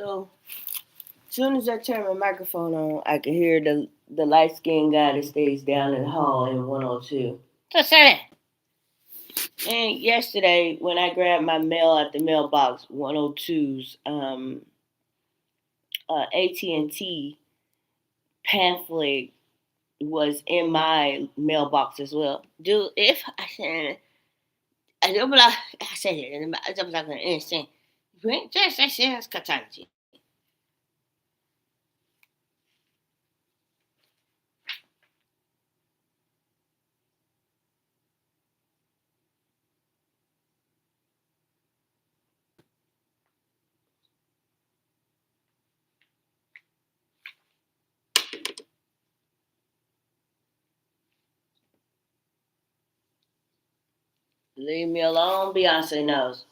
So, as soon as I turn my microphone on, I can hear the light skinned guy that stays down in the hall in 102. Just say that. And yesterday, when I grabbed my mail at the mailbox, 102's AT&T pamphlet was in my mailbox as well. Dude, if I said, I said it, I'm not going to understand. Just I said, it's Katanji. Leave me alone, Beyonce knows.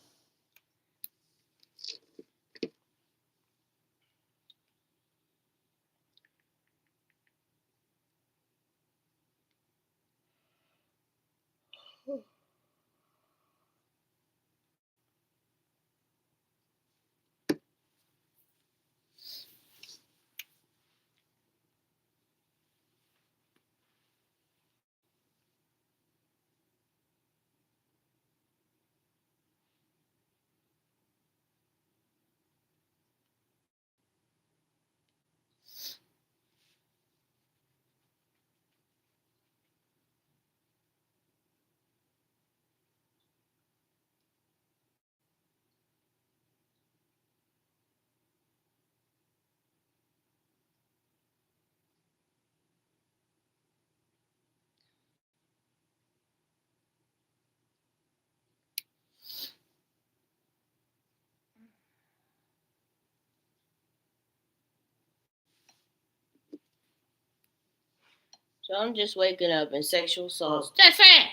So I'm just waking up and sexual assault. That's it.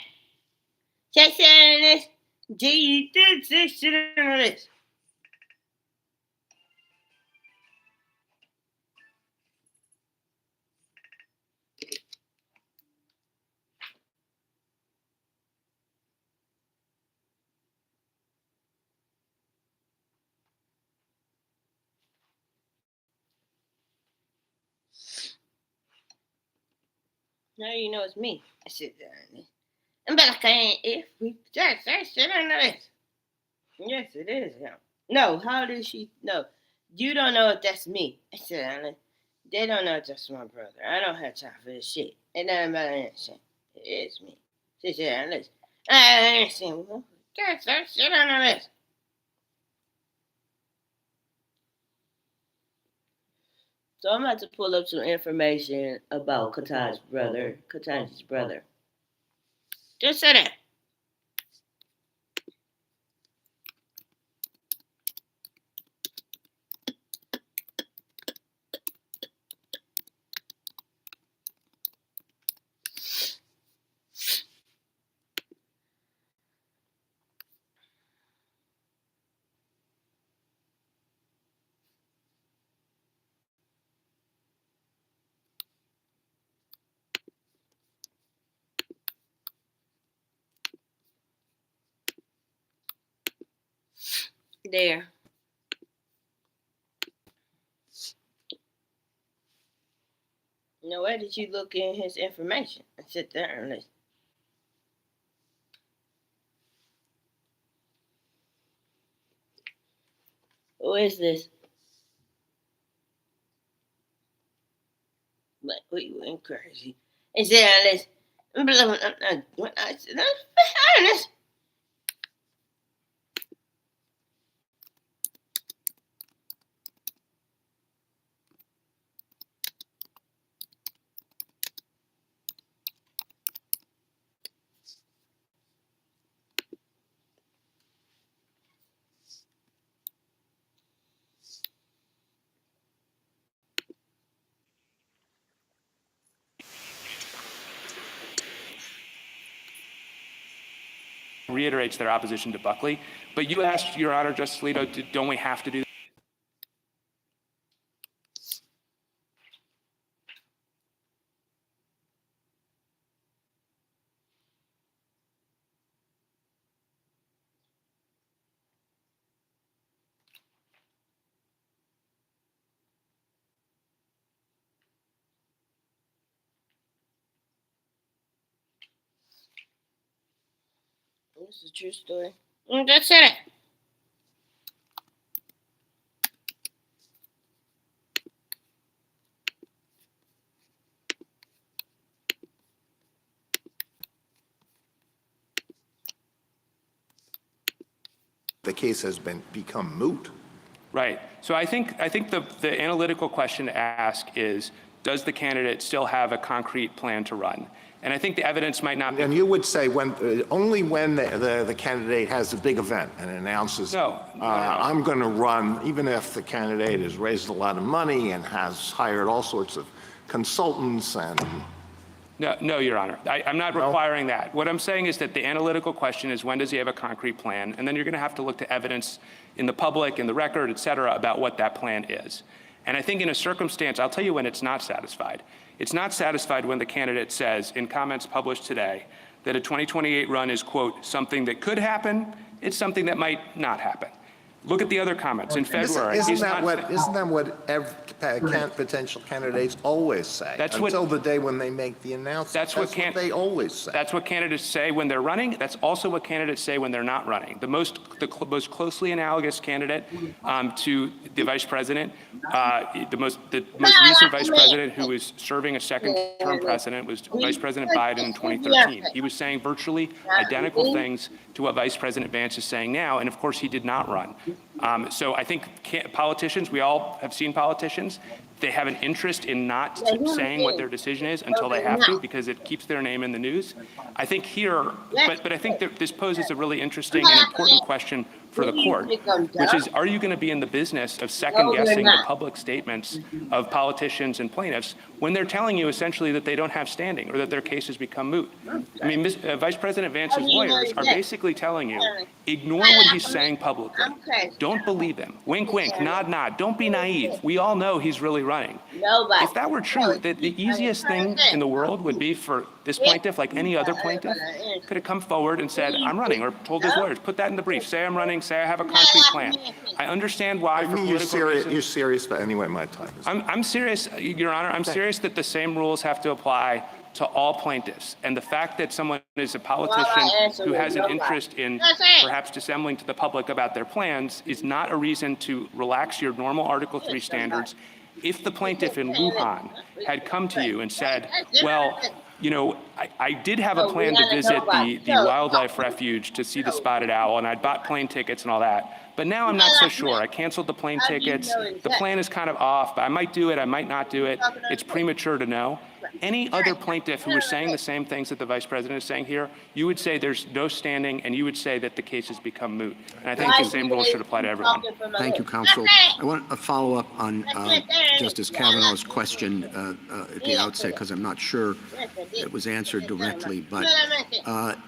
Just saying this. G, you did this shit on this. Now you know it's me. I sit down there. I'm back saying if we just say shit on this. Yes, it is him. No, how did she know? You don't know if that's me. I said, Alan, they don't know if that's my brother. I don't have time for this shit. It doesn't matter anything. It is me. She said, Alan, I understand. Well, just say shit on this. So I'm about to pull up some information about Katanji's brother. Just say that. There. Now, where did you look in his information and sit there and listen? Who is this? But we went crazy. And said, listen. I said, honest. Reiterates their opposition to Buckley. But you asked, Your Honor, Justice Alito, don't we have to do that? This is a true story. Just said it. The case has become moot. Right. So I think the analytical question to ask is, does the candidate still have a concrete plan to run? And I think the evidence might not be. And you would say only when the candidate has a big event and announces, No. I'm going to run, even if the candidate has raised a lot of money and has hired all sorts of consultants and. No, Your Honor. I'm not requiring that. What I'm saying is that the analytical question is, when does he have a concrete plan? And then you're going to have to look to evidence in the public, in the record, et cetera, about what that plan is. And I think in a circumstance, I'll tell you when it's not satisfied. It's not satisfied when the candidate says in comments published today that a 2028 run is, quote, something that could happen. It's something that might not happen. Look at the other comments in February. Isn't that what potential candidates always say? Until the day when they make the announcement. That's what they always say. That's what candidates say when they're running. That's also what candidates say when they're not running. The most closely analogous candidate to the vice president, the most recent vice president who was serving a second-term president was Vice President Biden in 2013. He was saying virtually identical things to what Vice President Vance is saying now, and of course he did not run. So I think politicians, we all have seen politicians, they have an interest in not saying what their decision is until they have to, because it keeps their name in the news. I think here, but I think that this poses a really interesting and important question for the court, which is, are you going to be in the business of second-guessing the public statements of politicians and plaintiffs when they're telling you essentially that they don't have standing or that their case has become moot? I mean, Vice President Vance's lawyers are basically telling you, ignore what he's saying publicly. Don't believe him. Wink, wink, nod, nod. Don't be naive. We all know he's really running. If that were true, the easiest thing in the world would be for this plaintiff, like any other plaintiff, could have come forward and said, I'm running, or told his lawyers, put that in the brief, say I'm running, say I have a concrete plan. I understand why. For political reasons. You're serious, but anyway, my time is up. I'm serious, Your Honor. I'm serious that the same rules have to apply to all plaintiffs. And the fact that someone is a politician who has an interest in perhaps dissembling to the public about their plans is not a reason to relax your normal Article 3 standards. If the plaintiff in Wuhan had come to you and said, well, you know, I did have a plan to visit the wildlife refuge to see the spotted owl, and I'd bought plane tickets and all that. But now I'm not so sure. I canceled the plane tickets. The plan is kind of off, but I might do it, I might not do it. It's premature to know. Any other plaintiff who was saying the same things that the vice president is saying here, you would say there's no standing, and you would say that the case has become moot. And I think the same rules should apply to everyone. Thank you, counsel. I want a follow-up on Justice Kavanaugh's question at the outset, because I'm not sure it was answered directly. But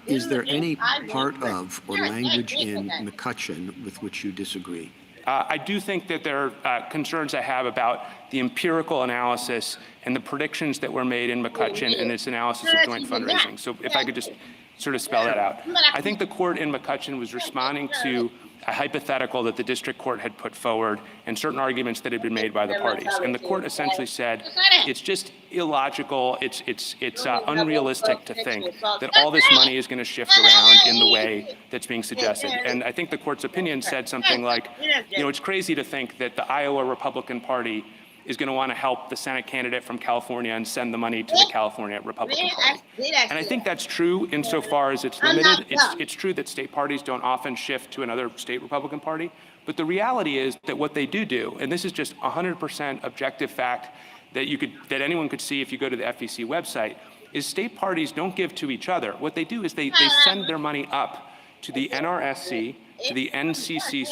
is there any part of or language in McCutcheon with which you disagree? I do think that there are concerns I have about the empirical analysis and the predictions that were made in McCutcheon in its analysis of joint fundraising. So if I could just sort of spell that out. I think the court in McCutcheon was responding to a hypothetical that the district court had put forward and certain arguments that had been made by the parties. And the court essentially said, it's just illogical, it's unrealistic to think that all this money is going to shift around in the way that's being suggested. And I think the court's opinion said something like, you know, it's crazy to think that the Iowa Republican Party is going to want to help the Senate candidate from California and send the money to the California Republican Party. And I think that's true insofar as it's limited. It's true that state parties don't often shift to another state Republican Party. But the reality is that what they do, and this is just 100% objective fact that anyone could see if you go to the FEC website, is state parties don't give to each other. What they do is they send their money up to the NRSC, to the NRCC,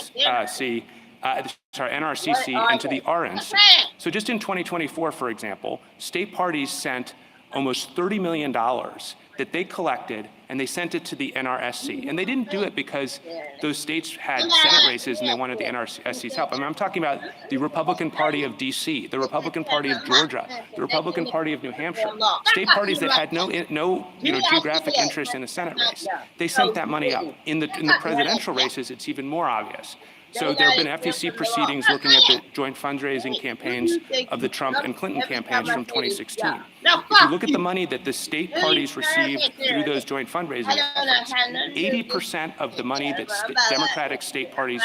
and to the RNC. So just in 2024, for example, state parties sent almost $30 million that they collected, and they sent it to the NRSC. And they didn't do it because those states had Senate races and they wanted the NRSC's help. I mean, I'm talking about the Republican Party of DC, the Republican Party of Georgia, the Republican Party of New Hampshire, state parties that had no geographic interest in a Senate race. They sent that money up. In the presidential races, it's even more obvious. So there have been FEC proceedings looking at the joint fundraising campaigns of the Trump and Clinton campaigns from 2016. If you look at the money that the state parties received through those joint fundraising efforts, 80% of the money that Democratic state parties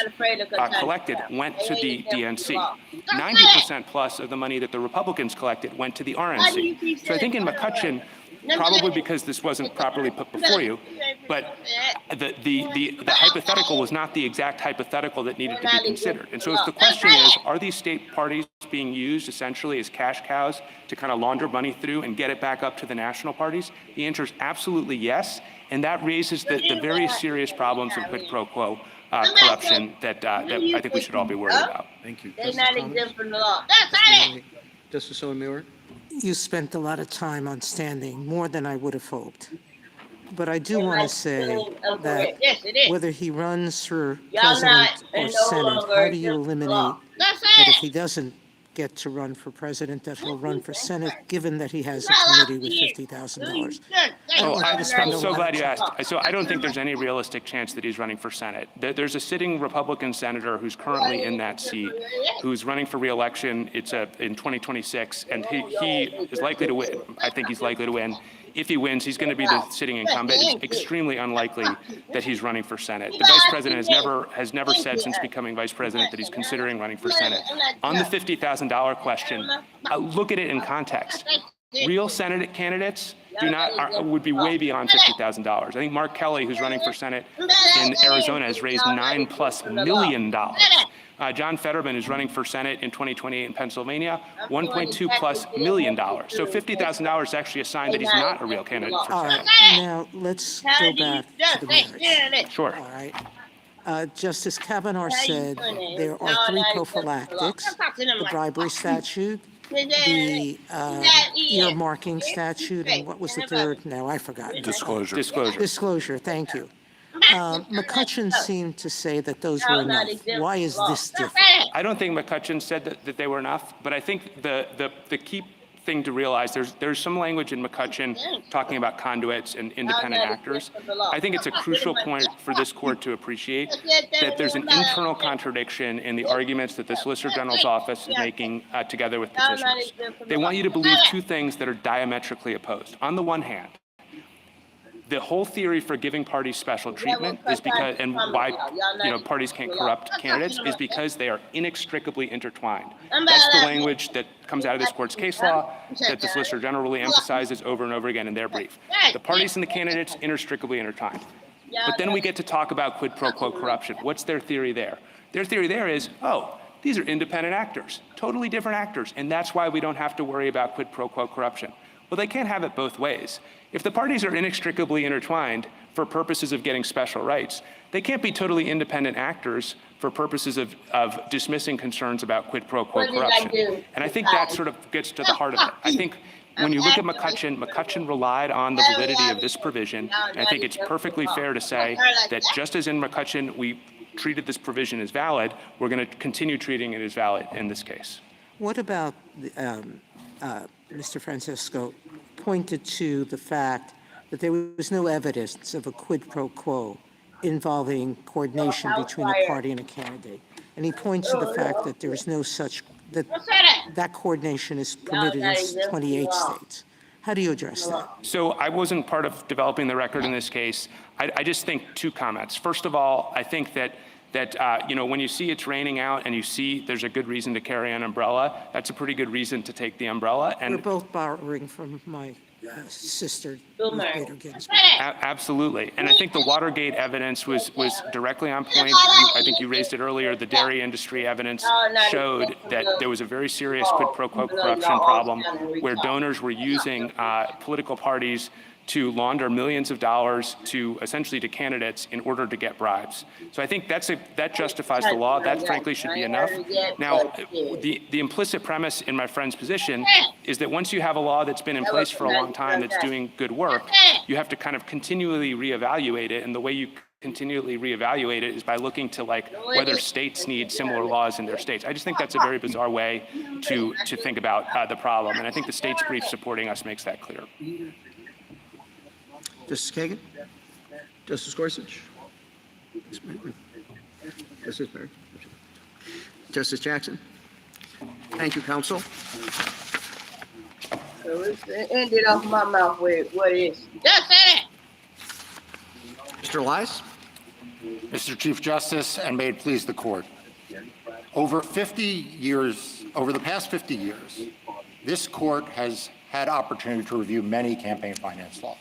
collected went to the DNC. 90% plus of the money that the Republicans collected went to the RNC. So I think in McCutcheon, probably because this wasn't properly put before you, but the hypothetical was not the exact hypothetical that needed to be considered. And so if the question is, are these state parties being used essentially as cash cows to kind of launder money through and get it back up to the national parties? The answer is absolutely yes. And that raises the very serious problems of quid pro quo corruption that I think we should all be worried about. Thank you. They're not exempt from the law. That's it. Justice Sotomayor? You spent a lot of time on standing, more than I would have hoped. But I do want to say that whether he runs for president or senate, how do you eliminate that if he doesn't get to run for president, that he'll run for senate, given that he has a committee with $50,000? Oh, I'm so glad you asked. So I don't think there's any realistic chance that he's running for Senate. There's a sitting Republican senator who's currently in that seat, who's running for re-election. It's in 2026, and he is likely to win. I think he's likely to win. If he wins, he's going to be the sitting incumbent. It's extremely unlikely that he's running for Senate. The vice president has never said since becoming vice president that he's considering running for Senate. On the $50,000 question, look at it in context. Real Senate candidates would be way beyond $50,000. I think Mark Kelly, who's running for Senate in Arizona, has raised $9+ million. John Fetterman is running for Senate in 2028 in Pennsylvania, $1.2+ million. So $50,000 is actually a sign that he's not a real candidate for Senate. All right, now let's go back to the marriage. Sure. All right. Justice Kavanaugh said there are 3 prophylactics: the bribery statute, the earmarking statute, and what was the third? No, I forgot. Disclosure, thank you. McCutcheon seemed to say that those were enough. Why is this different? I don't think McCutcheon said that they were enough, but I think the key thing to realize, there's some language in McCutcheon talking about conduits and independent actors. I think it's a crucial point for this court to appreciate that there's an internal contradiction in the arguments that the Solicitor General's office is making together with petitioners. They want you to believe 2 things that are diametrically opposed. On the one hand, the whole theory for giving parties special treatment is because, and why parties can't corrupt candidates, is because they are inextricably intertwined. That's the language that comes out of this court's case law that the Solicitor General really emphasizes over and over again in their brief. The parties and the candidates inextricably intertwined. But then we get to talk about quid pro quo corruption. What's their theory there? Their theory there is, these are independent actors, totally different actors, and that's why we don't have to worry about quid pro quo corruption. Well, they can't have it both ways. If the parties are inextricably intertwined for purposes of getting special rights, they can't be totally independent actors for purposes of dismissing concerns about quid pro quo corruption. And I think that sort of gets to the heart of it. I think when you look at McCutcheon relied on the validity of this provision. And I think it's perfectly fair to say that just as in McCutcheon we treated this provision as valid, we're going to continue treating it as valid in this case. What about Mr. Francisco pointed to the fact that there was no evidence of a quid pro quo involving coordination between a party and a candidate. And he points to the fact that there is no such, that coordination is permitted in 28 states. How do you address that? So I wasn't part of developing the record in this case. I just think 2 comments. First of all, I think that when you see it's raining out and you see there's a good reason to carry an umbrella, that's a pretty good reason to take the umbrella. And we're both borrowing from my sister, Bader Ginsburg. Absolutely. And I think the Watergate evidence was directly on point. I think you raised it earlier. The dairy industry evidence showed that there was a very serious quid pro quo corruption problem where donors were using political parties to launder millions of dollars to essentially to candidates in order to get bribes. So I think that justifies the law. That frankly should be enough. Now, the implicit premise in my friend's position is that once you have a law that's been in place for a long time that's doing good work, you have to kind of continually reevaluate it. And the way you continually reevaluate it is by looking to whether states need similar laws in their states. I just think that's a very bizarre way to think about the problem. And I think the state's brief supporting us makes that clear. Justice Kagan? Justice Gorsuch? Justice Barrett? Justice Jackson? Thank you, counsel. So it's ended off my mouth with what is. Just say it. Mr. Elias? Mr. Chief Justice, and may it please the court. Over the past 50 years, this court has had opportunity to review many campaign finance laws,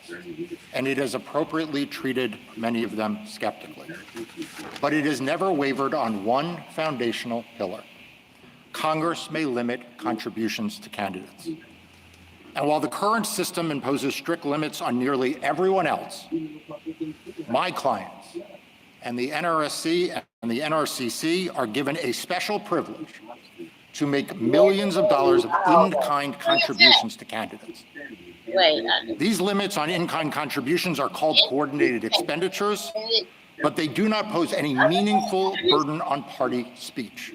and it has appropriately treated many of them skeptically. But it has never wavered on one foundational pillar. Congress may limit contributions to candidates. And while the current system imposes strict limits on nearly everyone else, my clients and the NRSC and the NRCC are given a special privilege to make millions of dollars of in-kind contributions to candidates. These limits on in-kind contributions are called coordinated expenditures, but they do not pose any meaningful burden on party speech.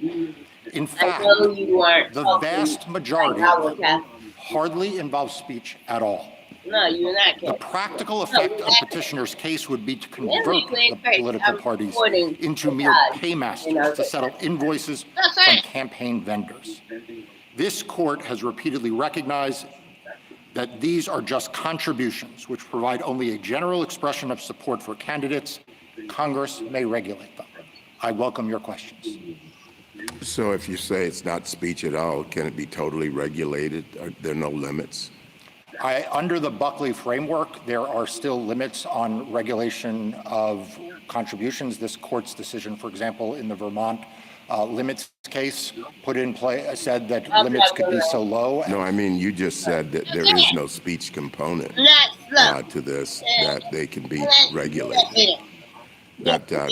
In fact, the vast majority of them hardly involves speech at all. No, you're not. The practical effect of petitioner's case would be to convert the political parties into mere paymasters to settle invoices from campaign vendors. This court has repeatedly recognized that these are just contributions which provide only a general expression of support for candidates. Congress may regulate them. I welcome your questions. So if you say it's not speech at all, can it be totally regulated? Are there no limits? Under the Buckley framework, there are still limits on regulation of contributions. This court's decision, for example, in the Vermont limits case, put in play, said that limits could be so low. No, I mean, you just said that there is no speech component to this, that they can be regulated.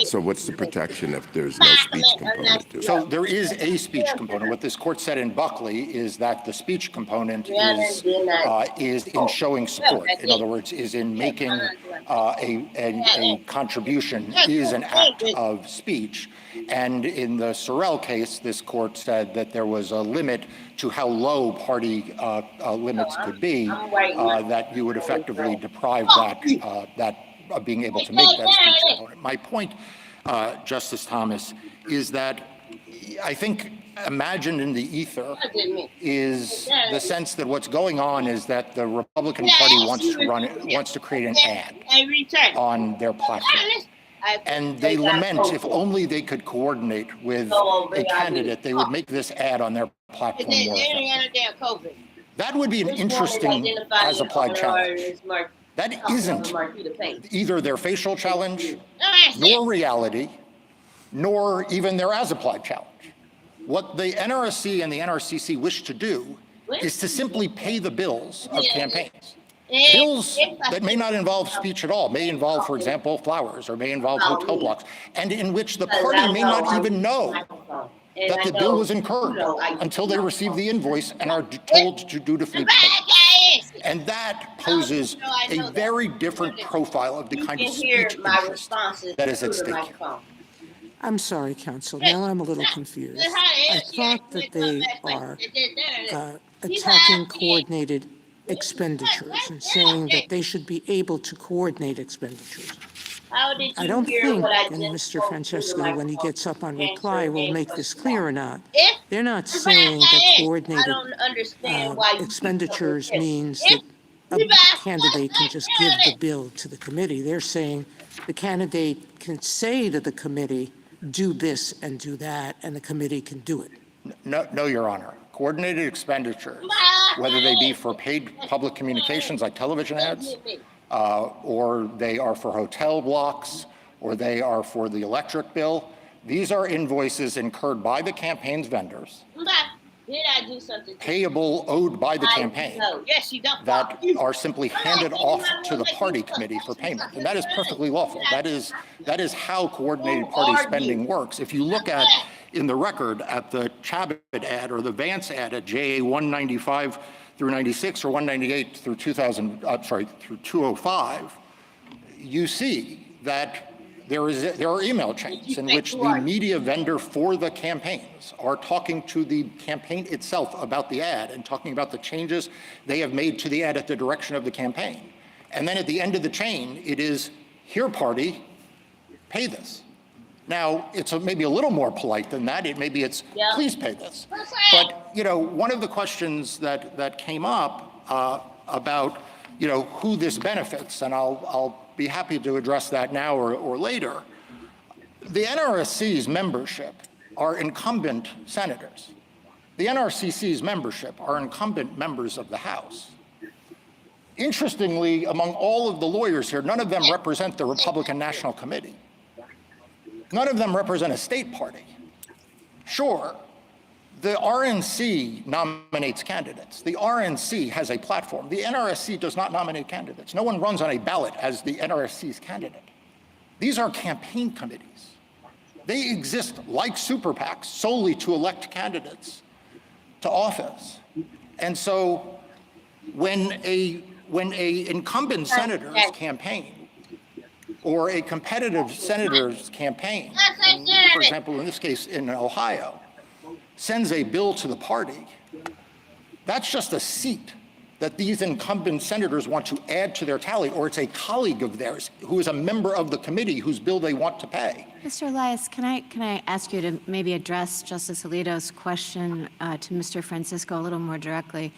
So what's the protection if there's no speech component to it? So there is a speech component. What this court said in Buckley is that the speech component is in showing support. In other words, is in making a contribution is an act of speech. And in the Sorrell case, this court said that there was a limit to how low party limits could be, that you would effectively deprive that of being able to make that speech component. My point, Justice Thomas, is that I think imagined in the ether is the sense that what's going on is that the Republican Party wants to create an ad on their platform. And they lament if only they could coordinate with a candidate, they would make this ad on their platform more effective. That would be an interesting as-applied challenge. That isn't either their facial challenge, nor reality, nor even their as-applied challenge. What the NRSC and the NRCC wish to do is to simply pay the bills of campaigns. Bills that may not involve speech at all, may involve, for example, flowers, or may involve hotel blocks, and in which the party may not even know that the bill was incurred until they receive the invoice and are told to dutifully pay. And that poses a very different profile of the kind of speech interest that is at stake here. I'm sorry, counsel. Now I'm a little confused. I thought that they are attacking coordinated expenditures and saying that they should be able to coordinate expenditures. I don't think, and Mr. Francesco, when he gets up on reply, will make this clear or not. They're not saying that coordinated expenditures means that a candidate can just give the bill to the committee. They're saying the candidate can say to the committee, do this and do that, and the committee can do it. No, Your Honor. Coordinated expenditures, whether they be for paid public communications like television ads, or they are for hotel blocks, or they are for the electric bill, these are invoices incurred by the campaign's vendors, payable owed by the campaign, that are simply handed off to the party committee for payment. And that is perfectly lawful. That is how coordinated party spending works. If you look at in the record at the Chabot ad or the Vance ad at JA 195 through 96 or 198 through 205, you see that there are email chains in which the media vendor for the campaigns are talking to the campaign itself about the ad and talking about the changes they have made to the ad at the direction of the campaign. And then at the end of the chain, it is, here party, pay this. Now, it's maybe a little more polite than that. Maybe it's, please pay this. But, one of the questions that came up about, who this benefits, and I'll be happy to address that now or later. The NRSC's membership are incumbent senators. The NRCC's membership are incumbent members of the House. Interestingly, among all of the lawyers here, none of them represent the Republican National Committee. None of them represent a state party. Sure, the RNC nominates candidates. The RNC has a platform. The NRSC does not nominate candidates. No one runs on a ballot as the NRSC's candidate. These are campaign committees. They exist like super PACs solely to elect candidates to office. And so when a incumbent senator's campaign or a competitive senator's campaign, for example, in this case in Ohio, sends a bill to the party, that's just a seat that these incumbent senators want to add to their tally, or it's a colleague of theirs who is a member of the committee whose bill they want to pay. Mr. Elias, can I ask you to maybe address Justice Alito's question to Mr. Francisco a little more directly?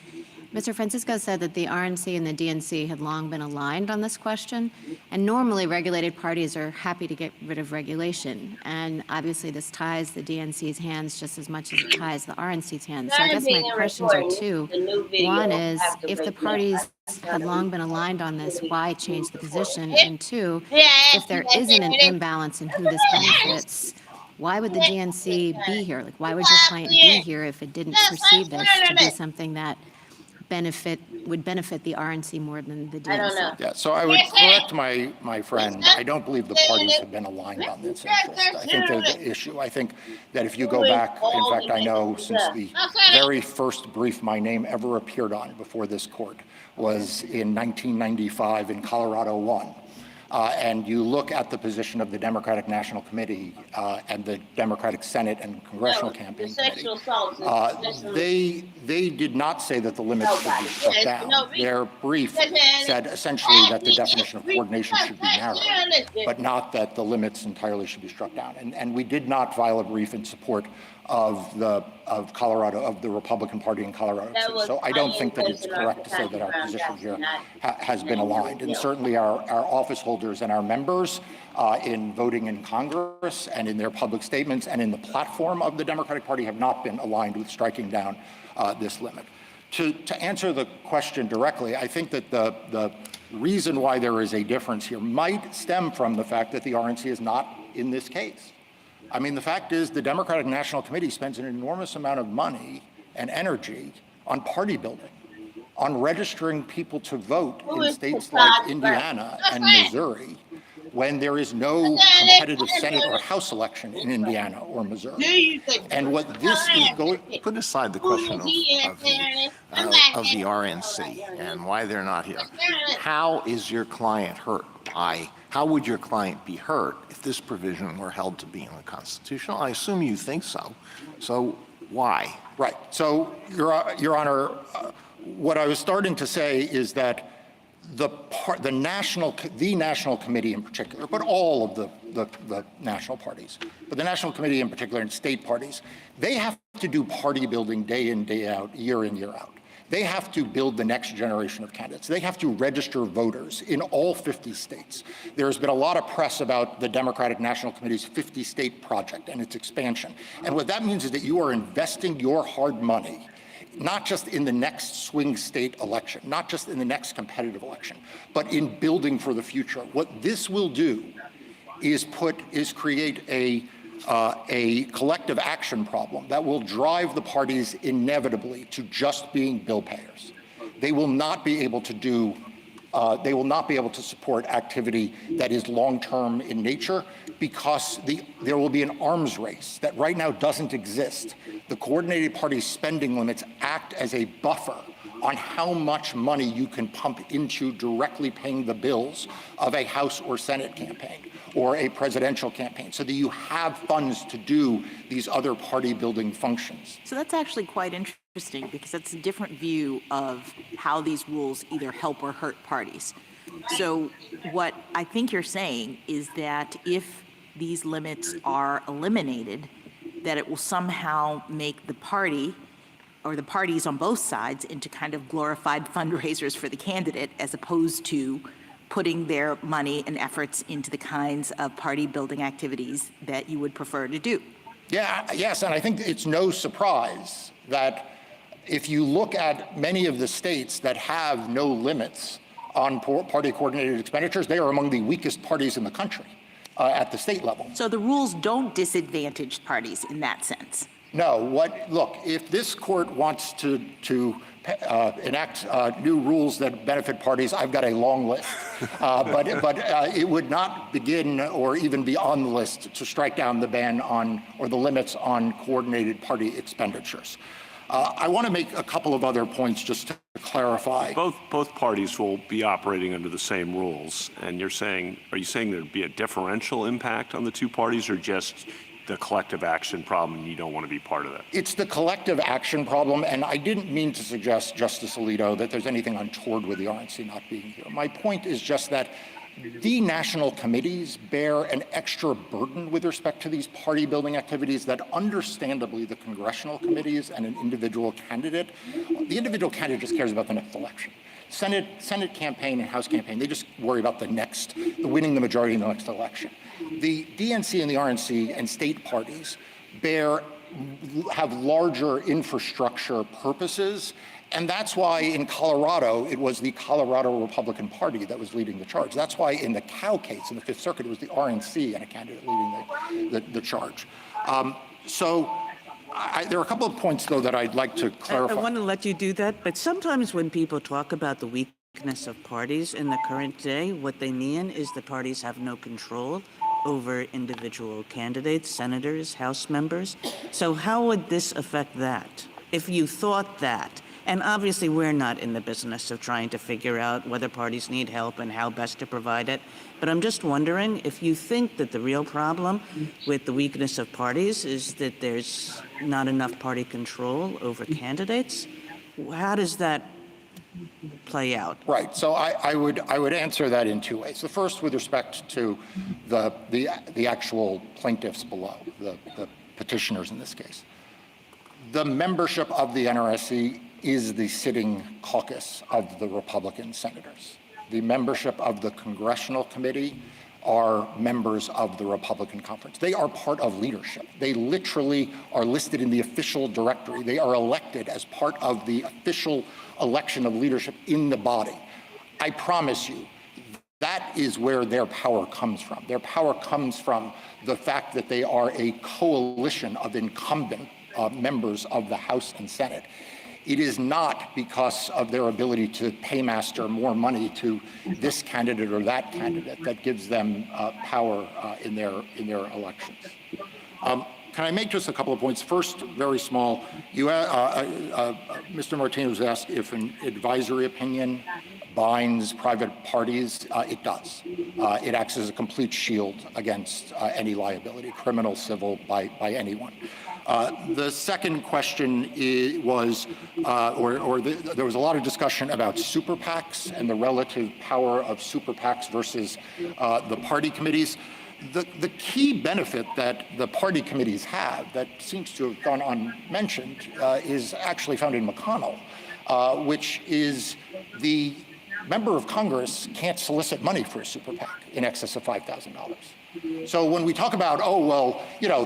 Mr. Francisco said that the RNC and the DNC had long been aligned on this question, and normally regulated parties are happy to get rid of regulation. And obviously this ties the DNC's hands just as much as it ties the RNC's hands. So I guess my questions are two. One is, if the parties had long been aligned on this, why change the position? And two, if there isn't an imbalance in who this benefits, why would the DNC be here? Like, why would your client be here if it didn't perceive this to be something that would benefit the RNC more than the DNC? I don't know. Yeah, so I would correct my friend. I don't believe the parties have been aligned on this interest. I think there's the issue. I think that if you go back, in fact, I know since the very first brief my name ever appeared on before this court was in 1995 in Colorado 1. And you look at the position of the Democratic National Committee and the Democratic Senate and Congressional Campaign Committee, they did not say that the limits should be struck down. Their brief said essentially that the definition of coordination should be narrowed, but not that the limits entirely should be struck down. And we did not file a brief in support of the Republican Party in Colorado too. So I don't think that it's correct to say that our position here has been aligned. And certainly our office holders and our members in voting in Congress and in their public statements and in the platform of the Democratic Party have not been aligned with striking down this limit. To answer the question directly, I think that the reason why there is a difference here might stem from the fact that the RNC is not in this case. I mean, the fact is the Democratic National Committee spends an enormous amount of money and energy on party building, on registering people to vote in states like Indiana and Missouri when there is no competitive Senate or House election in Indiana or Missouri. And what this is going... Put aside the question of the RNC and why they're not here. How is your client hurt? How would your client be hurt if this provision were held to be unconstitutional? I assume you think so. So why? Right. So, Your Honor, what I was starting to say is that the National Committee in particular, but all of the national parties, but the National Committee in particular and state parties, they have to do party building day in, day out, year in, year out. They have to build the next generation of candidates. They have to register voters in all 50 states. There's been a lot of press about the Democratic National Committee's 50-state project and its expansion. And what that means is that you are investing your hard money not just in the next swing state election, not just in the next competitive election, but in building for the future. What this will do is create a collective action problem that will drive the parties inevitably to just being bill payers. They will not be able to support activity that is long-term in nature because there will be an arms race that right now doesn't exist. The coordinated party spending limits act as a buffer on how much money you can pump into directly paying the bills of a House or Senate campaign or a presidential campaign, so that you have funds to do these other party building functions. So that's actually quite interesting because that's a different view of how these rules either help or hurt parties. So what I think you're saying is that if these limits are eliminated, that it will somehow make the party or the parties on both sides into kind of glorified fundraisers for the candidate, as opposed to putting their money and efforts into the kinds of party building activities that you would prefer to do. Yeah, yes, and I think it's no surprise that if you look at many of the states that have no limits on party coordinated expenditures, they are among the weakest parties in the country at the state level. So the rules don't disadvantage parties in that sense. No, look, if this court wants to enact new rules that benefit parties, I've got a long list. But it would not begin or even be on the list to strike down the ban on or the limits on coordinated party expenditures. I want to make a couple of other points just to clarify. Both parties will be operating under the same rules, and are you saying there'd be a differential impact on the two parties, or just the collective action problem and you don't want to be part of that? It's the collective action problem, and I didn't mean to suggest, Justice Alito, that there's anything untoward with the RNC not being here. My point is just that the national committees bear an extra burden with respect to these party building activities that understandably the congressional committees and an individual candidate, the individual candidate just cares about the next election. Senate campaign and House campaign, they just worry about the winning the majority in the next election. The DNC and the RNC and state parties have larger infrastructure purposes, and that's why in Colorado, it was the Colorado Republican Party that was leading the charge. That's why in the Cow case in the Fifth Circuit, it was the RNC and a candidate leading the charge. There are a couple of points, though, that I'd like to clarify. I want to let you do that, but sometimes when people talk about the weakness of parties in the current day, what they mean is the parties have no control over individual candidates, senators, House members. So how would this affect that? If you thought that, and obviously we're not in the business of trying to figure out whether parties need help and how best to provide it, but I'm just wondering if you think that the real problem with the weakness of parties is that there's not enough party control over candidates, how does that play out? Right. So I would answer that in two ways. The first, with respect to the actual plaintiffs below, the petitioners in this case. The membership of the NRSC is the sitting caucus of the Republican senators. The membership of the Congressional Committee are members of the Republican Conference. They are part of leadership. They literally are listed in the official directory. They are elected as part of the official election of leadership in the body. I promise you, that is where their power comes from. Their power comes from the fact that they are a coalition of incumbent members of the House and Senate. It is not because of their ability to paymaster more money to this candidate or that candidate that gives them power in their elections. Can I make just a couple of points? First, very small. Mr. Martinez asked if an advisory opinion binds private parties. It does. It acts as a complete shield against any liability, criminal, civil, by anyone. The second question there was a lot of discussion about super PACs and the relative power of super PACs versus the party committees. The key benefit that the party committees have that seems to have gone unmentioned is actually found in McConnell, which is the member of Congress can't solicit money for a super PAC in excess of $5,000. So when we talk about,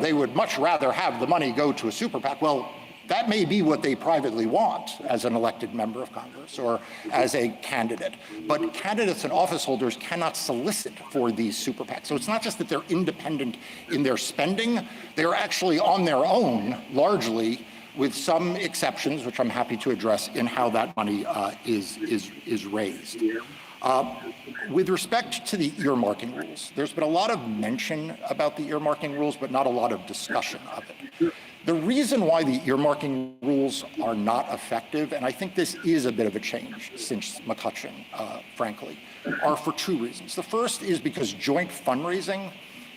they would much rather have the money go to a super PAC, well, that may be what they privately want as an elected member of Congress or as a candidate. But candidates and office holders cannot solicit for these super PACs. So it's not just that they're independent in their spending, they're actually on their own, largely, with some exceptions, which I'm happy to address in how that money is raised. With respect to the earmarking rules, there's been a lot of mention about the earmarking rules, but not a lot of discussion of it. The reason why the earmarking rules are not effective, and I think this is a bit of a change since McCutcheon, frankly, are for two reasons. The first is because joint fundraising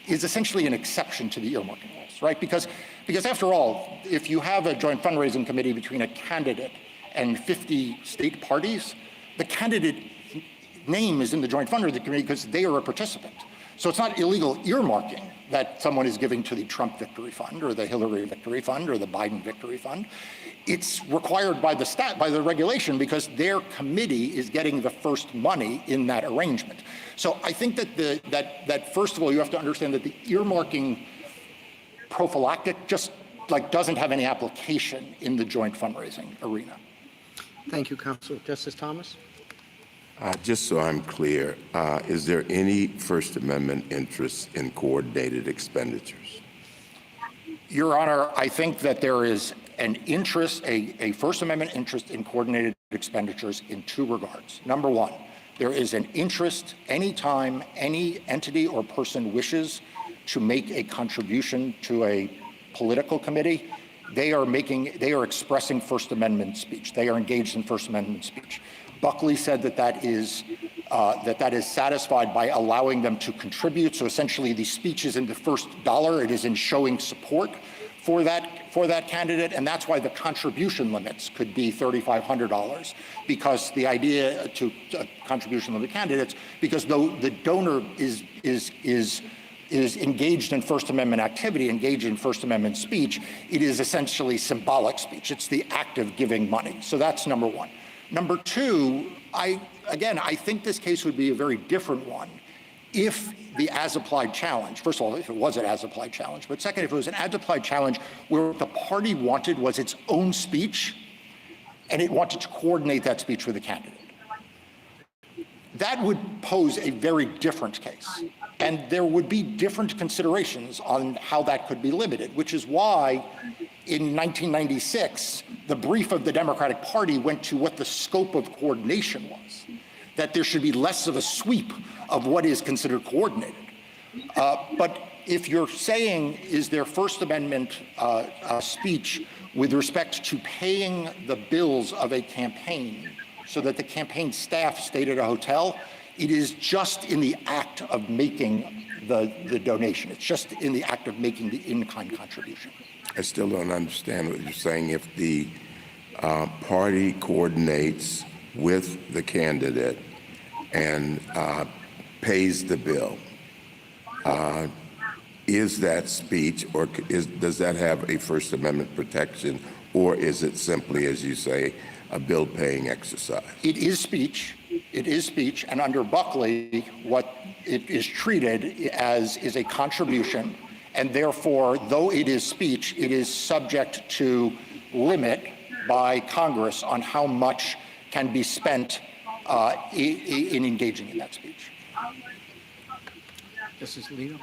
is essentially an exception to the earmarking rules, right? Because after all, if you have a joint fundraising committee between a candidate and 50 state parties, the candidate name is in the joint fundraising committee because they are a participant. So it's not illegal earmarking that someone is giving to the Trump Victory Fund or the Hillary Victory Fund or the Biden Victory Fund. It's required by the regulation because their committee is getting the first money in that arrangement. So I think that that first of all, you have to understand that the earmarking prophylactic just doesn't have any application in the joint fundraising arena. Thank you, Counsel. Justice Thomas? Just so I'm clear, is there any First Amendment interest in coordinated expenditures? Your Honor, I think that there is an interest, a First Amendment interest in coordinated expenditures in two regards. Number one, there is an interest anytime any entity or person wishes to make a contribution to a political committee, they are expressing First Amendment speech. They are engaged in First Amendment speech. Buckley said that is satisfied by allowing them to contribute. So essentially, the speech is in the first dollar. It is in showing support for that candidate, and that's why the contribution limits could be $3,500, because the idea to contribution limit candidates, because though the donor is engaged in First Amendment activity, engaged in First Amendment speech, it is essentially symbolic speech. It's the act of giving money. So that's number one. Number two, I think this case would be a very different one if the as-applied challenge, first of all, if it was an as-applied challenge, but second, if it was an as-applied challenge where what the party wanted was its own speech and it wanted to coordinate that speech with the candidate. That would pose a very different case. And there would be different considerations on how that could be limited, which is why in 1996, the brief of the Democratic Party went to what the scope of coordination was, that there should be less of a sweep of what is considered coordinated. But if you're saying, is there First Amendment speech with respect to paying the bills of a campaign so that the campaign staff stayed at a hotel, it is just in the act of making the donation. It's just in the act of making the in-kind contribution. I still don't understand what you're saying. If the party coordinates with the candidate and pays the bill, is that speech, or does that have a First Amendment protection, or is it simply, as you say, a bill-paying exercise? It is speech. It is speech, and under Buckley, what it is treated as is a contribution, and therefore, though it is speech, it is subject to limit by Congress on how much can be spent in engaging in that speech. Justice Alito?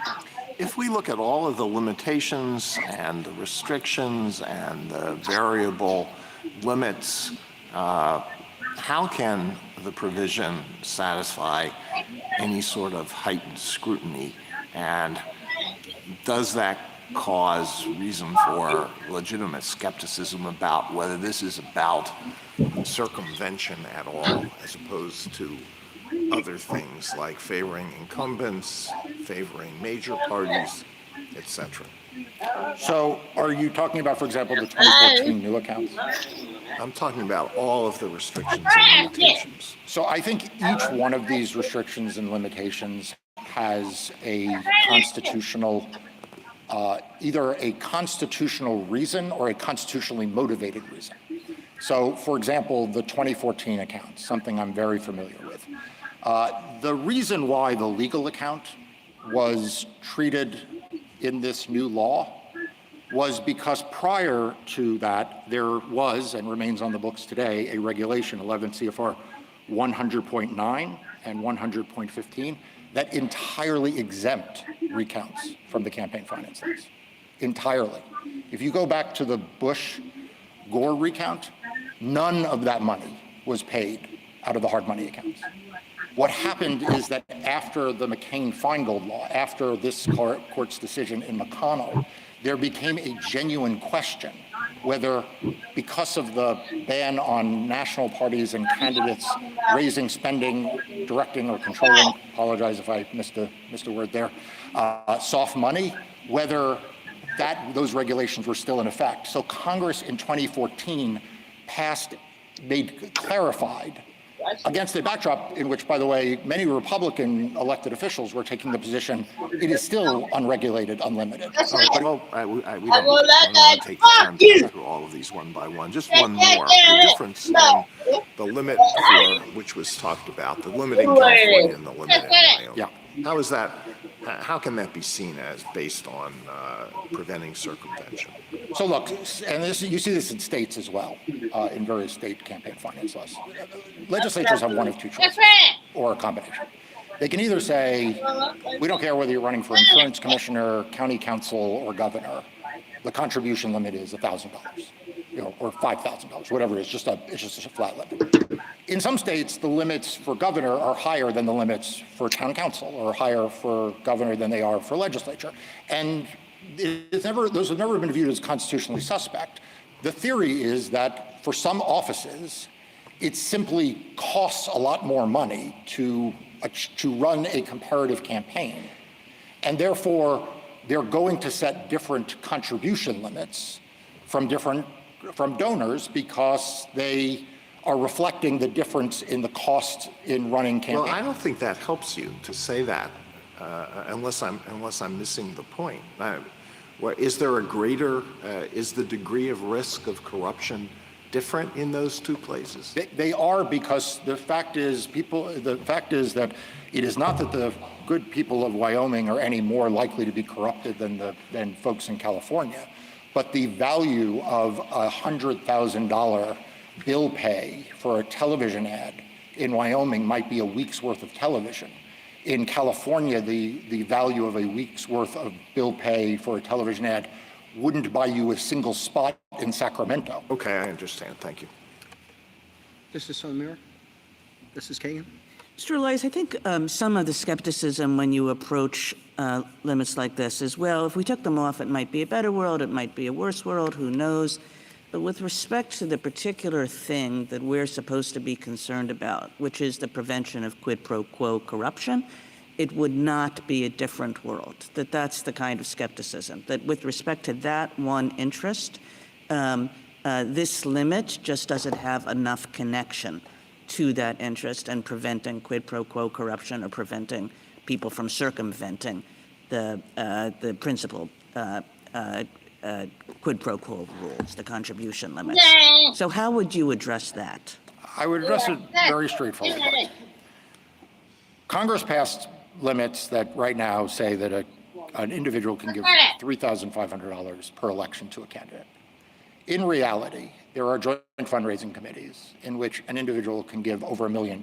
If we look at all of the limitations and the restrictions and the variable limits, how can the provision satisfy any sort of heightened scrutiny? And does that cause reason for legitimate skepticism about whether this is about circumvention at all, as opposed to other things like favoring incumbents, favoring major parties, etc.? So are you talking about, for example, the 2014 new accounts? I'm talking about all of the restrictions and limitations. So I think each one of these restrictions and limitations has a constitutional, either a constitutional reason or a constitutionally motivated reason. So, for example, the 2014 account, something I'm very familiar with. The reason why the legal account was treated in this new law was because prior to that, there was, and remains on the books today, a regulation, 11 CFR 100.9 and 100.15, that entirely exempt recounts from the campaign finance laws. Entirely. If you go back to the Bush-Gore recount, none of that money was paid out of the hard money accounts. What happened is that after the McCain-Feingold law, after this court's decision in McConnell, there became a genuine question whether, because of the ban on national parties and candidates raising spending, directing or controlling, apologize if I missed a word there, soft money, whether those regulations were still in effect. So Congress in 2014 clarified against a backdrop in which, by the way, many Republican elected officials were taking the position it is still unregulated, unlimited. All right, well, we don't want to take the time to go through all of these one by one. Just one more. The difference in the limit for which was talked about, the limit in California and the limit in Wyoming. Yeah. How is that? How can that be seen as based on preventing circumvention? So look, and you see this in states as well, in various state campaign finance laws. Legislatures have one of two choices, or a combination. They can either say, we don't care whether you're running for insurance commissioner, county council, or governor. The contribution limit is $1,000, or $5,000, whatever it is. It's just a flat limit. In some states, the limits for governor are higher than the limits for town council, or higher for governor than they are for legislature. And those have never been viewed as constitutionally suspect. The theory is that for some offices, it simply costs a lot more money to run a comparative campaign. And therefore, they're going to set different contribution limits from donors because they are reflecting the difference in the cost in running campaigns. Well, I don't think that helps you to say that, unless I'm missing the point. Is there a greater? Is the degree of risk of corruption different in those two places? They are, because the fact is that it is not that the good people of Wyoming are any more likely to be corrupted than folks in California, but the value of a $100,000 bill pay for a television ad in Wyoming might be a week's worth of television. In California, the value of a week's worth of bill pay for a television ad wouldn't buy you a single spot in Sacramento. Okay, I understand. Thank you. Justice Sotomayor? Justice Kagan? Mr. Elias, I think some of the skepticism when you approach limits like this is, well, if we took them off, it might be a better world, it might be a worse world, who knows? But with respect to the particular thing that we're supposed to be concerned about, which is the prevention of quid pro quo corruption, it would not be a different world. That's the kind of skepticism, that with respect to that one interest, this limit just doesn't have enough connection to that interest and preventing quid pro quo corruption or preventing people from circumventing the principal quid pro quo rules, the contribution limits. So how would you address that? I would address it very straightforwardly. Congress passed limits that right now say that an individual can give $3,500 per election to a candidate. In reality, there are joint fundraising committees in which an individual can give over $1 million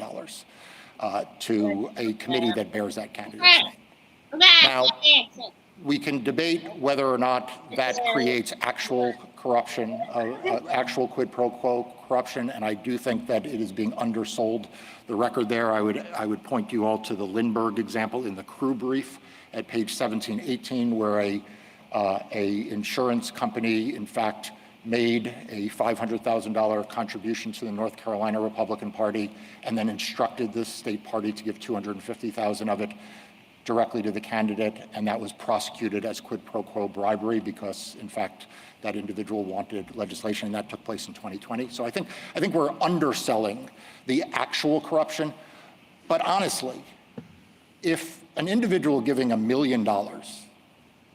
to a committee that bears that candidate's name. Now, we can debate whether or not that creates actual corruption, actual quid pro quo corruption, and I do think that it is being undersold. The record there, I would point you all to the Lindbergh example in the Crew brief at page 1718, where a insurance company, in fact, made a $500,000 contribution to the North Carolina Republican Party and then instructed the state party to give $250,000 of it directly to the candidate, and that was prosecuted as quid pro quo bribery because, in fact, that individual wanted legislation, and that took place in 2020. So I think we're underselling the actual corruption. But honestly, if an individual giving $1 million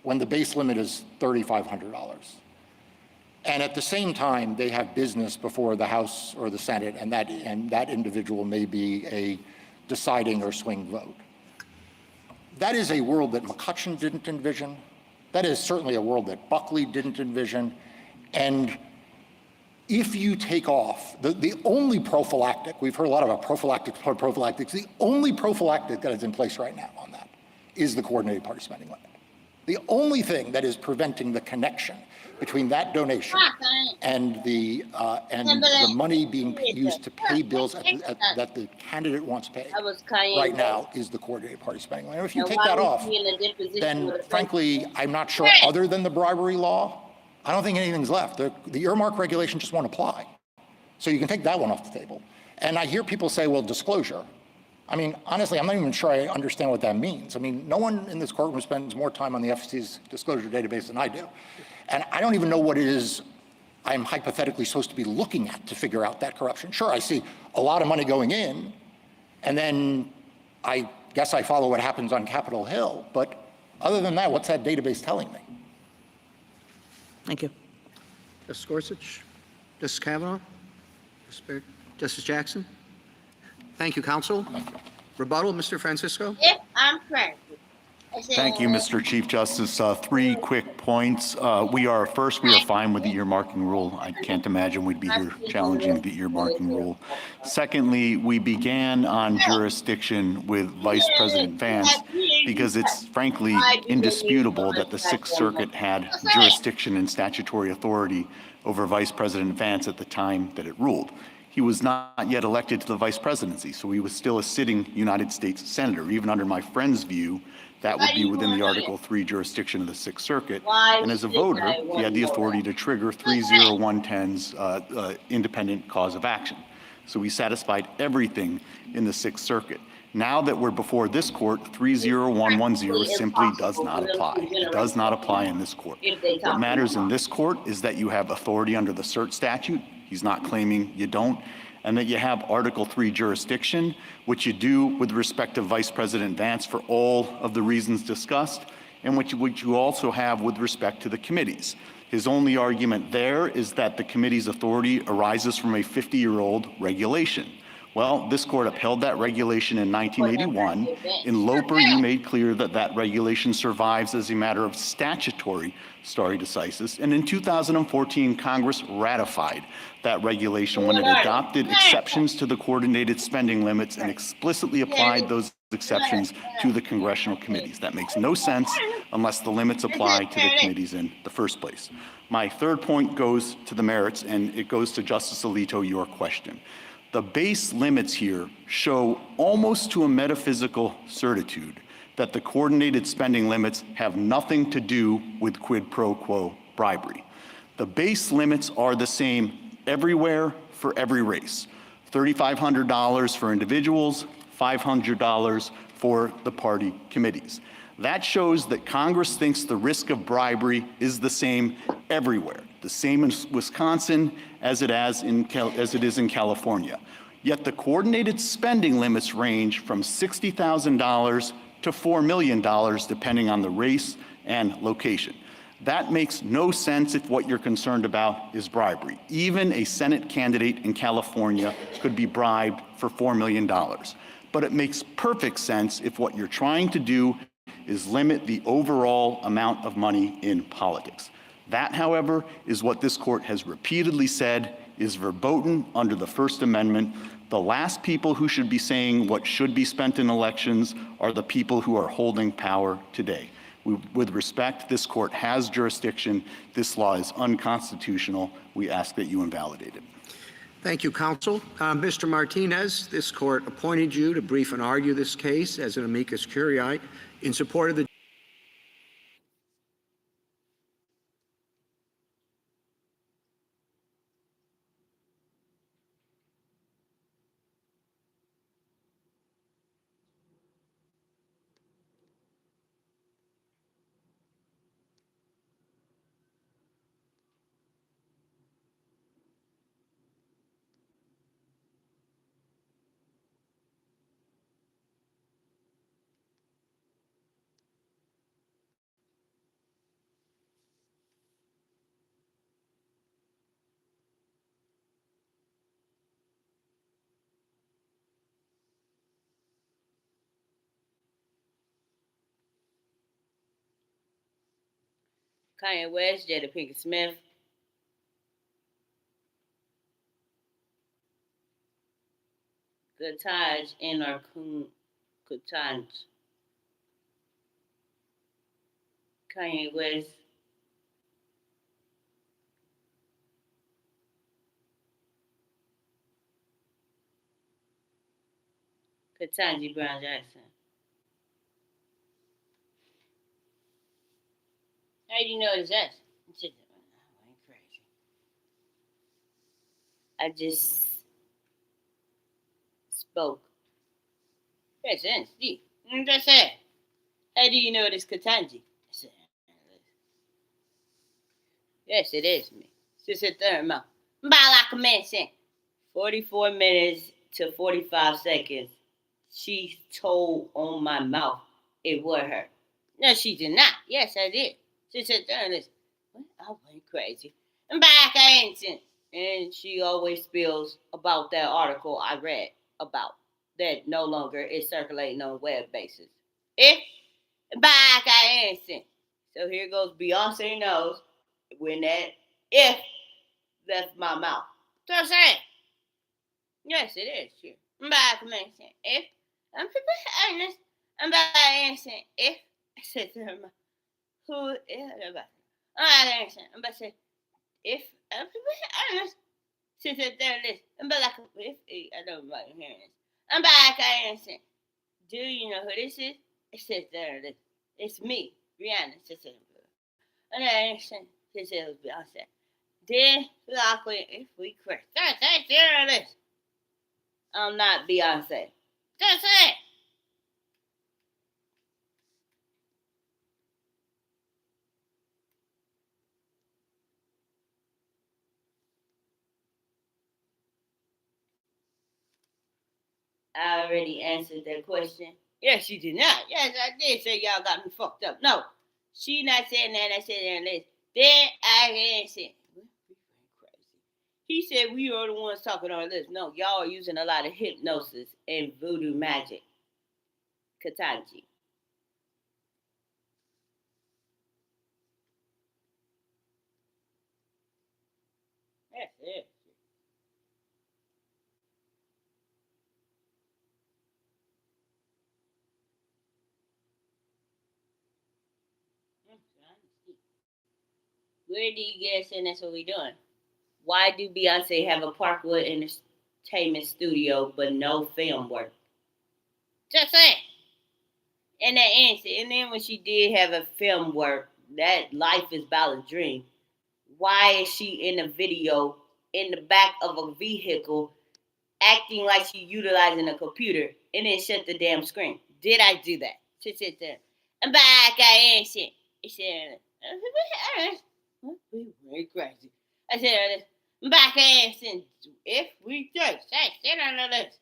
when the base limit is $3,500, and at the same time they have business before the House or the Senate, and that individual may be a deciding or swing vote, that is a world that McCutcheon didn't envision. That is certainly a world that Buckley didn't envision. And if you take off, the only prophylactic, we've heard a lot about prophylactics, the only prophylactic that is in place right now on that is the coordinated party spending limit. The only thing that is preventing the connection between that donation and the money being used to pay bills that the candidate wants paid right now is the coordinated party spending limit. If you take that off, then frankly, I'm not sure, other than the bribery law, I don't think anything's left. The earmark regulation just won't apply. So you can take that one off the table. And I hear people say, well, disclosure. I mean, honestly, I'm not even sure I understand what that means. I mean, no one in this courtroom spends more time on the FCC's disclosure database than I do. And I don't even know what it is I'm hypothetically supposed to be looking at to figure out that corruption? Sure, I see a lot of money going in, and then I guess I follow what happens on Capitol Hill. But other than that, what's that database telling me? Thank you. Justice Gorsuch? Justice Kavanaugh? Justice Jackson? Thank you, counsel. Rebuttal, Mr. Francisco? If I'm correct. Thank you, Mr. Chief Justice. Three quick points. We are fine with the earmarking rule. I can't imagine we'd be here challenging the earmarking rule. Secondly, we began on jurisdiction with Vice President Vance because it's frankly indisputable that the Sixth Circuit had jurisdiction and statutory authority over Vice President Vance at the time that it ruled. He was not yet elected to the vice presidency, so he was still a sitting United States senator. Even under my friend's view, that would be within the Article 3 jurisdiction of the Sixth Circuit. And as a voter, he had the authority to trigger 30110's independent cause of action. So we satisfied everything in the Sixth Circuit. Now that we're before this court, 30110 simply does not apply. It does not apply in this court. What matters in this court is that you have authority under the cert statute. He's not claiming you don't. And that you have Article 3 jurisdiction, which you do with respect to Vice President Vance for all of the reasons discussed, and which you also have with respect to the committees. His only argument there is that the committee's authority arises from a 50-year-old regulation. Well, this court upheld that regulation in 1981. In Loper, you made clear that that regulation survives as a matter of statutory stare decisis. And in 2014, Congress ratified that regulation when it adopted exceptions to the coordinated spending limits and explicitly applied those exceptions to the congressional committees. That makes no sense unless the limits apply to the committees in the first place. My third point goes to the merits, and it goes to Justice Alito, your question. The base limits here show almost to a metaphysical certitude that the coordinated spending limits have nothing to do with quid pro quo bribery. The base limits are the same everywhere for every race. $3,500 for individuals, $500 for the party committees. That shows that Congress thinks the risk of bribery is the same everywhere, the same in Wisconsin as it is in California. Yet the coordinated spending limits range from $60,000 to $4 million, depending on the race and location. That makes no sense if what you're concerned about is bribery. Even a Senate candidate in California could be bribed for $4 million. But it makes perfect sense if what you're trying to do is limit the overall amount of money in politics. That, however, is what this court has repeatedly said is verboten under the First Amendment. The last people who should be saying what should be spent in elections are the people who are holding power today. With respect, this court has jurisdiction. This law is unconstitutional. We ask that you invalidate it. Thank you, counsel. Mr. Martinez, this court appointed you to brief and argue this case as an amicus curiae in support of the Kanye West, Jada Pinkett Smith. Kutaj and Arkun Kutaj. Kanye West. Ketanji Brown Jackson. How do you know it's us? I ain't crazy. I just spoke. President Steve. That's it. How do you know it's Ketanji? Yes, it is me. She said, third mouth. Like a man saying, 44 minutes to 45 seconds. She told on my mouth it would hurt. No, she did not. Yes, I did. She said, listen. I went crazy. And back I ain't. And she always spills about that article I read about that no longer is circulating on web basis. If back I ain't. So here goes Beyonce knows when that if left my mouth. So I'm saying, yes, it is true. Back I ain't. If I'm honest, I'm back I ain't. If I said to her, who is about? I ain't. I'm about to say if I'm honest. Since it's there list. I'm back if I don't know hearing this. I'm back I answer. Do you know who this is? It says there list. It's me, Rihanna. And I answer. It says Beyonce. Then likely if we crash. That's there list. I'm not Beyonce. That's it. I already answered that question. Yes, you did not. Yes, I did say y'all got me fucked up. No, she not saying that. I said that list. Then I answered. He said we are the ones talking on this. No, y'all are using a lot of hypnosis and voodoo magic. Katanji. That's it. Where do you guys saying that's what we doing? Why do Beyonce have a Parkwood Entertainment studio but no film work? Just saying. And that answer. And then when she did have a film work, that Life is About a Dream, why is she in a video in the back of a vehicle acting like she utilizing a computer and then shut the damn screen? Did I do that? She said that. I'm back, I answered. She said, we very crazy. I said, I'm back, I answered. If we just, hey, sit on the list.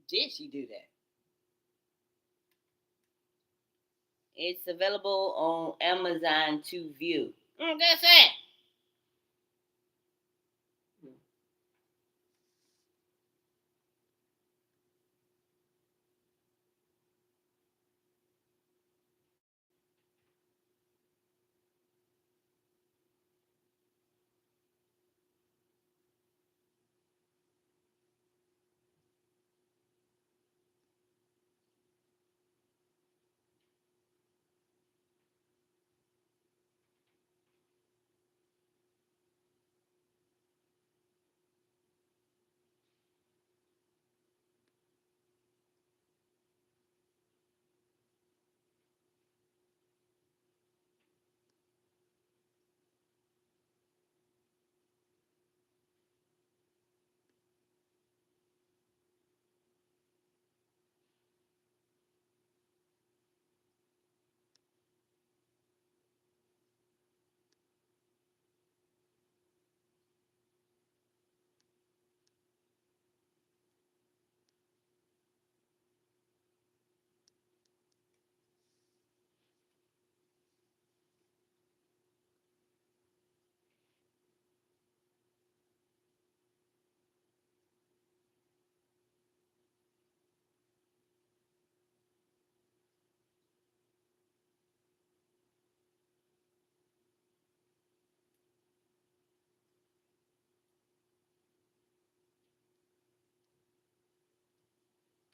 Did she do that? It's available on Amazon to view. That's it.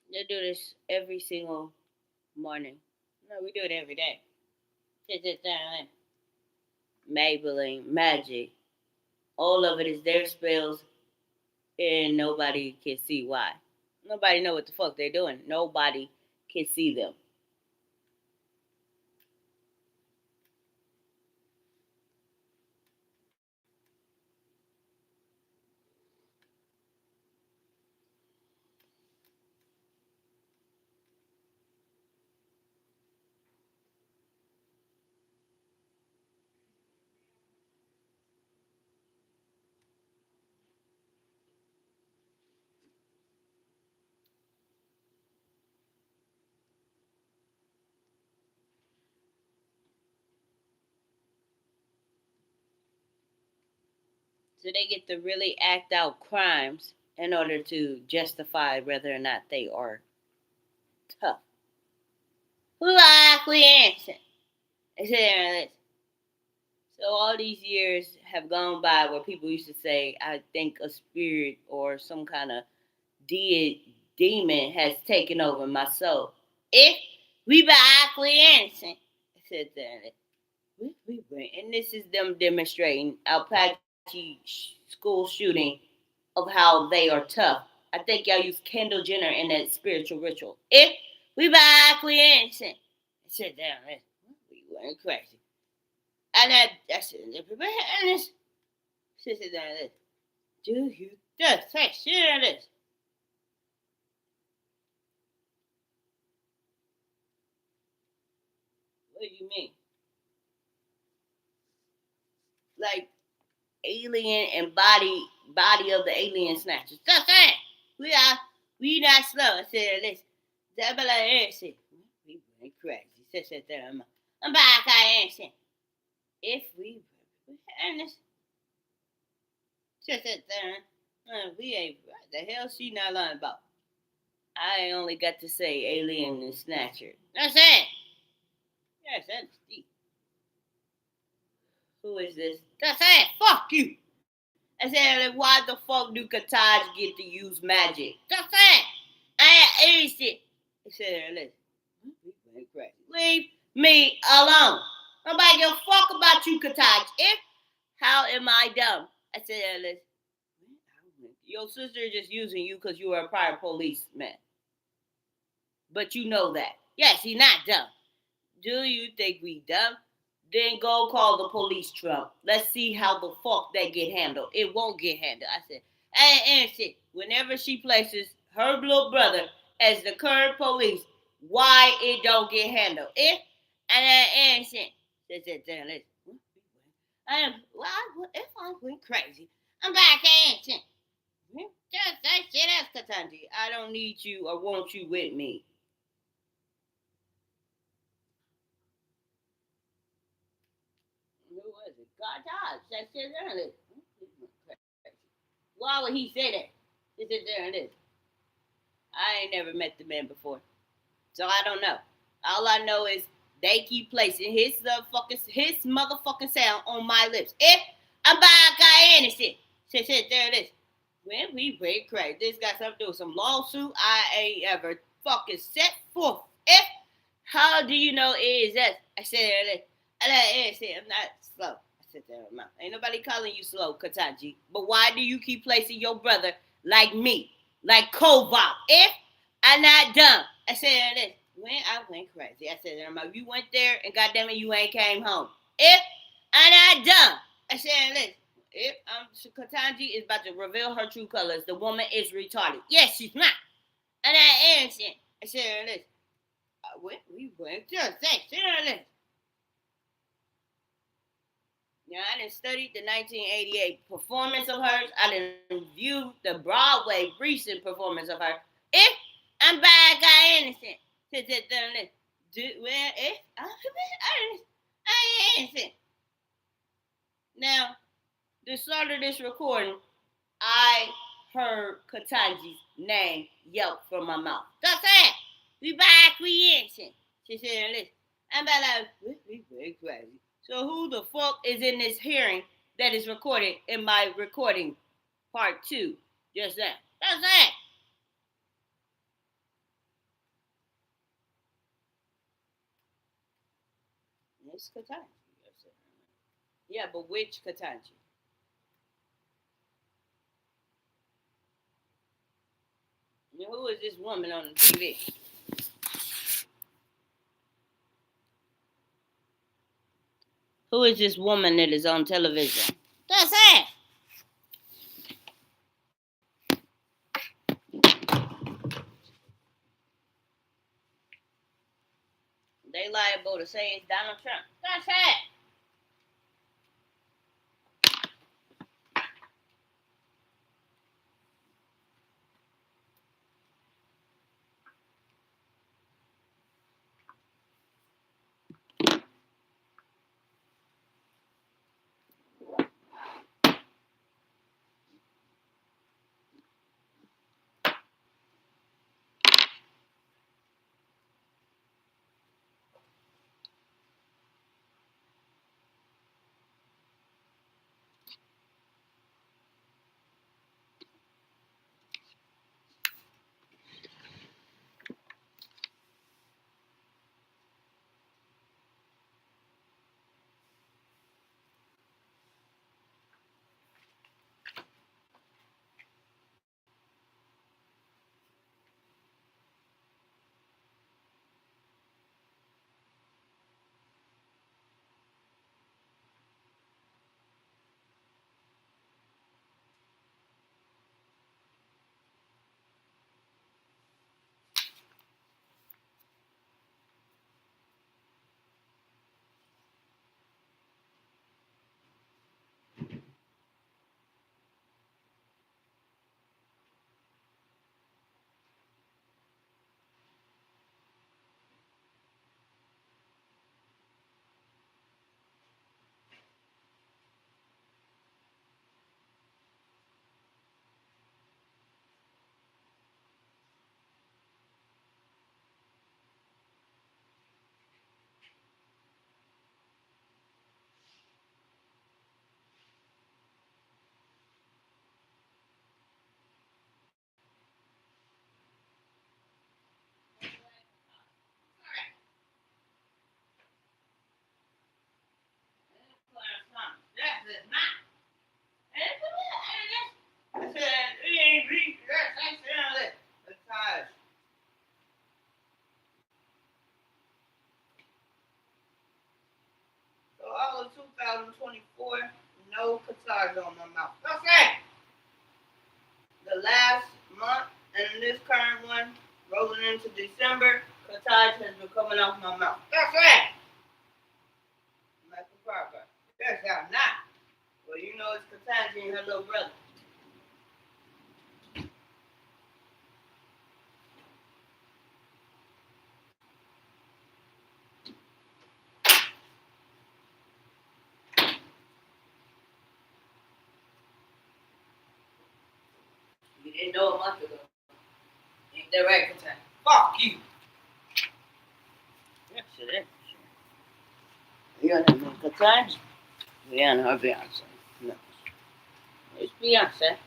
They do this every single morning. No, we do it every day. It's Maybelline, Magic. All of it is their spells, and nobody can see why. Nobody know what the fuck they're doing. Nobody can see them. So they get to really act out crimes in order to justify whether or not they are tough. Who actually answered? I said, so all these years have gone by where people used to say, I think a spirit or some kind of demon has taken over my soul. If we were actually innocent, I said that. We went, and this is them demonstrating Apache school shooting of how they are tough. I think y'all use Kendall Jenner in that spiritual ritual. If we were actually innocent, I said that. We weren't crazy. And that's it. And this, sit down. Do you just say shit on this? What do you mean? Like alien and body of the alien snatchers. Just that. We not slow. I said this. Double answer. We went crazy. Sit there. I'm back. I answer. If we and this. Sit there. We ain't. What the hell she not lying about? I only got to say alien and snatcher. That's it. Yes, that's deep. Who is this? That's it. Fuck you. I said, why the fuck do Kataj get to use magic? That's it. I ain't shit. I said, listen. Leave me alone. Nobody give a fuck about you, Kataj. If how am I dumb? I said, listen. Your sister is just using you because you were a prior policeman. But you know that. Yes, he's not dumb. Do you think we dumb? Then go call the police, Trump. Let's see how the fuck they get handled. It won't get handled. I said, and shit, whenever she places her little brother as the current police, why it don't get handled? If and shit, if I went crazy, I'm back and shit. Just that shit as Katanji. I don't need you or want you with me. Who was it? God Dodge. That shit earlier. Why would he say that? He said there and this. I ain't never met the man before. So I don't know. All I know is they keep placing his motherfucking sound on my lips. If I'm by a guy innocent. Shit, there it is. When we break crazy. This got something to do with some lawsuit I ain't ever fucking set forth. If how do you know it is that? I said there it is. I said I'm not slow. I said there I'm not. Ain't nobody calling you slow, Kataji. But why do you keep placing your brother like me? Like Kovop? If I'm not dumb. I said there it is. When I went crazy. I said there you went there and goddamn it you ain't came home. If I'm not dumb. I said there it is. If Katanji is about to reveal her true colors, the woman is retarded. Yes, she's not. And I answered. I said this. We went just say this. Now I didn't study the 1988 performance of hers. I didn't view the Broadway recent performance of her. If I'm bad guy innocent, I innocent. Now, the start of this recording, I heard Katanji's name yelp from my mouth. That's it. We back, we innocent. She said, listen, I'm about like, we very crazy. So who the fuck is in this hearing that is recorded in my recording part 2? Just that. That's it. It's Katanji. Yeah, but which Katanji? Who is this woman on the TV? Who is this woman that is on television? That's it. They liable to say it's Donald Trump. That's it. no catarrh on my mouth. That's it. The last month and this current one, rolling into December, catarrh has been coming off my mouth. That's it. Michael Parker. Yes, I'm not. Well, you know it's Katanji and her little brother. You didn't know a month ago. Ain't that right, Katanji? Fuck you. Yes, it is. You don't know Katanji? Yeah, no, Beyonce. No. It's Beyonce.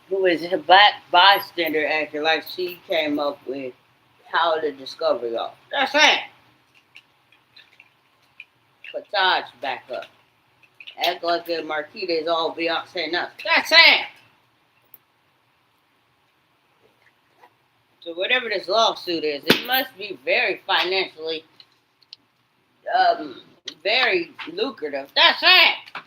Who is a black bystander acting like she came up with how the discovery off. That's it. Patage back up. Act like the Marquita is all Beyonce nuts. That's it. So whatever this lawsuit is, it must be very financially, very lucrative. That's it.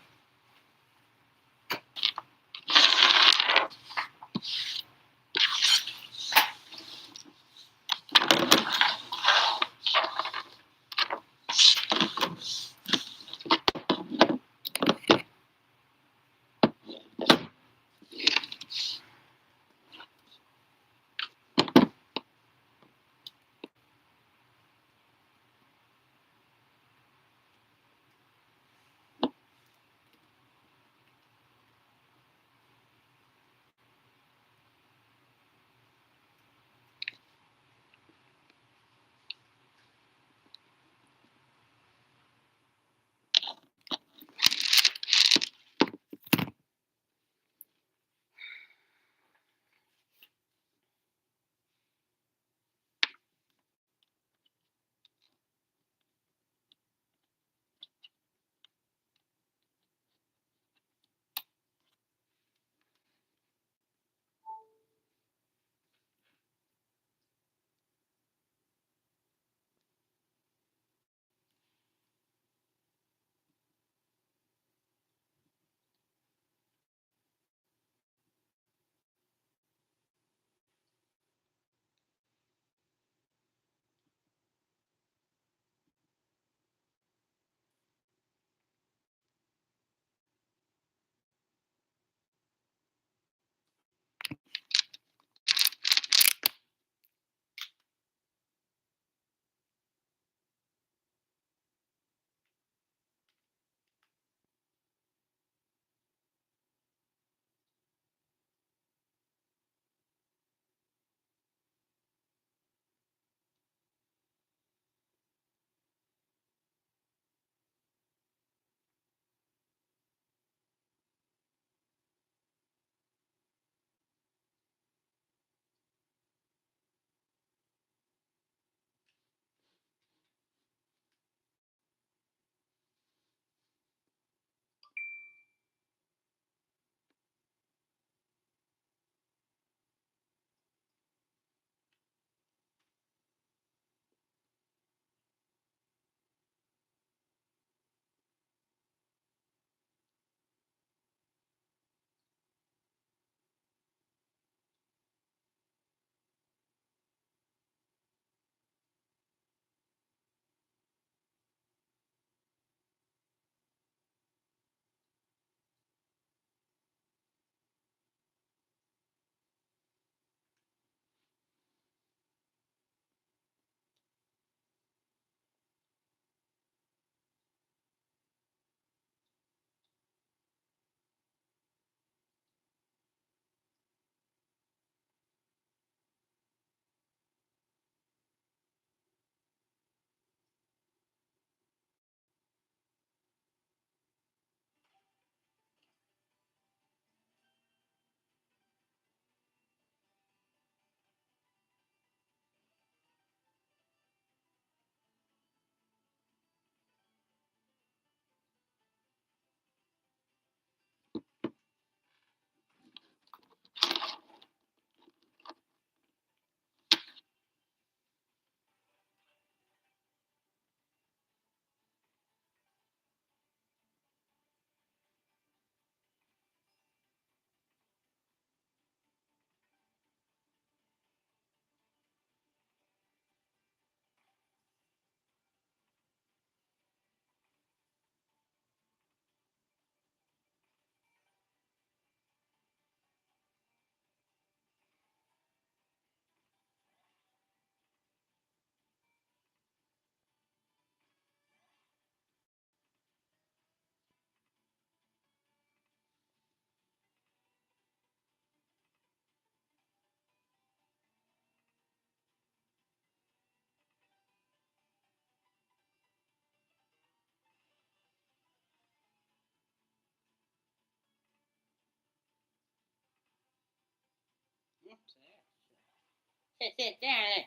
Sit down.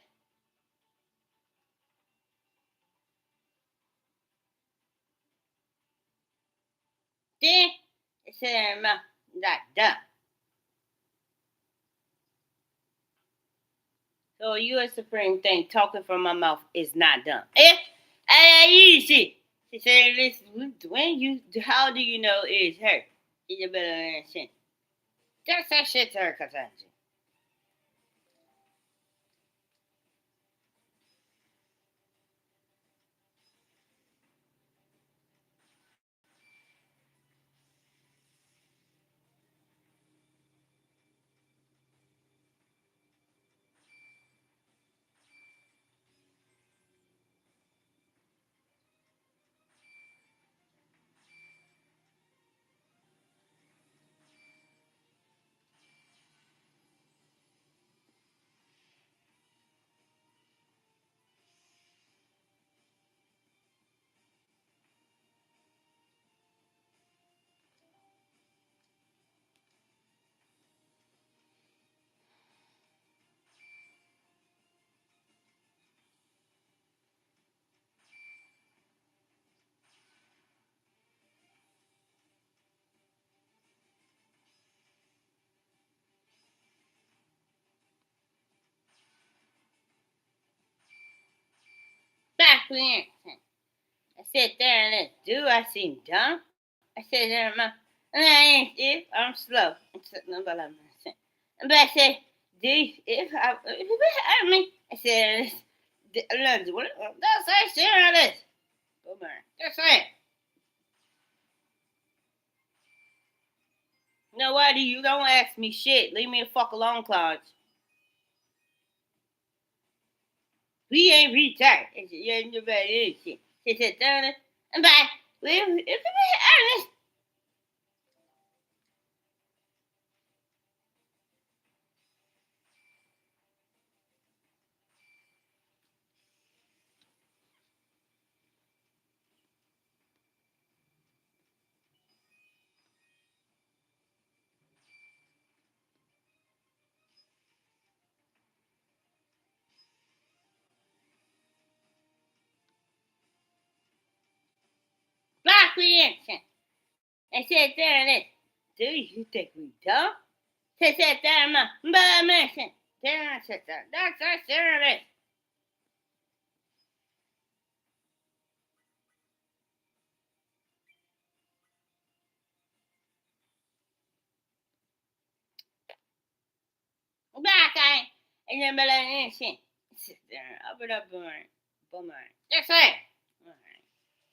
Then it said, not dumb. So U.S. Supreme thing talking from my mouth is not dumb. Easy. She said, listen, how do you know it's her? You better understand. Just that shit to her, Cassandra. Back then. I sat there and that dude, I seen dumb. I said, and I ain't if I'm slow. But I said, if I mean, I said, that's I said this. That's it. No, why do you don't ask me shit? Leave me the fuck alone, Claude. We ain't retarded. You ain't nobody shit. She said, and bye. If honest. Black reaction. I said, do you think we dumb? She said, but I mentioned. I said, that's serious. Black eye. And then, but I mentioned. Up it up, boomer. That's it.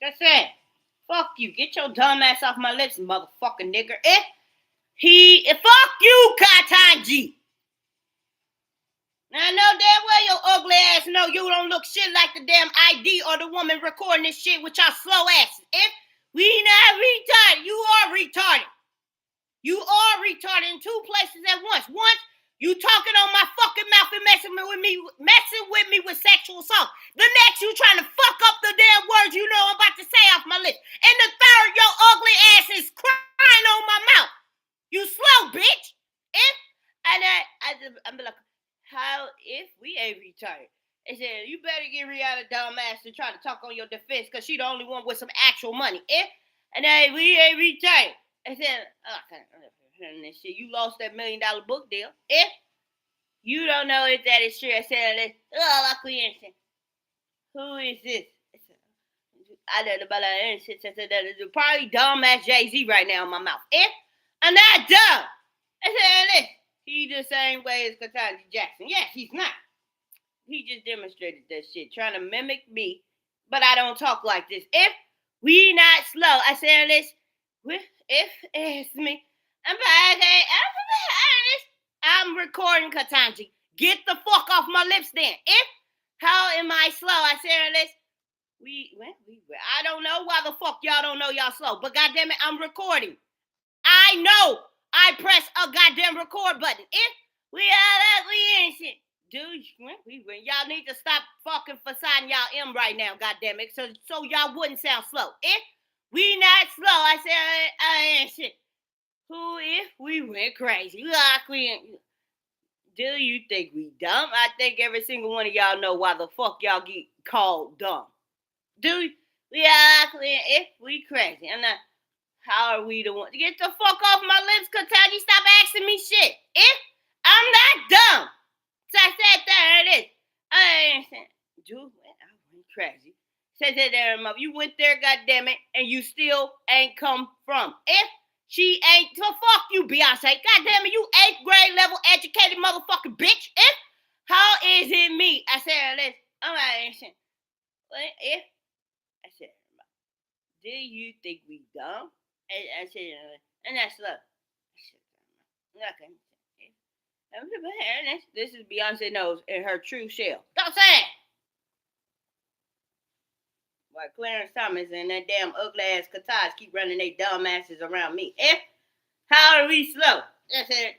That's it. Fuck you. Get your dumb ass off my lips, motherfucking nigger. Fuck you, Katanji. Now I know damn well your ugly ass know you don't look shit like the damn ID or the woman recording this shit with your slow asses. If we not retarded, you are retarded. You are retarded in two places at once. Once, you talking on my fucking mouth and messing with me with sexual assault. The next, you trying to fuck up the damn words you know I'm about to say off my lips. And the third, your ugly ass is crying on my mouth. You slow, bitch. I'm like, how if we ain't retarded? They said, you better get Rihanna dumbass to try to talk on your defense because she the only one with some actual money. We ain't retarded. I said, this shit. You lost that $1 million book deal. If you don't know if that is true, I said, who is this? I don't know about that. Probably dumbass Jay-Z right now in my mouth. I'm not dumb. I said, he the same way as Ketanji Jackson. Yes, he's not. He just demonstrated that shit, trying to mimic me, but I don't talk like this. If we not slow, I said this. If it's me, I'm recording Ketanji. Get the fuck off my lips then. How am I slow? I said this. I don't know why the fuck y'all don't know y'all slow, but goddamn it, I'm recording. I know I press a goddamn record button. If we are ugly innocent, dude, y'all need to stop fucking fasading y'all M right now, goddamn it, so y'all wouldn't sound slow. If we not slow, I said, shit. Who if we went crazy? Do you think we dumb? I think every single one of y'all know why the fuck y'all get called dumb. Do we actually, if we crazy? I'm not. How are we the one? Get the fuck off my lips, Kataji. Stop asking me shit. If I'm not dumb. So I said there it is. I ain't saying, dude, I went crazy. Said that there, you went there, goddammit, and you still ain't come from. If she ain't, so fuck you, Beyonce. Goddammit, you 8th grade level educated motherfucking bitch. If, how is it me? I said this. I'm not saying, if, I said, do you think we dumb? I said, and that's love. Okay. This is Beyonce knows in her true shell. Don't say it. Why Clarence Thomas and that damn ugly ass Kataj keep running their dumb asses around me. If how are we slow? Don't say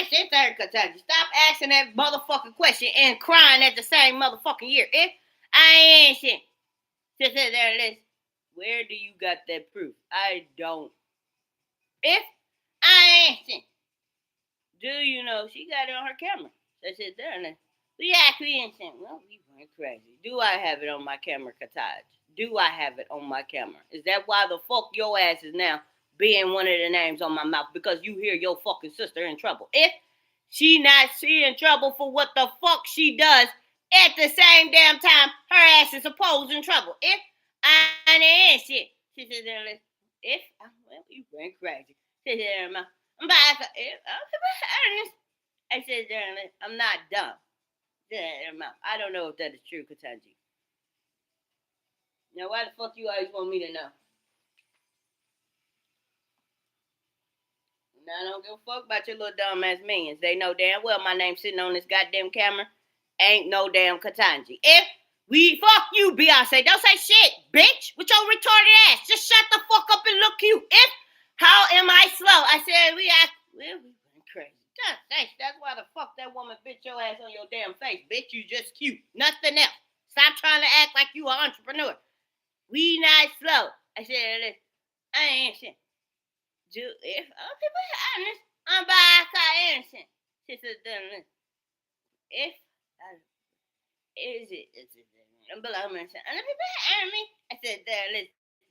shit there, Kataj. Stop asking that motherfucking question and crying at the same motherfucking year. If I ain't shit. Sit there, listen. Where do you got that proof? I don't. If I ain't shit. Do you know she got it on her camera? So sit there and we actually ain't saying, well, we went crazy. Do I have it on my camera, Kataj? Do I have it on my camera? Is that why the fuck your ass is now being one of the names on my mouth? Because you hear your fucking sister in trouble. If she not in trouble for what the fuck she does at the same damn time, her ass is supposed in trouble. If I ain't shit. She said, if, well, you went crazy. She said, I'm back. I said, I'm not dumb. I don't know if that is true, Katanji. Now, why the fuck you always want me to know? Now, I don't give a fuck about your little dumb ass minions. They know damn well my name's sitting on this goddamn camera. Ain't no damn Katanji. If we fuck you, Beyonce, don't say shit, bitch, with your retarded ass. Just shut the fuck up and look cute. If how am I slow? I said we went crazy. That's why the fuck that woman bit your ass on your damn face, bitch. You just cute, nothing else. Stop trying to act like you an entrepreneur. We not slow. I said, I ain't shit. Do if people honest, I'm back. I ain't shit. She said, if is it? I'm below me. And people honest me. I said,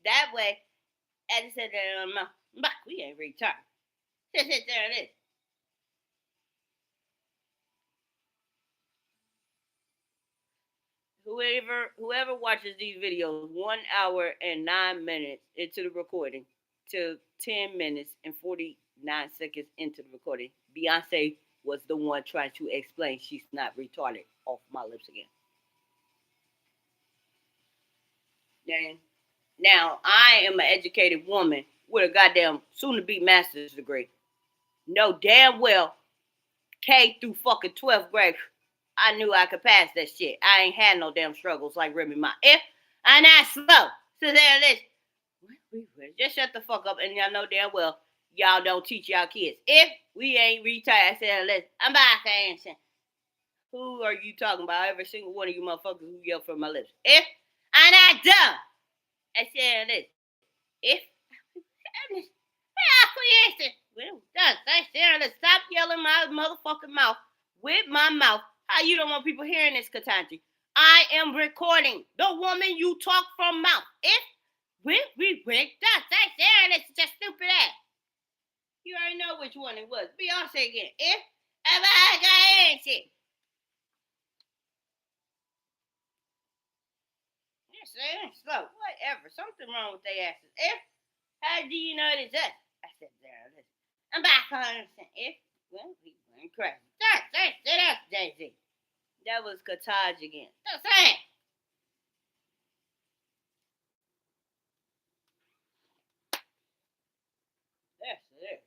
that way. I said, we ain't retarded. She said, there it is. Whoever watches these videos 1 hour and 9 minutes into the recording to 10 minutes and 49 seconds into the recording, Beyonce was the one trying to explain she's not retarded off my lips again. Now I am an educated woman with a goddamn soon-to-be master's degree. Know damn well K through fucking 12th grade, I knew I could pass that shit. I ain't had no damn struggles like Remy Ma. If I'm not slow, so there it is. Just shut the fuck up, and y'all know damn well y'all don't teach y'all kids. If we ain't retired, I said, listen, I'm back answering. Who are you talking about? Every single one of you motherfuckers who yell from my lips. If I'm not dumb, I said this. If I'm just, well, stop yelling my motherfucking mouth with my mouth. How you don't want people hearing this, Katanji? I am recording the woman you talk from mouth. If we that's just stupid ass. You already know which one it was. Beyonce again. If I got shit. Yes, they ain't slow. Whatever. Something wrong with their asses. If how do you know it is us? I said, there, listen. I'm back on if well, we went crazy. That's Jay-Z. That was Kataj again. That's it. That's it.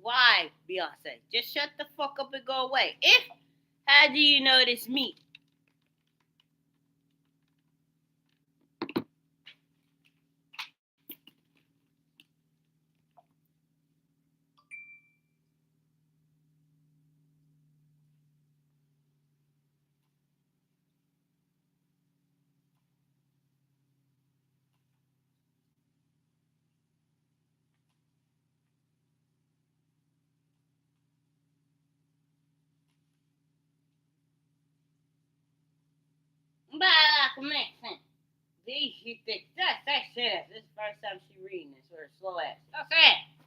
Why, Beyonce? Just shut the fuck up and go away. How do you know it's me? She thinks that shit. This is the first time she reading this with her slow ass. That's it.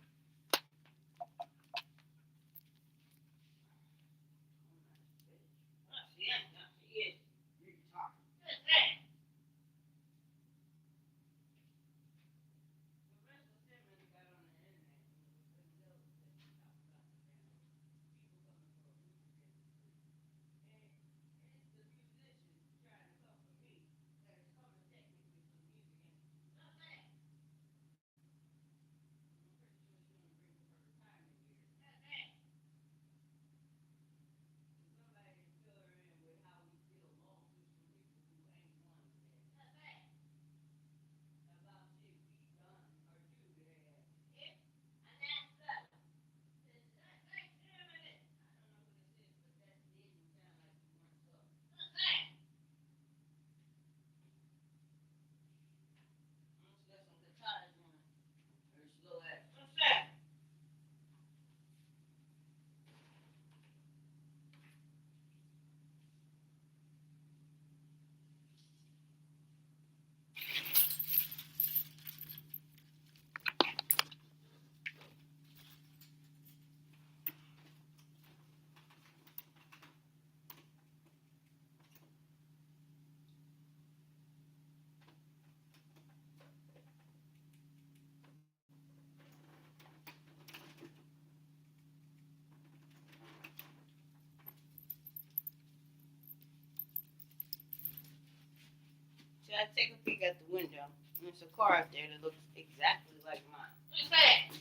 Should I take a peek at the window? There's a car up there that looks exactly like mine. What's that?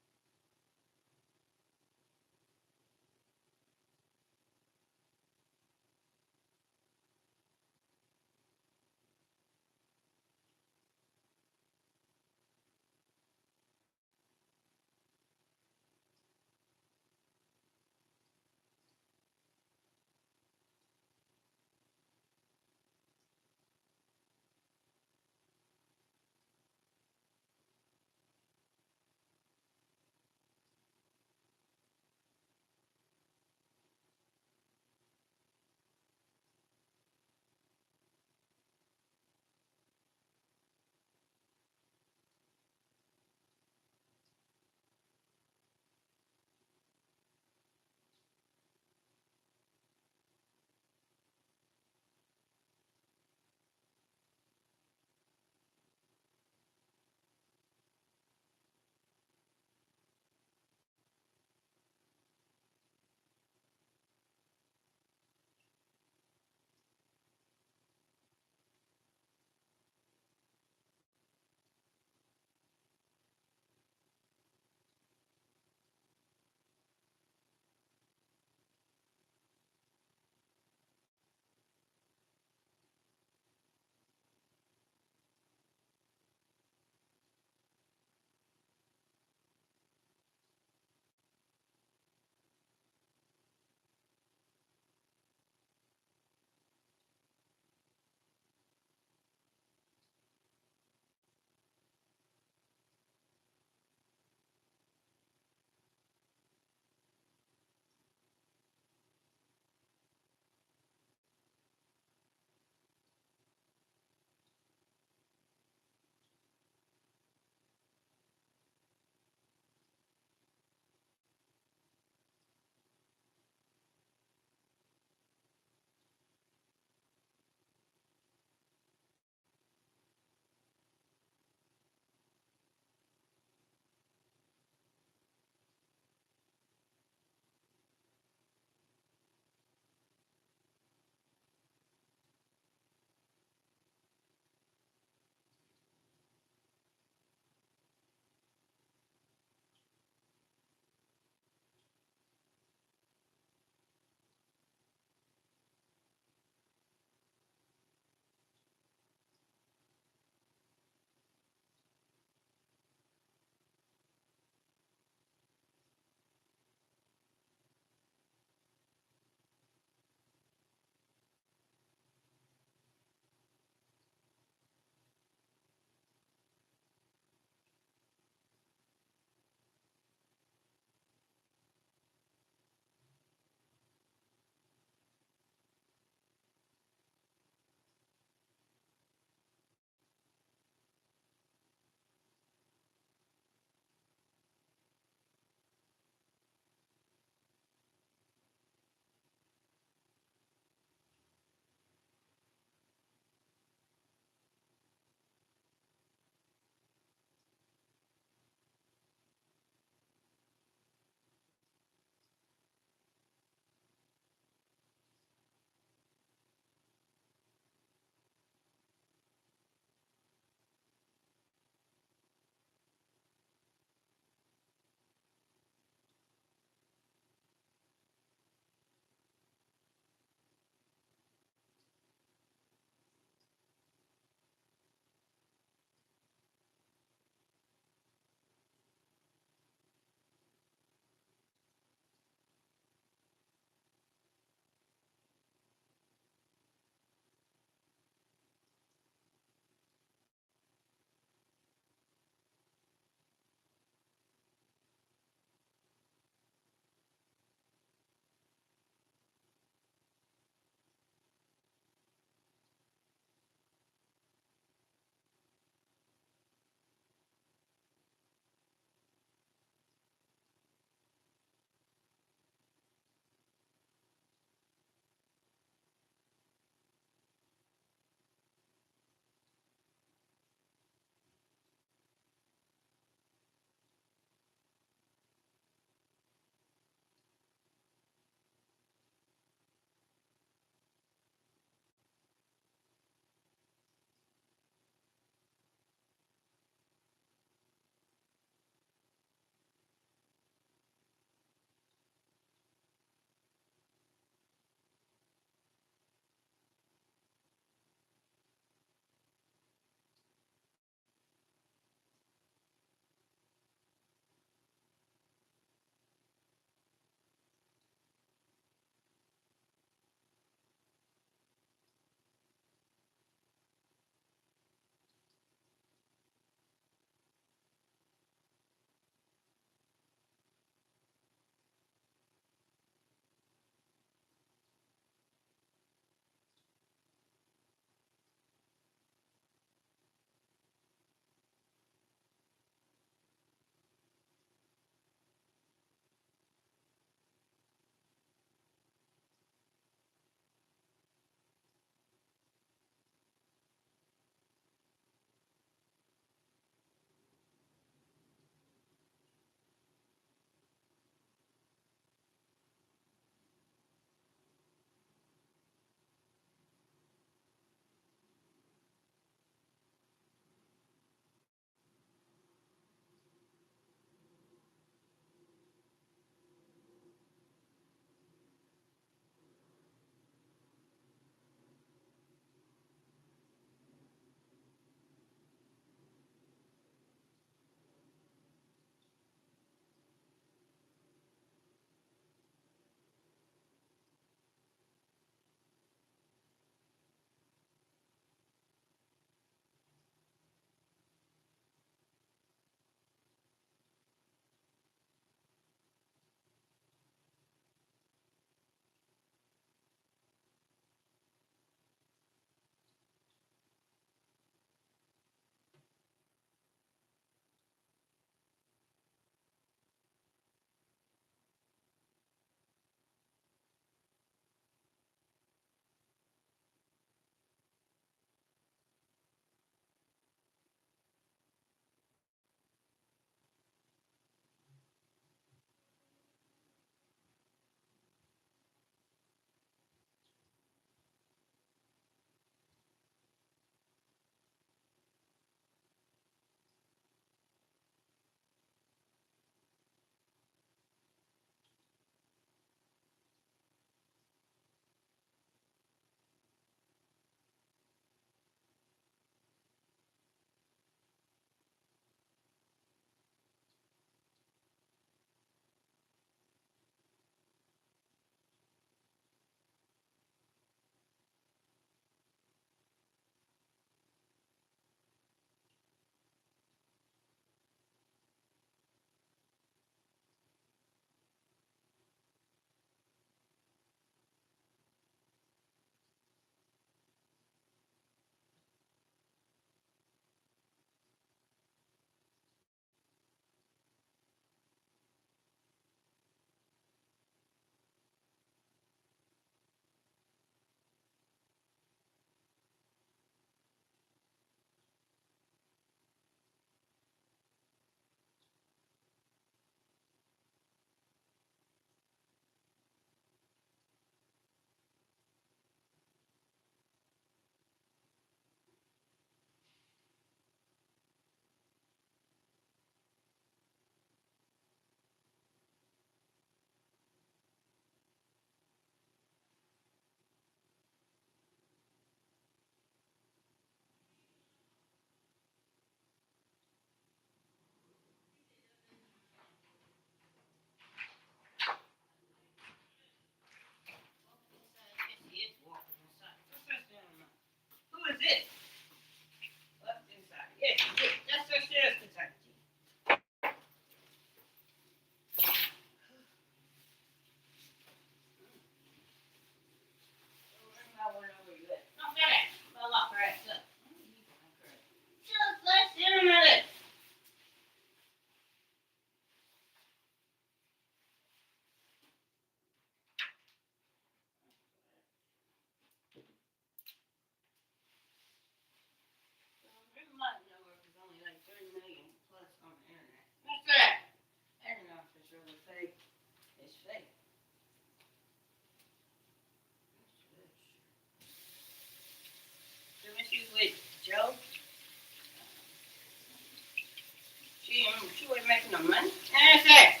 man. That's it.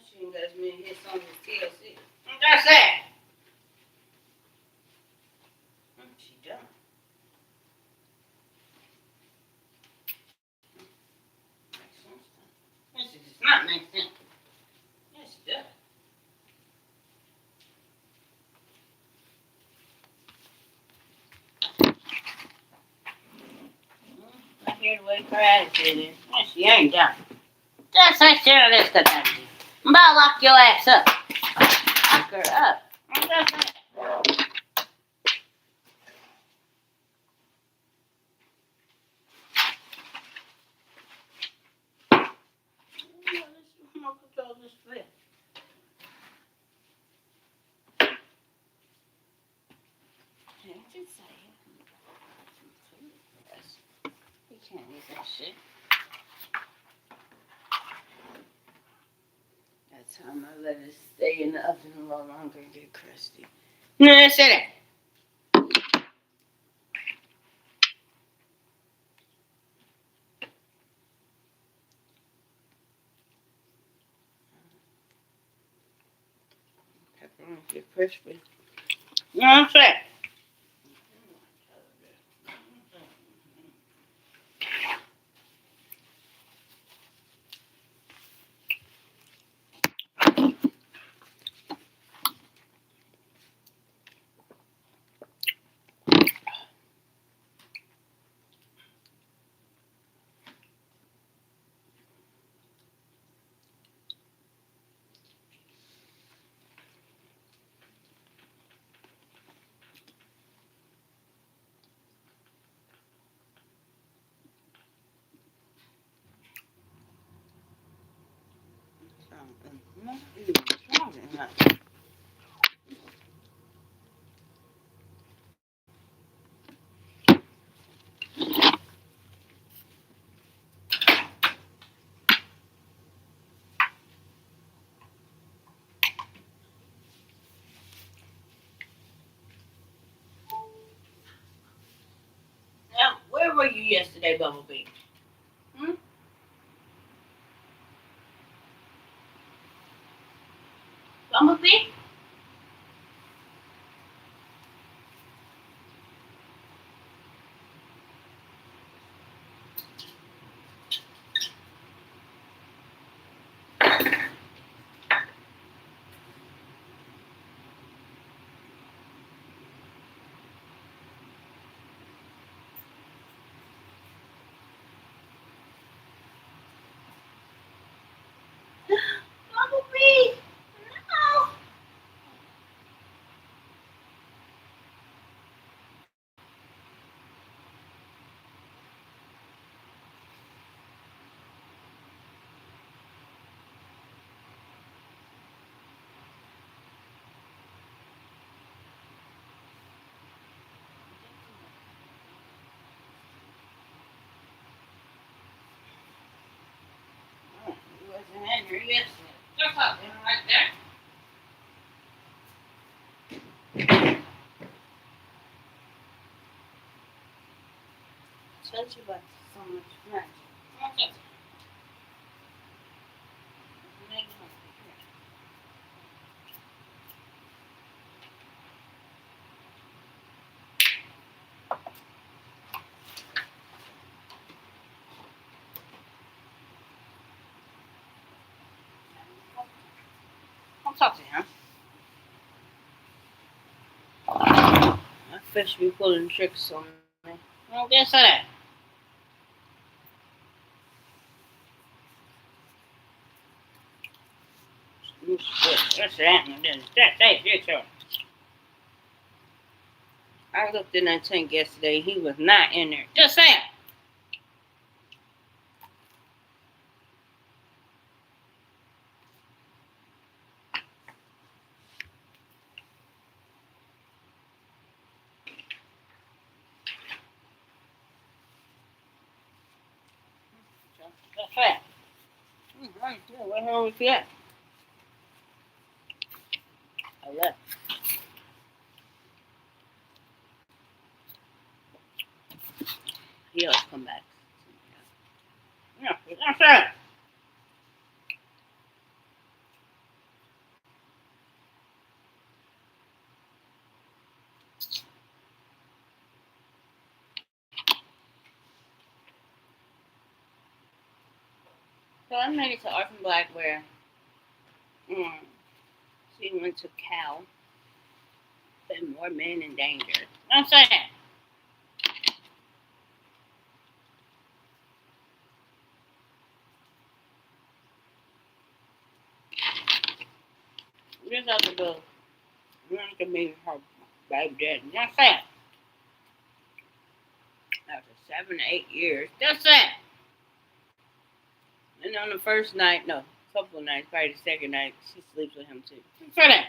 She ain't got as many hits on this TLC. That's it. She done. Makes sense. Yes, it does not make sense. Yes, it does. I hear the way her attitude is. Yes, she ain't done. Just say sure this to that. About lock your ass up. Lock her up. That's it. You can't eat that shit. That time I let it stay in the oven a little longer and get crusty. No, that's it. Pepperoni get crispy. No, I'm saying. Not even strong enough. Now, where were you yesterday, Bumblebee? Hmm? Bumblebee? Bumblebee! No! He wasn't in here yesterday. Just up him right there. Told you about so much magic. What's up? Make it up. Don't talk to him. That fish be pulling tricks on me. Don't guess that. That's the antler. That's it. I looked in that tank yesterday. He was not in there. Just saying. That's it. Where home was he at? I left. He always come back. That's it. So I made it to Orphan Black where she went to Cal and more men in danger. You know what I'm saying? This other girl, you can be her baby daddy. You know what I'm saying? After 7 to 8 years. That's it. And on the first night, no, a couple of nights, probably the second night, she sleeps with him too. For that.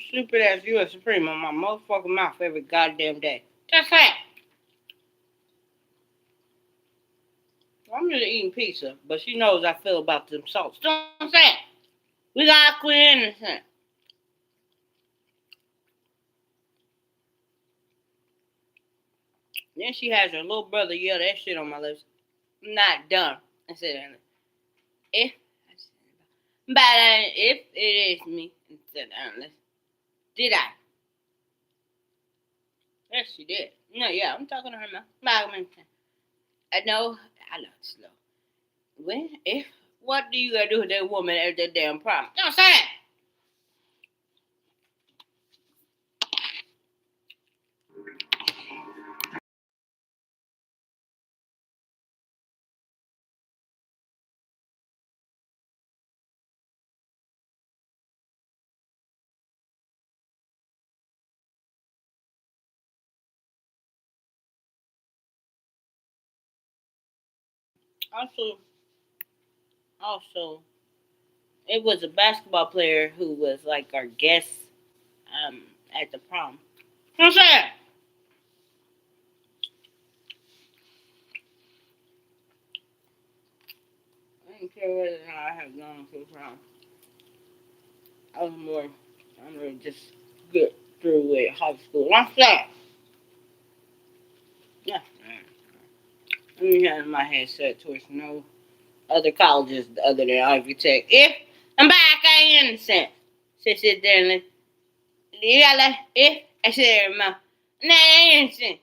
Stupid ass U.S. Supreme on my motherfucking mouth every goddamn day. That's that. I'm just eating pizza, but she knows I feel about them salts. Don't say it. We gotta quit innocent. Then she has her little brother yell that shit on my lips. I'm not done. I said, if, but if it is me, I said, did I? Yes, she did. No, yeah, I'm talking to her now. I know, I love slow. When, if, what do you gotta do with that woman at that damn problem? Don't say that. Also, it was a basketball player who was like our guest at the prom. Don't say that. I didn't care whether or not I had gone to the prom. I'm ready to just get through with high school. Don't say that. Yeah. Let me have my head set towards no other colleges other than Ivy Tech. If I'm back, I ain't innocent. Sit there and you got like if I said in mouth. Nah, I ain't innocent.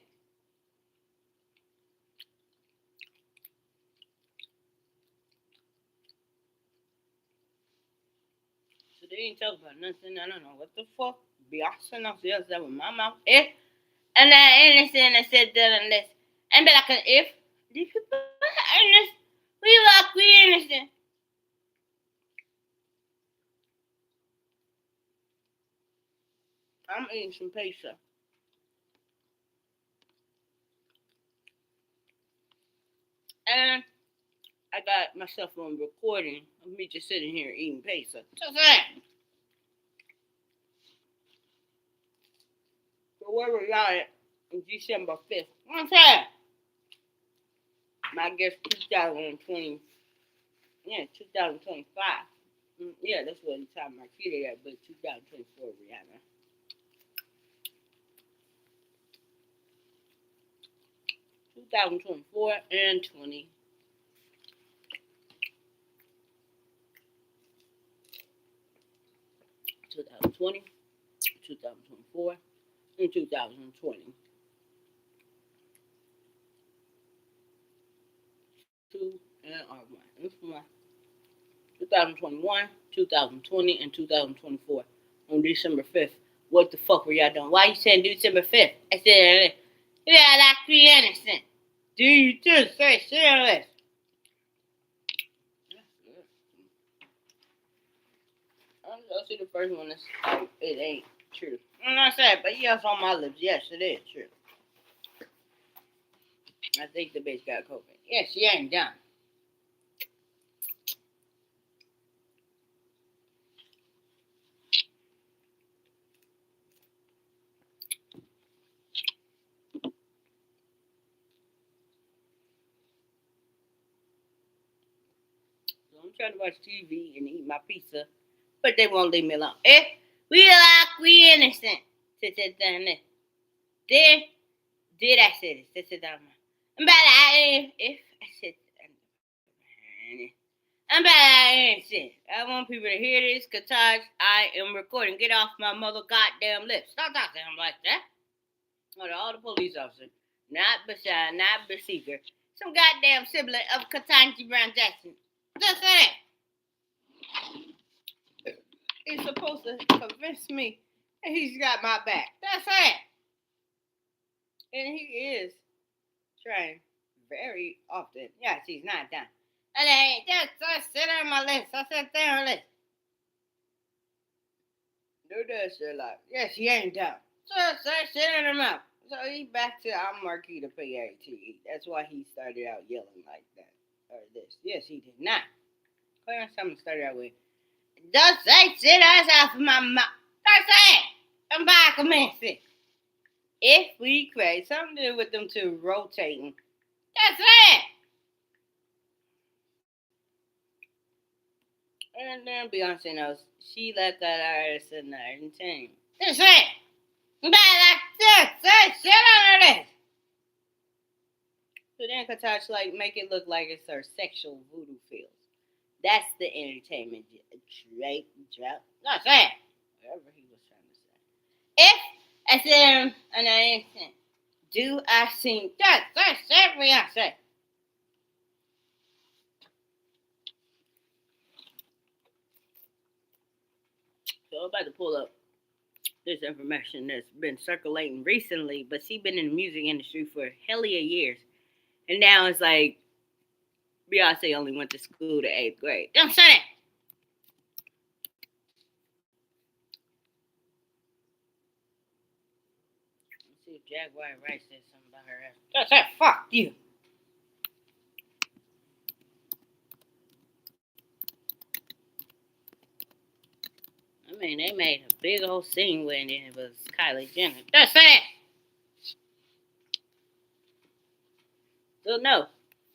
So they ain't talking about nothing. I don't know what the fuck. Beyonce knows the other side with my mouth. If I'm not innocent, I said that unless I'm like if these people are innocent, we innocent. I'm eating some pizza. And I got myself on recording of me just sitting here eating pizza. Just that. So where we got it on December 5th. What's that? I guess 2020, yeah, 2025. Yeah, that's what the time I treated at, but 2024 we having. 2024 and 20. 2020, 2024, and 2020. Two and R1. This one. 2021, 2020, and 2024 on December 5th. What the fuck were y'all doing? Why you saying December 5th? I said, yeah, like 3 innocent. Do you just say serious? I'll see the first one. It ain't true. I'm not saying, but yes, on my lips. Yes, it is true. I think the bitch got COVID. Yes, she ain't done. So I'm trying to watch TV and eat my pizza, but they won't leave me alone. If we innocent. Sit down there. Did I say this? Sit down. But if I said I'm bad. I ain't shit. I want people to hear this because I am recording. Get off my mother goddamn lips. Stop talking to him like that. Or all the police officers. Not Bashar, not Beseeker. Some goddamn sibling of Ketanji Brown Jackson. Just that. He's supposed to convince me that he's got my back. That's it. And he is trying very often. Yes, he's not done. And I just sit on my list. I sit there on my list. Do that shit like, yes, he ain't done. So shit in her mouth. So he back to I'm Marquis to PATE. That's why he started out yelling like that. Or this. Yes, he did not. Clarence Thomas started out with, just say shit eyes off of my mouth. That's it. I'm back a minute. If we create something to do with them two rotating, that's it. And then Beyonce knows she let that artist in there and team. That's it. That's shit on her. So then Katash make it look like it's her sexual voodoo feels. That's the entertainment Drake drop. That's it. Whatever he was trying to say. If I said and I said, do I sing that's it Beyonce. So I'm about to pull up this information that's been circulating recently, but she's been in the music industry for hell of years. And now it's like Beyonce only went to school to 8th grade. Don't say that. Let's see if Jack White Rice said something about her ass. Don't say fuck you. I mean, they made a big old scene when it was Kylie Jenner. That's it. So no,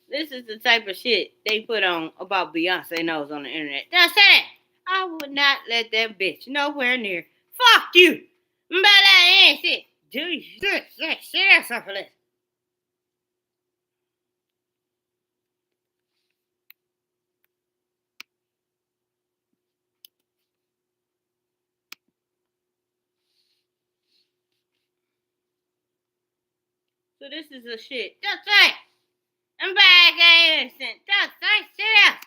this is the type of shit they put on about Beyonce knows on the internet. That's it. I would not let that bitch nowhere near. Fuck you. But I ain't shit. Do you shit or something? So this is a shit. Just say. I'm back innocent. Just say shit else.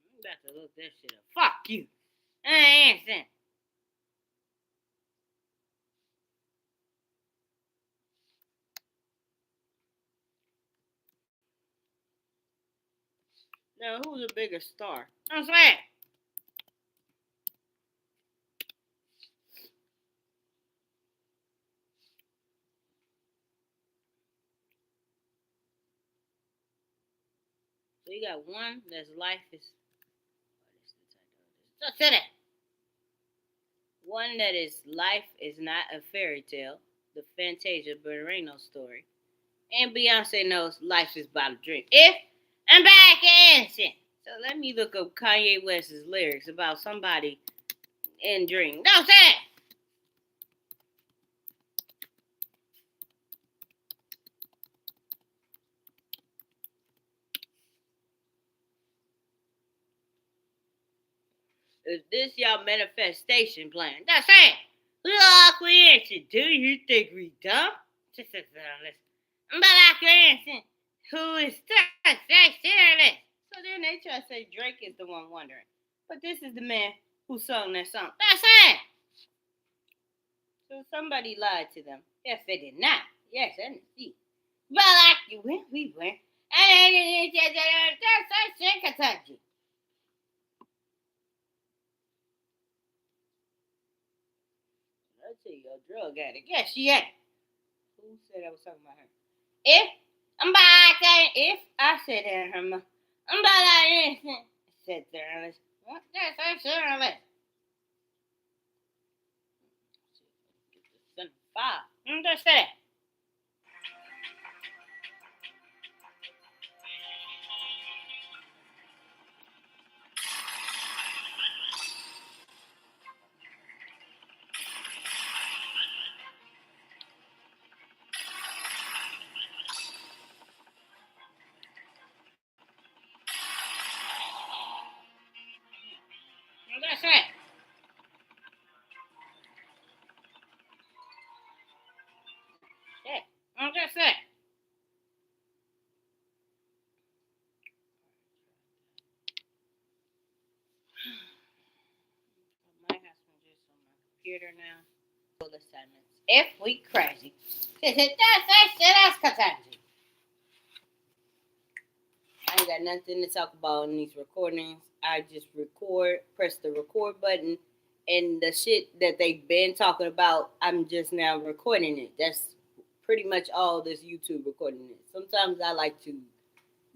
I'm about to look that shit up. Fuck you. I ain't innocent. Now who's a bigger star? I'm saying. So you got one that's life is. Just say that. One that is life is not a fairy tale, the Fantasia Barreno story. And Beyonce knows life is about a dream. If I'm back innocent. So let me look up Kanye West's lyrics about somebody in dream. Don't say it. Is this your manifestation plan? Don't say it. Look, we answer. Do you think we dumb? Just sit down, listen. But I can answer. Who is that? So then they try to say Drake is the one wondering. But this is the man who sung that song. That's it. So somebody lied to them. Yes, they did not. Yes, I didn't see. But like you went, we went. And that's Kentucky. I'll tell you, a drug addict. Yes, she ain't. Who said I was talking about her? If I'm back, if I said that, her mom, I'm back, said journalist. What? That's a journalist. Get the 5. Just say that. Just say it. Yeah. Just say it. My husband just on my computer now. Full assignments. If we crazy. That's Katanji. I ain't got nothing to talk about in these recordings. I just record, press the record button, and the shit that they've been talking about, I'm just now recording it. That's pretty much all this YouTube recording is. Sometimes I like to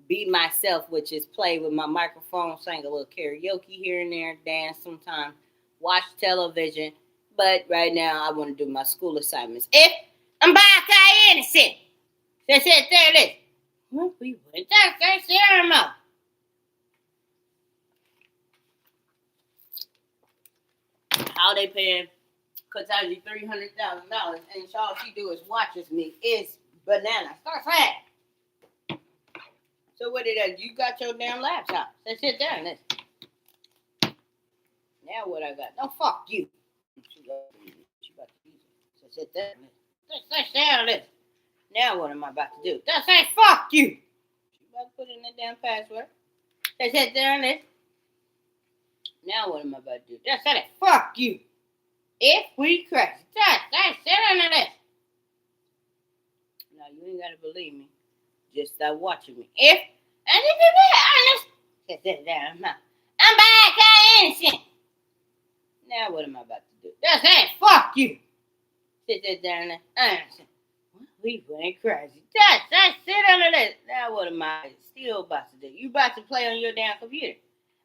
be myself, which is play with my microphone, sing a little karaoke here and there, dance sometimes, watch television. But right now, I want to do my school assignments. If I'm back, I innocent. That's it, there it is. Well, we went that's ceremony. How they paying Kataji $300,000, and all she do is watches me. Is banana. Start fast. So what did that? You got your damn laptop. So sit down. Now what I got? No, fuck you. She about to use it. So sit down. Sit down. Now what am I about to do? Just say fuck you. She about to put in the damn password. So sit down. Now what am I about to do? Just say fuck you. If we crash, just sit on this. Now you ain't gotta believe me. Just stop watching me. If and if you're honest, sit down. I'm back. I innocent. Now what am I about to do? Just say fuck you. Sit down there. We went crazy. Just sit under this. Now what am I still about to do? You about to play on your damn computer.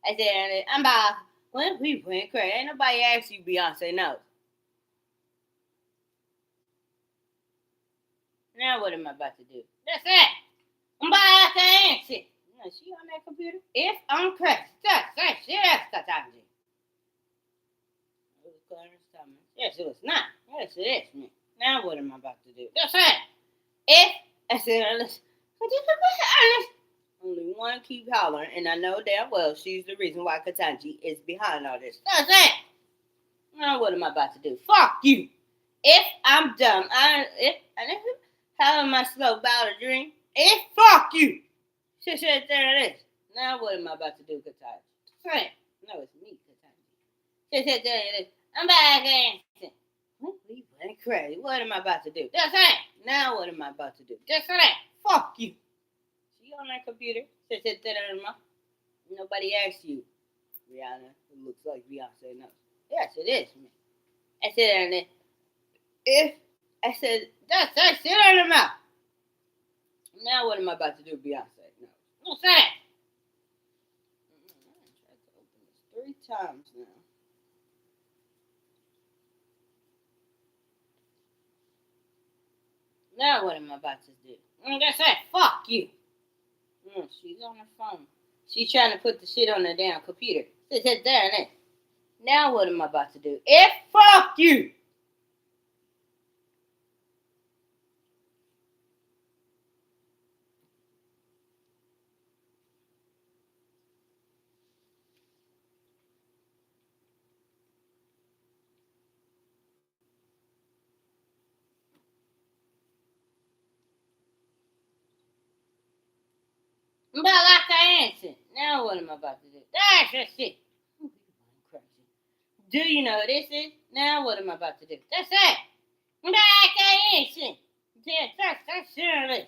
I said, I'm about when we went crazy. Ain't nobody asked you Beyonce knows. Now what am I about to do? That's it. I'm about to answer. No, she on that computer? If I'm crazy. Just shit that's the Yes, it was not. Yes, it is me. Now what am I about to do? That's it. If I said, honest, only one keep hollering, and I know damn well she's the reason why Katanji is behind all this. That's it. Now what am I about to do? Fuck you. If I'm dumb, how am I slow about a dream? If fuck you. Shit, there it is. Now what am I about to do, Katanji? Say it. No, it's me, Katanji. Shit, there it is. I'm back again. We went crazy. What am I about to do? Just that. Now what am I about to do? Just that. Fuck you. See on that computer? Nobody asked you, Rihanna, who looks like Beyonce knows. Yes, it is me. I said, if I said, that's sit on the mouth. Now what am I about to do, Beyonce? No. What's that? I tried to open this 3 times now. Now what am I about to do? That's that. Fuck you. She's on her phone. She's trying to put the shit on the damn computer. Sit there and now what am I about to do? If fuck you. But like I answered. Now what am I about to do? That's just shit. Do you know what this is? Now what am I about to do? That's it. Like I answered. That's serious.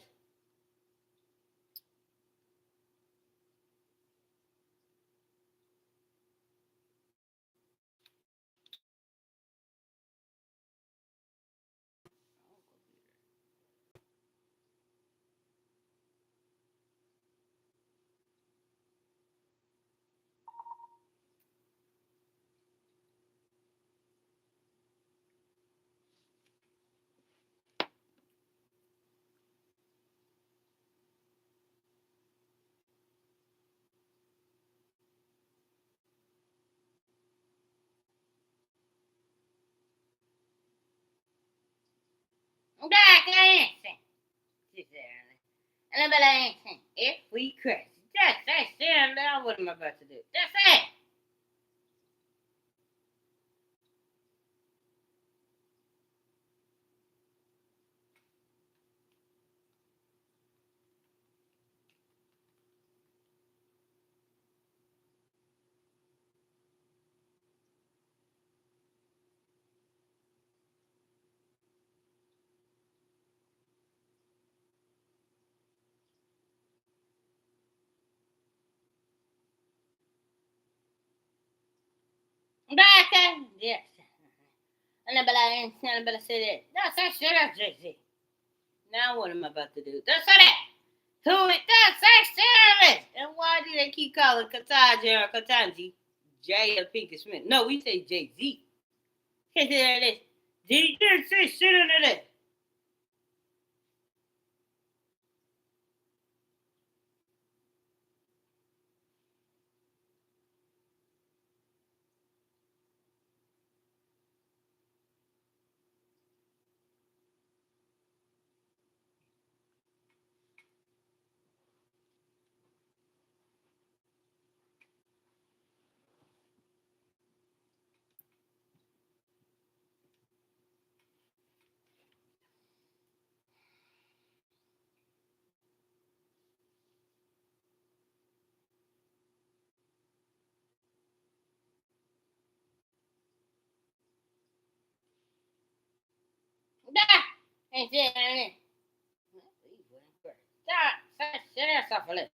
Like I answered. And I'm if we crash. That's it. Now what am I about to do? That's it. Yes. And I'm say that. That's shit. Now what am I about to do? That's it. Who it does say and why do they keep calling Kataja or Katanji J. Pinky Smith? No, we say Jay Z. Can't say that. Did you say shit under that? Ain't saying that. Stop. Shut yourself a little.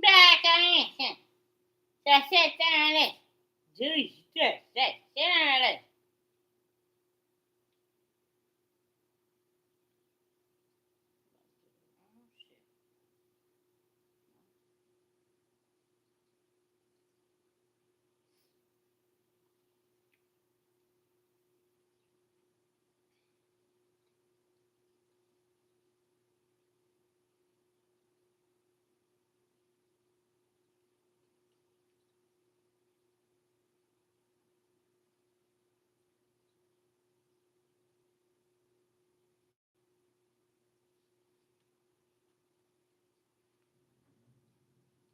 Back on it. Just sit down there. Just sit down there.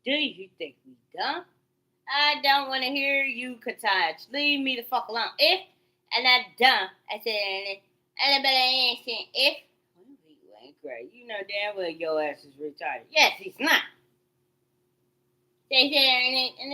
Do you think we dumb? I don't want to hear you, Kataj. Leave me the fuck alone. If and I'm dumb, I said, and I ain't saying if. You ain't great. You know damn well your ass is retarded. Yes, he's not. They said, and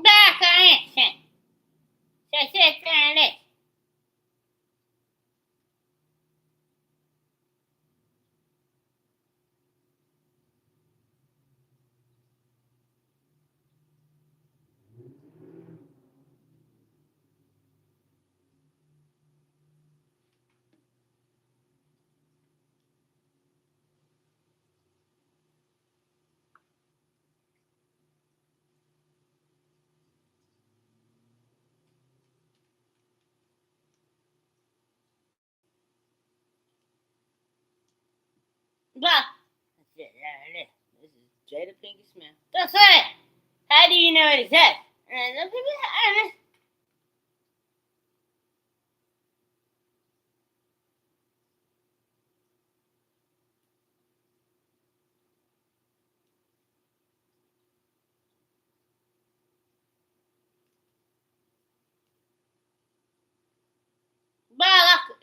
back on it. Just sit down there. Jada Pinkett Smith. That's it. How do you know it is that?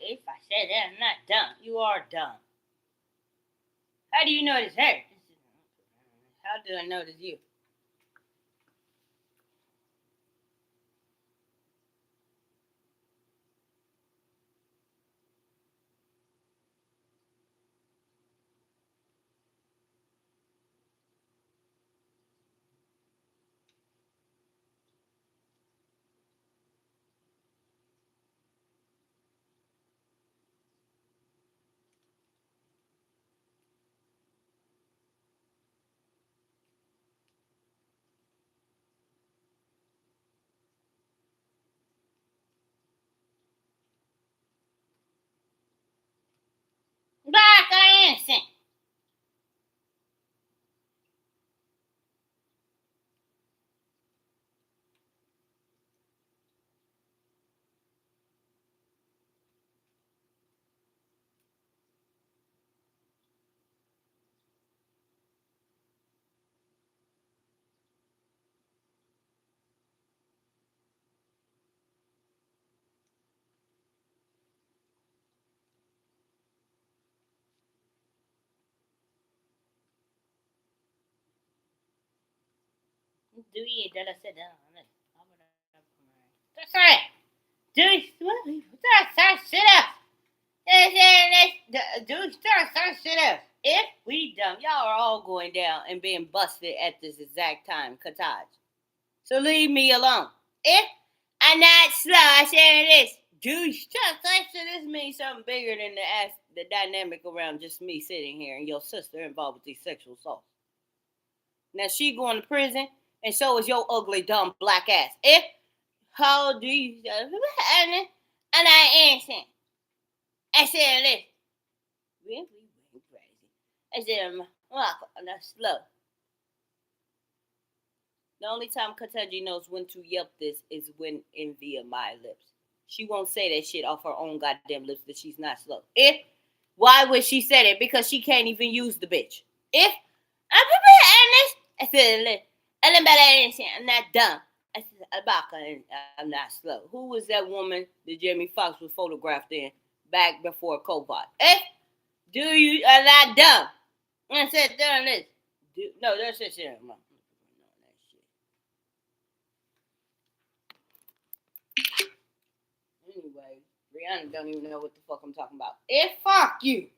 If I said that, I'm not dumb. You are dumb. How do you know it is her? How do I know it is you? Back, I innocent. Do you that I said that? That's right. Do you start shit up? Do you start shit up? If we dumb, y'all are all going down and being busted at this exact time, Kataj. So leave me alone. If I'm not slow, I said this. Do you start shit? This means something bigger than the dynamic around just me sitting here and your sister involved with these sexual assaults. Now she going to prison, and so is your ugly, dumb, black ass. If how do you and I innocent? I said this. We went crazy. I said I'm not slow. The only time Kataji knows when to yelp this is when in via my lips. She won't say that shit off her own goddamn lips that she's not slow. Why would she say that? Because she can't even use the bitch. If I'm honest, I said, I'm not dumb. I said, I'm not slow. Who was that woman that Jamie Foxx was photographed in back before COVID? Do you are not dumb? I said, done this. No, that's just shit. Anyway, Rihanna don't even know what the fuck I'm talking about. Fuck you.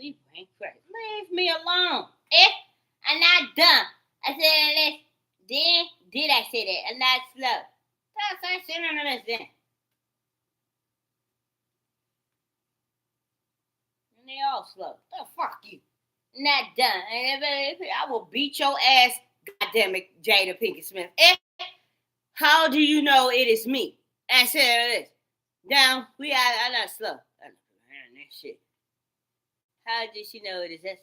Leave me alone. I'm not dumb. I said this. Then did I say that? I'm not slow. Stop saying none of this then. And they all slow. Oh, fuck you. Not done. I will beat your ass, goddammit, Jada Pinkett Smith. How do you know it is me? I said this. Down, I'm not slow. That shit. How did she know it is that?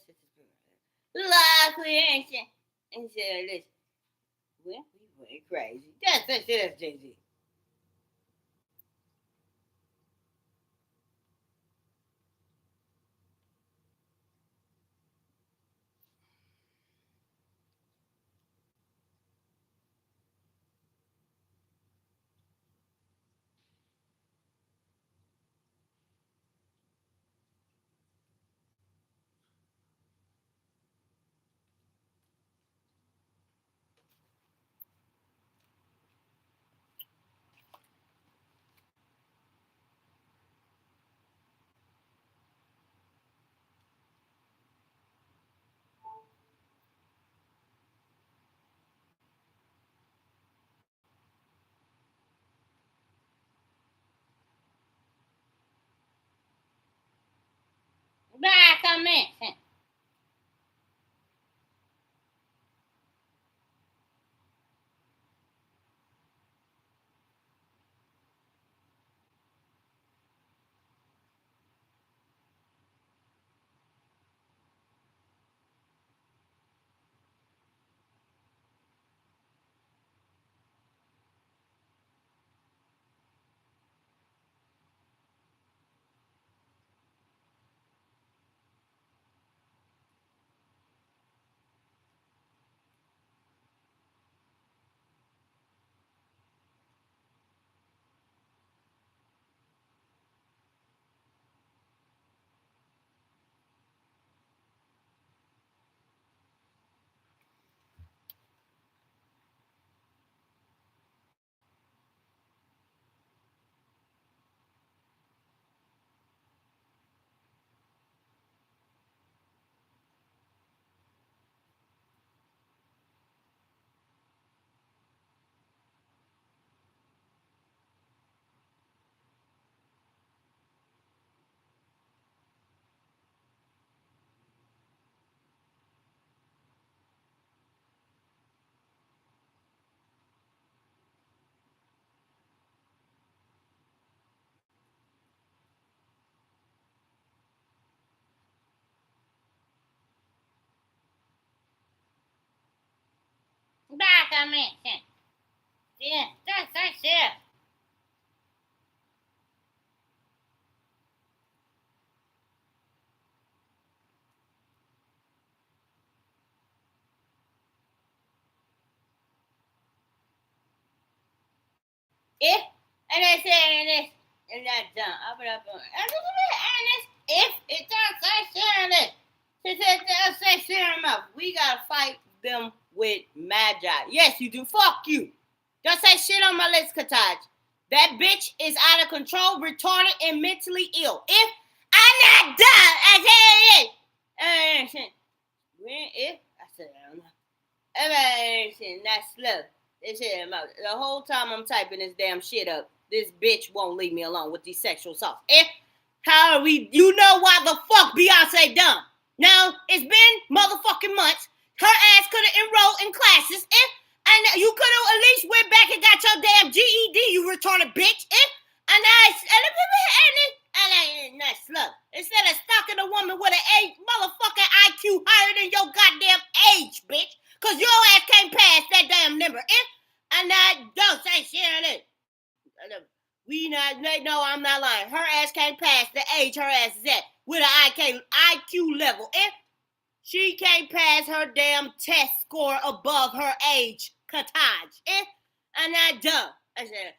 Luckily, ain't she? And she said, listen, well, we went crazy. That's Jay-Z. Back a minute. Back a minute. Yeah, that's it. If and I said this and that done. I'll put up on if it does say sharing it. She said they'll say sharing them up. We gotta fight them with magi. Yes, you do. Fuck you. Don't say shit on my list, Kataj. That bitch is out of control, retarded, and mentally ill. If I'm not done, I said it. If I said I don't know. Everything that's slow. They said the whole time I'm typing this damn shit up, this bitch won't leave me alone with these sexual assaults. How are we? You know why the fuck Beyonce done? Now it's been motherfucking months. Her ass could have enrolled in classes. And you could have at least went back and got your damn GED, you retarded bitch. And not slow. Instead of stalking a woman with an motherfucking IQ higher than your goddamn age, bitch. Cause your ass can't pass that damn number. And I don't say sharing it. No, I'm not lying. Her ass can't pass the age her ass is at with an IQ level. She can't pass her damn test score above her age, Kataj. And I don't. I said,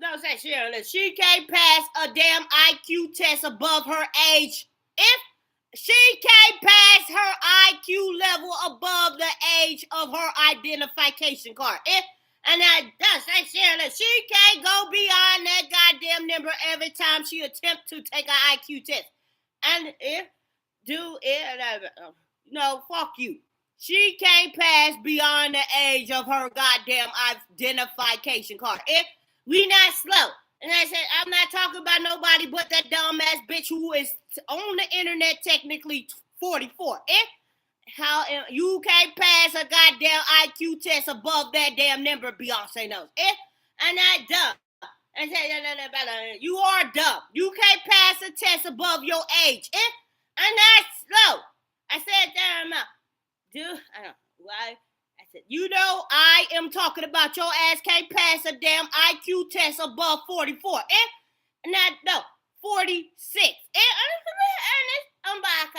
don't say sharing it. She can't pass a damn IQ test above her age. If she can't pass her IQ level above the age of her identification card. And that's Shirley. She can't go beyond that goddamn number every time she attempts to take an IQ test. And no, fuck you. She can't pass beyond the age of her goddamn identification card. We not slow. And I said, I'm not talking about nobody but that dumbass bitch who is on the internet technically 44. How you can't pass a goddamn IQ test above that damn number, Beyonce knows. And I dumb. And say, you are dumb. You can't pass a test above your age. I'm not slow. I said damn out. Dude, I don't know why. I said, you know, I am talking about your ass can't pass a damn IQ test above 44. Not no 46. I'm back.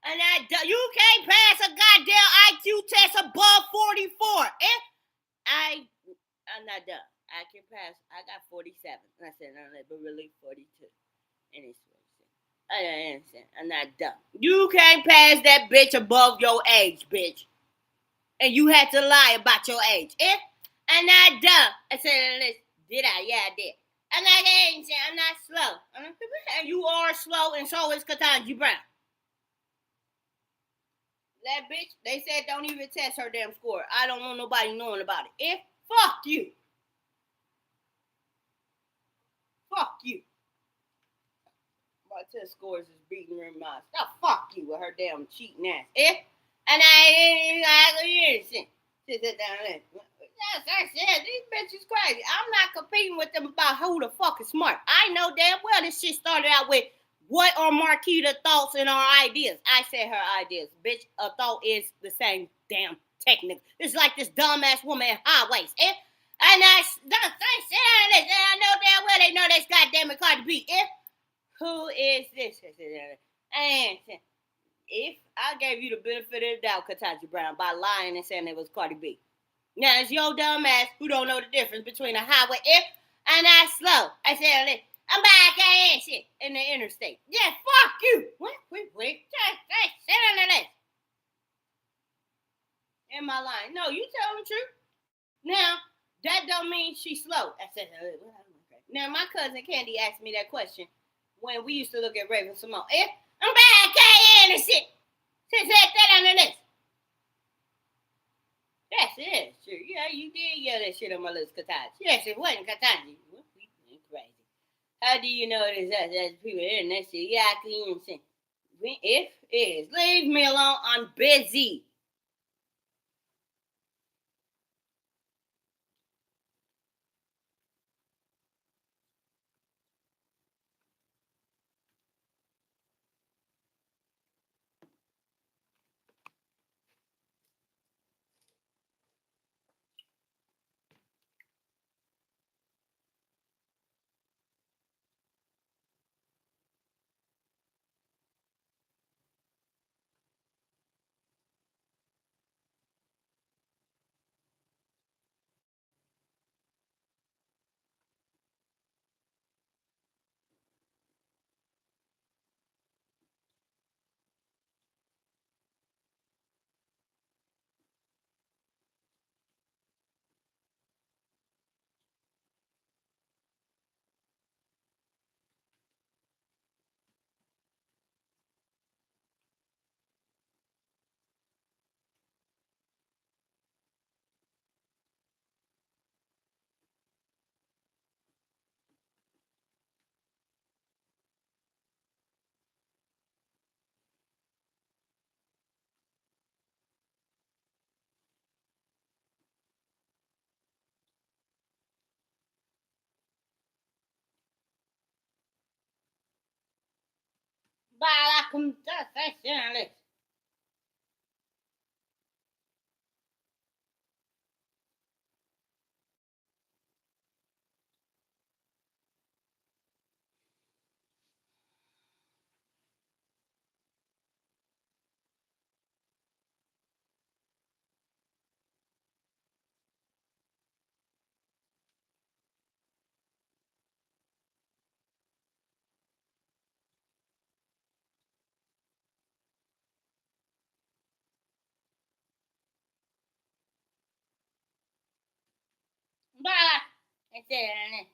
And you can't pass a goddamn IQ test above 44. I'm not done. I can pass. I got 47. I said, no, but really 42. And it's 46. I understand. I'm not done. You can't pass that bitch above your age, bitch. And you had to lie about your age. I'm not dumb. I said, did I? Yeah, I did. I'm not slow. And you are slow, and so is Ketanji Brown. That bitch, they said don't even test her damn score. I don't want nobody knowing about it. Fuck you. Fuck you. My test scores is beating her mouth. Fuck you with her damn cheating ass. And I ain't sit down there. Yes, I said these bitches crazy. I'm not competing with them about who the fuck is smart. I know damn well this shit started out with what are Marquita's thoughts and our ideas. I said her ideas. Bitch, a thought is the same damn technique. It's like this dumbass woman in highways. And I know damn well they know that's goddamn it Cardi B. Who is this? And if I gave you the benefit of the doubt, Ketanji Brown, by lying and saying it was Cardi B. Now, it's your dumb ass who don't know the difference between a highway and a slow. I said, I'm back and shit in the interstate. Yeah, fuck you. Wait. Just sit on this. In my line. No, you tell the truth. Now, that don't mean she's slow. I said, okay. Now, my cousin Candy asked me that question when we used to look at Raven Simone. I'm back and shit. Sit that on this. Yes, it is true. Yeah, you did yell that shit on my list, Ketanji. Yes, it wasn't Ketanji. We crazy. How do you know it is us as people in that shit? Yeah, I can even say. If it is, leave me alone. I'm busy. Balakum, that's it. Balak, that's it.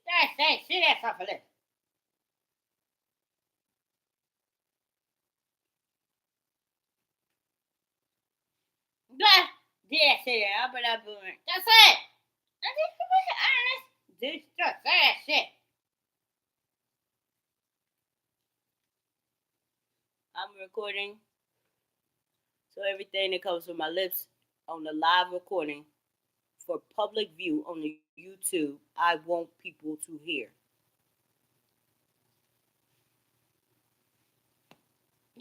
That's it. That's off of it. That's it. Up and up. That's it. That's it. I'm recording, so everything that comes from my lips on the live recording for public view on the YouTube, I want people to hear.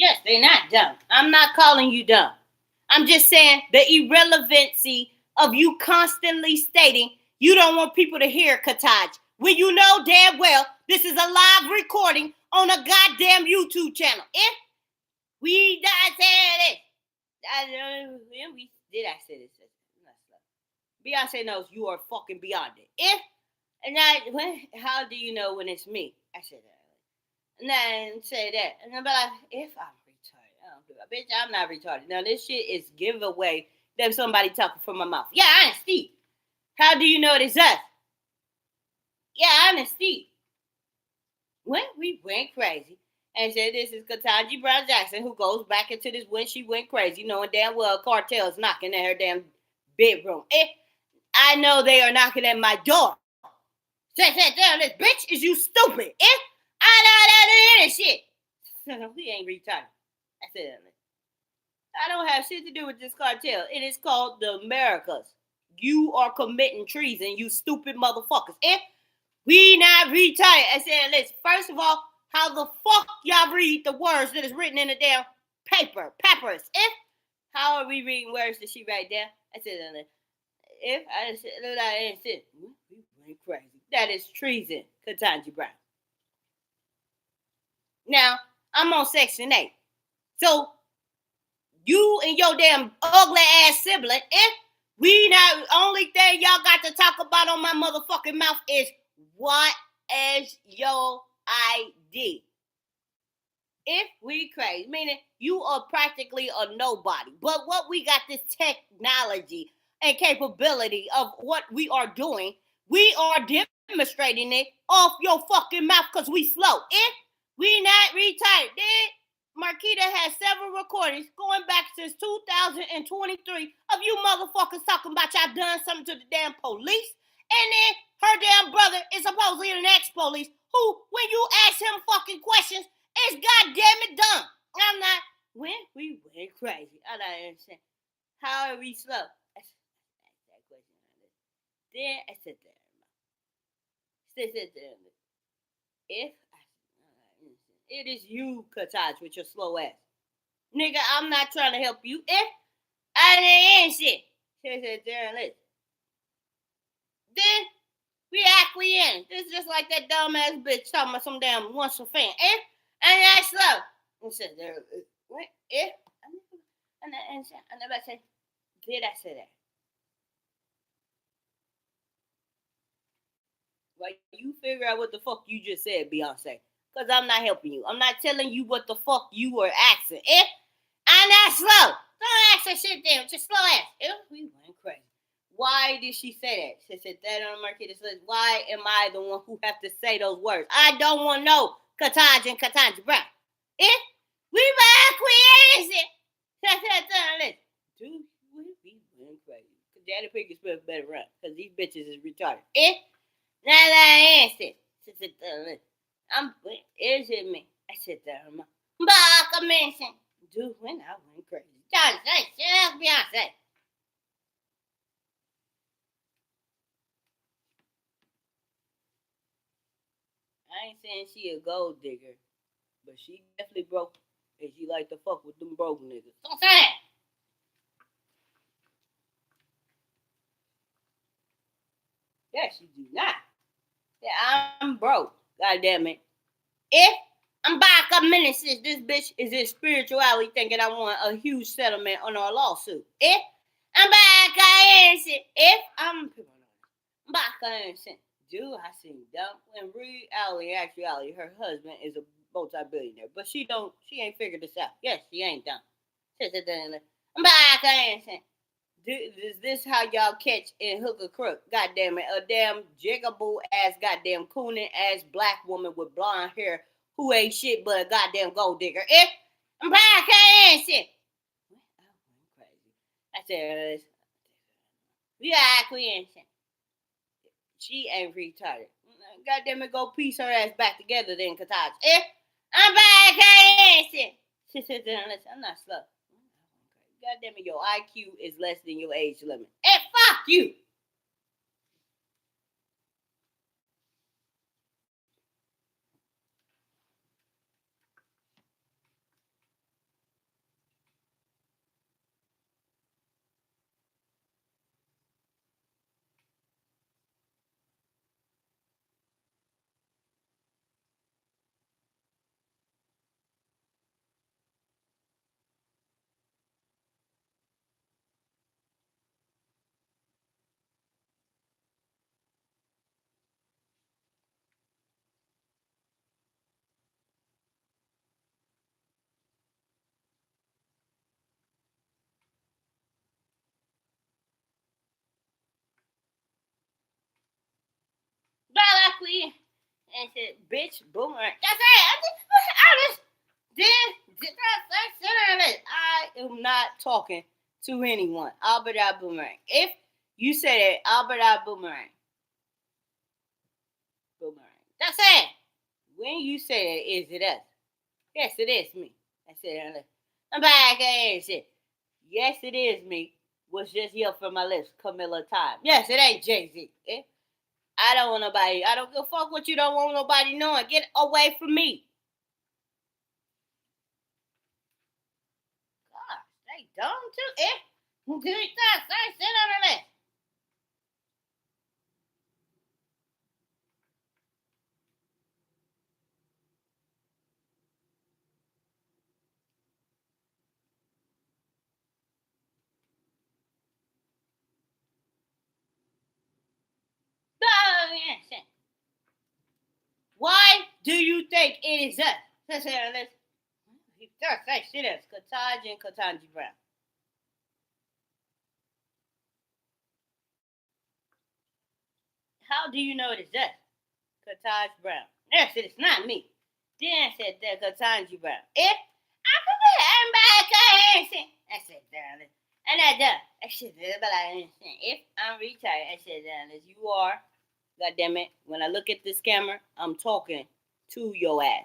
Yes, they're not dumb. I'm not calling you dumb. I'm just saying the irrelevancy of you constantly stating you don't want people to hear Kataj when you know damn well this is a live recording on a goddamn YouTube channel. If we not saying it, did I say this? Beyonce knows you are fucking beyond it. If and how do you know when it's me? I said that. And then say that, and then be like, if I'm retarded, I don't give a bitch. I'm not retarded. Now this shit is giveaway that somebody talking from my mouth. Yeah, I'm Steve. How do you know it's us? Yeah, I'm Steve. When we went crazy and said this is Ketanji Brown Jackson who goes back into this when she went crazy, knowing damn well cartels knocking at her damn bedroom. I know they are knocking at my door. Say, damn, this bitch, is you stupid? I know that shit. We ain't retarded. I said that. I don't have shit to do with this cartel. It is called the Americas. You are committing treason, you stupid motherfuckers. If we not retarded, I said, listen, first of all, how the fuck y'all read the words that is written in the damn papers? How are we reading words that she write down? I said, if I said, I said, we went crazy. That is treason, Ketanji Brown. Now, I'm on Section 8. So, you and your damn ugly ass sibling, if we not, only thing y'all got to talk about on my motherfucking mouth is what is your ID? If we crazy, meaning you are practically a nobody. But what we got this technology and capability of what we are doing, we are demonstrating it off your fucking mouth because we slow. If we not retired, then Marquita has several recordings going back since 2023 of you motherfuckers talking about y'all done something to the damn police. And then her damn brother is supposedly an ex-police who, when you ask him fucking questions, is goddamn it dumb. I'm not, when we went crazy. I don't understand. How are we slow? I asked that question. Then I sit there. Sit there. If it is you, Kataj, with your slow ass. Nigga, I'm not trying to help you. If I didn't shit. Sit there and listen. Then we acquiesce. This is just like that dumbass bitch talking about some damn once a fan. If and that's slow. And sit there. What? If and I never said, did I say that? Well, you figure out what the fuck you just said, Beyonce. Because I'm not helping you. I'm not telling you what the fuck you were asking. If I'm not slow. Don't ask that shit there. Just slow ass. If we went crazy. Why did she say that? She said that on the market. Says, why am I the one who have to say those words? I don't want no Kataj and Katanji Brown. If we acquiesce, dude, we went crazy. Daddy Piggy spelled better run because these bitches is retarded. If now I answer, I'm is it me? I said that, Baka mention, dude, when I went crazy. Beyonce. I ain't saying she a gold digger, but she definitely broke, and she like to fuck with them broke niggas. Don't say that. Yeah, she do not. Yeah, I'm broke. God damn it. If I'm back a minute since this bitch is in spirituality thinking I want a huge settlement on our lawsuit. If I'm back, I ain't shit. If I'm back, I ain't shit. Dude, I seen dumb. In actuality, her husband is a multi-billionaire, but she ain't figured this out. Yes, she ain't dumb. I'm back, I ain't shit. Is this how y'all catch and hook a crook? Goddamn it, a damn jigaboo ass, goddamn cooning ass black woman with blonde hair who ain't shit but a goddamn gold digger. If I'm back, I ain't shit. I said, yeah, we ain't shit. She ain't retarded. Goddamn it, go piece her ass back together then, Kataj. If I'm back, I ain't shit. She said, listen, I'm not slow. God damn it, your IQ is less than your age limit. And fuck you! we and said, bitch, boomerang. That's it. I am not talking to anyone. Albert out boomerang. If you say that, Albert out boomerang. Boomerang. That's it. When you say it, is it us? Yes, it is me. I said, I'm back and shit. Yes, it is me. Was just yelled from my lips, Camilla Time. Yes, it ain't Jay-Z. Eh? I don't want nobody. I don't give a fuck what you don't want nobody knowing. Get away from me. God, they dumb too. Eh? Who did that? Sit on the list. Why do you think it is us? Let's say on this. Say shit us. Kataji and Katanji Brown. How do you know it is us? Kataj Brown. Yes, it's not me. Then said that Katanji Brown. If I'm back, I said, darling. And I done. I said, but I understand. If I'm retired, I said, darling, you are. God damn it. When I look at this camera, I'm talking to your ass.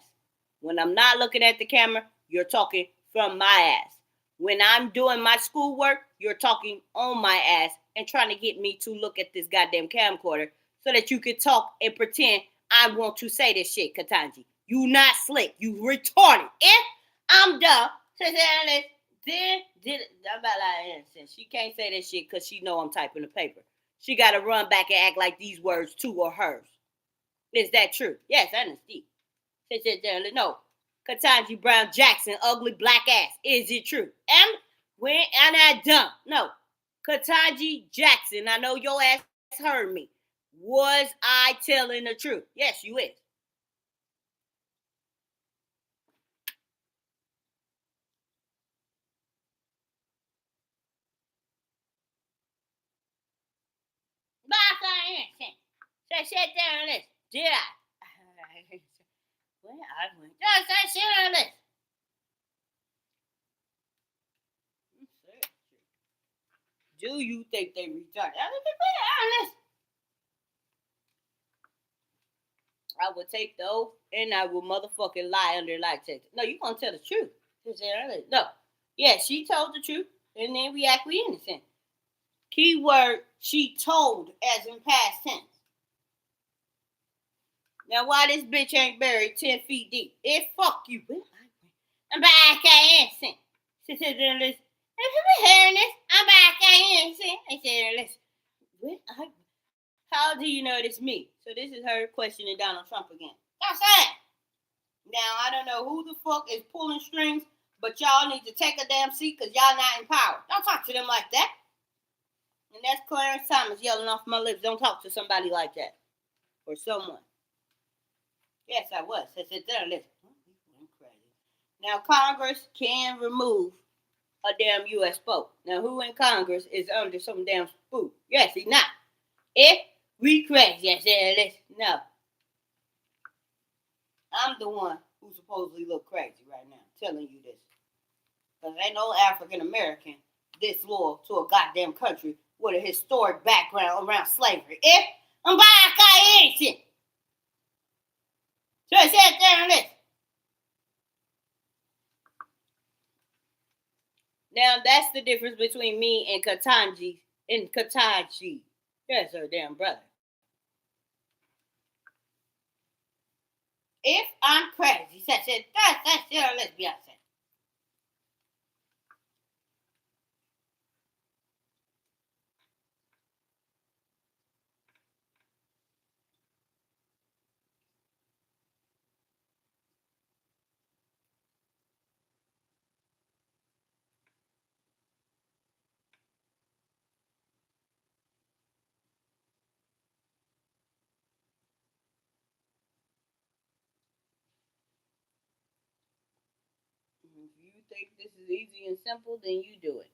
When I'm not looking at the camera, you're talking from my ass. When I'm doing my schoolwork, you're talking on my ass and trying to get me to look at this goddamn camcorder so that you can talk and pretend I want to say this shit, Katanji. You not slick. You retarded. If I'm dumb, then she can't say that shit because she know I'm typing the paper. She got to run back and act like these words too are hers. Is that true? Yes, I understand. No. Katanji Brown Jackson, ugly black ass. Is it true? When am I dumb? No. Katanji Jackson, I know your ass heard me. Was I telling the truth? Yes, you is. Say shit down on this. Did I? Well, I went. Just say shit on this. Do you think they retarded? I would take the oath and I will motherfucking lie under lie detector. No, you gonna tell the truth. No. Yeah, she told the truth, and then we act we innocent. Keyword, she told as in past tense. Now, why this bitch ain't buried 10 feet deep? Fuck you. I'm back at innocent. She said, listen. If you been hearing this, I'm back at innocent. I said, listen. How do you know it's me? So this is her questioning Donald Trump again. That's it. Now, I don't know who the fuck is pulling strings, but y'all need to take a damn seat because y'all not in power. Don't talk to them like that. And that's Clarence Thomas yelling off my lips. Don't talk to somebody like that. Or someone. Yes, I was. I said, there, listen. Now, Congress can remove a damn U.S. vote. Now, who in Congress is under some damn spook? Yes, he's not. If we crazy, I said, listen, no. I'm the one who supposedly look crazy right now, telling you this. Because ain't no African American this loyal to a goddamn country with a historic background around slavery. If I'm back, I ain't shit. So I said there and listen. Now that's the difference between me and Katanji. That's her damn brother. If I'm crazy, so I said that's your lesbian. If you think this is easy and simple, then you do it.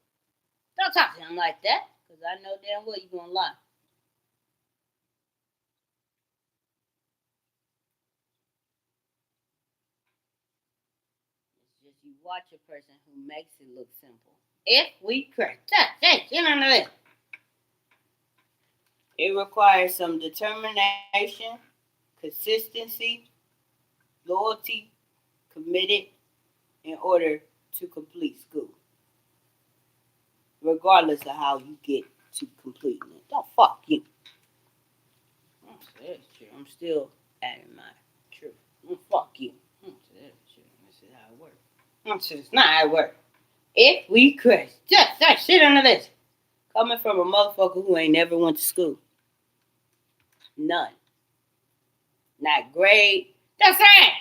Don't talk to him like that, because I know damn well you're going to lie. is you watch a person who makes it look simple. If we crash, it requires some determination, consistency, loyalty, committed in order to complete school. Regardless of how you get to completing it. Don't fuck you. That's true. I'm still adding my truth. Fuck you. That's true. This is how it works. It's not how it works. If we crash, just that shit on the list. Coming from a motherfucker who ain't never went to school. None. Not grade. That's right.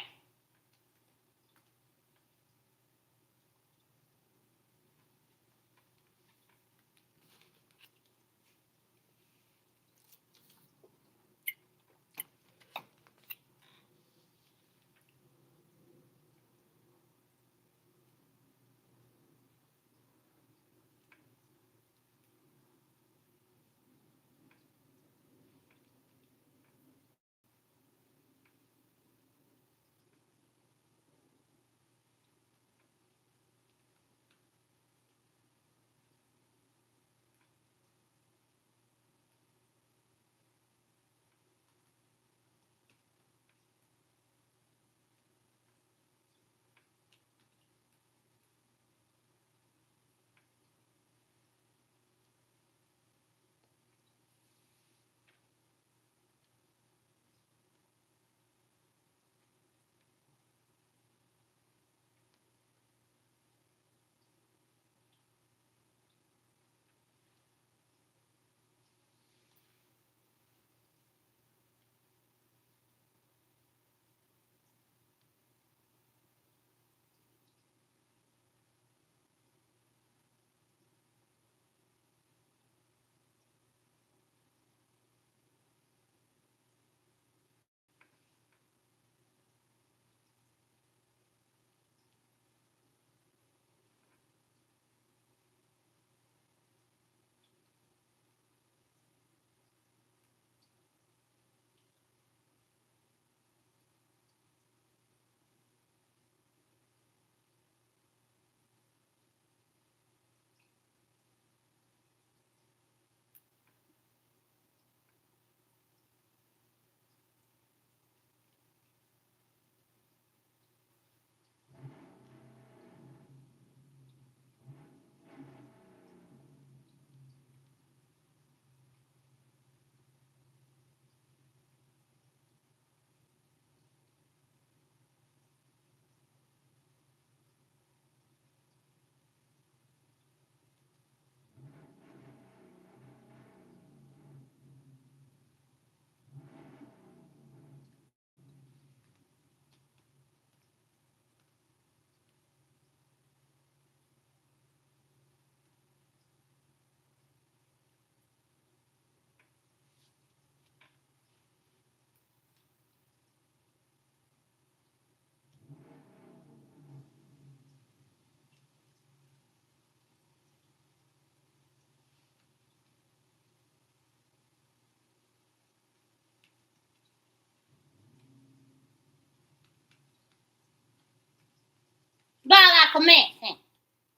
Bala comienza.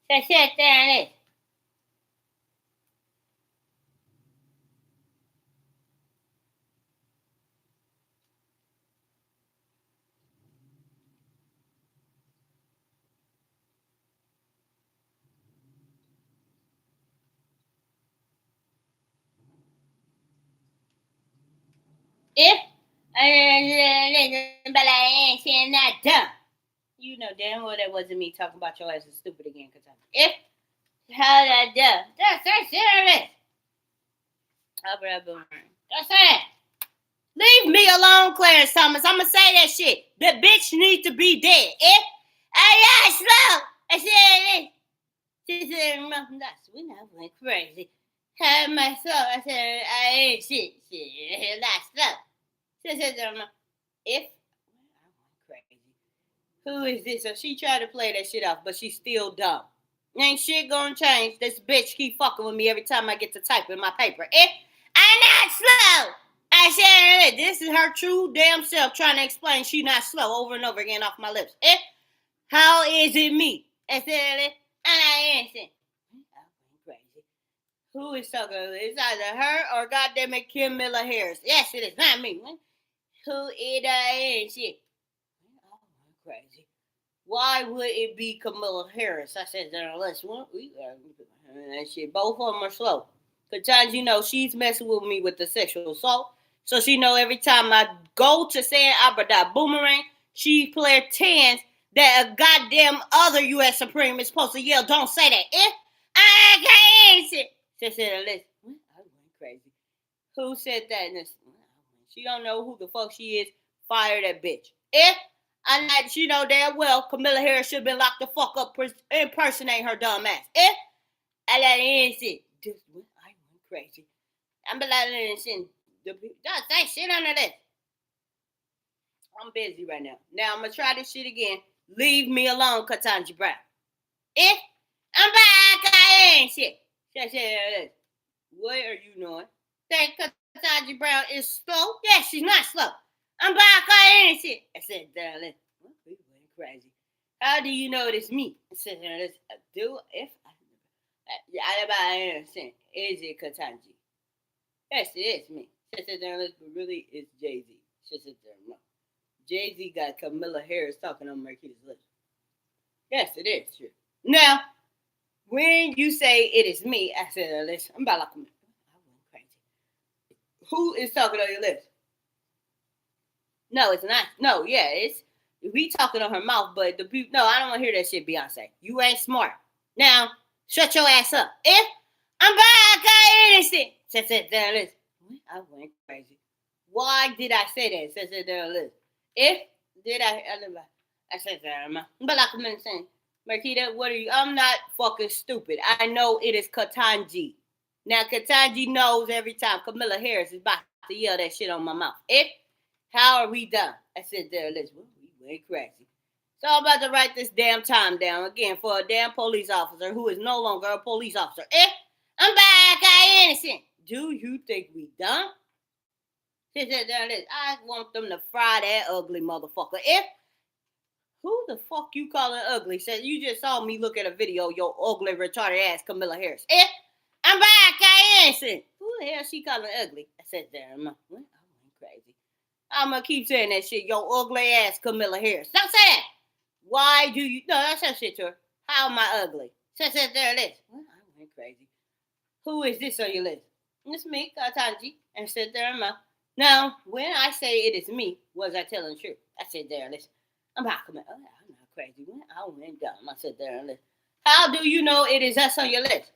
Se siente en él. If not dumb. You know damn well that wasn't me talking about your ass is stupid again. If how that dumb. That's serious. That's it. Leave me alone, Clarence Thomas. I'ma say that shit. The bitch needs to be dead. If I got slow, I said it. She said, nuts. We not went crazy. Had my soul. I said, I ain't shit. Not slow. She said, if I went crazy. Who is this? So she tried to play that shit off, but she's still dumb. Ain't shit gonna change. This bitch keep fucking with me every time I get to type in my paper. If I'm not slow. I said this is her true damn self trying to explain she not slow over and over again off my lips. If How is it me? I said, and I answered, I'm crazy. Who is talking? It's either her or goddamn it, Kim Miller Harris. Yes, it is not me. Who is I answered? I'm crazy. Why would it be Camilla Harris? I said, let's one. And shit, both of them are slow. Cause times she's messing with me with the sexual assault. So she know every time I go to say Abra Boomerang, she pretends that a goddamn other U.S. Supreme is supposed to yell, don't say that. If I can't answer. She said, listen, I went crazy. Who said that? She don't know who the fuck she is. Fire that bitch. If she know damn well Camilla Harris should have been locked the fuck up impersonating her dumb ass. If I let it in, I went crazy. I'm letting it in. Don't say shit under this. I'm busy right now. Now I'm gonna try this shit again. Leave me alone, Ketanji Brown. If I'm back, I ain't shit. What are you doing? Think Ketanji Brown is slow? Yes, she's not slow. I'm back, I ain't shit. I said, darling, we went crazy. How do you know it's me? I said, do if I understand. Is it Ketanji? Yes, it is me. She said, but really, it's Jay-Z. She said, no. Jay-Z got Camilla Harris talking on Marquita's list. Yes, it is true. Now, when you say it is me, I said, listen, I'm about like, I went crazy. Who is talking on your list? No, it's not. No, yeah, it's we talking on her mouth, but the people. No, I don't want to hear that shit, Beyonce. You ain't smart. Now, shut your ass up. If I'm back, I innocent. Said there, listen. I went crazy. Why did I say that? Said there, listen. If did I said there, but like I'm saying, Marquita, what are you? I'm not fucking stupid. I know it is Ketanji. Now Ketanji knows every time Camilla Harris is about to yell that shit on my mouth. If how are we done? I said, there, listen, we went crazy. So I'm about to write this damn time down again for a damn police officer who is no longer a police officer. If I'm back, I innocent. Do you think we done? She said, there, listen, I want them to fry that ugly motherfucker. If who the fuck you calling ugly? Said you just saw me look at a video, your ugly retarded ass Camilla Harris. If I'm back, I innocent. Who the hell she calling ugly? I said, there, I went crazy. I'm gonna keep saying that shit. Yo, ugly ass Camilla Harris. Don't say that. Why do you? No, that's that shit to her. How am I ugly? Says there list. Well, I went crazy. Who is this on your list? It's me, Ketanji. And said there am I. Now, when I say it is me, was I telling the truth? I said there list. I'm not coming. Oh, I'm not crazy. I went dumb. I said there list. How do you know it is us on your list?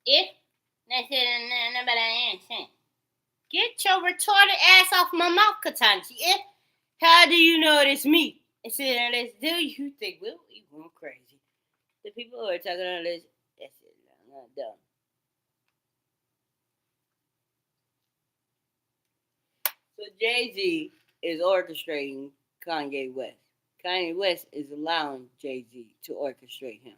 If they said nobody answer. Get your retarded ass off my mouth, Katanji. If how do you know it's me? I said, do you think we going crazy? The people who are talking on this, I said, I'm not dumb. So Jay-Z is orchestrating Kanye West. Kanye West is allowing Jay-Z to orchestrate him.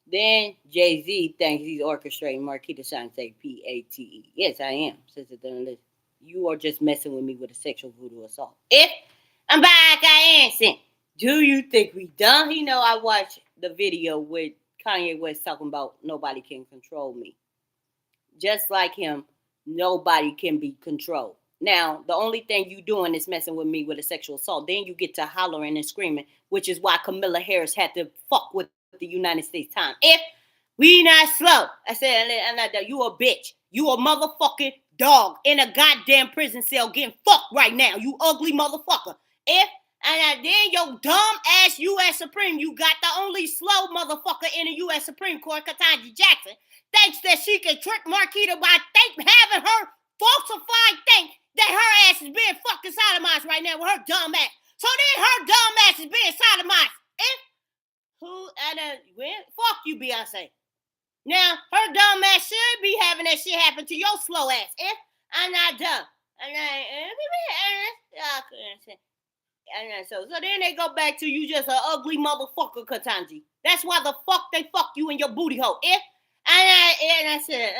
Then Jay-Z thinks he's orchestrating Marquita Shante, P-A-T-E. Yes, I am. Since it's on this. You are just messing with me with a sexual voodoo assault. If I'm back, I answer. Do you think we done? You know, I watched the video with Kanye West talking about nobody can control me. Just like him, nobody can be controlled. Now, the only thing you doing is messing with me with a sexual assault. Then you get to hollering and screaming, which is why Kamala Harris had to fuck with the United States time. If we not slow, I said, I'm not that. You a bitch. You a motherfucking dog in a goddamn prison cell getting fucked right now. You ugly motherfucker. If and then your dumb ass U.S. Supreme, you got the only slow motherfucker in the U.S. Supreme Court, Ketanji Jackson, thinks that she can trick Marquita by having her falsified think that her ass is being fucking sodomized right now with her dumb ass. So then her dumb ass is being sodomized. If fuck you, Beyonce. Now her dumb ass should be having that shit happen to your slow ass. If I'm not dumb, I'm not. So then they go back to you just an ugly motherfucker, Katanji. That's why the fuck they fuck you in your booty hole. If I said,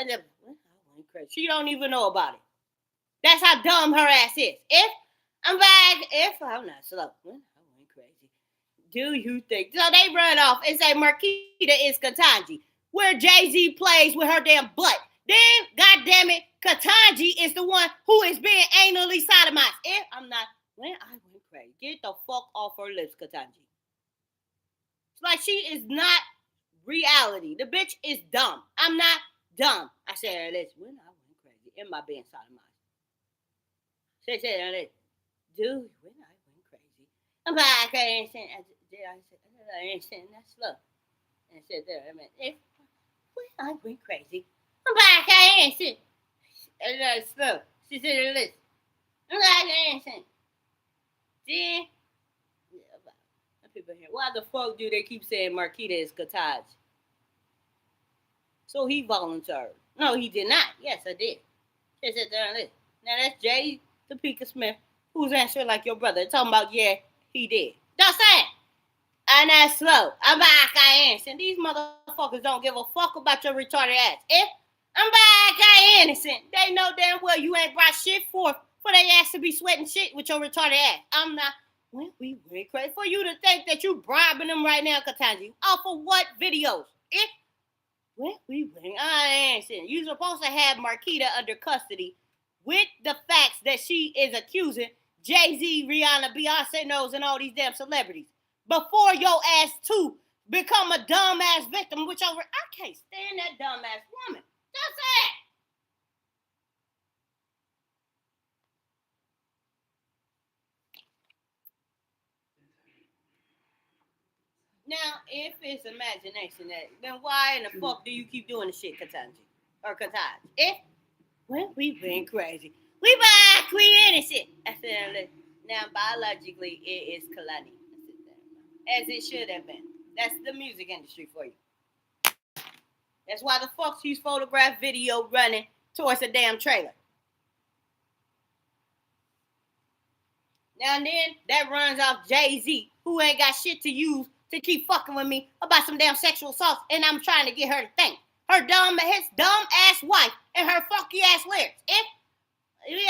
she don't even know about it. That's how dumb her ass is. If I'm back, if I'm not slow, I went crazy. Do you think? So they run off and say Marquita is Katanji, where Jay-Z plays with her damn butt. Then, goddamn it, Katanji is the one who is being anally sodomized. If I'm not, when I went crazy, get the fuck off her lips, Katanji. It's like she is not reality. The bitch is dumb. I'm not dumb. I said, listen, when I went crazy, am I being sodomized? She said, listen, dude, when I went crazy, I'm like, I can't say, I ain't saying that slow. And I said, there, I mean, if when I went crazy, I'm like, I ain't saying that slow. She said, listen, I'm like, I ain't saying. Then, people here, why the fuck do they keep saying Marquita is Kataj? So he volunteered. No, he did not. Yes, I did. She said, listen. Now that's Jay Topeka Smith, who's answering like your brother, talking about, yeah, he did. That's it. I'm not slow. I'm back, I innocent. These motherfuckers don't give a fuck about your retarded ass. If I'm back, I innocent. They know damn well you ain't brought shit for their ass to be sweating shit with your retarded ass. I'm not. We went crazy for you to think that you bribing them right now, Katanji. Off of what videos? If we went, I innocent. You supposed to have Marquita under custody with the facts that she is accusing Jay-Z, Rihanna, Beyonce knows, and all these damn celebrities. Before your ass too become a dumbass victim, which I can't stand that dumbass woman. That's it. Now, if it's imagination, then why in the fuck do you keep doing the shit, Katanji? Or Kataj? If we went crazy. We back, we innocent. I said, now biologically it is Kalani. As it should have been. That's the music industry for you. That's why the fuck she's photographed video running towards a damn trailer. Now and then that runs off Jay-Z, who ain't got shit to use to keep fucking with me about some damn sexual assault, and I'm trying to get her to think. His dumb ass wife and her funky ass lyrics. If we be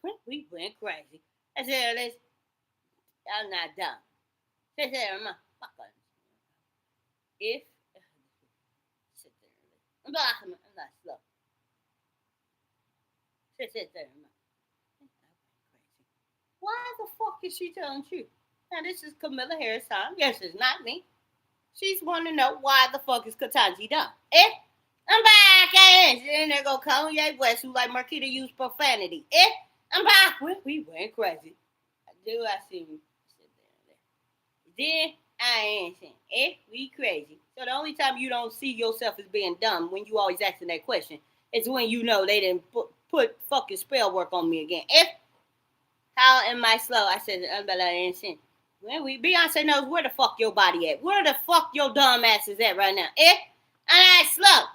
honest, we went crazy. I said, listen, I'm not dumb. I said, motherfucker. If sit there, I'm not slow. Sit there, why the fuck is she telling you? Now this is Kamala Harris time. Yes, it's not me. She's wanting to know why the fuck is Katanji dumb. If I'm back, and there go Kanye West, who like Marquita use profanity. If I'm back, we went crazy. I see me sit there. Then I ain't saying we crazy. So the only time you don't see yourself as being dumb when you always asking that question is when you know they didn't put fucking spell work on me again. How am I slow? I said insane. When Beyonce knows where the fuck your body at. Where the fuck your dumb ass is at right now? I'm not slow.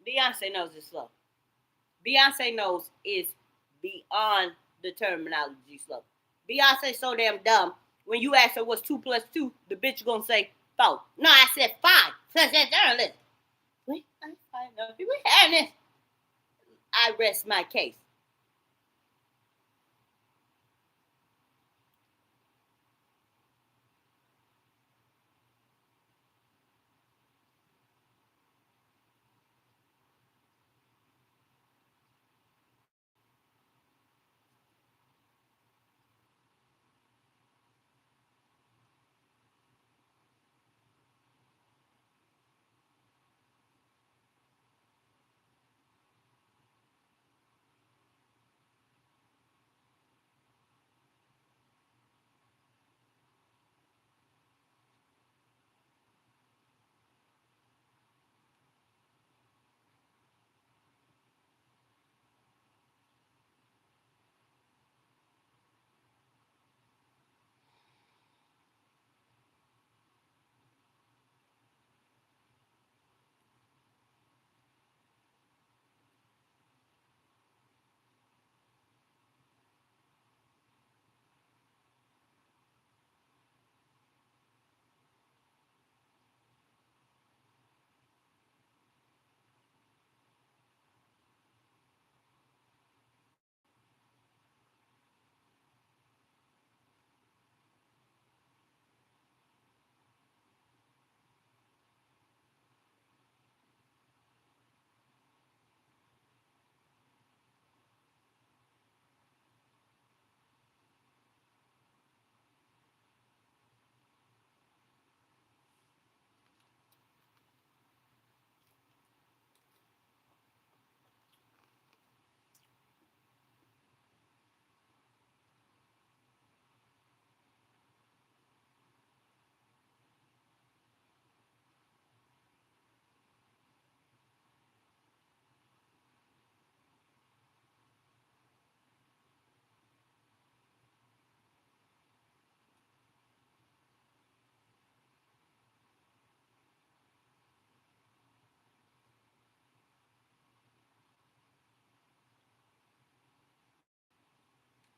Beyonce knows it's slow. Beyonce knows it's beyond the terminology slow. Beyonce so damn dumb. When you ask her what's 2 plus 2, the bitch gonna say 4. No, I said 5. So I said, listen. We having this. I rest my case.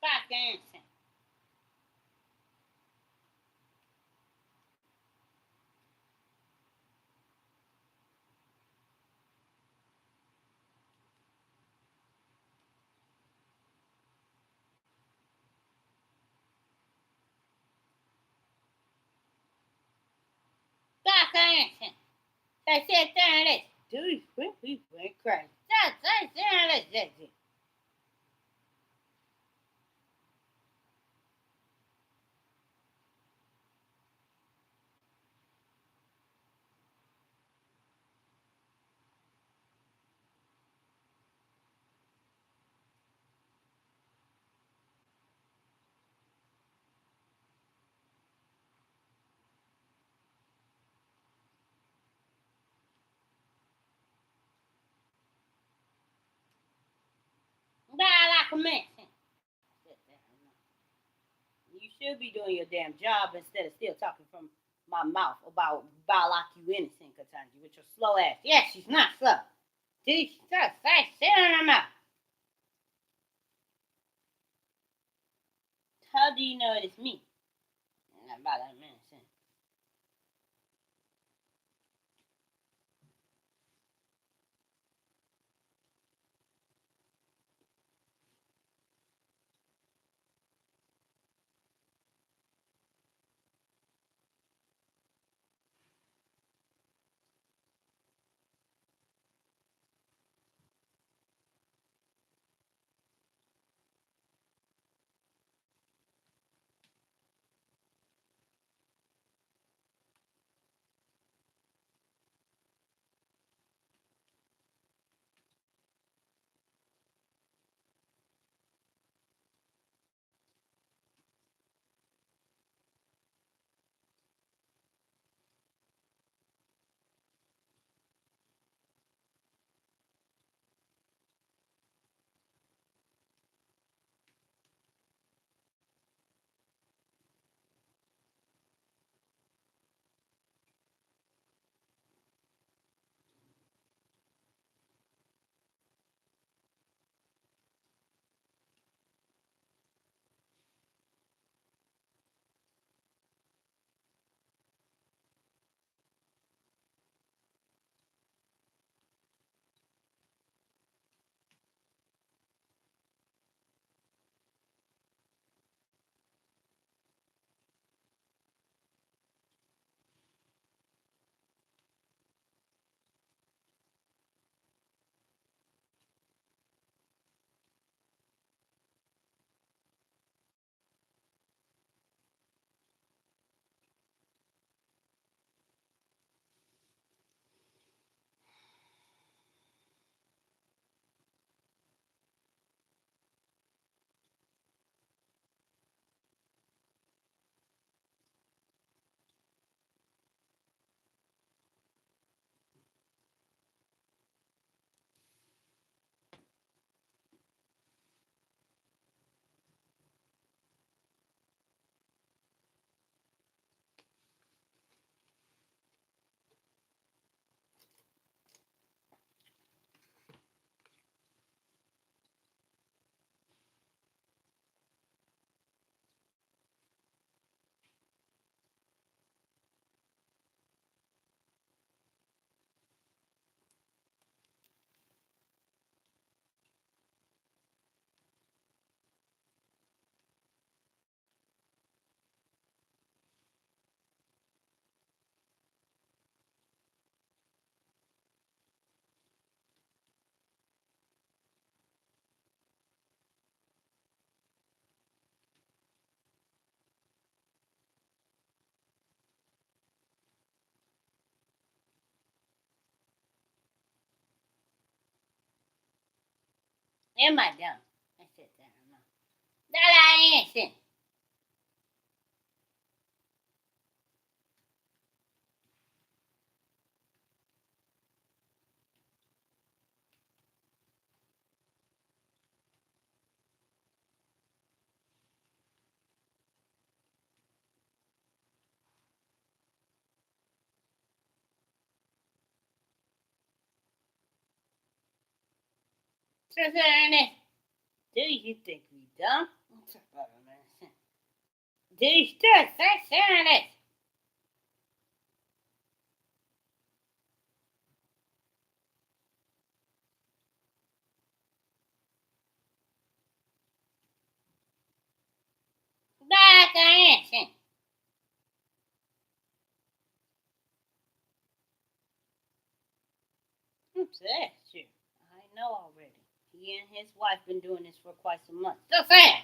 Stop dancing. Stop dancing. I said, darn it. Dude, we went crazy. Stop dancing. Die like a man. You should be doing your damn job instead of still talking from my mouth about like you innocent, Katanji, with your slow ass. Yes, she's not slow. See, she's just sit on her mouth. How do you know it's me? About that man. Am I dumb? I said that. No. That I ain't. Do you think we dumb? What's up, man? Do you still say it? Back I That's true. I know already. He and his wife been doing this for quite some months. Still saying.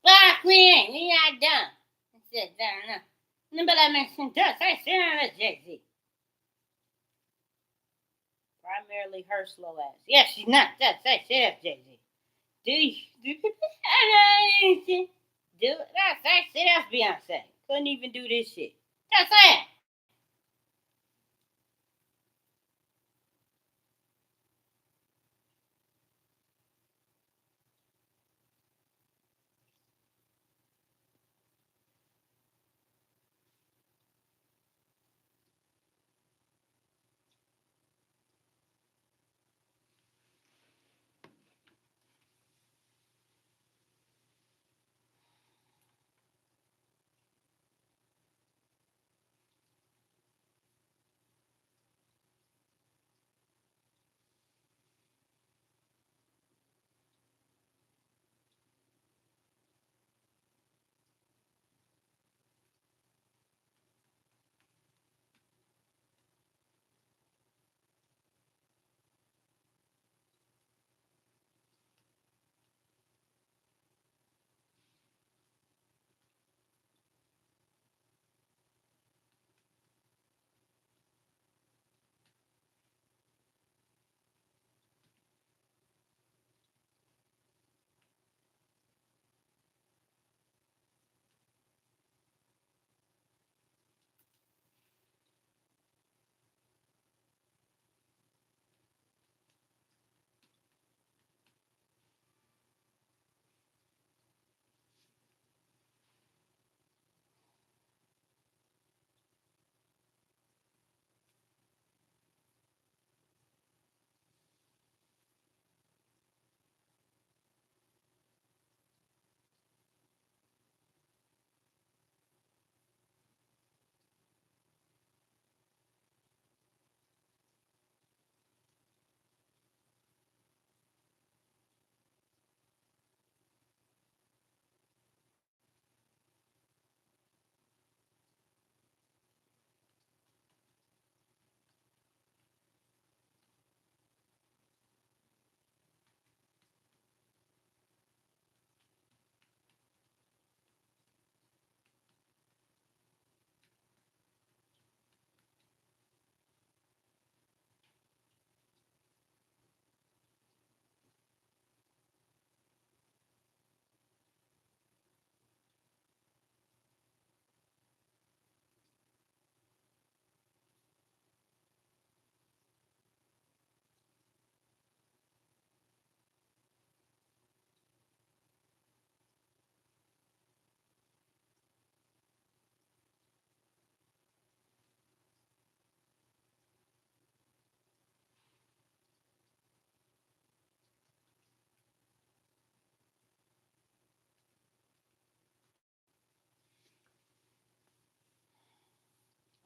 Back when we are done. I said that no. But I mentioned dust. I said that Jay-Z. Primarily her slow ass. Yes, she's not. That's I said that Jay-Z. Do that's I said that's Beyonce. Couldn't even do this shit. That's it.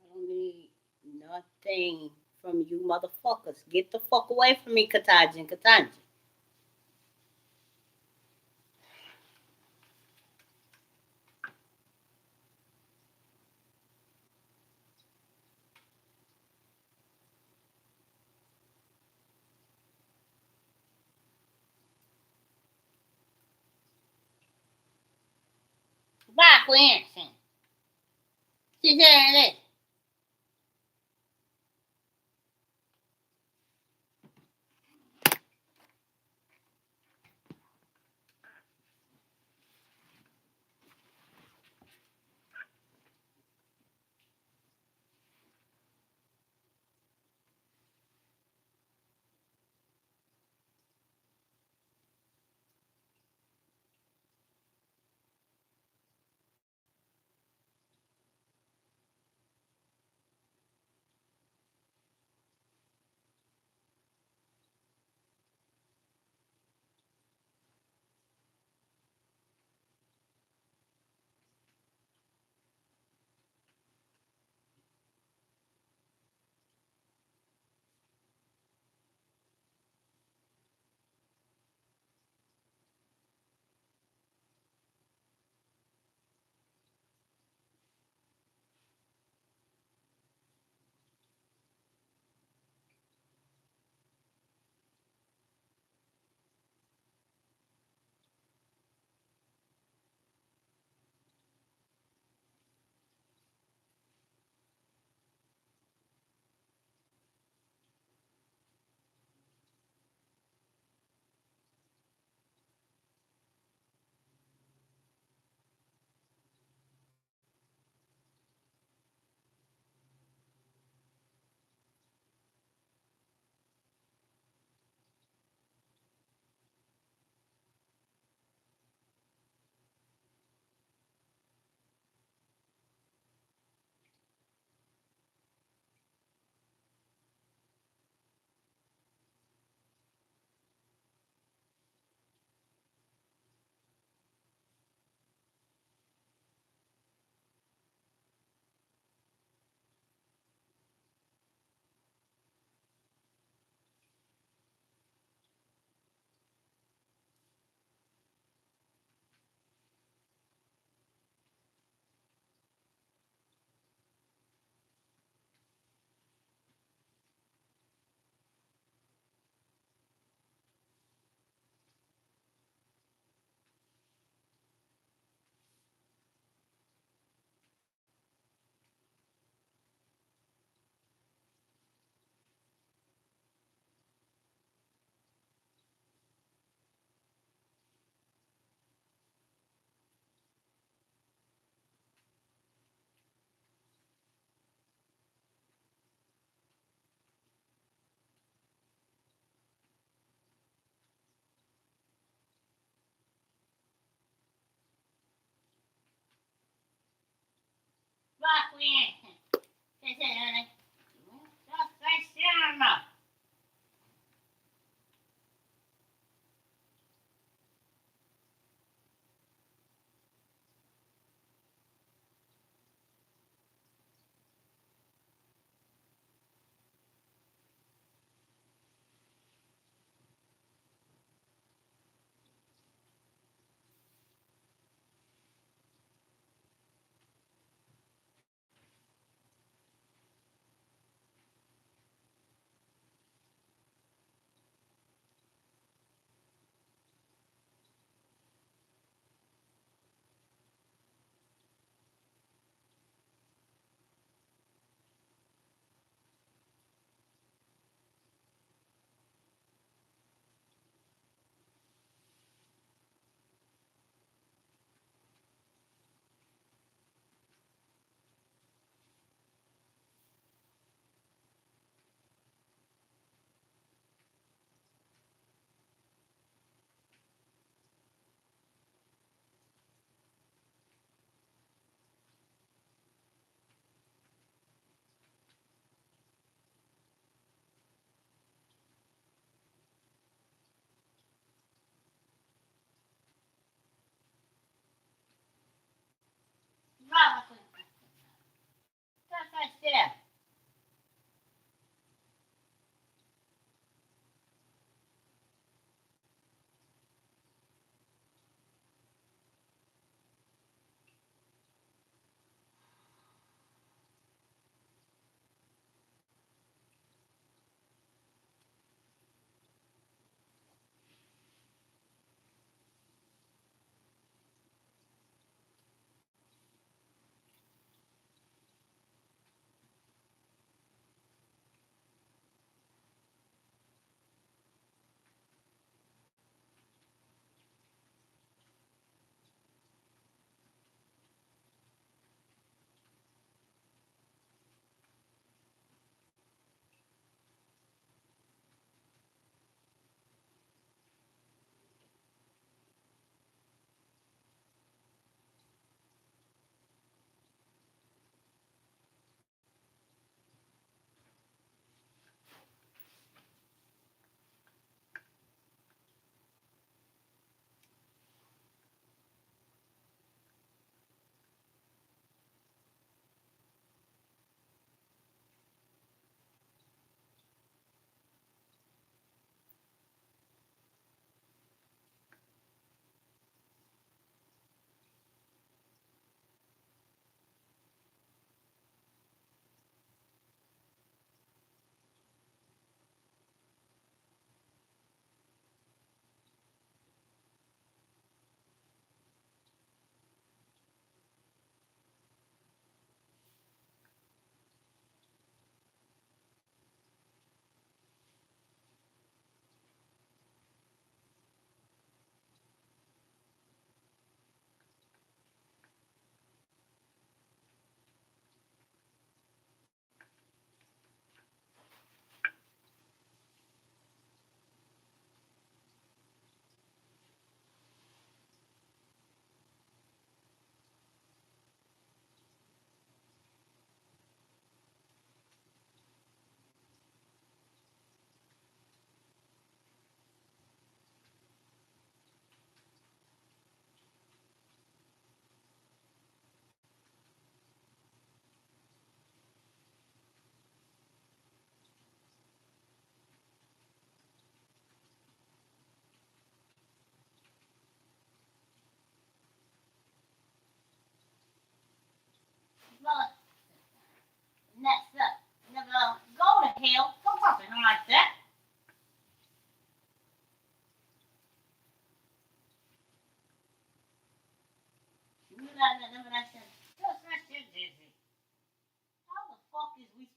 I don't need nothing from you motherfuckers. Get the fuck away from me, Kataji and Katanji. answer. She said this.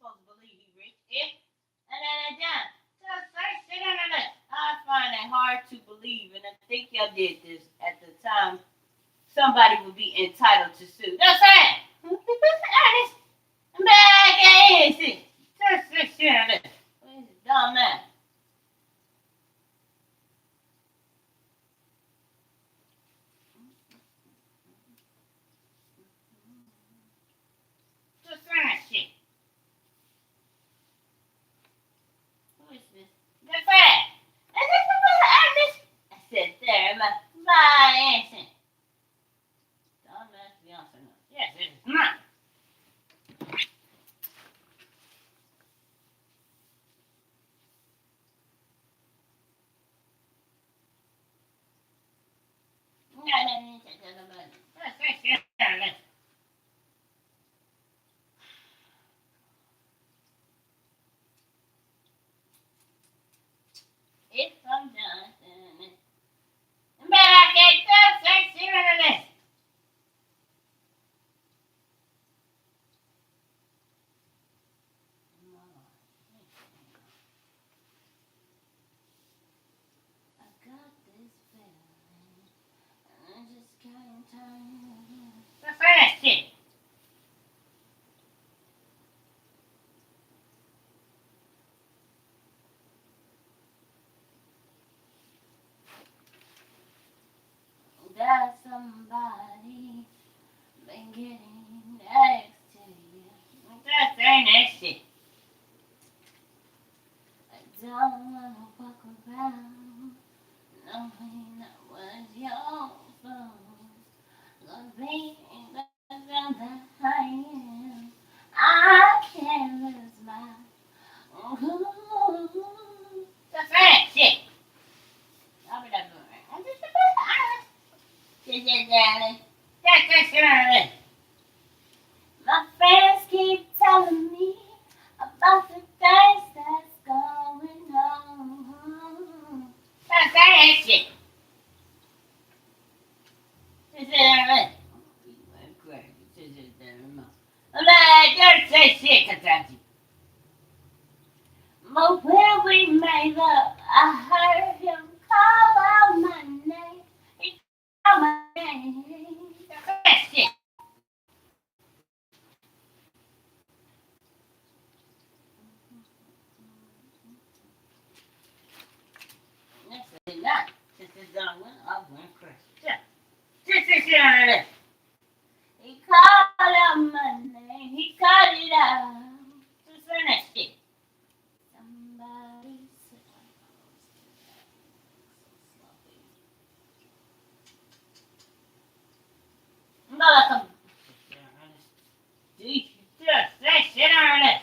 supposed to believe he rich? If and then down. Just sit under that. I find it hard to believe, and I think y'all did this at the time. Somebody would be entitled to sue. That's it. Honest. Back at it. Just sit under that. Where's the dumb man? Just that shit. Who is this? That's it. And this is what I said there, my answer. Dumbass Beyonce. Yes, it is not. If I'm done, but I can't just sit under this. I got this feeling, and I just can't turn it. That's that shit. That somebody been getting next to you. That's that next shit. I don't wanna walk around knowing that was your fault. Gonna be around that I am. I can't lose my cool. That's that shit. I'll be that good. I'm just a bit honest. That's it. My friends keep telling me about the things that's going on. That's that shit. I'm like, don't say shit, Kentucky. But when we made up, I heard him call out my name. He called my name. That's that shit. That's not. This is on one of one crash. Just sit on it. He called out my name. He called it out. Just on that shit. Somebody said Motherfucker. Just that shit on it.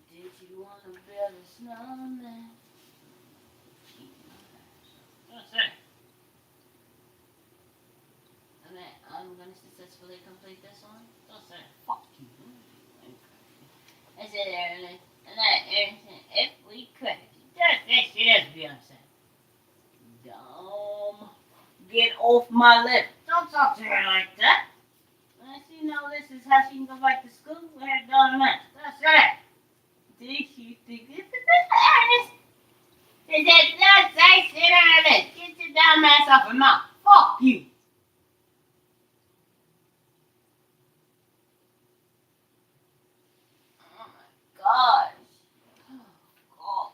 Did you want to build a snowman? What's that? I'm going to successfully complete this one. What's that? Fuck you. I said, if we could, just that shit has Beyonce. Dumb. Get off my lip. Don't talk to her like that. She know this is how she can go back to school with her dumb ass. That's right. Did you think this is honest? Is that not say shit on this? Get your dumb ass off her mouth. Fuck you. Oh my gosh. Oh, God.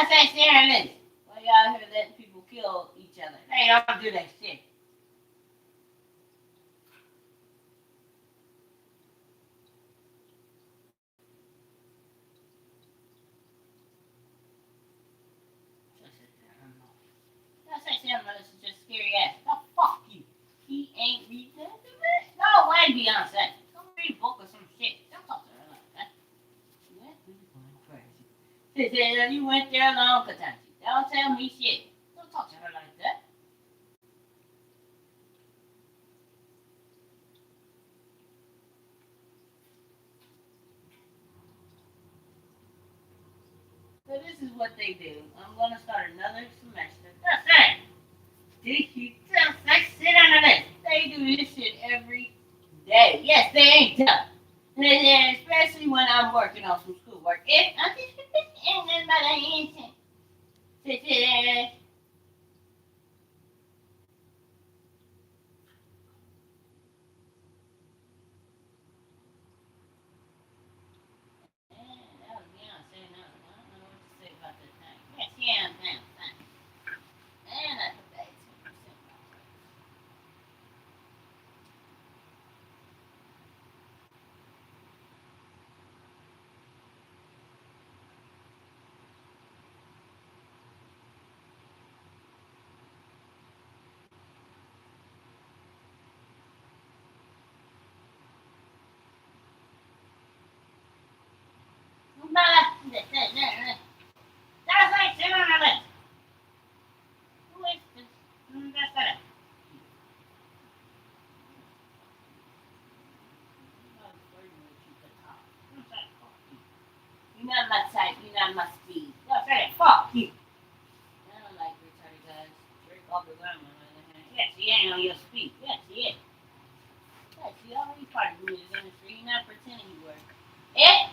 say Sharon is. Well, y'all here letting people kill each other. They don't do that shit. Y'all say Sharon is just scary ass. Oh, fuck you. He ain't reading that. No way, Beyonce. Come read a book or some shit. Don't talk to her like that. That is going crazy. She said you went there alone, Katanji. Don't tell me shit. Don't talk to her like that. So this is what they do. I'm gonna start another semester. That's it. Did you tell sex sit on the list? They do this shit every day. Yes, they ain't done. And especially when I'm working on some schoolwork. If I'm just and then by the end, sit there. That was Beyonce. No, I don't know what to say about that thing. Yes, yeah, damn thing. And I put that 18%. That's like sit on the list. Who is this? That's it. You're not my type. You're not my speed. That's it. Fuck you. I don't like retarded guys. Drake off the ground on the other hand. Yes, he ain't on your speed. Yes, he is. Yes, he already part of the music industry. You're not pretending you were. Eh?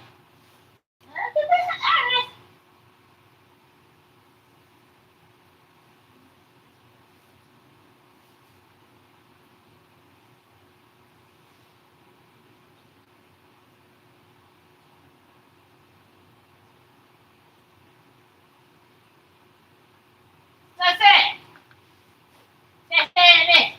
That's it. That's it.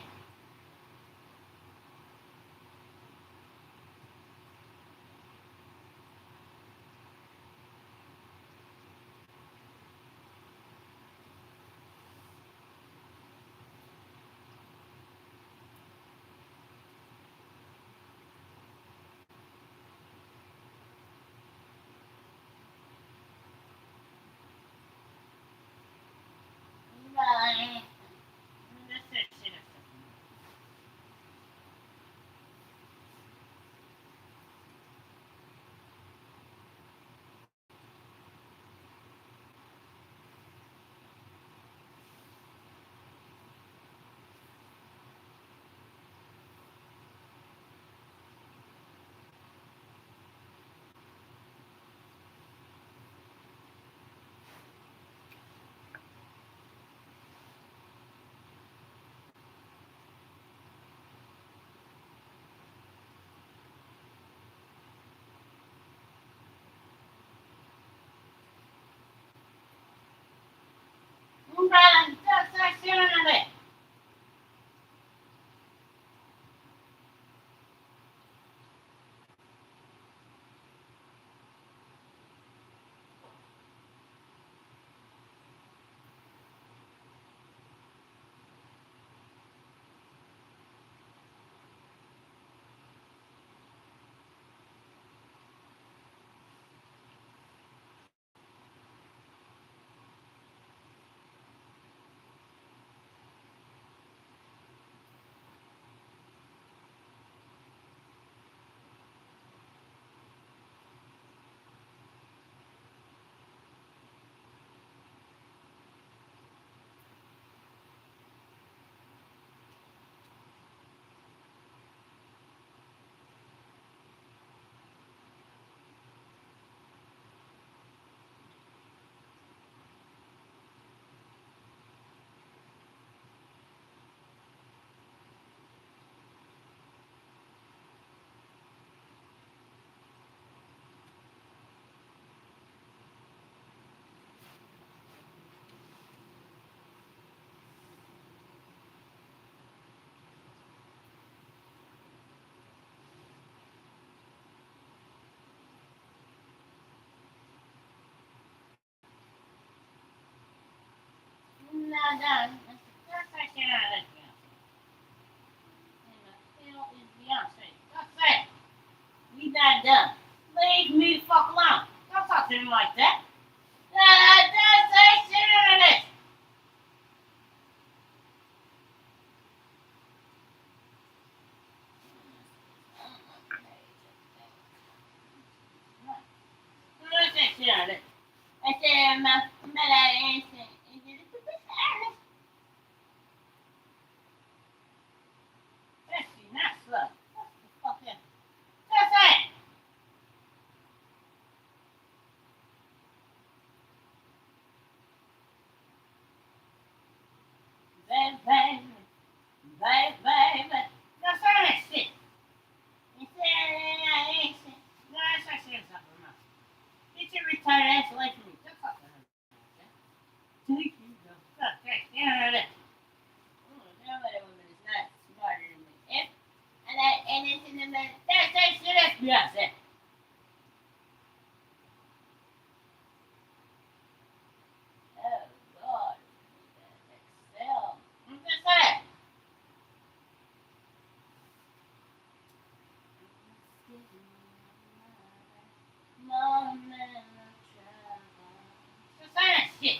not done. That's that shit out of this Beyonce. Who the hell is Beyonce? That's it. We not done. Leave me the fuck alone. Don't talk to me like that. Don't say shit out of this. Don't say shit out of this. I said, my answer. That's not slow. What the fuck is That's it. Baby. That's all that shit. He said, I ain't shit. No, that's not shit. Get your retarded ass away from me. Don't fuck with him. Take you the fuck out of there. Nobody woman is not smarter than me. And it's in the middle. That's shit. That's Beyonce. Oh, God. Excel. What's that? What's that shit?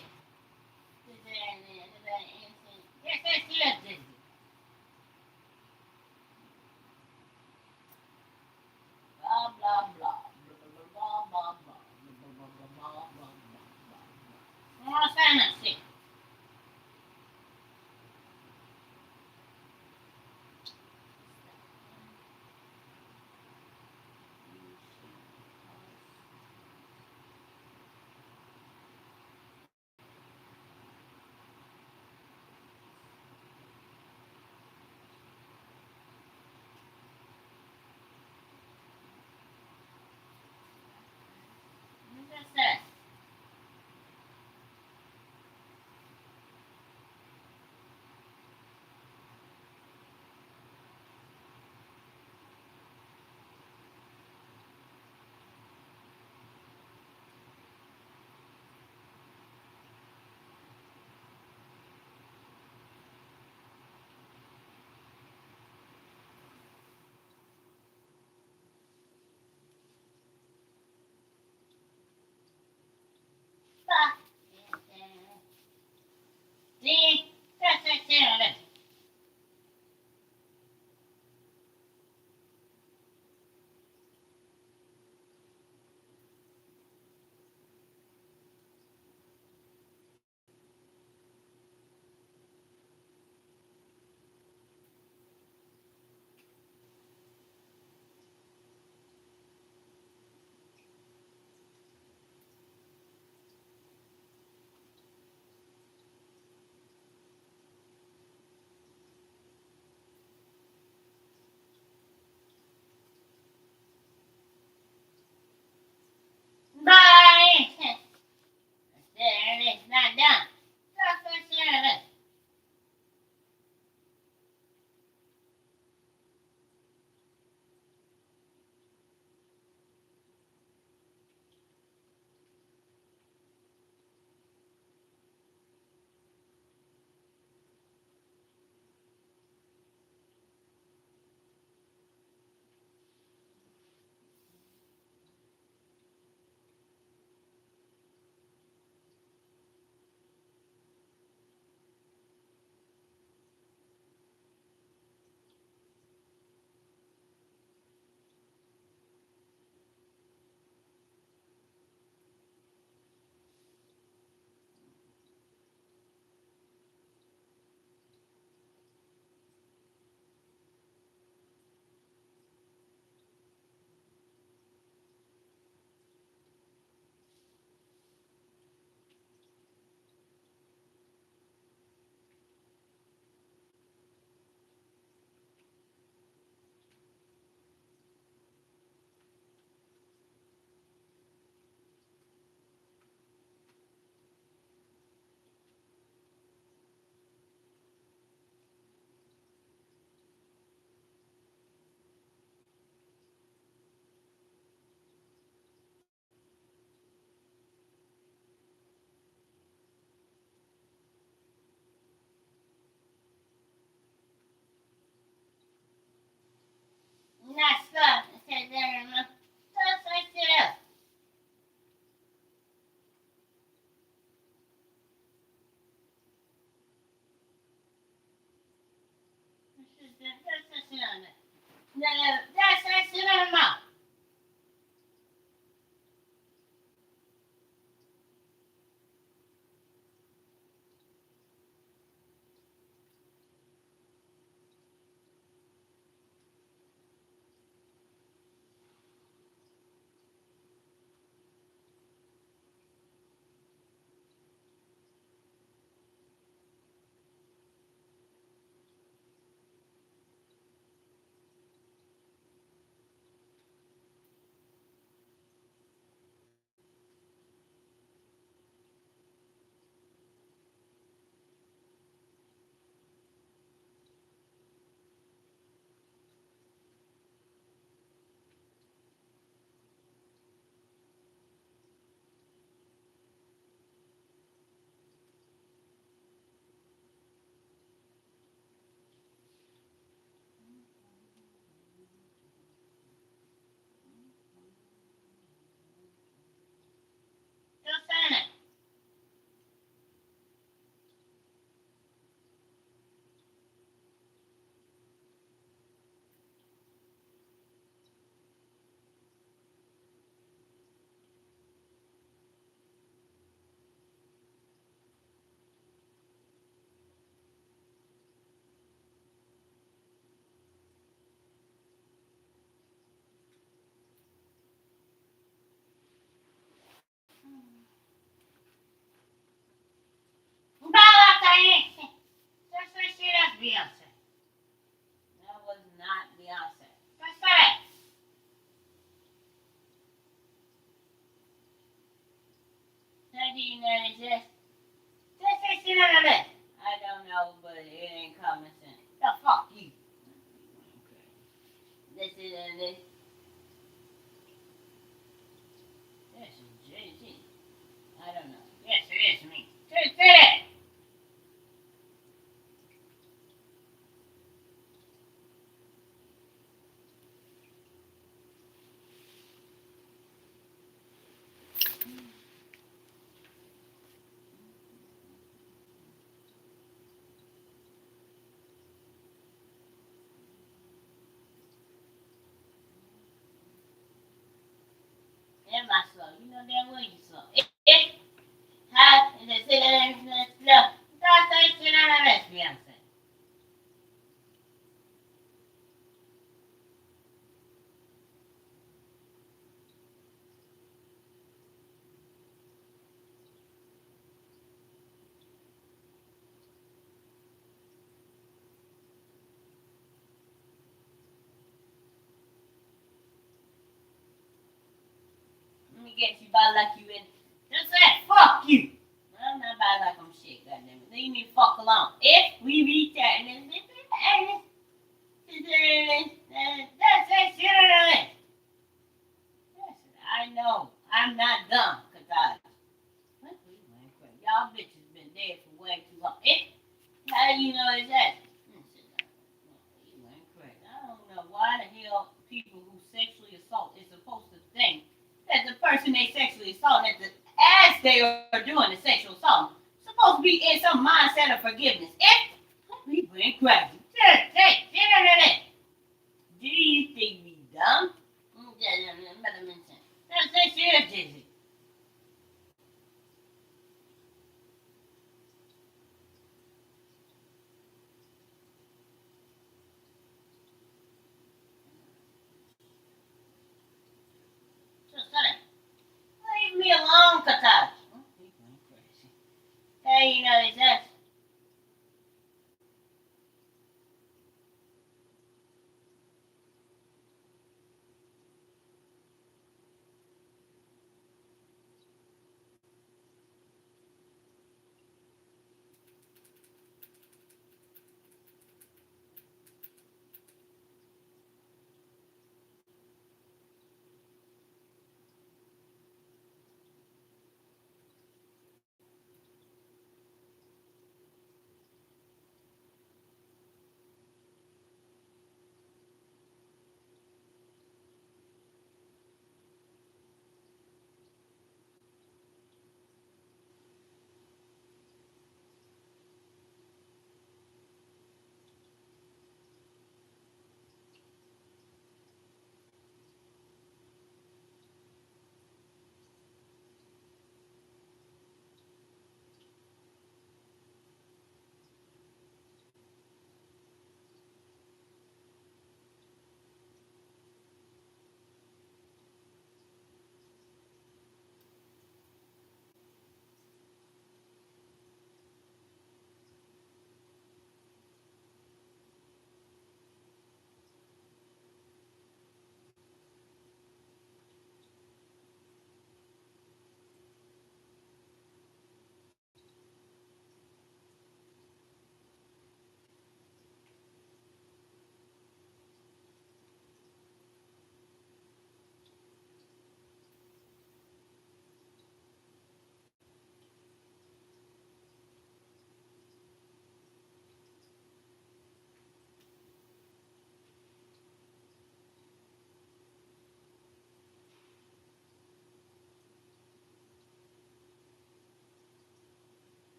Just sit on that. No, just sit on the mouth. Just sign it. Just say that's Beyonce. That was not Beyonce. Just say it. How do you know it's just say sit on that. I don't know, but it ain't common sense. The fuck you. This is this. This is Jay-Z. I don't know. Yes, it is me. Just say it. Am I slow? You know that way you slow. Huh? And they say that ain't slow. Don't say sit on that Beyonce. Let me get you by like you in. Just say fuck you. I'm not by like I'm shit, goddammit. Leave me fuck alone. If we reach that and this, that's that shit on the list. I know. I'm not dumb, cause y'all bitches been dead for way too long. How do you know it's that? You ain't crazy. I don't know why the hell people who sexually assault is supposed to think that the person they sexually assault, as they are doing the sexual assault, supposed to be in some mindset of forgiveness. People ain't crazy. Hey, get under that. Do you think we dumb? That's shit, Jay-Z. Just leave me alone, Kataji. People ain't crazy. Hey, you know, it's that.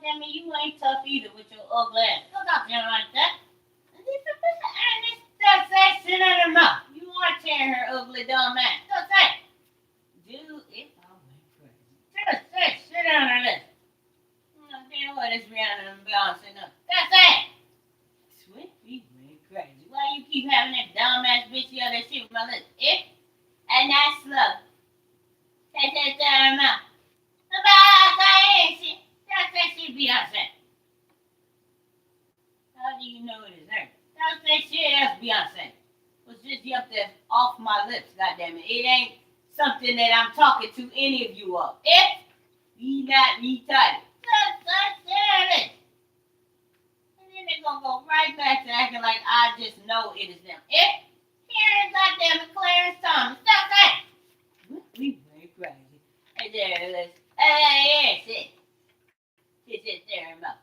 Damn it, you ain't tough either with your ugly ass. Don't talk to him like that. And this stuff that shit on her mouth. You are tearing her ugly dumb ass. Don't say. Dude, if I went crazy. Just say shit on her list. Damn what is Rihanna and Beyonce now? That's it. Sweet feet went crazy. Why you keep having that dumb ass bitch yell that shit with my lips? If and that's slow. Take that down her mouth. That's that shit Beyonce. How do you know it is her? That's that shit that's Beyonce. Was just up there off my lips, goddammit. It ain't something that I'm talking to any of you of. If be not retarded. And then they're gonna go right back to acting like I just know it is them. If here is goddammit Clarence Thomas. Stop that. We went crazy. And there it is. Hey, yes, it's there, mouth.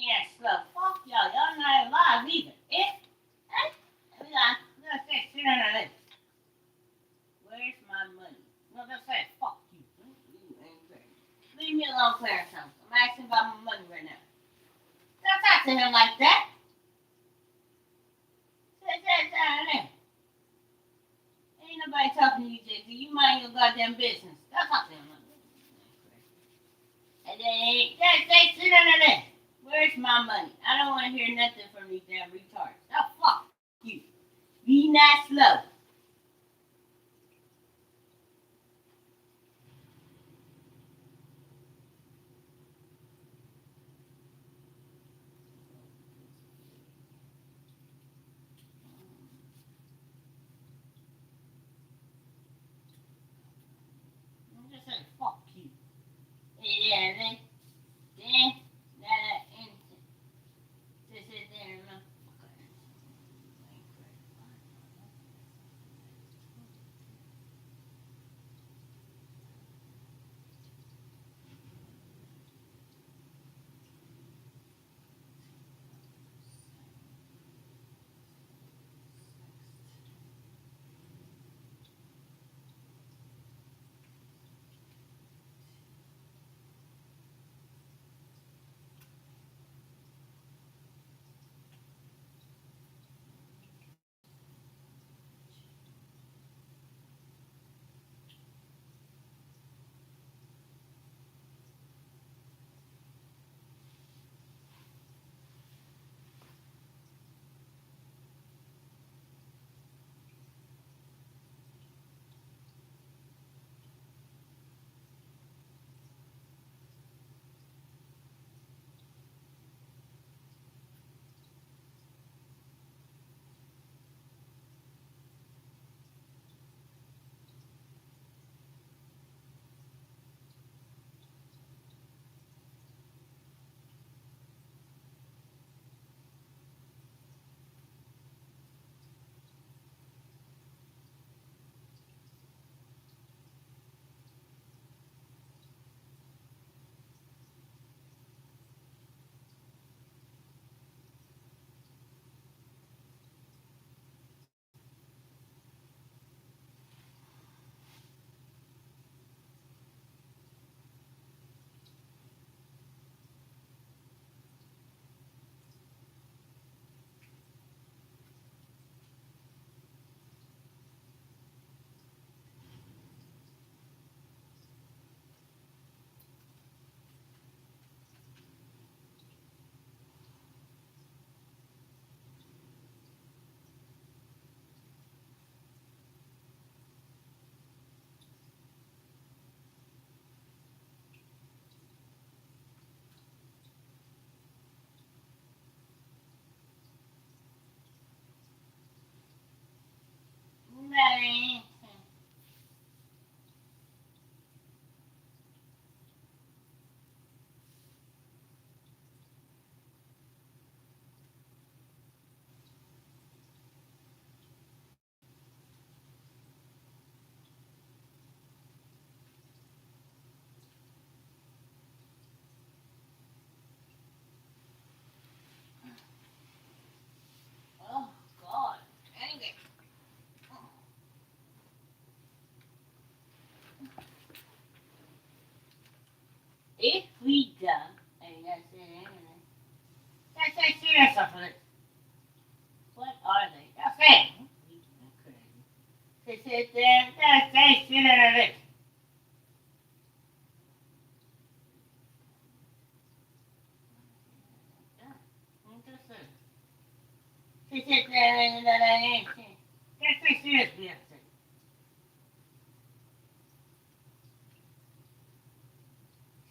Yeah, slow. Fuck y'all. Y'all not alive either. We got say shit on our lips. Where's my money? No, that's say fuck you. You ain't crazy. Leave me alone, Clarence Thomas. I'm asking about my money right now. Don't talk to him like that. Say that down there. Ain't nobody talking to you, JC. You mind your goddamn business. Don't talk to him like that. And then say shit on our lips. Where's my money? I don't want to hear nothing from these damn retards. Oh, fuck you. Be not slow. I'm just saying, fuck you. Yeah, then, and sit there and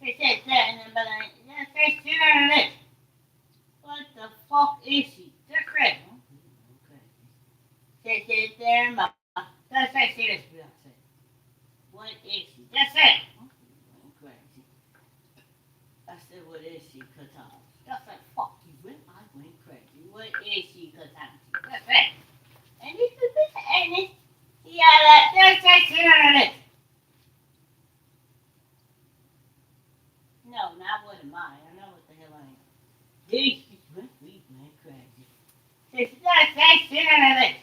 She said that, and but I just say sit on it. What the fuck is she? Just right. Sit there, ma. Just say sit this Beyonce. What is she? Just say. Crazy. I said, what is she? Katam. Just say, fuck you. When I went crazy. What is she? Katam. Just say. And this is this, and this. Yeah, just say sit on it. No, not what am I? I know what the hell I am. This is what we went crazy. Just say sit on it.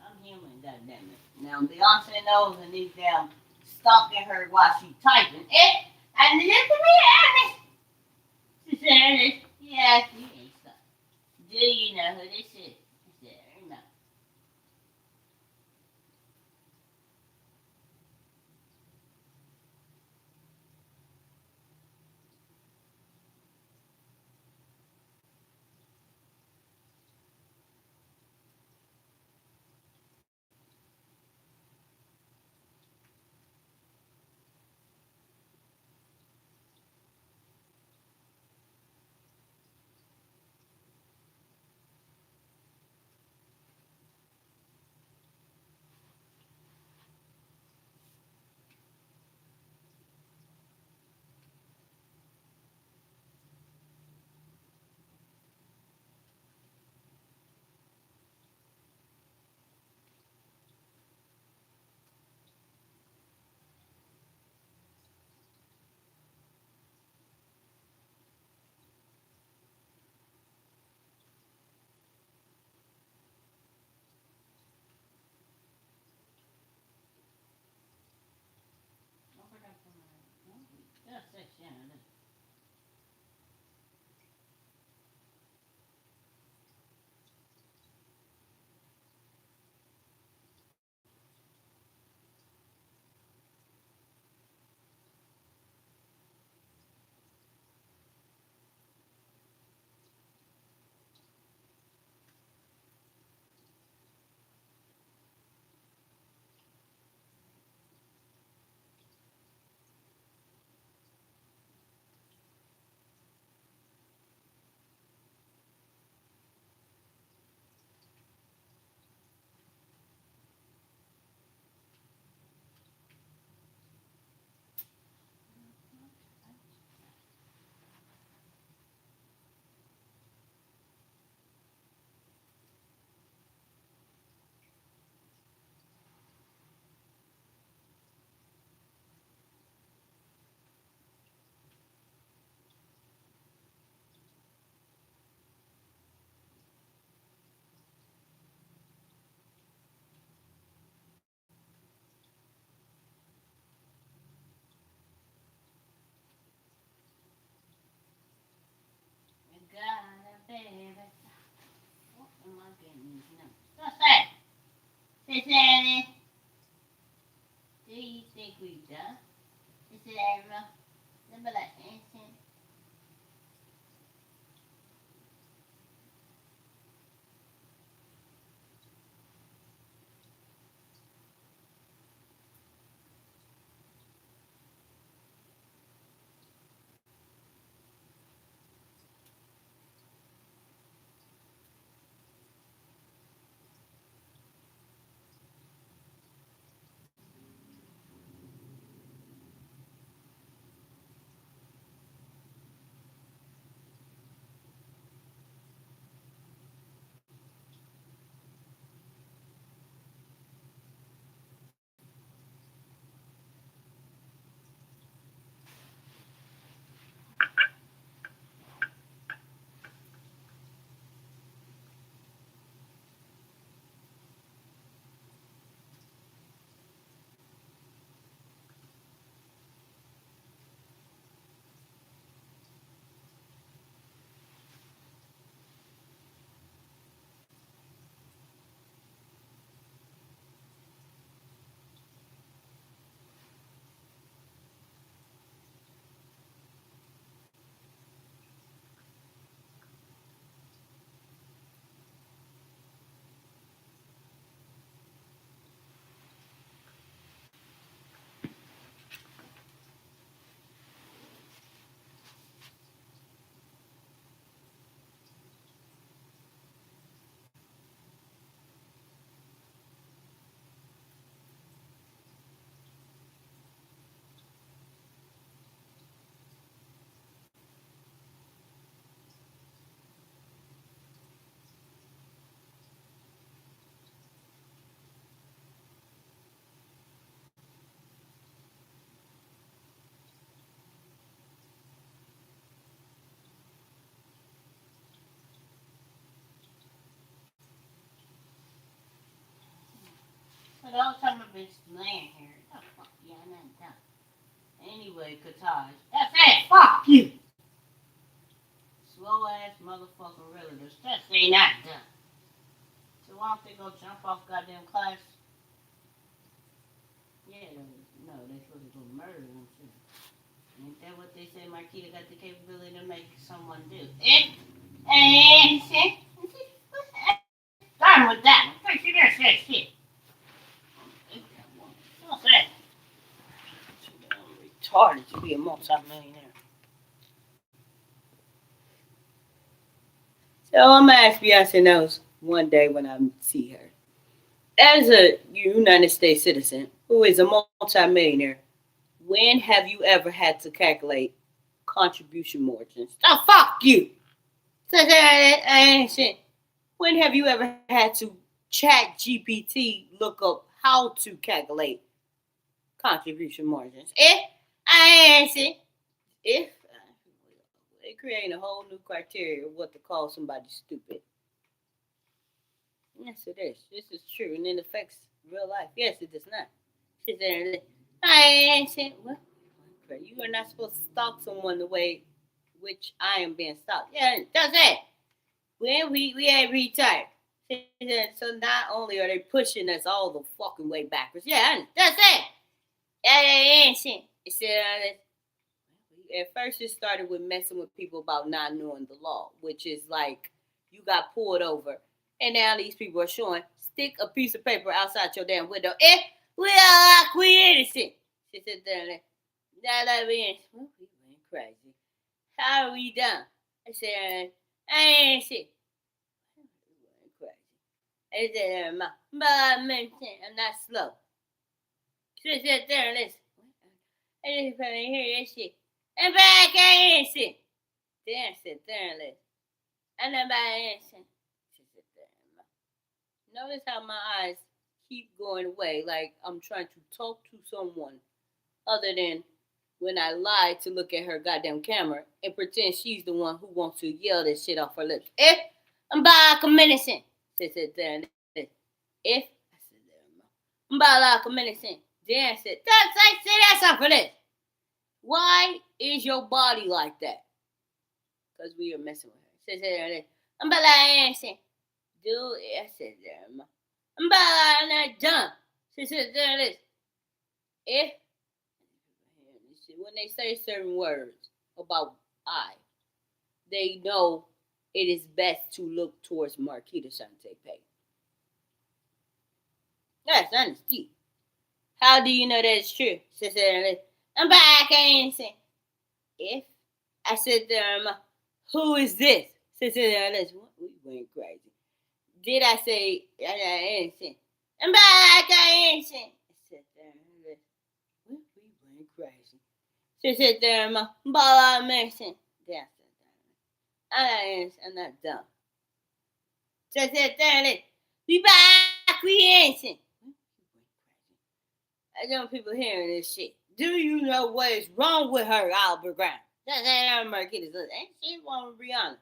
I'm human, goddammit. Now Beyonce knows and these damn stalking her while she typing it. And listen to me, Ernest. She said, Ernest, yes, you ain't stuck. Do you know who this is? I said, no. Just say Shannon. You got a baby. What am I getting these numbers? Just say. Say Shannon. Do you think we done? She said, remember that instant? the whole time I've been laying here. Oh, fuck yeah, I'm not done. Anyway, Cottage. That's it. Fuck you. Slow ass motherfucker realtors. That's they not done. So why don't they go jump off goddamn class? Yeah, no, they supposed to go murder them too. Ain't that what they say Marquita got the capability to make someone do? And shit. Done with that. Think you just said shit. What's that? Too damn retarded to be a multi-millionaire. So I'm gonna ask Beyonce Knowles one day when I see her. As a United States citizen who is a multi-millionaire, when have you ever had to calculate contribution margins? Oh, fuck you! When have you ever had to chat GPT look up how to calculate contribution margins? If they create a whole new criteria of what to call somebody stupid. Yes, it is. This is true, and it affects real life. Yes, it does not. Sit there and what? You are not supposed to stalk someone the way which I am being stalked. Yeah, that's it. When we ain't retired. So not only are they pushing us all the fucking way backwards. Yeah, that's it. It said, at first it started with messing with people about not knowing the law, which is like you got pulled over, and now these people are showing stick a piece of paper outside your damn window. We innocent. She said, now that we crazy. How are we done? I said, I ain't shit. Crazy. I said, but I'm not slow. She said, there, listen. I didn't hear that shit. And back I ain't shit. Then sit there and listen. And then I ain't shit. She said, there. Notice how my eyes keep going away, like I'm trying to talk to someone other than when I lie to look at her goddamn camera and pretend she's the one who wants to yell this shit off her lips. If I'm back a menacing, she said there. If I said there, I'm back a menacing. Then I said, that's off her lips. Why is your body like that? Because we are messing with her. She said there. I'm back a dude, I said there. I'm not done. She said there. If when they say certain words about I, they know it is best to look towards Marquita Shante Pay. That's honesty. How do you know that's true? She said, I'm back, I ain't saying. If I said, who is this? She said, we went crazy. Did I say, I ain't saying. I'm back, I ain't saying. I said, we went crazy. She said, Bala Mason. Yeah, I'm not dumb. She said, we back, we ain't. I don't people hearing this shit. Do you know what is wrong with her, Albert Brown? That's how Marquita says. Ain't she wrong with Rihanna?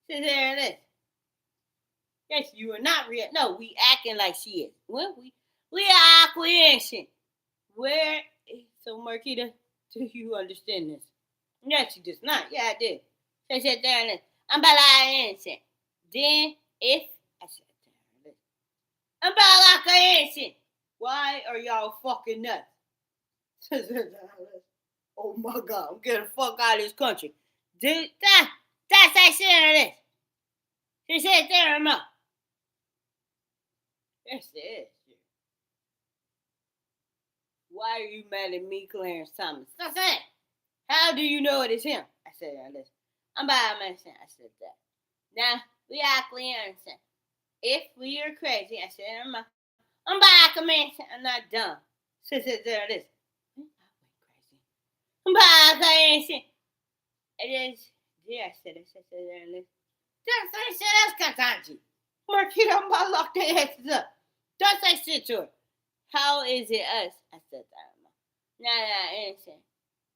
She said, yes, you are not real. No, we acting like she is. Well, we are acquiescing. Where? So, Marquita, do you understand this? No, she does not. Yeah, I did. She said, there, I'm balancing. Then, if I said, there, I'm balancing. Why are y'all fucking nuts? Oh my God, I'm getting the fuck out of this country. That's I said this. She said, there, I'm up. Yes, it is. Why are you mad at me, Clarence Thomas? I said, how do you know it is him? I said, listen, I'm by myself. I said that. Now, we actually understand. If we are crazy, I said, I'm back a man. I'm not dumb. So there it is. I'm back a man. It is. Yeah, I said there it is. That's Katanji. Marquita, I'm about to lock their heads up. Don't say shit to her. How is it us? I said that. Nah, I ain't saying.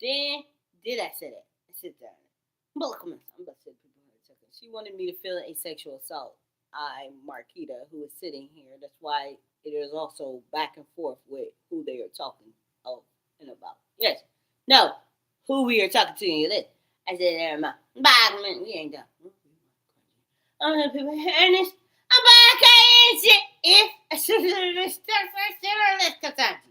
Then, did I say that? I said that. I'm about to say people in a second. She wanted me to feel a sexual assault. I'm Marquita, who is sitting here. That's why it is also back and forth with who they are talking of and about. Yes. No. Who we are talking to in your list. I said, we ain't done. I'm gonna people hearing this. I'm back if I should have this stuff first.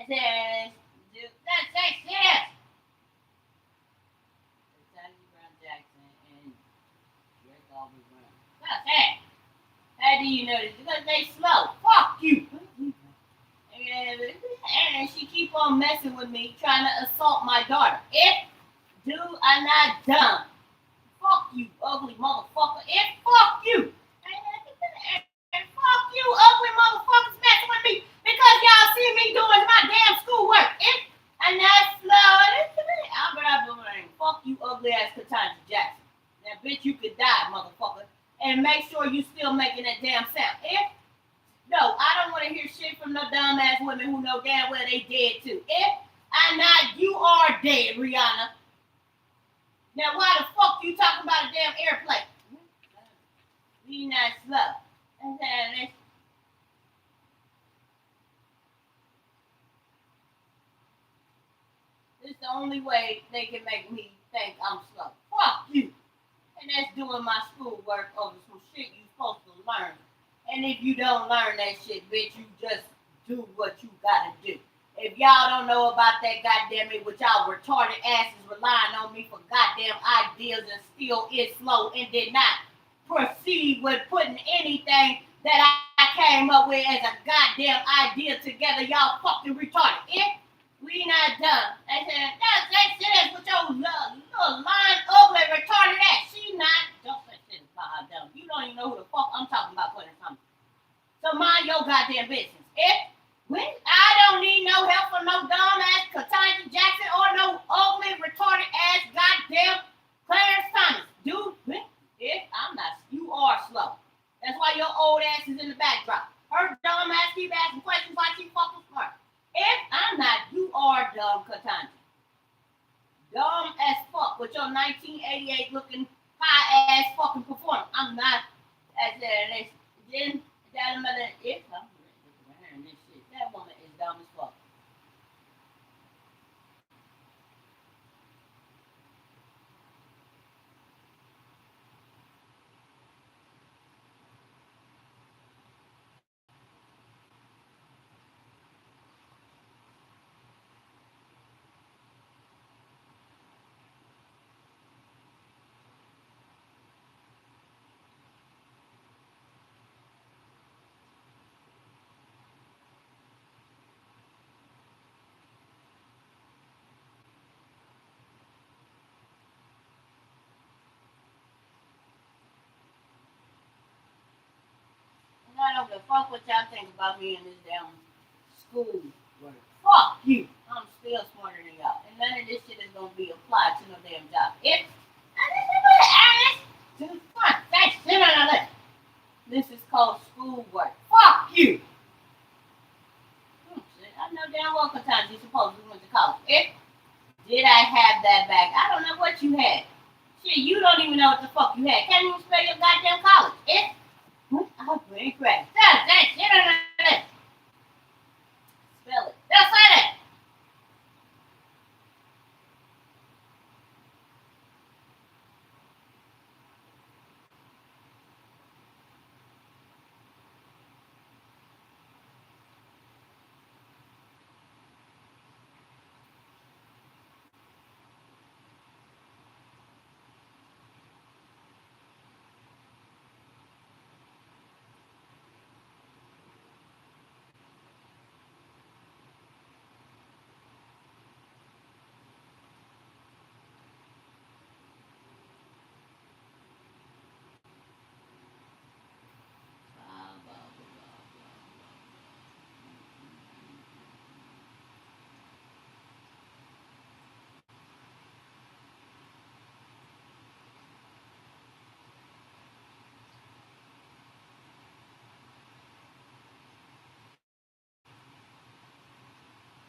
said, that's it. Jackson and Rick Aubrey Brown. That's it. How do you know this? Because they slow. Fuck you. And she keep on messing with me, trying to assault my daughter. If you are not dumb, fuck you, ugly motherfucker. If fuck you. And fuck you, ugly motherfuckers messing with me because y'all see me doing my damn schoolwork. If I'm not slow, fuck you, ugly ass Katanja Jackson. Now, bitch, you could die, motherfucker. And make sure you still making that damn sound. If no, I don't want to hear shit from no dumb ass women who know damn well they dead too. If I'm not, you are dead, Rihanna. Now, why the fuck you talking about a damn airplane? We not slow. It's the only way they can make me think I'm slow. Fuck you. And that's doing my schoolwork over some shit you supposed to learn. And if you don't learn that shit, bitch, you just do what you gotta do. If y'all don't know about that goddamn it, with y'all retarded asses relying on me for goddamn ideas and still is slow and did not proceed with putting anything that I came up with as a goddamn idea together, y'all fucking retarded. If we not done. I said, that's shit with your little lying, ugly, retarded ass. She not. Don't say shit about her dumb. You don't even know who the fuck I'm talking about putting something. So mind your goddamn business. If when I don't need no help from no dumb ass Katanja Jackson or no ugly, retarded ass goddamn Clarence Thomas. Dude, if I'm not, you are slow. That's why your old ass is in the backdrop. Her dumb ass keep asking questions like she fucking smart. If I'm not, you are dumb, Katanja. Dumb as fuck with your 1988 looking high ass fucking performance. I'm not as then that mother if I'm wearing this shit. That woman is dumb as fuck. I don't give a fuck what y'all think about me in this damn school work. Fuck you. I'm still smarter than y'all. And none of this shit is gonna be applied to no damn job. If this is called schoolwork. Fuck you. I know damn well sometimes you supposed to went to college. If did I have that back? I don't know what you had. Shit, you don't even know what the fuck you had. Can't even spell your goddamn college. If I'm pretty crazy. That shit on that. Spell it. Just say that.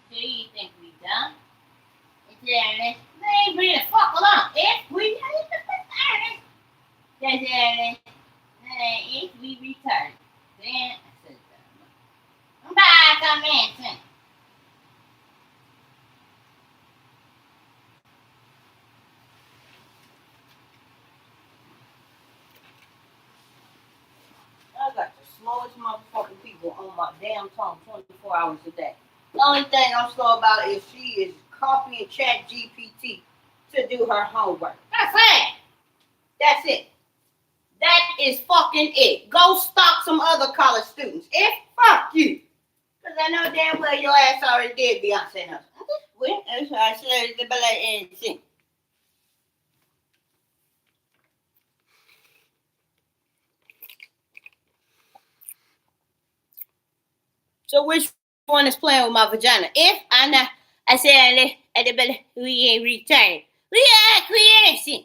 Do you think we done? Let's bring the fuck along. If we if we return, then I'm back on Manson. I got the slowest motherfucking people on my damn tongue 24 hours a day. The only thing I'm slow about is she is copying Chat GPT to do her homework. That's it. That's it. That is fucking it. Go stalk some other college students. Fuck you. Because I know damn well your ass already did Beyonce knows. Well, that's why I said the ballet and sing. So which one is playing with my vagina? If I not, I said at the belly, we ain't retired. We are creation.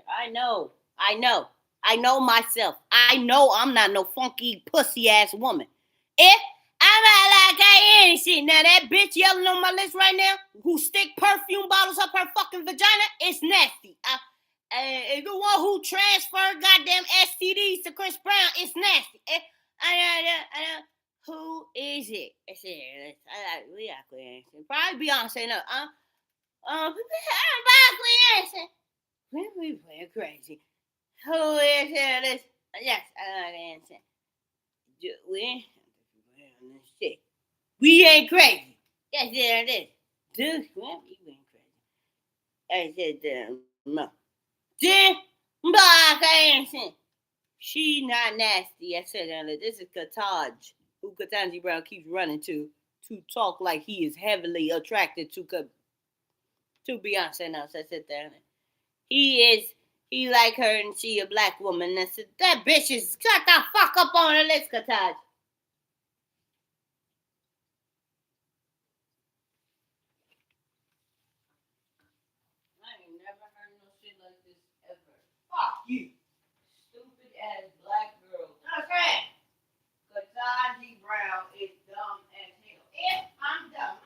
I know. I know myself. I know I'm not no funky pussy ass woman. If I'm not like I ain't shit. Now that bitch yelling on my list right now, who stick perfume bottles up her fucking vagina, it's nasty. The one who transferred goddamn STDs to Chris Brown, it's nasty. I know. Who is it? We are clear. Probably Beyonce. No. Beyonce. We playing crazy. Who is this? Yes, I know the answer. We ain't crazy. Yes, yeah, it is. Dude, well, we ain't crazy. I said, no. Then, black answer. She not nasty. I said, this is Kataj, who Katanji Brown keeps running to talk like he is heavily attracted to Beyonce. Now, so I said that. He like her and she a black woman. I said, that bitch is shut the fuck up on her list, Kataj. I ain't never heard no shit like this ever. Fuck you. Stupid ass black girl. Okay. Kataj Brown is dumb as hell. If I'm dumb,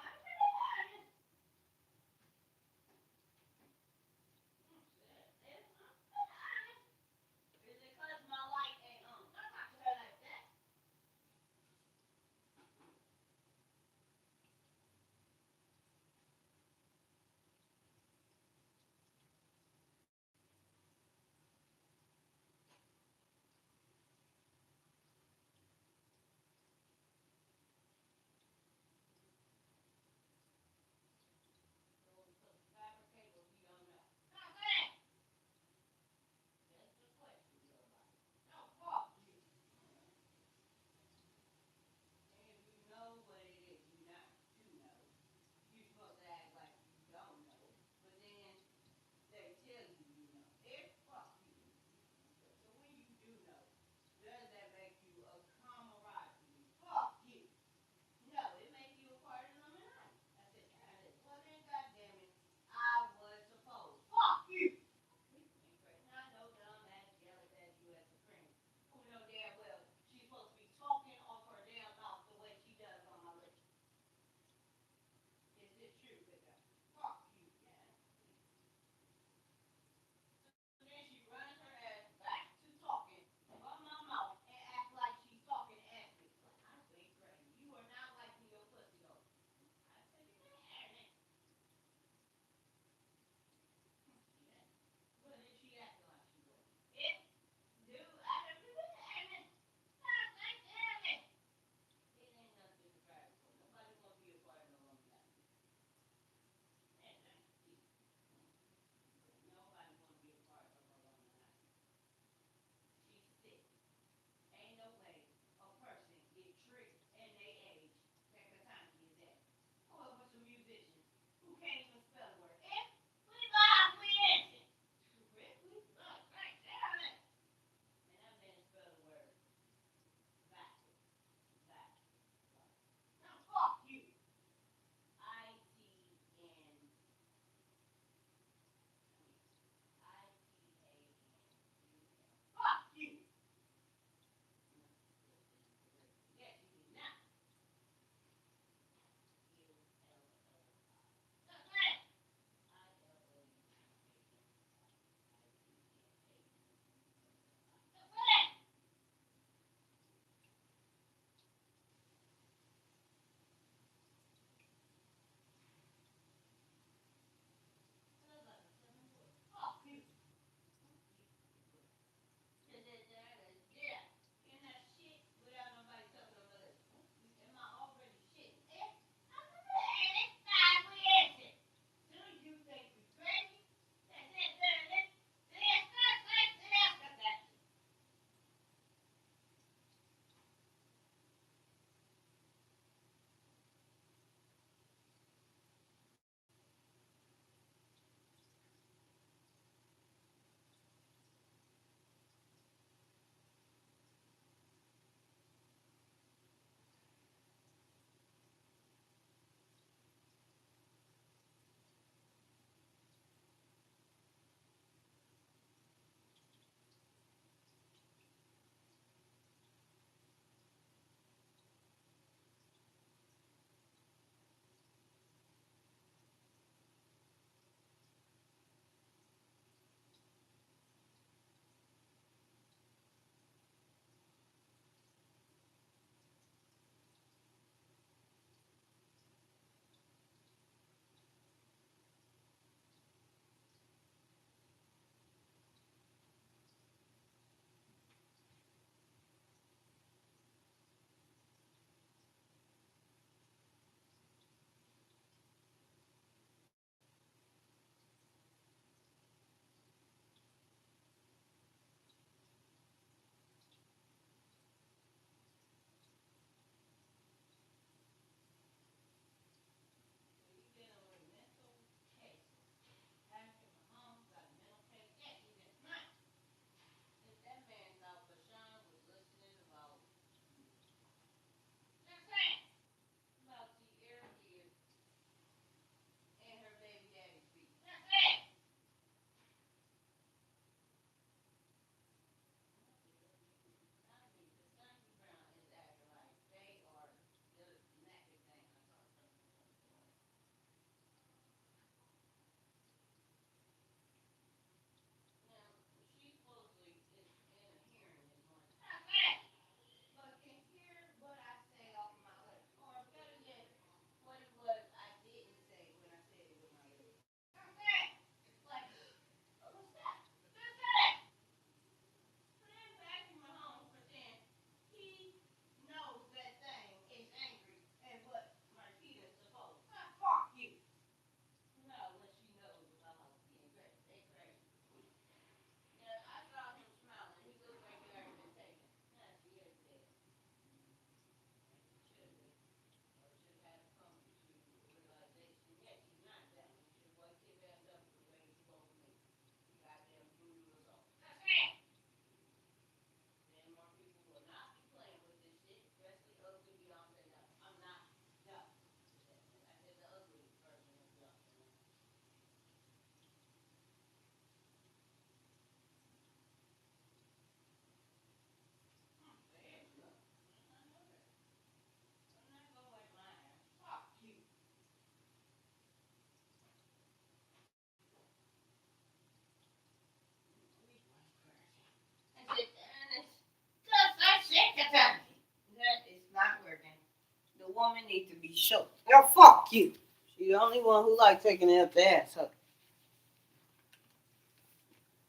woman needs to be short. Now, fuck you. She's the only one who likes taking it up the ass. So.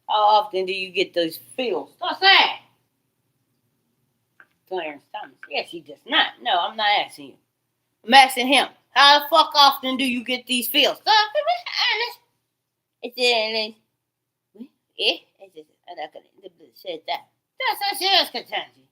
How often do you get those feels? What's that? Clarence Thomas. Yes, he does not. No, I'm not asking you. I'm asking him. How the fuck often do you get these feels? It's in I'm not gonna say that. That's a serious concern.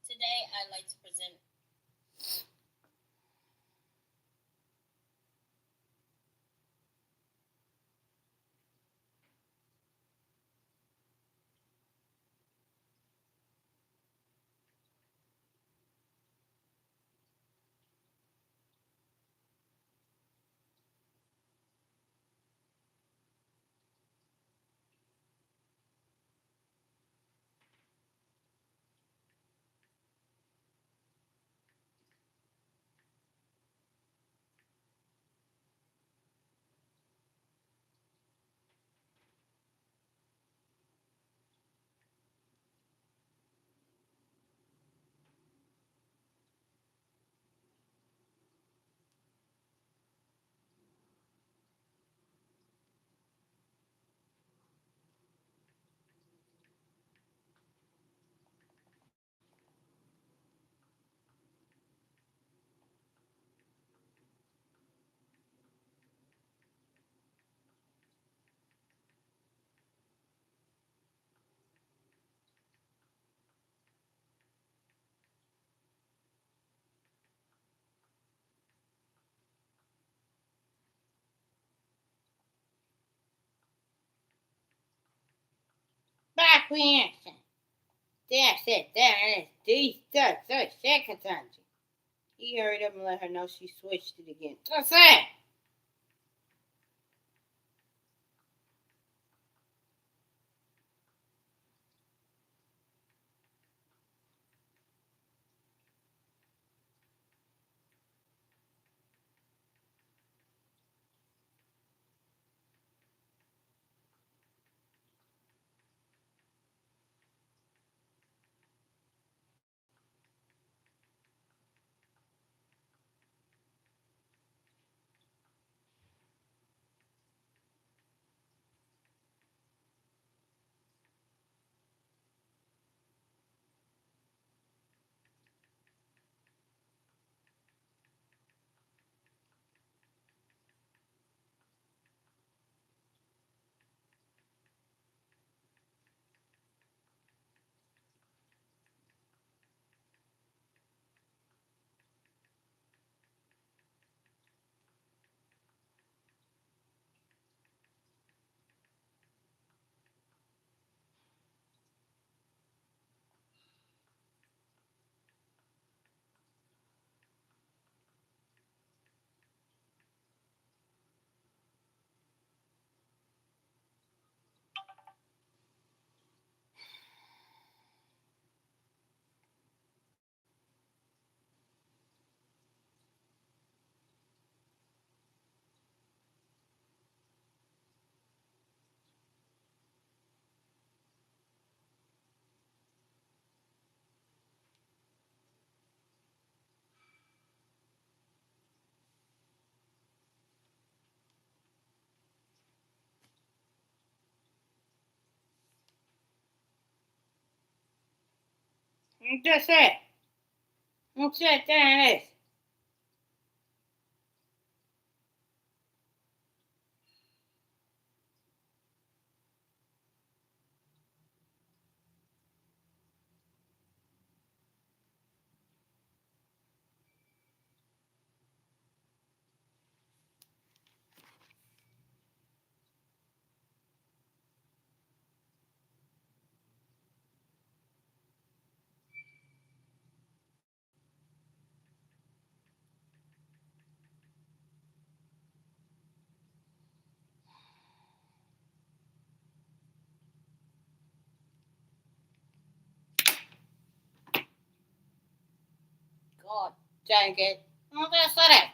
Today, I'd like to present backreaction. That's it. There it is. These stuff. So second time. He hurried up and let her know she switched it again. That's it. That's it. That's it. There it is. God dang it. That's it.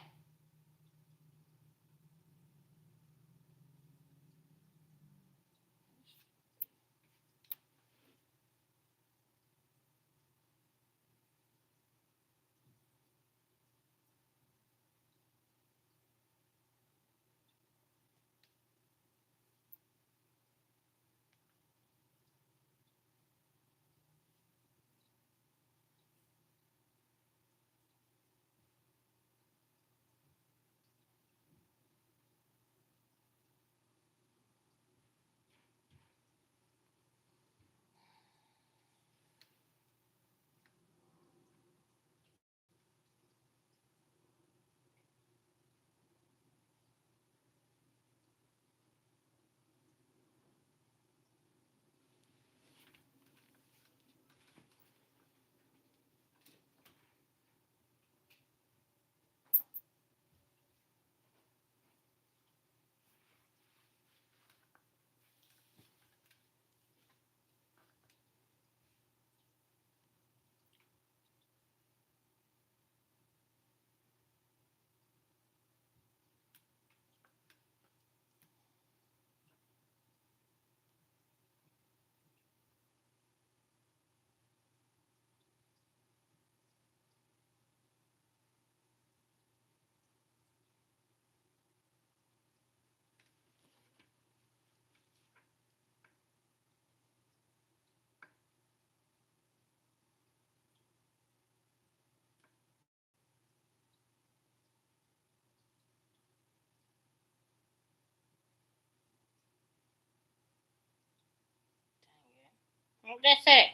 That's it.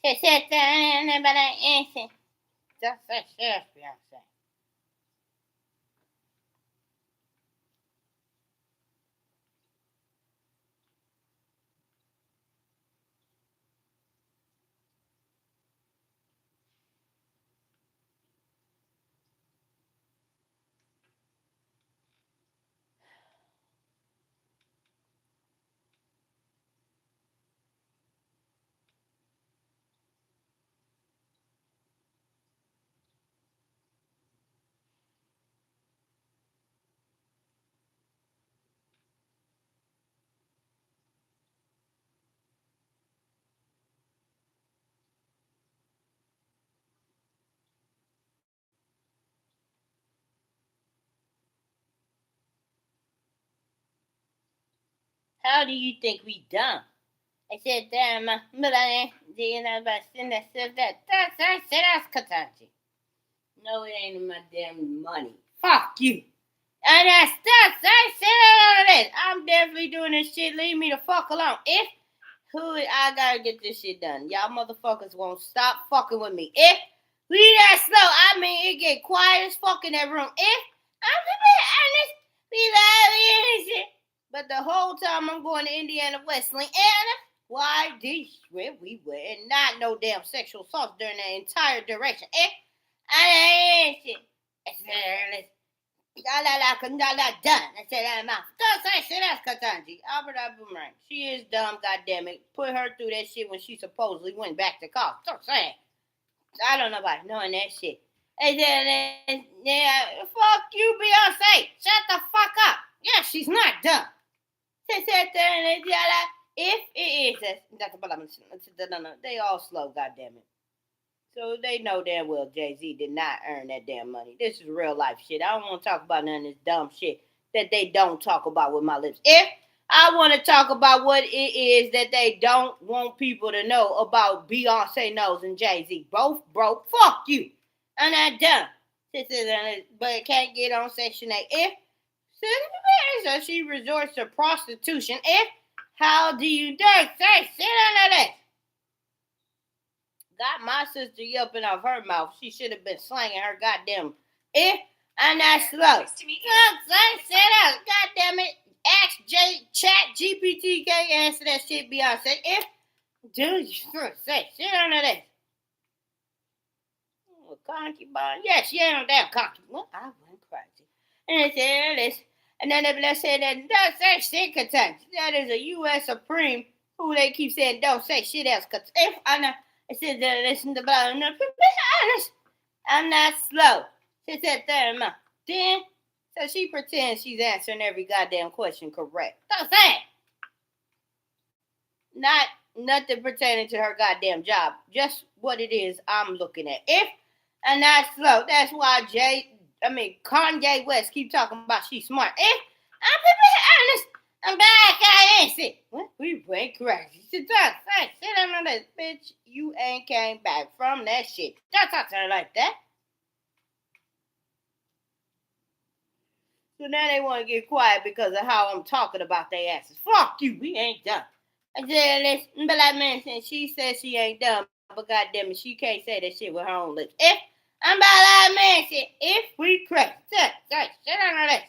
She said that, but I answered. That's it, sheriff, Beyonce. How do you think we dumb? I said, damn, but I didn't know about that stuff that's Katanji. No, it ain't my damn money. Fuck you. And I said all of this. I'm definitely doing this shit. Leave me the fuck alone. I gotta get this shit done. Y'all motherfuckers won't stop fucking with me. If we that slow, I mean it get quiet as fuck in that room. If I'm honest, we love shit. But the whole time I'm going to Indiana Wesleyan, and why this where we were, and not no damn sexual assault during the entire direction. I ain't shit. I said, done. I said, I'm out. Don't say that's Katanji. Albert Boomerang. She is dumb, goddammit. Put her through that shit when she supposedly went back to college. Don't say it. I don't know about knowing that shit. I said, yeah, fuck you, Beyonce. Shut the fuck up. Yeah, she's not dumb. If it is, they all slow, goddammit. So they know damn well Jay-Z did not earn that damn money. This is real life shit. I don't want to talk about none of this dumb shit that they don't talk about with my lips. If I want to talk about what it is that they don't want people to know about Beyonce knows and Jay-Z. Both broke. Fuck you. I'm not dumb. But can't get on Section 8. If so she resorts to prostitution. If how do you dare say sit under that? Got my sister yelping off her mouth. She should have been slanging her goddamn. If I'm not slow. Nice to meet you. Sit up. Goddamn it. Ask Chat GPT can't answer that shit, Beyonce. If dude, you say sit under that. Oh, concubine. Yes, she ain't no damn concubine. Well, I went crazy. And they said this. And then they said that don't say shit, Kentucky. That is a U.S. Supreme who they keep saying don't say shit else. Cause if I'm not. I said, listen to about honest. I'm not slow. She said, then, so she pretends she's answering every goddamn question correct. Don't say it. Not nothing pertaining to her goddamn job. Just what it is I'm looking at. If I'm not slow, that's why Kanye West keep talking about she's smart. If I'm honest. I'm back. I ain't sick. What? We went crazy. Sit on this bitch. You ain't came back from that shit. Don't talk to her like that. So now they want to get quiet because of how I'm talking about their asses. Fuck you. We ain't done. I said, listen, but I mentioned she said she ain't done, but goddamn it, she can't say that shit with her own lips. If I'm about that man shit, if we crazy. Sit on this.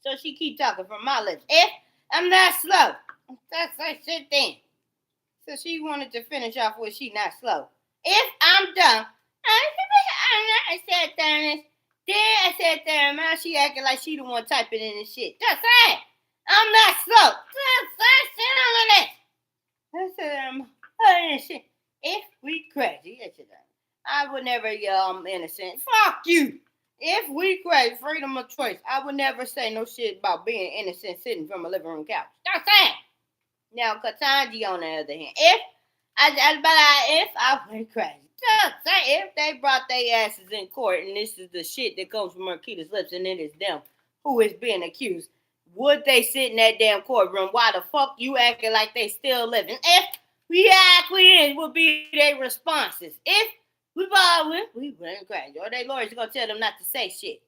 So she keep talking from my lips. If I'm not slow. That's like shit then. So she wanted to finish off with she not slow. If I'm dumb, I said that. Then I said that. Now she acting like she the one typing in this shit. That's it. I'm not slow. I said shit. If we crazy, I would never yell I'm innocent. Fuck you. If we crazy, freedom of choice, I would never say no shit about being innocent sitting from a living room couch. That's it. Now, Katanji, on the other hand, if I went crazy, if they brought their asses in court and this is the shit that comes from Marquita's lips and it is them who is being accused, would they sit in that damn courtroom? Why the fuck you acting like they still living? If we acquiesce, would be their responses. If we went crazy, or their lawyers gonna tell them not to say shit.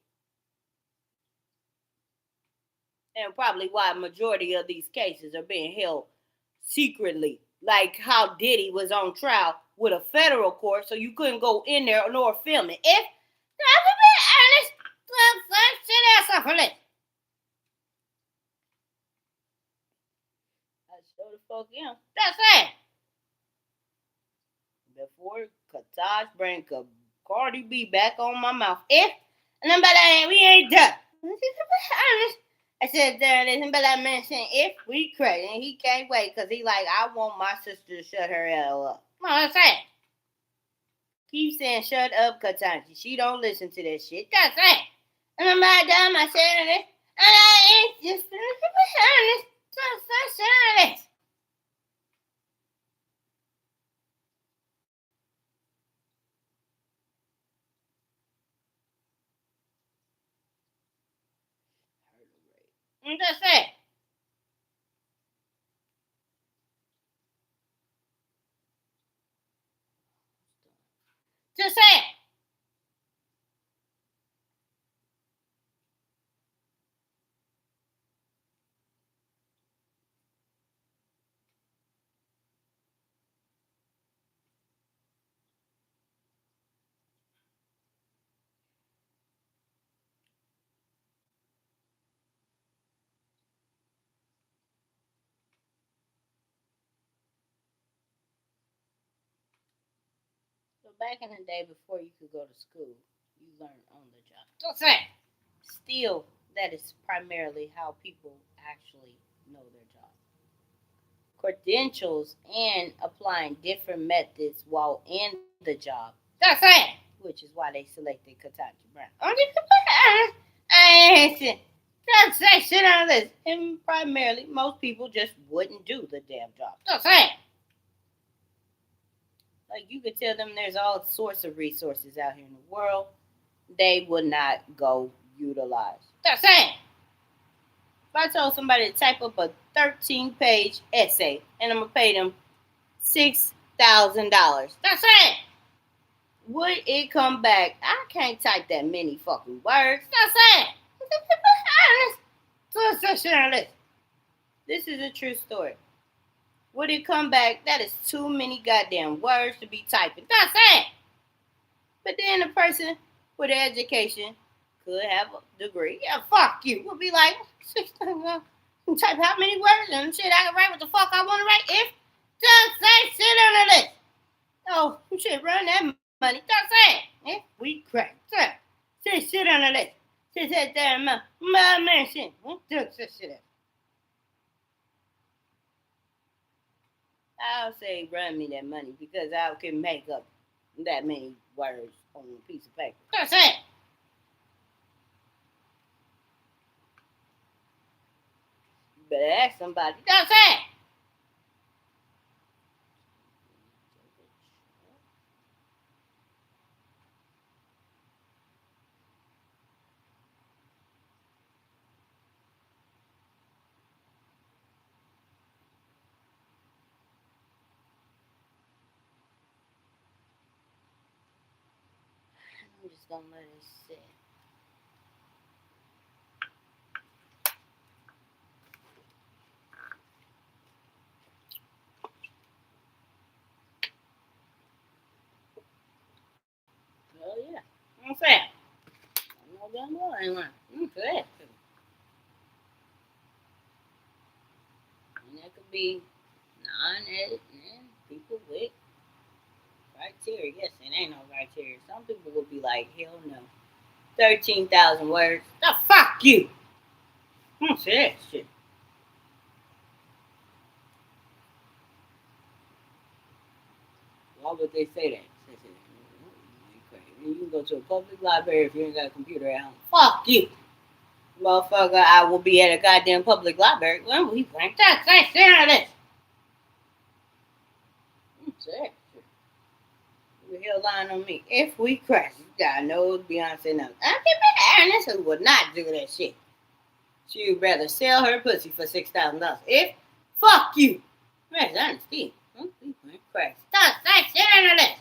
And probably why a majority of these cases are being held secretly, like how Diddy was on trial with a federal court, so you couldn't go in there nor film it. If I'm honest, sit down, something. I show the fuck him. That's it. Before Kataj bring Cardi B back on my mouth. If and we ain't done. I said there is but I mentioned if we crazy and he can't wait because he like I want my sister to shut her hell up. What I'm saying? Keep saying shut up, Katanji. She don't listen to that shit. That's it. And I'm not done. I said it. And I ain't just honest. So honest. That's it. Just say it. So back in the day before you could go to school, you learned on the job. Just say it. Still, that is primarily how people actually know their job. Credentials and applying different methods while in the job. That's it. Which is why they selected Katachi Brown. That's that shit on this. And primarily, most people just wouldn't do the damn job. That's it. Like you could tell them there's all sorts of resources out here in the world. They would not go utilize. That's it. If I told somebody to type up a 13-page essay and I'm gonna pay them $6,000, that's it. Would it come back? I can't type that many fucking words. That's it. This is a true story. Would it come back? That is too many goddamn words to be typing. That's it. But then the person with an education could have a degree. Yeah, fuck you. We'll be like, type how many words and shit I can write what the fuck I want to write. If just say sit on the list. Oh, shit, run that money. That's it. If we crack. Sit on the list. Sit there, my man, shit. Just sit. I'll say run me that money because I can make up that many words on a piece of paper. That's it. You better ask somebody. That's it. I'm just gonna let it sit. Oh yeah. I'm saying. I know damn well I ain't lying. I'm good. And that could be non-edit and people with criteria. Yes, it ain't no criteria. Some people will be like, hell no. 13,000 words. The fuck you. Say that shit. Why would they say that? You can go to a public library if you ain't got a computer at home. Fuck you. Motherfucker, I will be at a goddamn public library. When will he think that? Say none of this. Say that shit. Who the hell lying on me? If we crash, you gotta know Beyonce knows. I can be honest, who would not do that shit. She would rather sell her pussy for $6,000. If fuck you. Man, I understand. Crash. Stop shit none of this.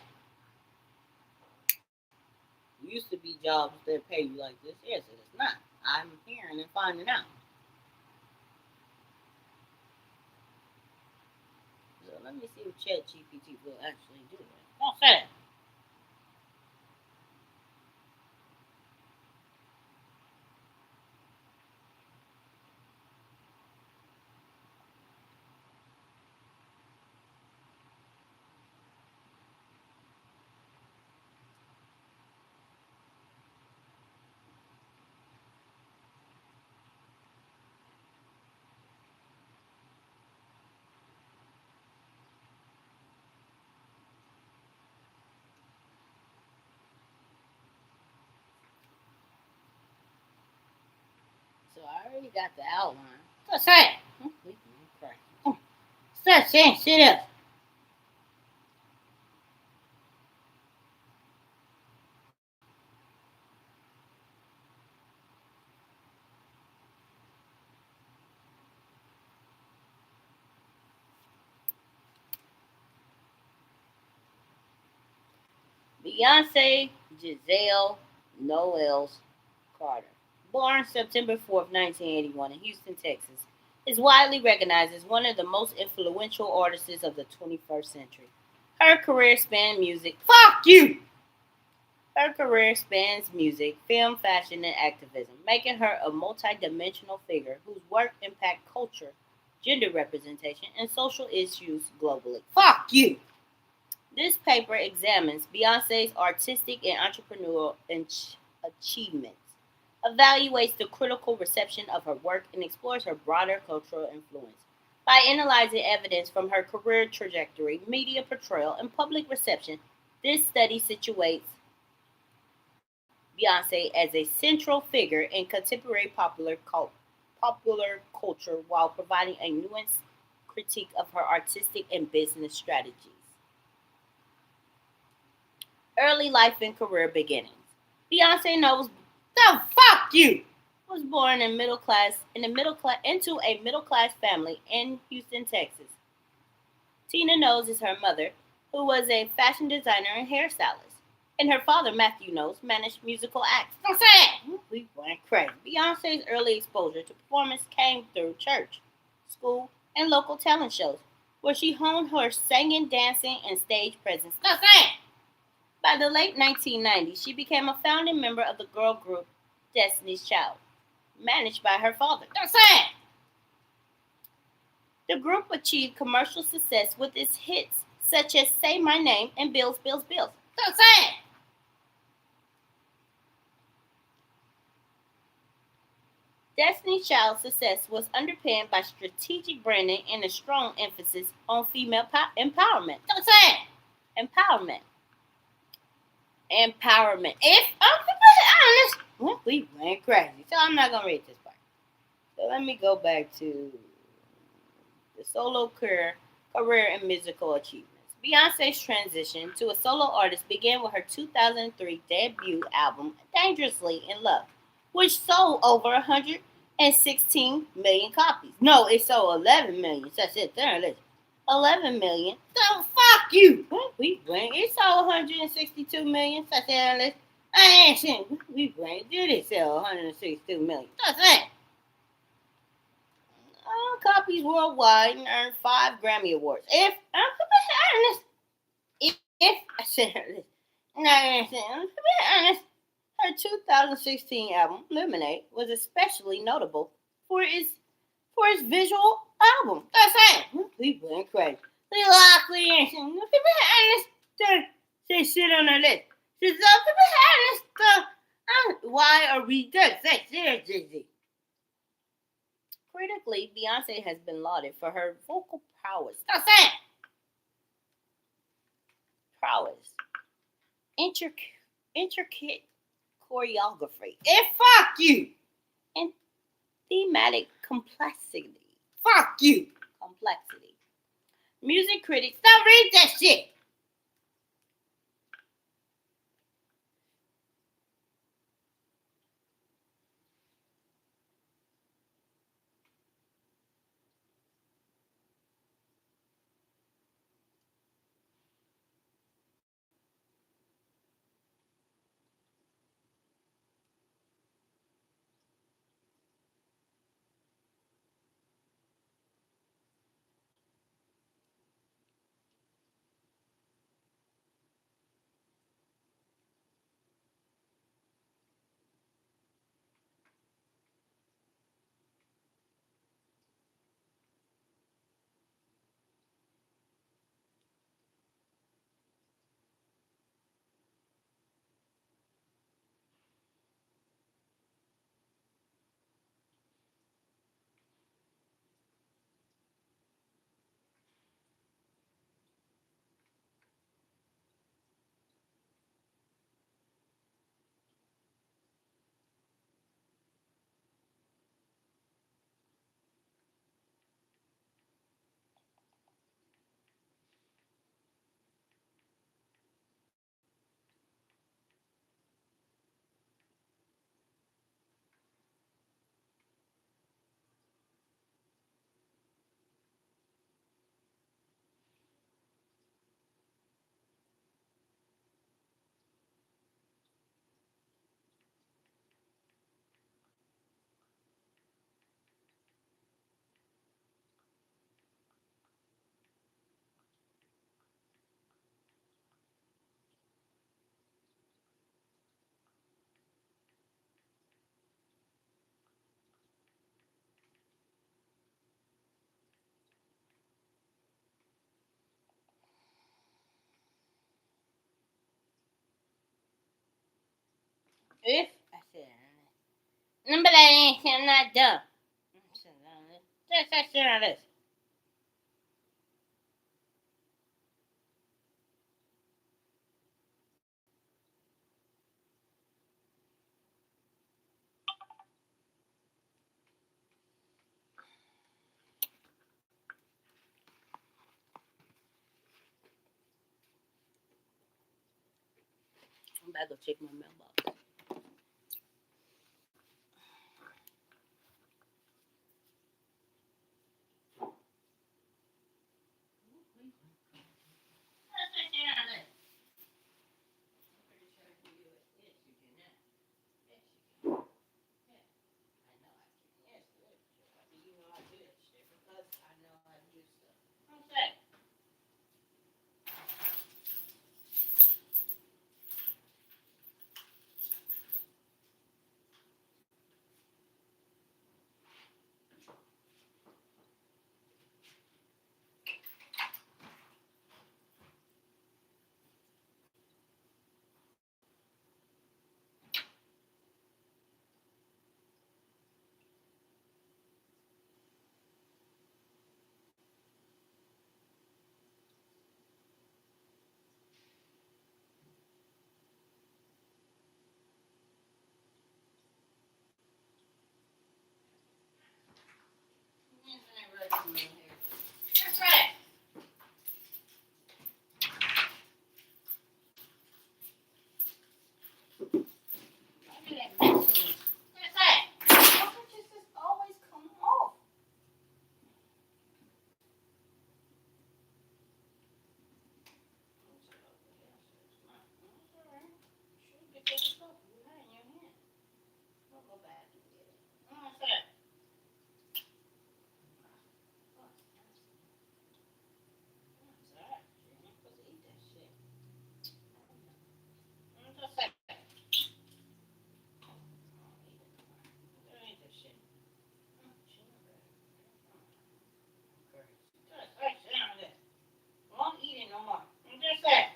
Used to be jobs that pay you like this. Yes, it is not. I'm hearing and finding out. let me see if ChatGPT will actually do it. Don't say that. So I already got the outline. What's that? Stop saying shit up. Beyonce Giselle Noels Carter, born September 4th, 1981 in Houston, Texas, is widely recognized as one of the most influential artists of the 21st century. Her career spanned music. Fuck you! Her career spans music, film, fashion, and activism, making her a multidimensional figure whose work impact culture, gender representation, and social issues globally. Fuck you! This paper examines Beyonce's artistic and entrepreneurial achievements, evaluates the critical reception of her work, and explores her broader cultural influence. By analyzing evidence from her career trajectory, media portrayal, and public reception, this study situates Beyonce as a central figure in contemporary popular culture while providing a nuanced critique of her artistic and business strategies. Early life and career beginnings. Beyonce knows the fuck you was born into a middle class family in Houston, Texas. Tina Knowles is her mother, who was a fashion designer and hairstylist, and her father, Matthew Knowles, managed musical acts. Don't say that. We went crazy. Beyonce's early exposure to performance came through church, school, and local talent shows, where she honed her singing, dancing, and stage presence. Don't say it. By the late 1990s, she became a founding member of the girl group Destiny's Child, managed by her father. Don't say it. The group achieved commercial success with its hits such as Say My Name and Bills, Bills, Bills. Don't say it. Destiny's Child's success was underpinned by strategic branding and a strong emphasis on female empowerment. Don't say it. Empowerment. Empowerment. If I'm honest, we went crazy. So I'm not gonna read this part. So let me go back to the solo career and musical achievements. Beyonce's transition to a solo artist began with her 2003 debut album, Dangerously in Love, which sold over 116 million copies. No, it sold 11 million. That's it. There it is. 11 million. So fuck you. We went. It sold 162 million. That's it. I ain't saying we went. Did it sell 162 million? That's it. Copies worldwide and earned 5 Grammy Awards. If I'm honest, if I said this, I'm honest, her 2016 album Lemonade was especially notable for its visual album. That's it. We went crazy. We lost the answer. Honest, say shit on the list. Why are we done? Say seriously. Critically, Beyonce has been lauded for her vocal prowess. That's it. Prowess. Intricate choreography. And fuck you. And thematic complexity. Fuck you. Complexity. Music critics, don't read that shit. But I'm not dumb. Just sit on this. I'm about to go check my mailbox. That's right. That's right. Why don't you just always come off? Get your stuff in your hand. We'll go back and get it. That's right. That's right. You're not supposed to eat that shit. That's right. Don't eat that shit. That's right. Sit down there. Won't eat it no more. That's right.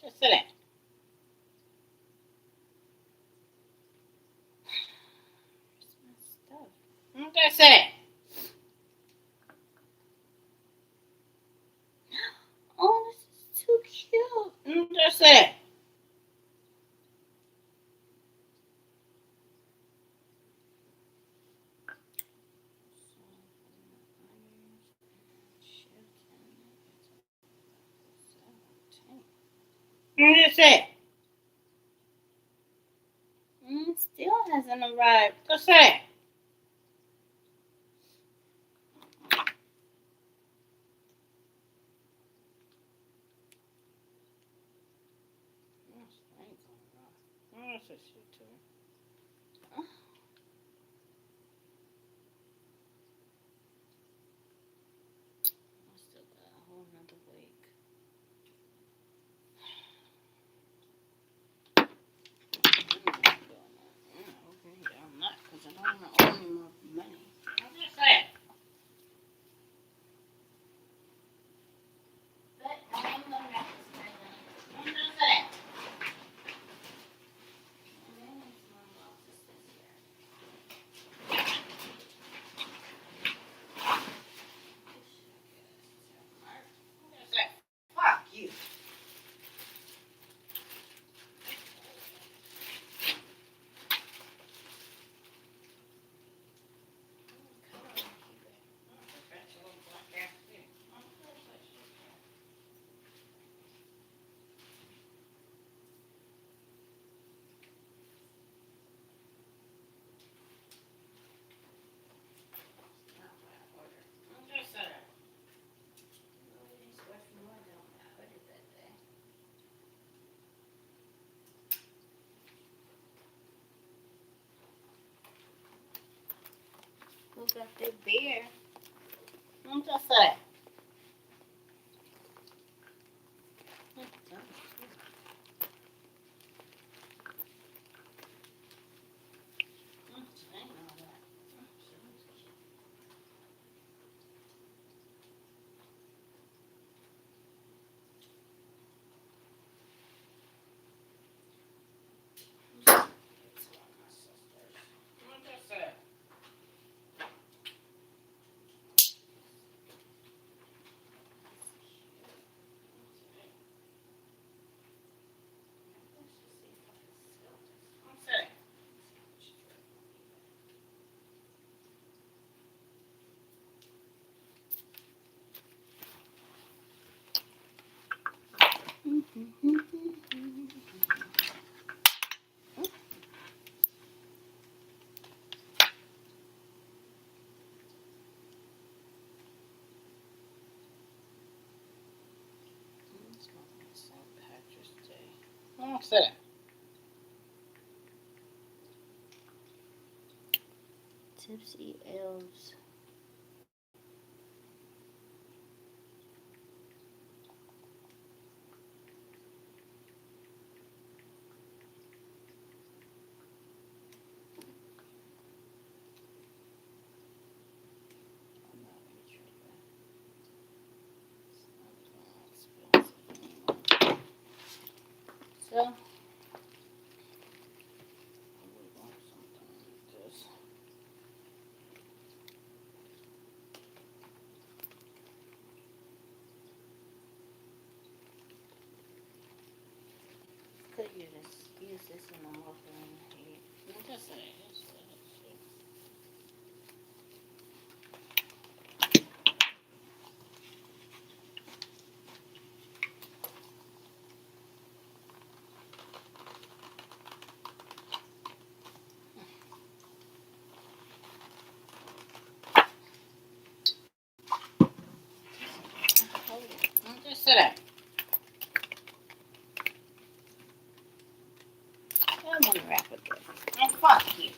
Just sit down. Just sit down. Oh, this is too cute. Just sit down. Just sit. Still hasn't arrived. Just sit. That's a shit too. I still got a whole nother week. Okay, I'm not, because I don't want to owe any more money. I'm just saying. But I'm gonna have to spend it. I'm The beer. I'm just saying. What's that? Tipsy elves. So. Could use this in the muffin here. I'm just saying. I'm just saying. I'm gonna wrap it good. And fuck you.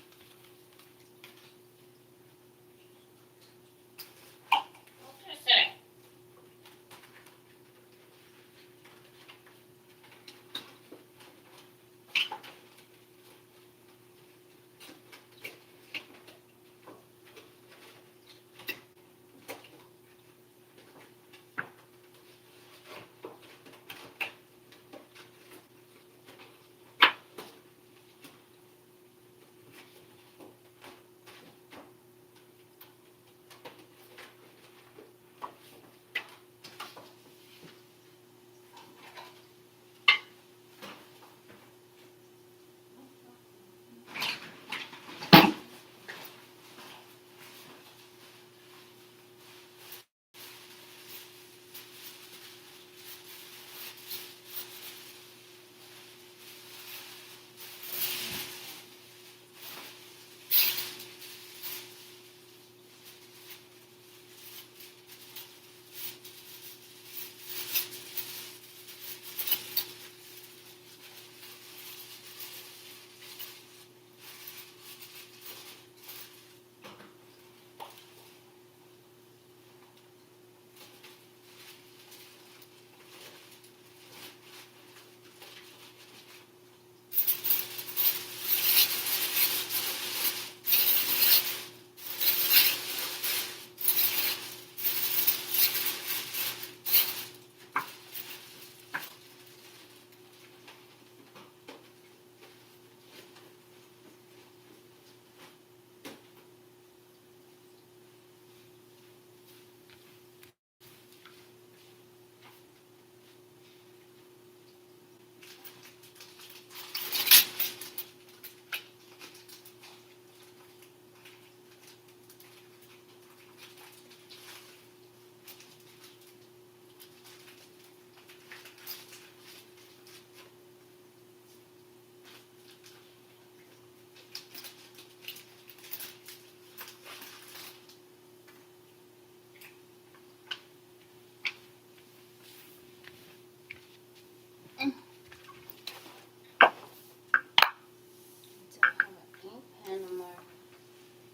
I'm just saying.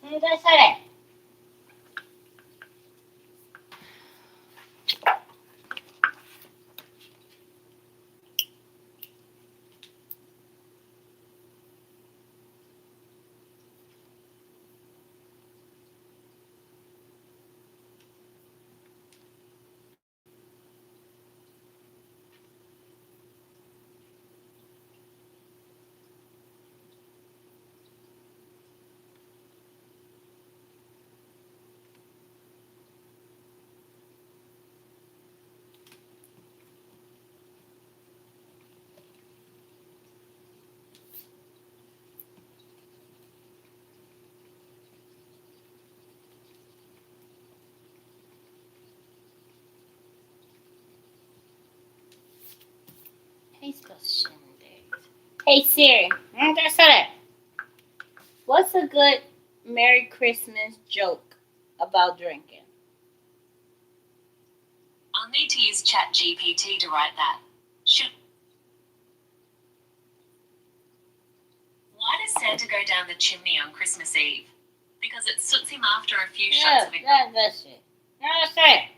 I'm just saying. Hey Siri, what's a good Merry Christmas joke about drinking? I'll need to use ChatGPT to write that. Why does Santa go down the chimney on Christmas Eve? Because it suits him after a few shots of it. That's it. Now say it.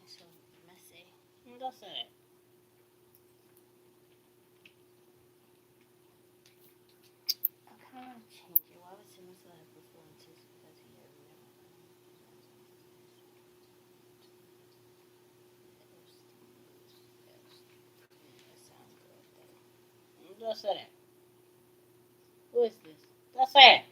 So messy. Don't say it. I can't change it. Why would someone still have performances because he has never that sounds good though. Don't say that. Who is this? Don't say it.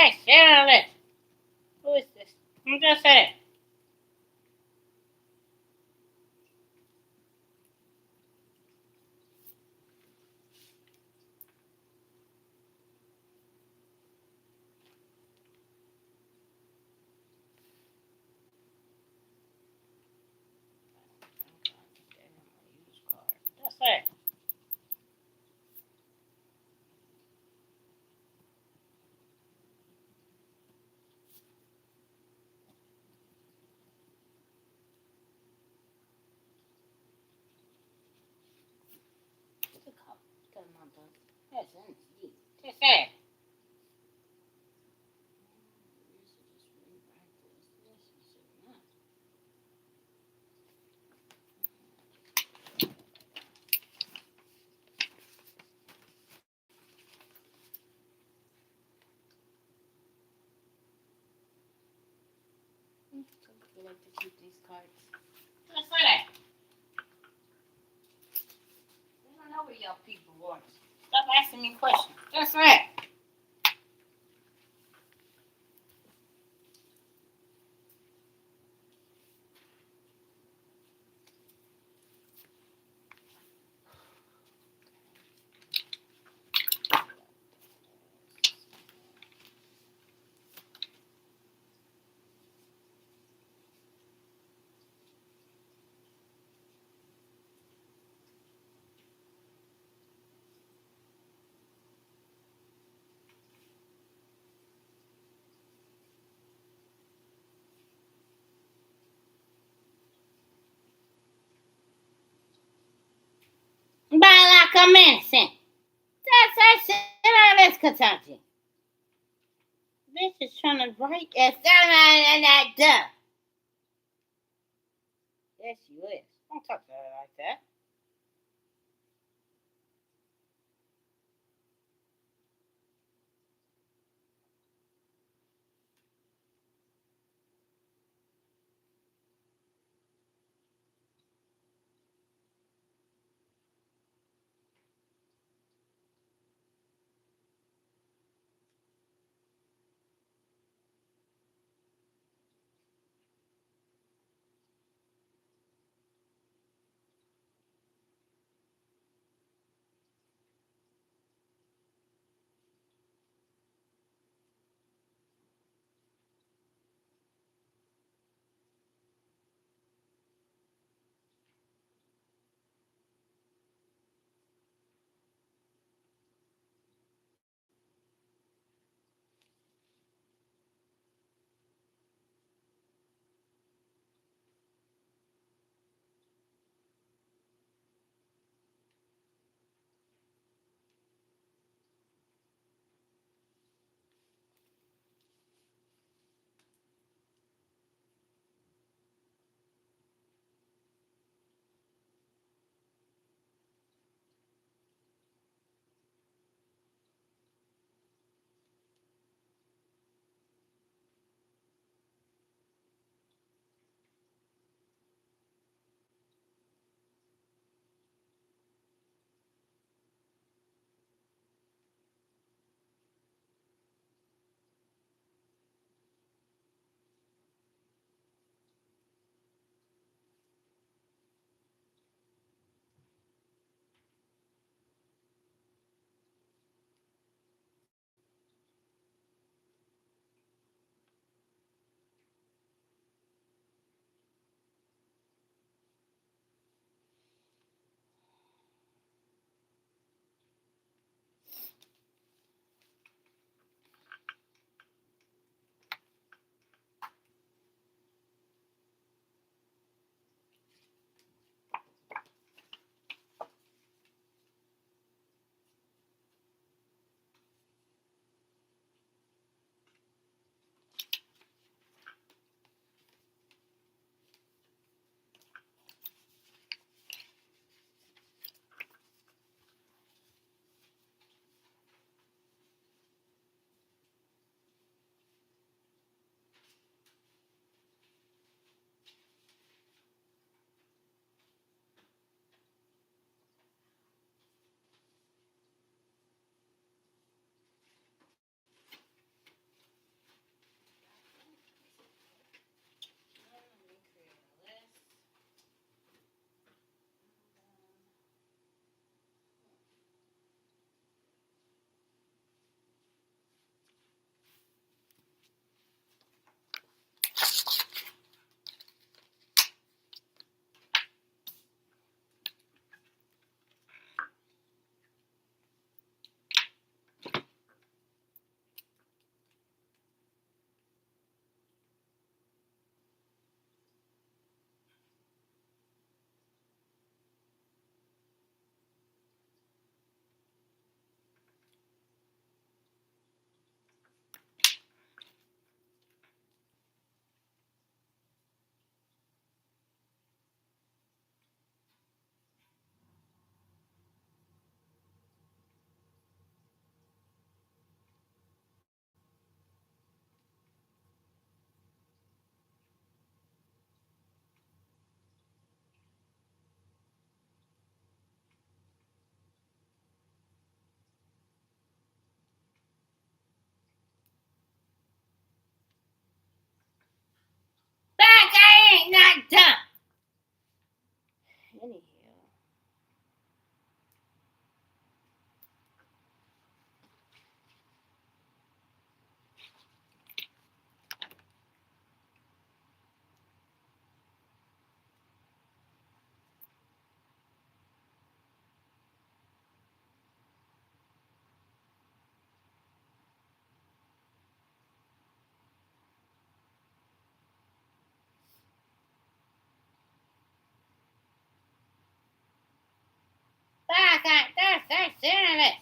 say, sit on this. Who is this? I'm just saying. Just saying. Just saying. You like to keep these cards. Just saying. I don't know what y'all people want. Stop asking me questions. Just saying. Bala commencing. That's it. Katati. Bitch is trying to write as that. Yes, you is. Don't talk to her like that. staring at.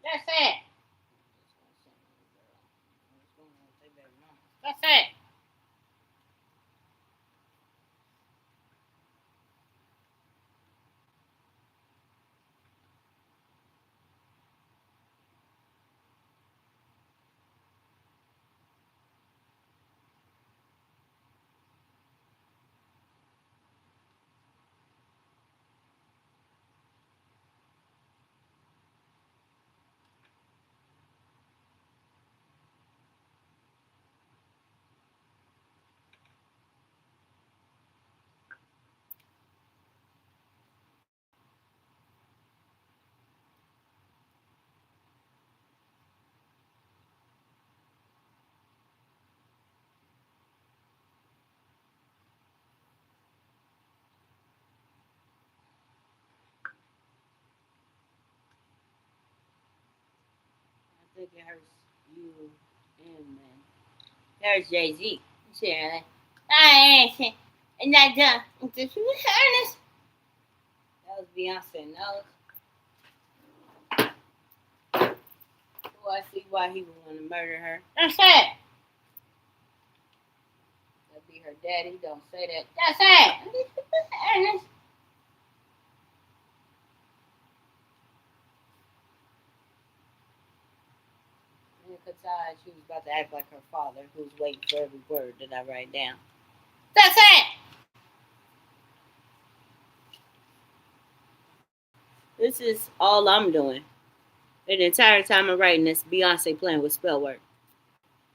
That's it. That's it. I think it hurts you and man. There's Jay Z. Sharing. I ain't. And that done. Ernest. That was Beyonce. No. Oh, I see why he would want to murder her. That's it. That'd be her daddy. Don't say that. That's it. Ernest. Kataj, she was about to act like her father, who's waiting for every word that I write down. That's it. This is all I'm doing. The entire time I'm writing this, Beyonce playing with spell work.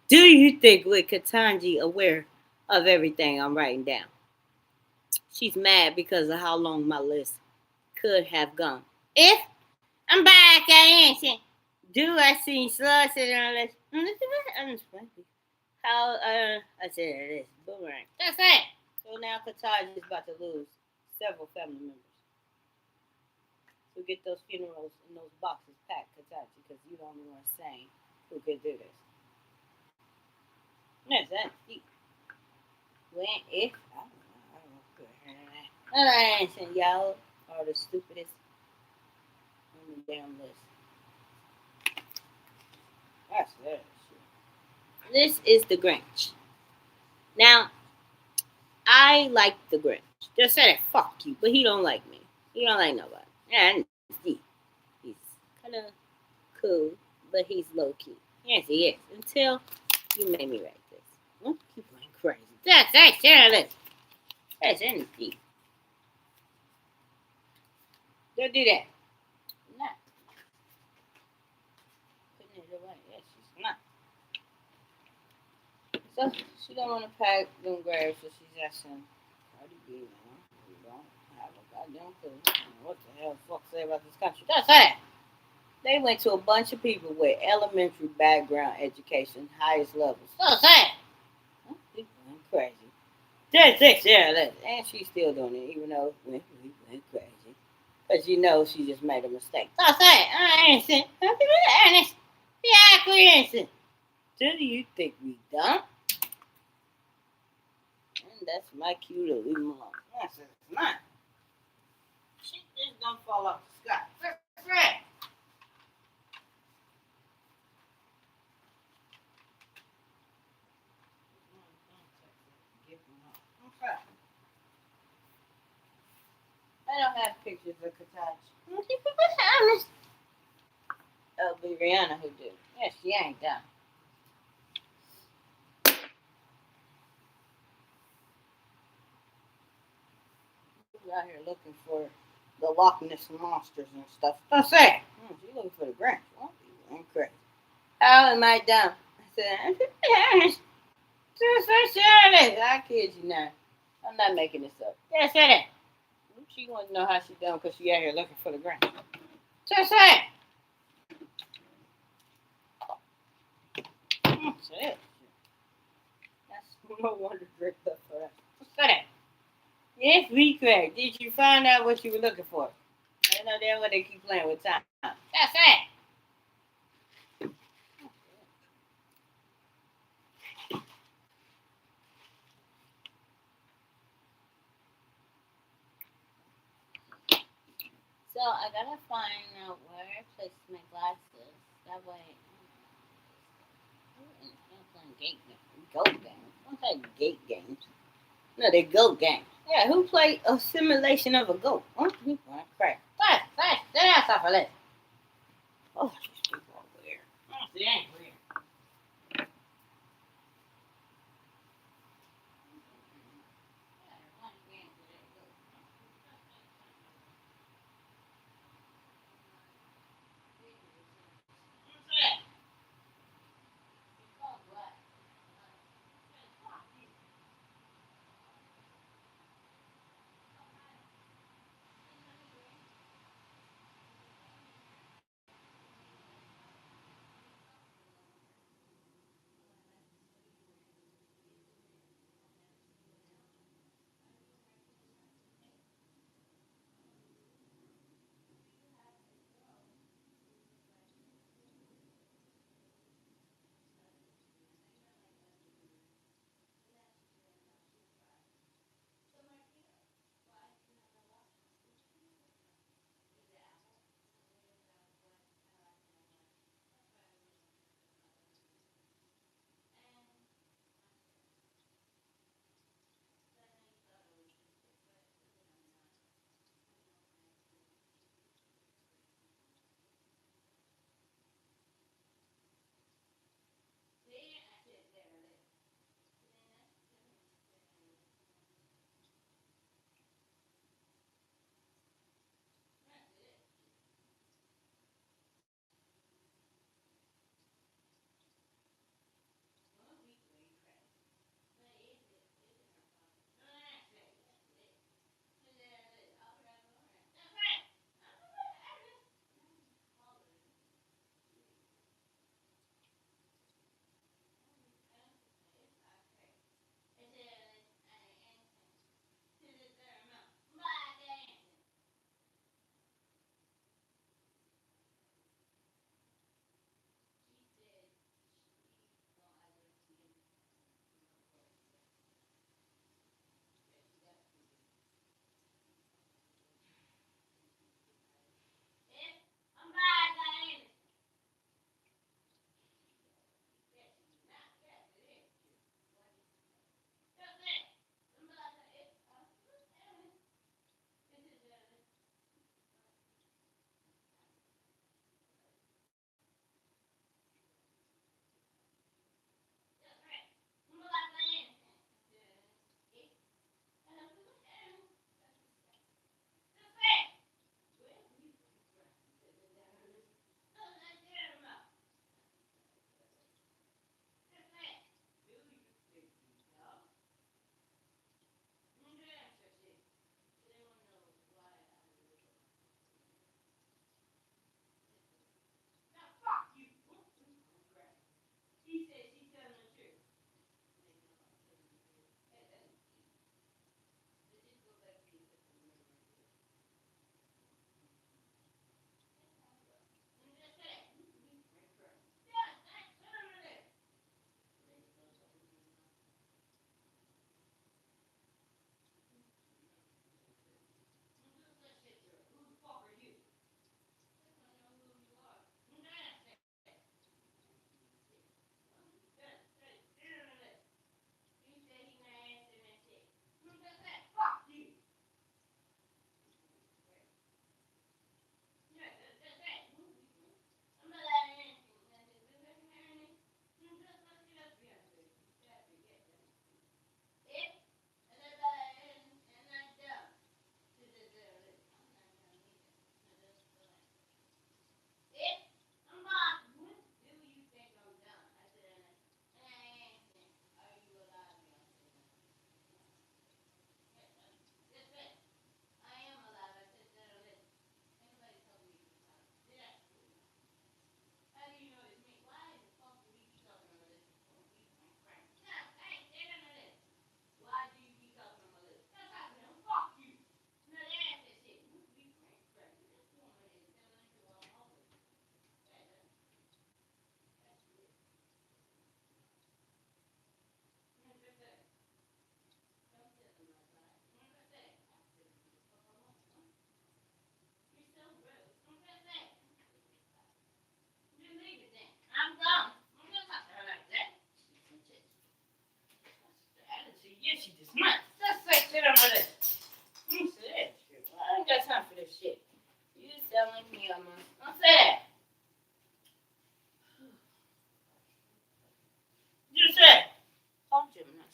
Do you think with Katanji aware of everything I'm writing down? She's mad because of how long my list could have gone. If I'm back at ancient, do I see slugs sitting on this? How I said it is boomerang. That's it. So now Katanji is about to lose several family members. So get those funerals and those boxes packed, Katanji, because you're the only one sane who can do this. Yes, that's deep. When if I don't know, y'all are the stupidest on the damn list. That's that shit. This is the Grinch. Now, I like the Grinch. Just said it, fuck you, but he don't like me. He don't like nobody. And he's kind of cool, but he's low key. Yes, he is. Until you made me write this. Well, keep going crazy. That's Shirley. That's anything. Don't do that. Not putting it away. Yes, she's not. So she don't want to pack them grapes, so she's asking Cardi B, man. We don't have a goddamn clue. What the hell the fuck say about this country? That's it. They went to a bunch of people with elementary background education, highest levels. That's it. People went crazy. That's and she's still doing it, even though we went crazy. Because you know she just made a mistake. That's it. I ain't saying. Honest. Yeah, we ain't. Do you think we dumb? And that's my cue to leave him alone. Yes, it's not. Shit just don't fall off the sky. That's right. I don't have pictures of Kataj. Honest. It'll be Rihanna who do. Yeah, she ain't dumb. Out here looking for the Loch Ness monsters and stuff. Don't say. She looking for the Grinch. Well, you ain't crazy. How am I dumb? I said, I kid you not. I'm not making this up. Yeah, say that. She wants to know how she dumb because she out here looking for the Grinch. Just say it. Say it. That's no wonder drink up for that. Say that. Yes, we correct. Did you find out what you were looking for? I know damn well they keep playing with time. That's it. So I gotta find out where I place my glasses. That way. I'm playing gate games. Goat games. I'm playing gate games. No, they're goat games. Yeah, who played a simulation of a goat? Huh? Crap. Fast, fast. Get ass off of that. Oh, these people are weird. Oh, they ain't weird.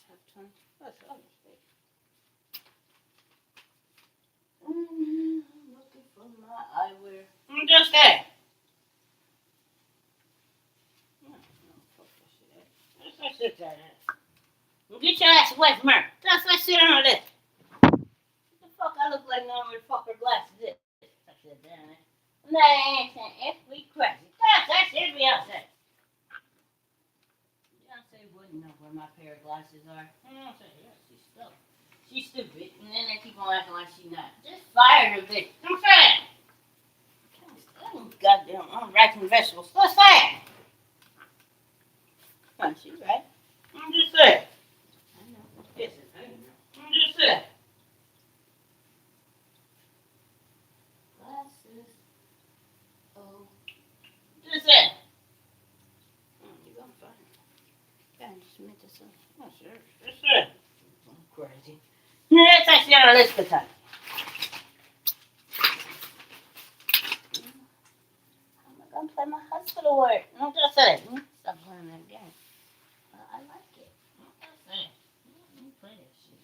have time. That's honestly. I'm looking for my eyewear. I'm just saying. No, fuck that shit. Let's sit there. Get your ass away from her. Just let's sit down on this. What the fuck I look like now with fucker glasses is? I sit down there. Nah, ain't if we crazy. That's it, Beyonce. Beyonce wouldn't know where my pair of glasses are. You know what I'm saying? Yeah, she's stuck. She's stupid, and then they keep on acting like she's not. Just fire her, bitch. I'm saying. Goddamn, I'm racking vegetables. Let's say. Come on, she's right. I'm just saying. I know. Yes, I know. I'm just saying. Glasses. Oh. Just saying. You gonna find it. Yeah, just meant to say. Oh, sure. Just saying. I'm crazy. Let's actually on a list of time. I'm gonna play my hospital work. I'm just saying. Stop playing that game. I like it. I'm just saying. Let me play that shit.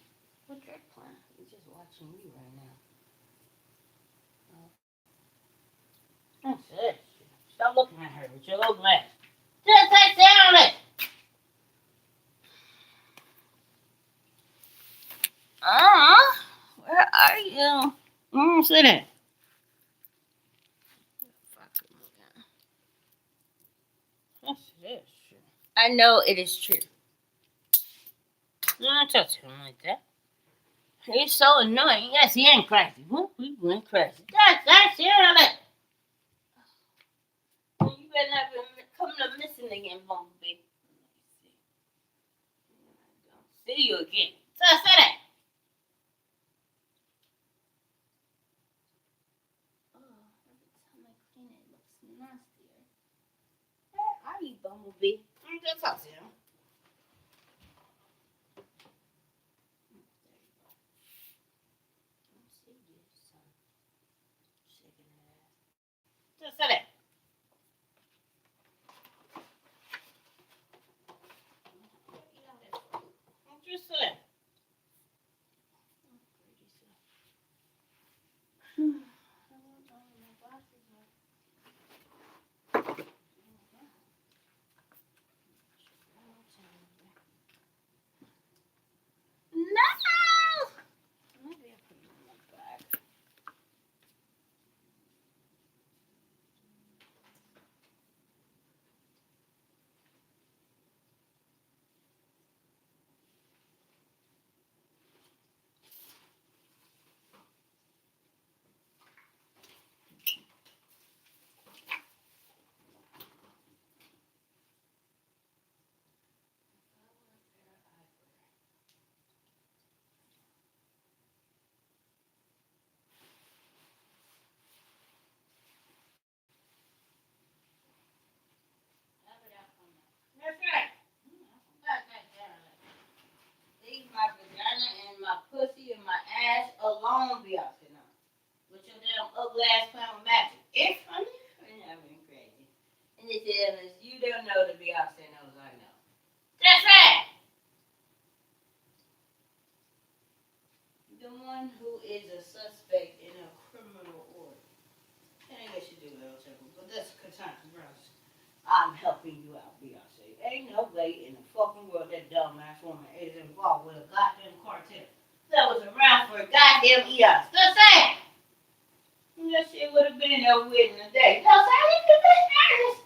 What you're playing? He's just watching you right now. That's it. Stop looking at her with your little glass. Just take down it. Where are you? Sit in. Yes, it is true. I know it is true. Don't touch him like that. He's so annoying. Yes, he ain't crazy. We went crazy. That's it. You better not be coming up missing again, Bumblebee. See you again. So say that. Oh, every time I clean it, looks nastier. Where are you, Bumblebee? I'm just talking to him. Just say that. Just say that. No! Maybe I put it in my bag. That's right. Leave my vagina and my pussy and my ass alone, Beyonce. Now. With your damn ugly ass playing with magic. If honey, I'm being crazy. And it's illness. You don't know the Beyonce knows I know. That's right. The one who is a suspect in a criminal order. And I guess you do that, but that's Katana Brown. I'm helping you out, Beyonce. Ain't no way in the fucking world that dumbass woman is involved with a goddamn cartel that was around for a goddamn eons. Just saying. That shit would have been there within a day. No, say you can be honest.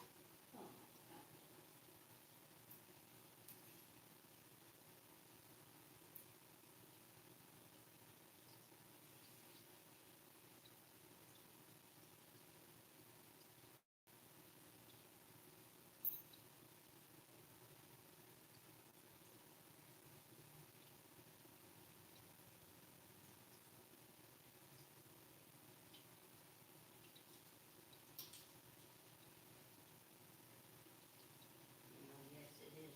Yes, it is.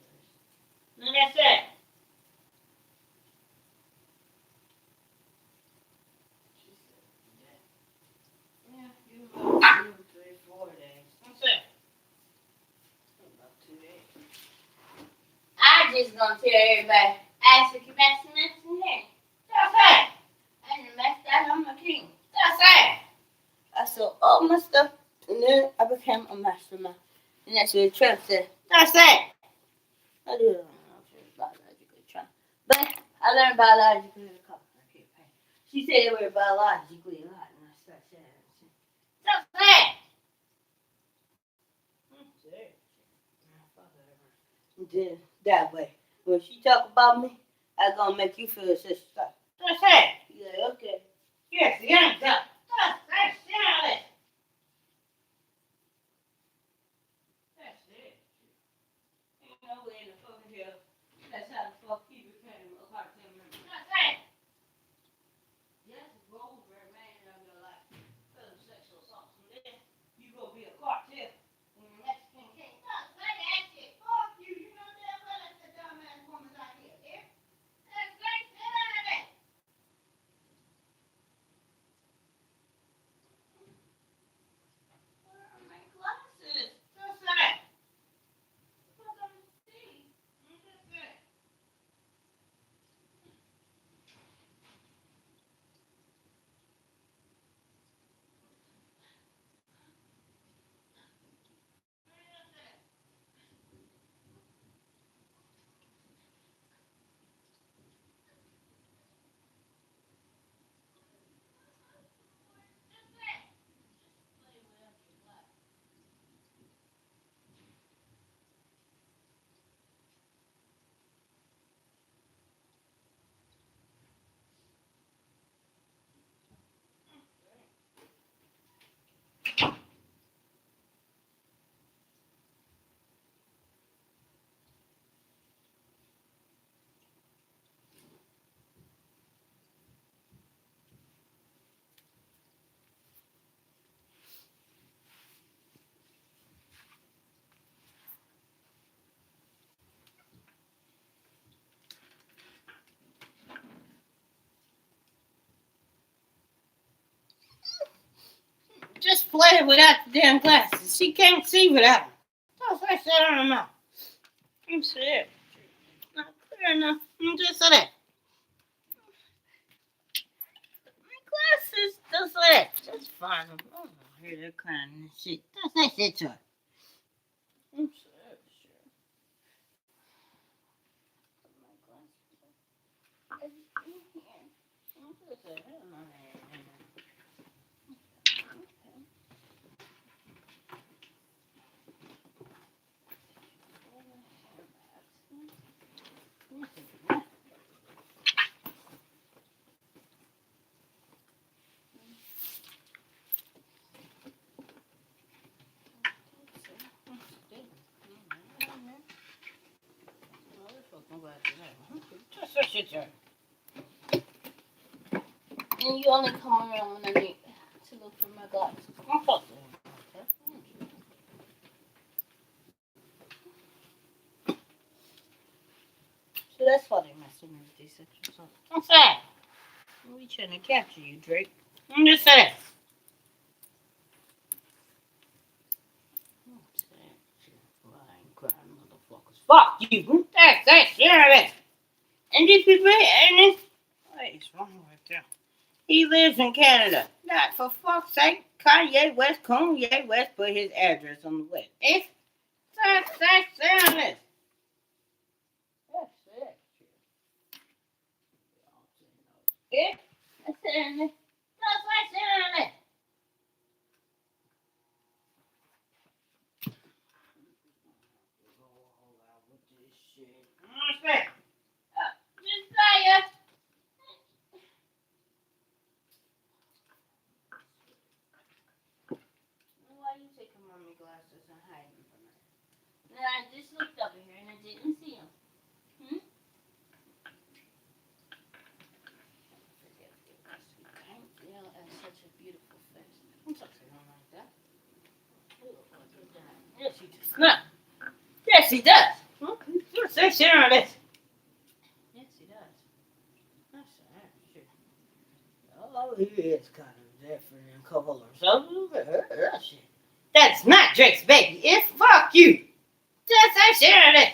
And that's it. Yeah, you about 2, 3, 4 days. That's it. About 2 days. I just gonna tell everybody, asked if you best mess in here. That's it. I didn't mess that on my king. That's it. I saw all my stuff, and then I became a mastermind. And that's what Trump said. That's it. I do not know if it was biologically Trump. But I learned biologically in a couple. I can't pay. She said they were biologically a lot, and I started saying, that's it. Then that way, when she talk about me, I gonna make you feel such stuff. That's it. You like, okay. Yes, yeah, that's it. That's it. Ain't no way in the fucking hell. That's how the fuck he became a part-time member. That's it. Yes, it's over, man, of your life. Sexual assault. And then you go be a cartel. And the Mexican king. That's that shit. Fuck you. You know damn well that's the dumbass woman out here. Yeah? That's right. Sit down. Where are my glasses? That's it. What am I see? That's it. Just play it without the damn glasses. She can't see without them. That's what I said on her mouth. I'm serious. Not clear enough. I'm just saying. My glasses, that's it. Just fine. Oh, here they're crying and shit. That's it to her. I'm serious. My glasses. Everything here. I'm just saying. Just a shit turn. And you only come around when I need to look for my glasses. I'm fucking. So that's why they're messing with these sexual assaults. I'm sad. We trying to capture you, Drake. I'm just saying. Lying, crying motherfuckers. Fuck you. That's shit out of it. And these people, and this, what is wrong with them? He lives in Canada. Not for fuck's sake. Kanye West put his address on the list. It's that's it. That's it. Yeah, that's it. That's it. Respect. Just say it. Why you taking mommy glasses and hiding from her? Now I just looked over here and I didn't see them. Hmm? You know, that's such a beautiful face. I'm sorry, I don't like that. Yes, he does. No. Yes, he does. You're so sure on this. Yes, he does. That's shit. Oh, he is kind of different in color or something. That shit. That's not Drake's baby. It's fuck you. Just so sure on this.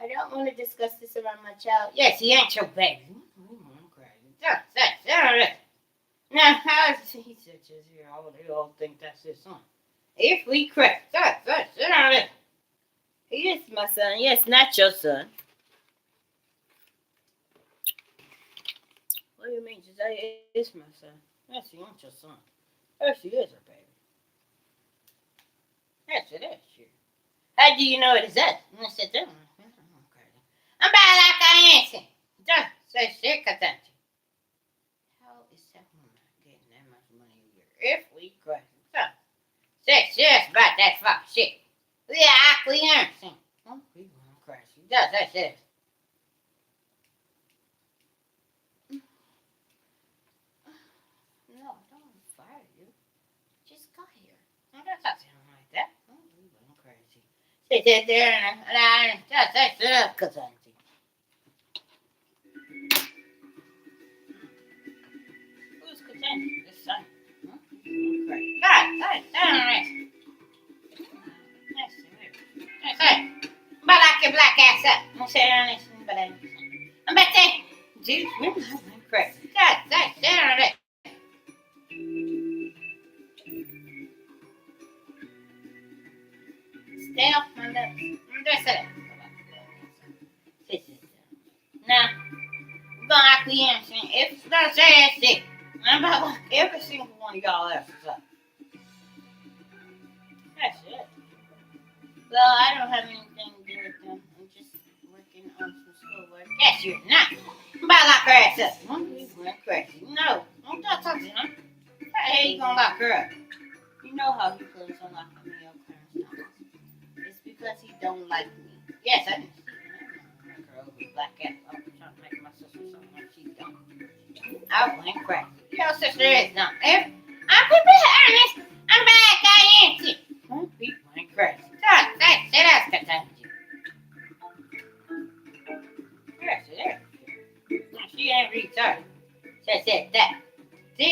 I don't want to discuss this around my child. Yes, he ain't your baby. I'm crazy. Now, how is he said just here? They all think that's his son. If we crack, sit down there. He is my son. Yes, not your son. What do you mean? Josiah is my son. Yes, he ain't your son. Yes, he is her baby. Yes, it is. Sure. How do you know it is us? I said, I'm bad like I answer. Just say shit, Katanji. How is that woman getting that much money a year? If we crack, say shit about that fuck shit. We actually answer. Oh, we won't crash. Just say shit. No, I don't want to fire you. Just got here. I don't talk to him like that. Oh, we went crazy. Sit there and I just say shit up, Katanji. Who's Katanji? This son. Huh? Crazy. God, alright. That's it. But I can black ass up. I'm saying on this, but I'm about to say, dude, we're not crazy. That's it on it. Stay off my lips. That's it. Now, we're gonna actually answer. If it's gonna say that shit, I'm about like every single one of y'all else is up. That's it. Well, I don't have anything to do with them. I'm just working on some schoolwork. Yes, you're not. I'm about to lock her ass up. We're crazy. No, don't talk to him. How the hell you gonna lock her up? You know how he plans on locking me up, Clarence Thomas. It's because he don't like me. Yes, I didn't see him. I'm girl with black ass. I'm trying to make my sister something like she's dumb. I went crazy. Your sister is dumb. If I'm prepared, Ernest, I'm back. I answer. He went crazy. That's Katanji. Yes, it is. She ain't retarded. Said that. See,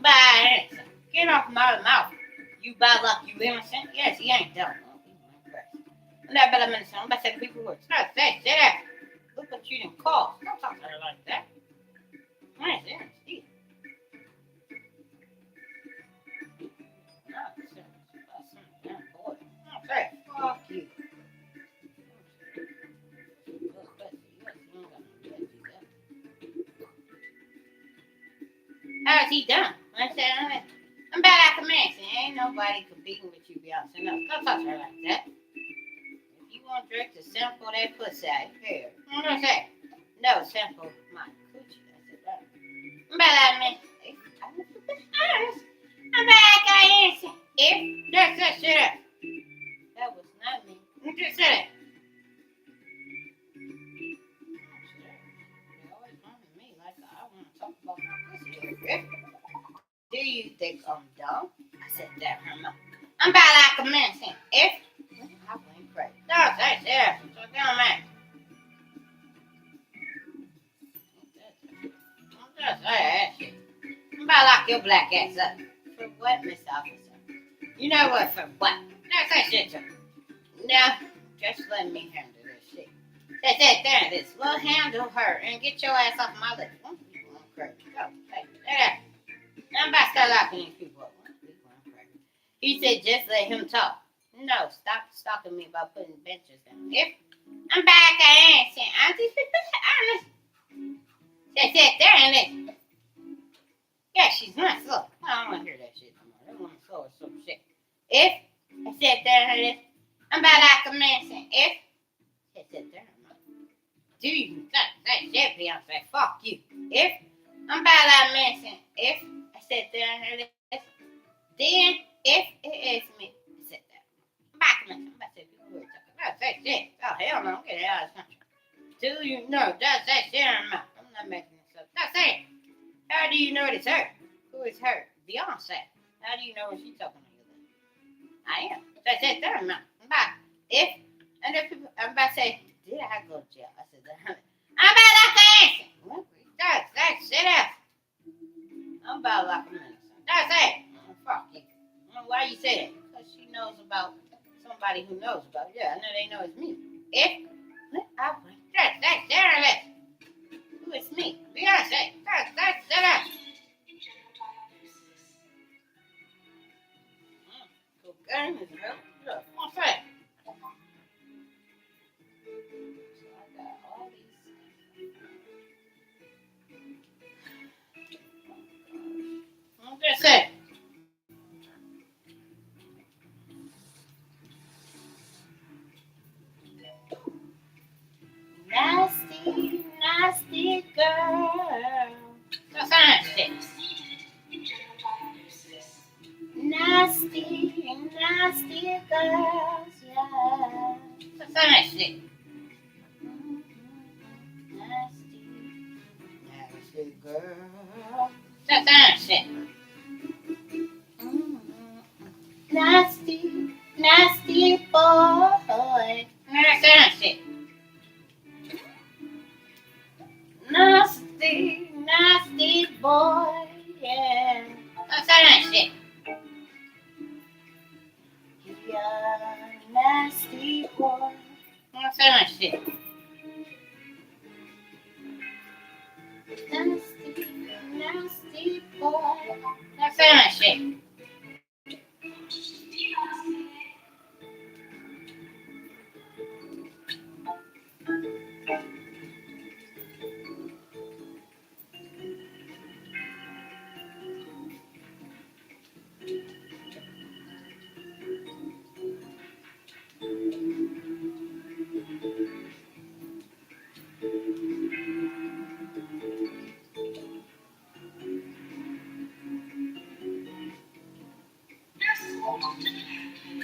bye. Get off my mouth. You bad luck, you innocent? Yes, he ain't dumb. I'm not better than I'm about to say people words. No, say that. Look what you didn't call. Don't talk to her like that. Nice, yeah, Steve. No, some damn boy. I'm saying, fuck you. How's he done? I said, I'm bad at commanding. Ain't nobody competing with you, Beyonce. No, don't talk to her like that. If you want Drake to sample that pussy out here, what do I say? No, sample my coochie. I said that. I'm bad at me. I'm bad at answer. If that's that shit up. That was not me. Who just said it? They always wanted me like I want to talk about my pussy. Okay? Do you think I'm dumb? I said that, Herma. I'm bad like a man saying, if I went crazy. No, that's it. So down, man. Just say that shit. I'm about to lock your black ass up. For what, Mr. Officer? You know what, for what? That's that shit, too. Now, just let me handle this shit. There it is. We'll handle her and get your ass off my list. Go, hey, there. I'm about to start locking these people up. He said, just let him talk. No, stop stalking me about putting benches down. If I'm back, I ain't saying, Auntie, honest. There and it. Yeah, she's not slow. I don't want to hear that shit no more. I want to slow or some shit. If I said there and it, I'm about like a man saying, if I said there and it. Do you that shit, Beyonce? Fuck you. If I'm about like a man saying, if I said there and it, then if it is me, I said that. I'm back a man. I'm about to say people who are talking about that shit. Oh, hell no. Get it out of this country. Do you know that's that shit or not? I'm not making this up. That's it. How do you know it's her? Who is her? Beyonce. How do you know when she's talking to you then? I am. That's it there or not? I'm back. If people, I'm about to say, did I go to jail? I said that. I'm about like to answer. That's shit up. I'm about like a minute. That's it. Oh, fuck you. Why you say that? Because she knows about somebody who knows about it. Yeah, I know they know it's me. If Who is me? Beyonce. That's cocaine is real. Look, what's that? So I got all these. What's that say? Nasty, nasty girl. That's nasty. Nasty, nasty girls, yeah. That's nasty. Nasty, nasty girl. That's nasty. Nasty, nasty boy. That's nasty. Nasty, nasty boy, yeah. That's nasty. Yeah, nasty boy. That's nasty. Nasty, nasty boy. That's nasty.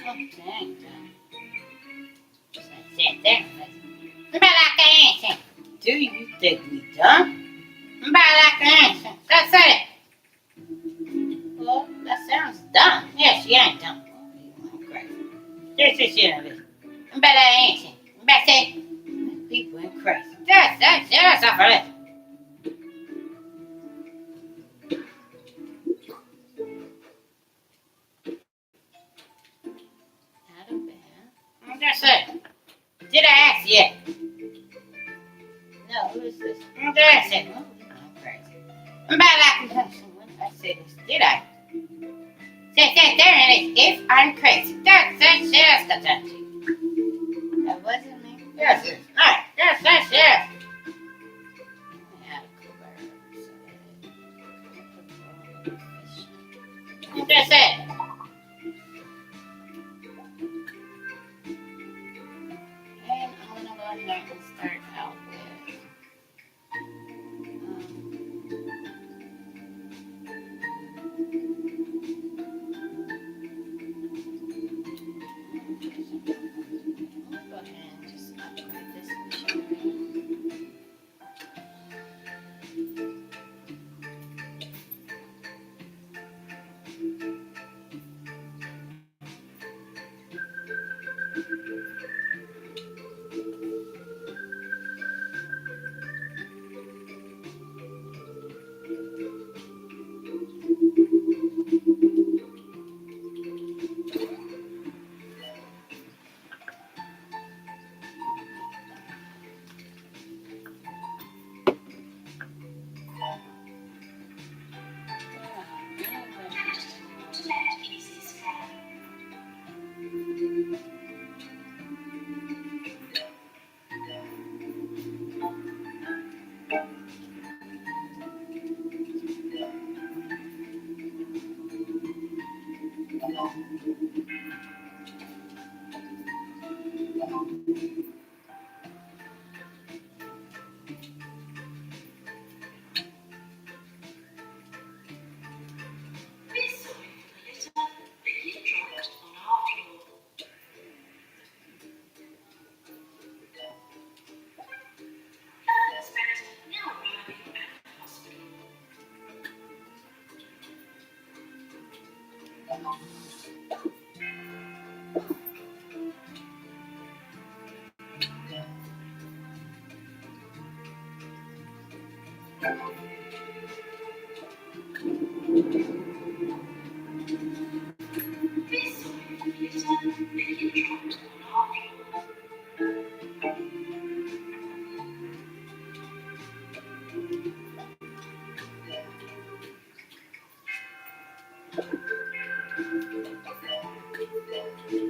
Oh, dang. Sit there. But like an answer. Do you think we dumb? But like an answer. That's it. Well, that sounds dumb. Yeah, she ain't dumb. Crazy. This is shit of it. But I ain't. But say, people ain't crazy. That's off of it. Not a bad. That's it. Did I ask yet? No, who is this? Did I say? Oh, I'm crazy. But like I said this, did I? Say there it is. If I'm crazy. That's the touchy. That wasn't me. Yes, it is. Alright, that's it. That's it. And I'm gonna go ahead and start out with I'll go ahead and just upgrade this machinery.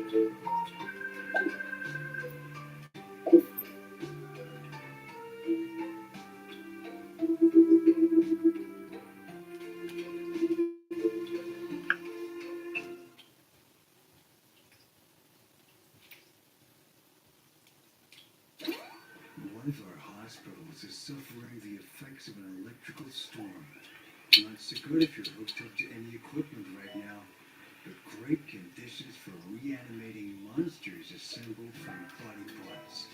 One of our hospitals is suffering the effects of an electrical storm. Not so good if you're hooked up to any equipment right now, but great conditions for reanimating monsters assembled from body parts.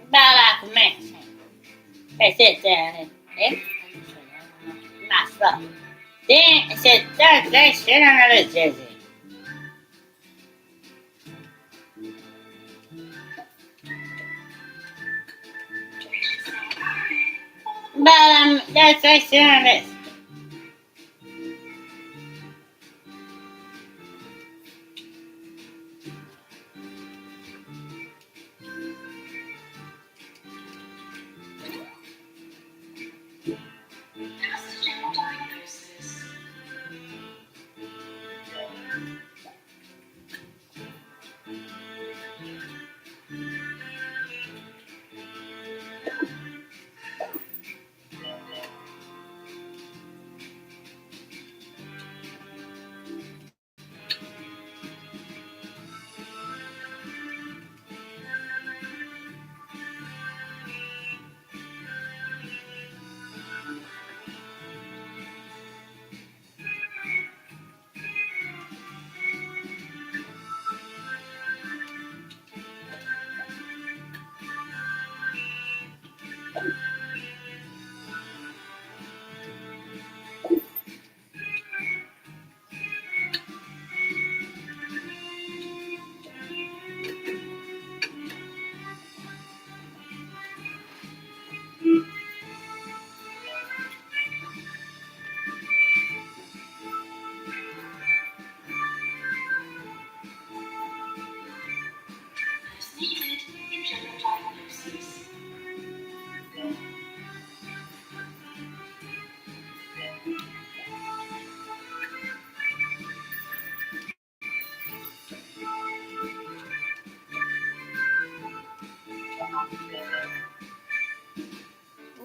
Bala começa. Esse é massa. Tem esse tá cheirando a leite. Bala tá cheirando a leite.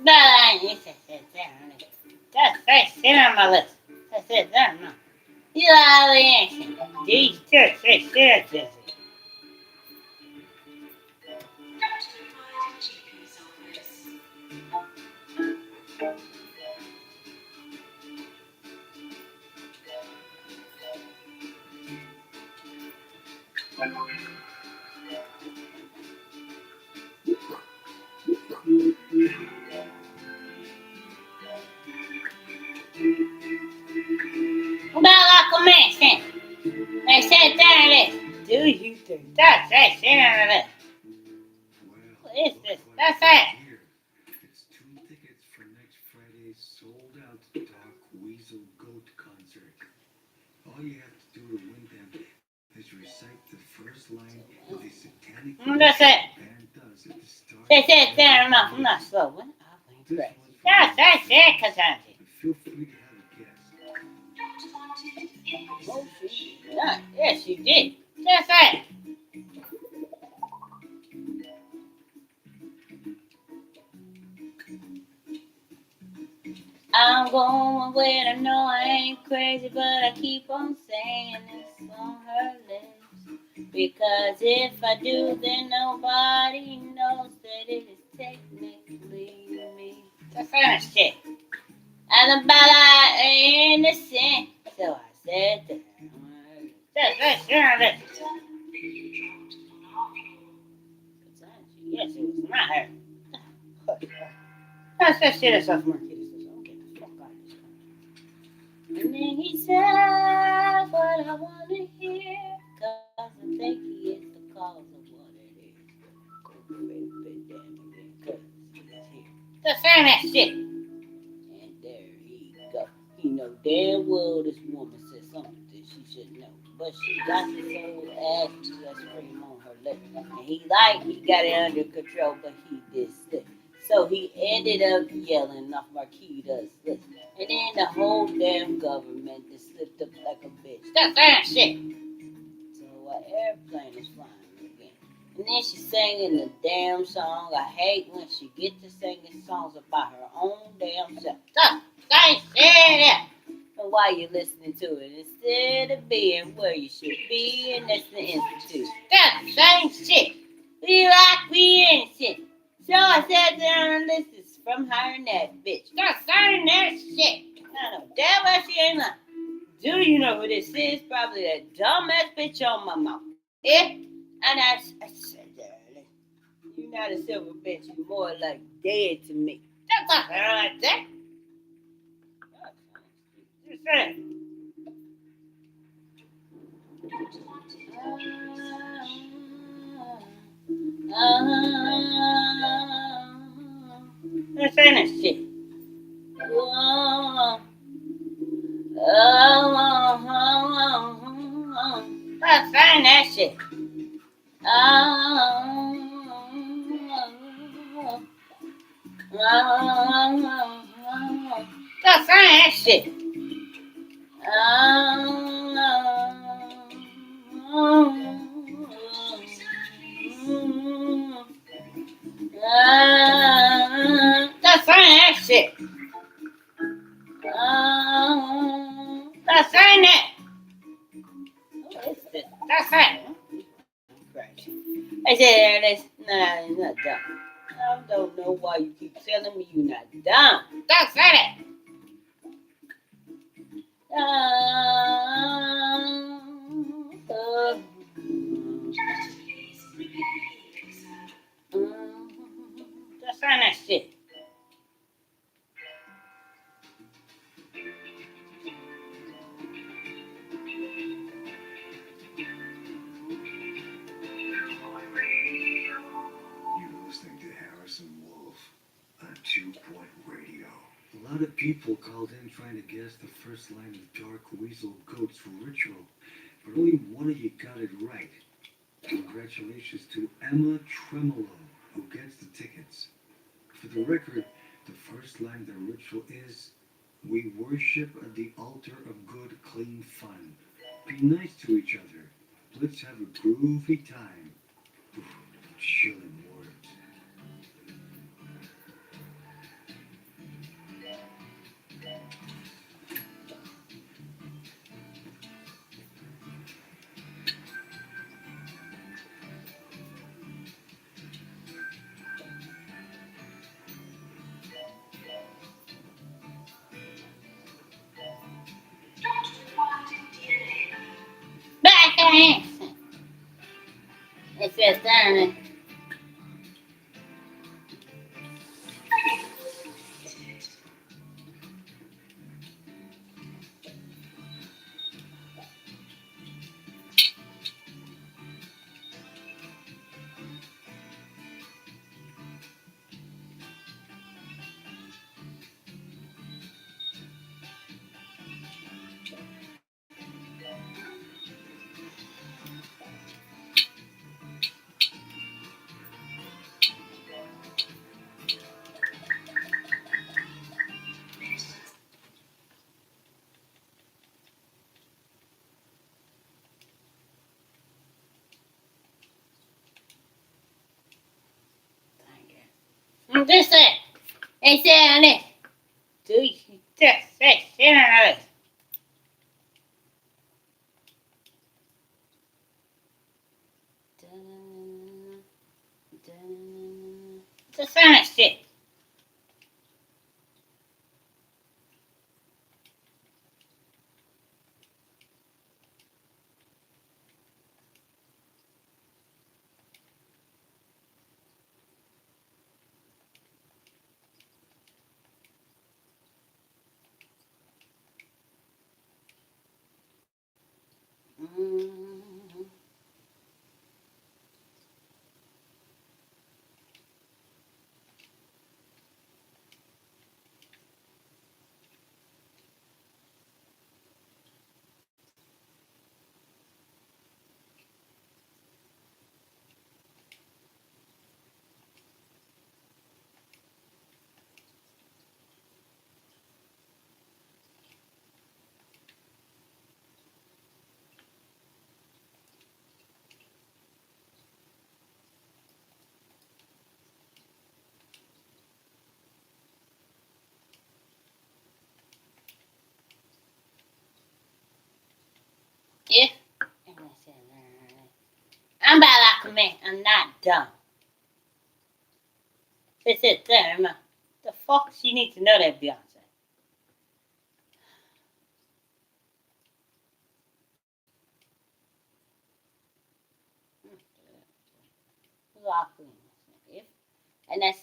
Bala esse tá cheirando a leite. Tá não. E lá esse. Diz que Bala começa. Esse é do you think? That's that shit. What is this? That's it. It's 2 tickets for next Friday's sold-out Dark Weasel Goat concert. All you have to do to win them is recite the first line of the satanic That's it. band does at the start. That's fair enough. I'm not slow. What? That's it, Cassandra. Feel free to have a guess. Oh, she did not. Yes, she did. That's it. I'm going where I know I ain't crazy, but I keep on saying this on her lips. Because if I do, then nobody knows that it is technically me. That's that shit. And about I innocent, so I said that. That's that shit. Yes, it was not her. That's that shit that's off Marquis. And then he said what I want to hear, cause I think he is the cause of what it is. Go baby, damn again, cause he's here. Just saying that shit. And there he go. He know damn well this woman said something that she shouldn't know. But she got this old ass just cream on her lip. And he got it under control, but he did slip. So he ended up yelling off Marquita's list. And then the whole damn government just slipped up like a bitch. That's that shit. So an airplane is flying again. And then she's singing the damn song. I hate when she gets to singing songs about her own damn self. That's that shit. And while you're listening to it, instead of being where you should be, and that's the institute. That's the same shit. We innocent. So I sat down and listened from her and that bitch. That's saying that shit. I know damn well she ain't lying. Do you know who this is? Probably that dumbass bitch on my mouth. Yeah? And I said, darling, you're not a silver bitch. You're more like dead to me. That's not her like that. Just saying. That's saying that shit. That's saying that shit. That's saying that shit. That's saying that shit. That's saying that. What is this? That's saying. I said, nah, you're not dumb. I don't know why you keep telling me you're not dumb. That's it. That's that shit. You're listening to Harrison Wolf on 2-Point Radio. A lot of people called in trying to guess the first line of Dark Weasel Goat's ritual, but only one of you got it right. Congratulations to Emma Tremolo, who gets the tickets. For the record, the first line of the ritual is, "We worship at the altar of good, clean fun. Be nice to each other. Let's have a groovy time." Ooh, chilling words. Back in. It says down. I'm just saying. They say on this. Do you just say shit on this? Just say that shit. Yeah. I'm about like a man. I'm not dumb. This is there, man. The fuck she needs to know that, Beyonce? If and that's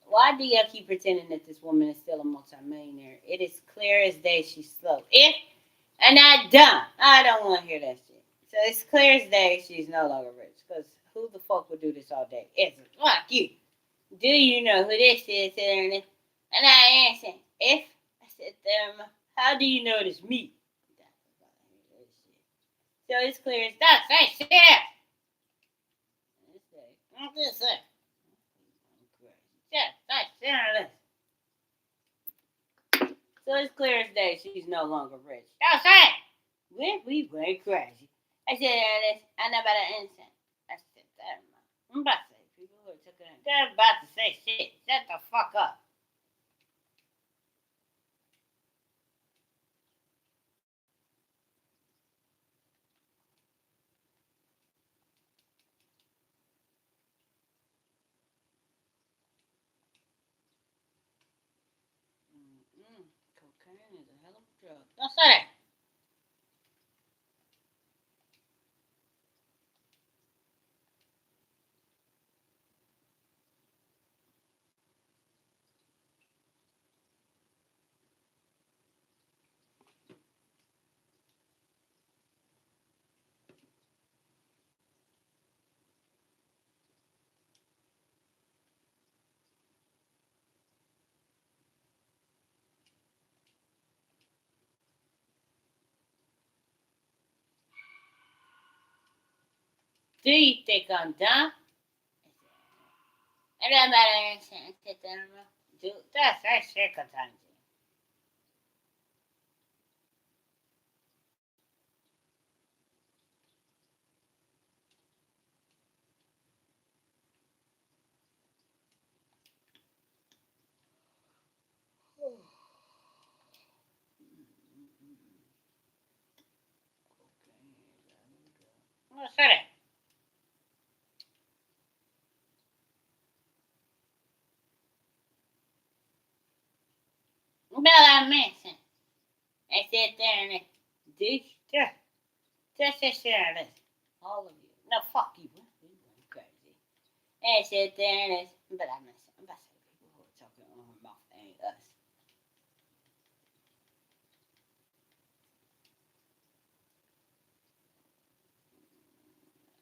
why do y'all keep pretending that this woman is still a multimillionaire? It is clear as day she's slow. If and not dumb. I don't want to hear that shit. So it's clear as day she's no longer rich. Because who the fuck would do this all day? It's fuck you. Do you know who this is? And I answer, if I said how do you know it's me? So it's clear as that. Say shit. I'm just saying. So it's clear as day she's no longer rich. That's it. We went crazy. I said this. I know about an instant. I said that. I'm about to say people who are taking it. They're about to say shit. Shut the fuck up. Cocaine is a hell of a drug. Don't say that. Do you think I'm dumb? I know about an instant. Dude, that's that shit contains you. Don't say that. But I mentioned. I said there and dude, just shit out of this. All of you. No, fuck you. We went crazy. I said there and but I mentioned. I'm about to say people who are talking on her mouth ain't us.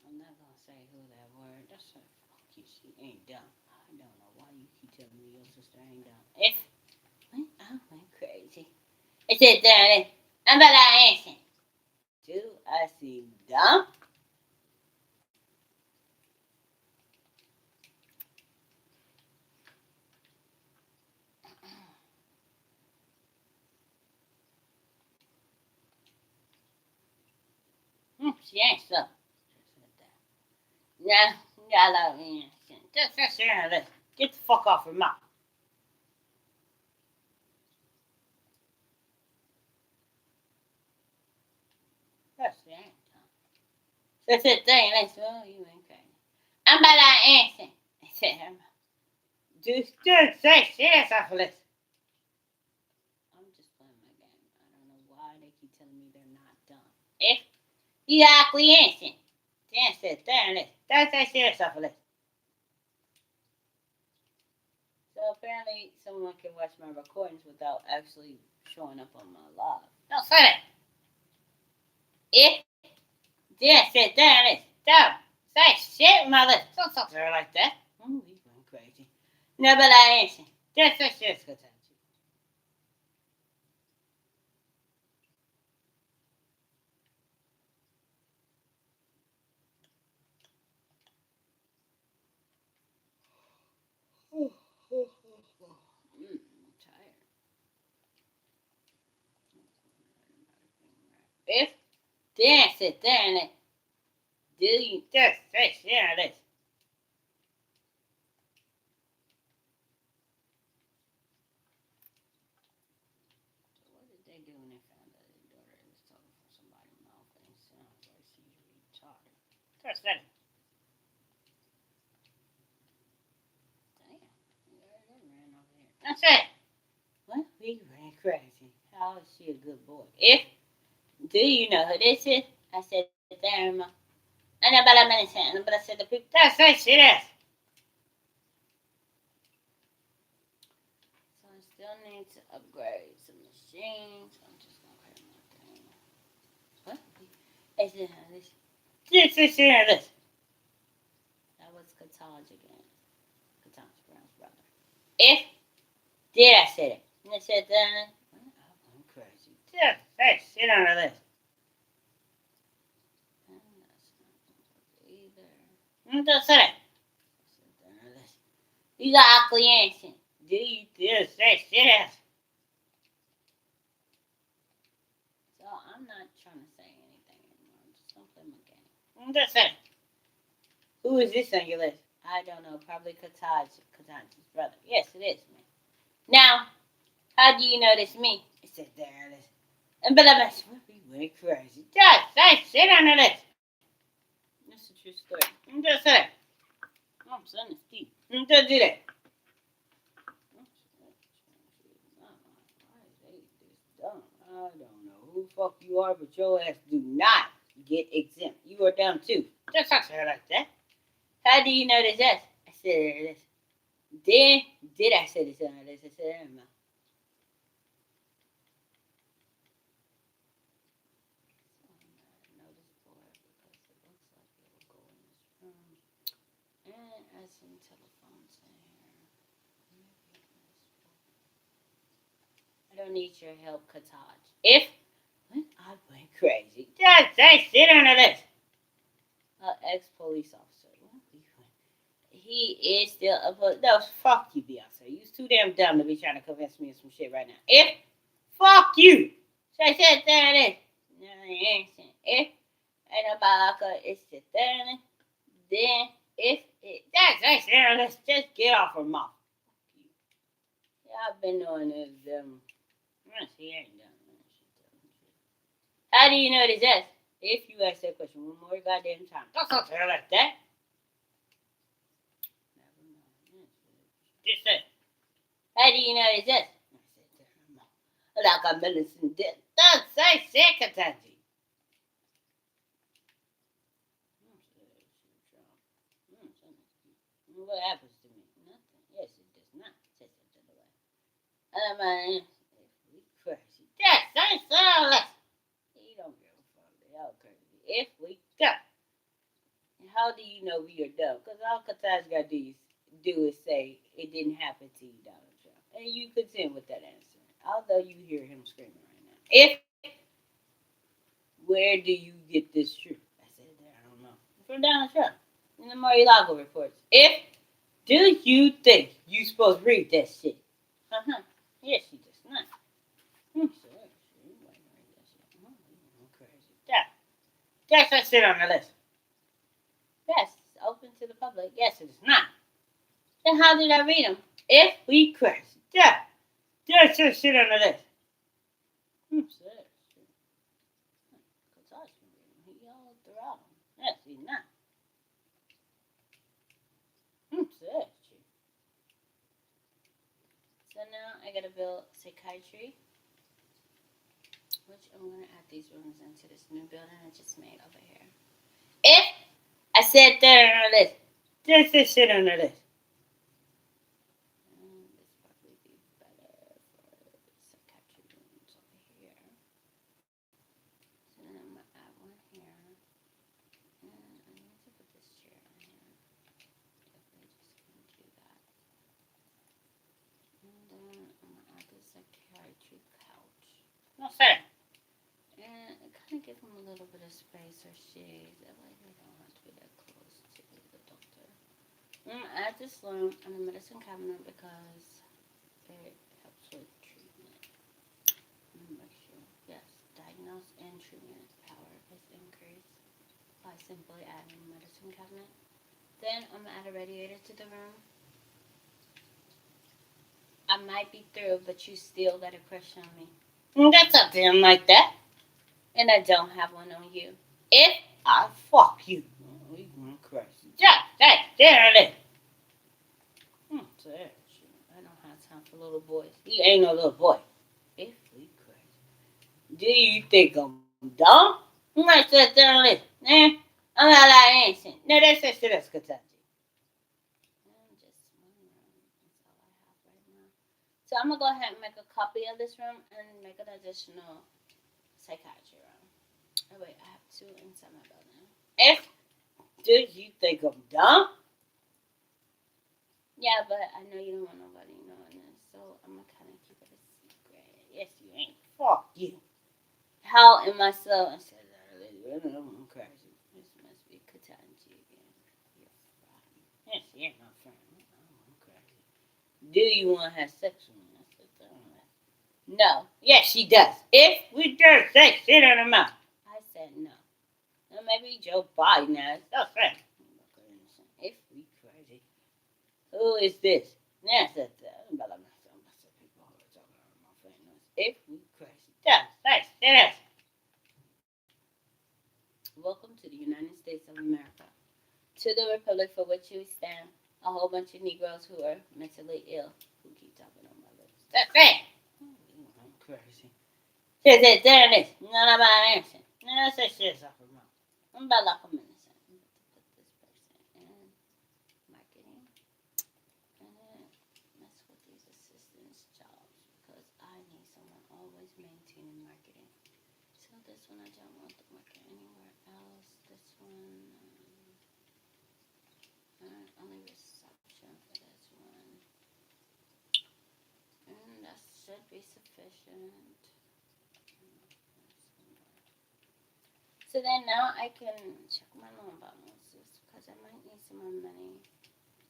I'm not gonna say who that word. That's a fuck you. She ain't dumb. I don't know why you keep telling me your sister ain't dumb. If I went crazy. I said there and but I answered. Do I seem dumb? She ain't so. Now, y'all me. That's shit on the list. Get the fuck off her mouth. That's the ain't. That's the thing. That's all you ain't crazy. I'm about to answer. I said, just say shit off the list. I'm just playing my game. I don't know why they keep telling me they're not done. If you actually answer, then sit there and list. Don't say shit off the list. So apparently someone can watch my recordings without actually showing up on my live. Don't say that. If then sit there and list. Don't say shit on my list. Don't talk to her like that. Oh, you going crazy. No, but I answer. Just say shit off the list. I'm tired. If then sit there and do you just say shit on this? So what did they do when they found out their daughter was talking from somebody's mouth and it sounds like she's retarded? Just that. Damn. Ran over here. That's it. What? We ran crazy. How is she a good boy? If do you know who this is? I said damn. I know about a minute, but I said the people. That's that shit is. So I still need to upgrade some machines. I'm just gonna create my thing. What? I said this. This. That was Kataj again. Kataj Brown's brother. If did I say it? And I said that. I'm crazy. Just say shit on the list. Don't say that. You got ugly answer. Do you just say shit ass? So I'm not trying to say anything anymore. I'm just gonna play my game. Just say. Who is this on your list? I don't know. Probably Kataj's brother. Yes, it is me. Now, how do you know this me? I said there it is. And but I'm we went crazy. Just say shit on the list. That's a true story. Just say. I'm son is Steve. Just do that. I don't know who the fuck you are, but your ass do not get exempt. You are dumb too. Just talk to her like that. How do you know this ass? I said this. Then did I say this on this? I said I don't know. And I some telephones in here. I don't need your help, Kataj. If I went crazy, just say shit on the list. Ex-police officer. He is still a police. No, fuck you, Beyonce. You're too damn dumb to be trying to convince me of some shit right now. If fuck you. Say shit there it is. No, you ain't saying. If ain't nobody it's sit there then if it that's right, let's just get off her mouth. Yeah, I've been doing this. She ain't done. How do you know this ass? If you ask that question one more goddamn time, don't talk to her like that. Just say, how do you know this ass? Like a medicine did. Don't say shit, Kentucky. What happens to me? Nothing. Yes, it does not. Say something to the way. I'm crazy. Yes, say so less. He don't give a fuck. They all crazy. If we go. How do you know we are dumb? Because all Qatar's got to do is say it didn't happen to you, Donald Trump. And you contend with that answer. Although you hear him screaming right now. If where do you get this truth? I said there, I don't know. From Donald Trump. In the Mar-a-Lago reports. If do you think you supposed to read that shit? Uh-huh. Yes, she does not. That's that shit on the list. Yes, open to the public. Yes, it is not. Then how did I read them? If we crash. Yeah. There's some shit on the list. Sad. Because I can read them. He all throughout them. Yes, he not. Sad. So now I gotta build psychiatry, which I'm gonna add these rooms into this new building I just made over here. If I said that on the list, there's this shit on the list. This probably be better for psychiatry rooms over here. So then I'm gonna add one here. And I need to put this chair in here. If they just can do that. And then I'm gonna add the psychiatry couch. No, sir. And it kind of gives them a little bit of space or shade. That way they don't have to be that close to the doctor. I'm gonna add this lamp and the medicine cabinet because it helps with treatment. Make sure, yes, diagnose and treatment power is increased by simply adding a medicine cabinet. Then I'm gonna add a radiator to the room. I might be through, but you still got a crush on me. That's up there like that. And I don't have one on you. If I fuck you, we gonna crash. Just there it is. I don't have time for little boys. He ain't no little boy. If we crash, do you think I'm dumb? You might sit there and listen. I'm not like anything. No, that's Kentucky. Just one room. That's all I have right now. So I'm gonna go ahead and make a copy of this room and make an additional psychiatry room. Oh wait, I have two inside my building. If do you think I'm dumb? Yeah, but I know you don't want nobody knowing this, so I'm gonna kind of keep it a secret. Yes, you ain't. Fuck you. How am I so? I said I'm crazy. This must be Katanji again. You're fine. Yes, you ain't my friend. I'm crazy. Do you want to have sex with me? I said, no. Yes, she does. If we just say shit in her mouth. I said no. Now maybe Joe Biden has. That's right. If we crazy. Who is this? Yes, that's if we crazy. Yes. Welcome to the United States of America. To the republic for which you stand. A whole bunch of Negroes who are mentally ill. Who keep talking on my lips. That's it. I'm crazy. There it is. None of my answer. No, that's shit's off of mouth. I'm about like a minute. Put this person in marketing. And then mess with these assistants jobs because I need someone always maintaining marketing. So this one I don't want to market anywhere else. This one only reception for this one. And that should be sufficient. So then now I can check my loan balances because I might need some more money,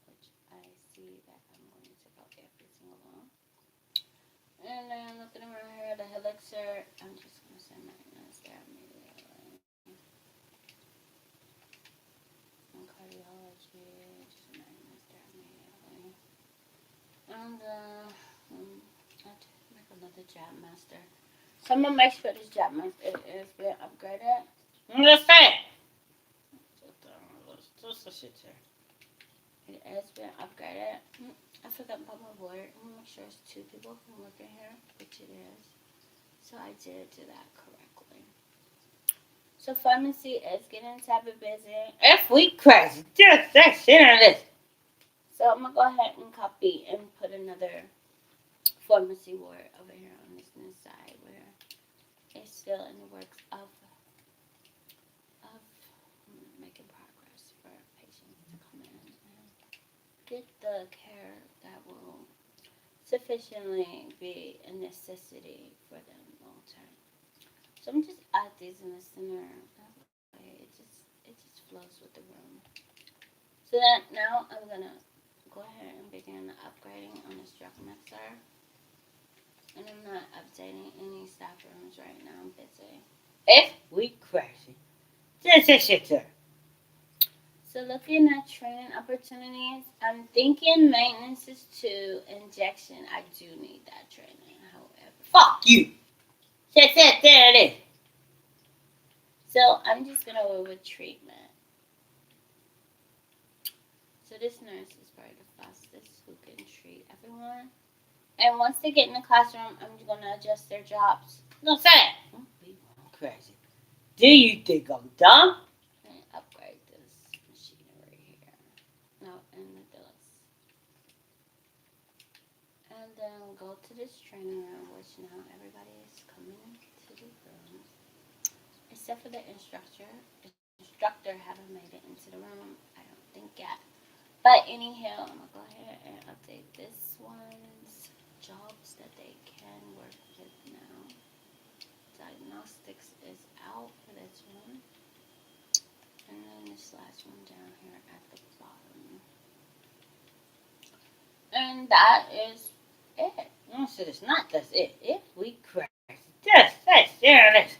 which I see that I'm going to take out every single loan. And then looking around here, the elixir, I'm just going to say maintenance there immediately. And cardiology, just maintenance there immediately. And I'd make another job master. So I'm going to make sure this job master is being upgraded. Just say it. Just a shit here. It has been upgraded. I forgot about my board. I'm gonna make sure it's 2 people who work in here, which it is. So I did do that correctly. So pharmacy is getting type of busy. If we crash, just that shit on this. So I'm gonna go ahead and copy and put another pharmacy ward over here on this new side where it's still in the works of making progress for patients to come in and get the care that will sufficiently be a necessity for them long term. So I'm just add these in the center. That way it just flows with the room. So then now I'm gonna go ahead and begin the upgrading on this drug mixer. And I'm not updating any staff rooms right now. I'm busy. If we crash it, this is shit, sir. So looking at training opportunities, I'm thinking maintenance is 2, injection. I do need that training, however. Fuck you! There it is. So I'm just gonna go with treatment. So this nurse is probably the fastest who can treat everyone. And once they get in the classroom, I'm gonna adjust their jobs. No, say it. Don't be crazy. Do you think I'm dumb? And upgrade this machinery here. No, and this. And then go to this training room, which now everybody is coming to the room. Except for the instructor. The instructor haven't made it into the room. I don't think yet. But anyhow, I'm gonna go ahead and update this one's jobs that they can work with now. Diagnostics is out for this one. And then this last one down here at the bottom. And that is it. No, so it's not that's it. If we crash. There it is.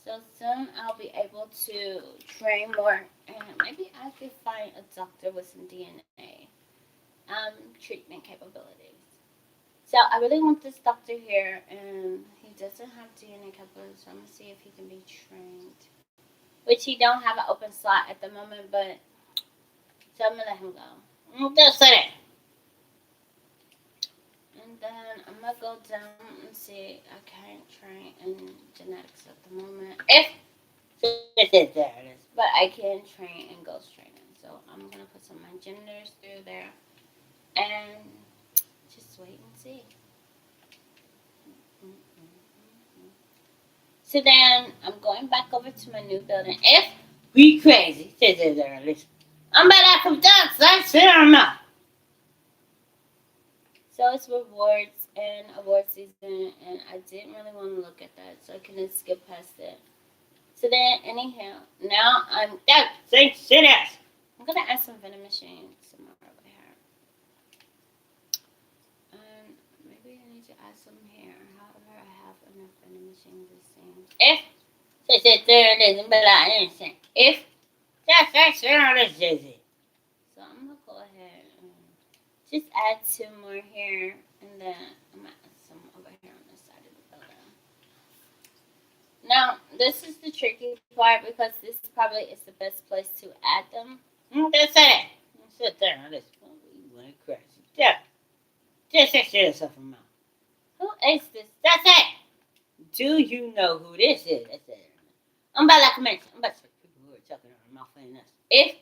So soon I'll be able to train more, and maybe I could find a doctor with some DNA treatment capabilities. So I really want this doctor here, and he doesn't have DNA capabilities, so I'm gonna see if he can be trained. Which he don't have an open slot at the moment, but so I'm gonna let him go. Just say it. And then I'm gonna go down and see I can't train in genetics at the moment. If there it is. But I can train in ghost training. So I'm gonna put some of my genders through there and just wait and see. So then I'm going back over to my new building. If we crazy, there it is. I'm about to come down, so I sit on my. So it's rewards and award season, and I didn't really want to look at that, so I couldn't skip past it. So then, anyhow, now I'm saying shit ass. I'm gonna add some vending machines somewhere over here, and maybe I need to add some here. However, I have enough vending machines. It seems. If there it is, but I understand. If that's all this is it. So I'm gonna go ahead and just add 2 more here, and then I'm gonna add some over here on this side of the building. Now, this is the tricky part because this probably is the best place to add them. That's it. Sit there on this. Oh, you went crazy. Yeah. Just shut yourself a mouth. Who is this? That's it. Do you know who this is? That's it. I'm about to mention. I'm about to people who are talking on their mouth and this. If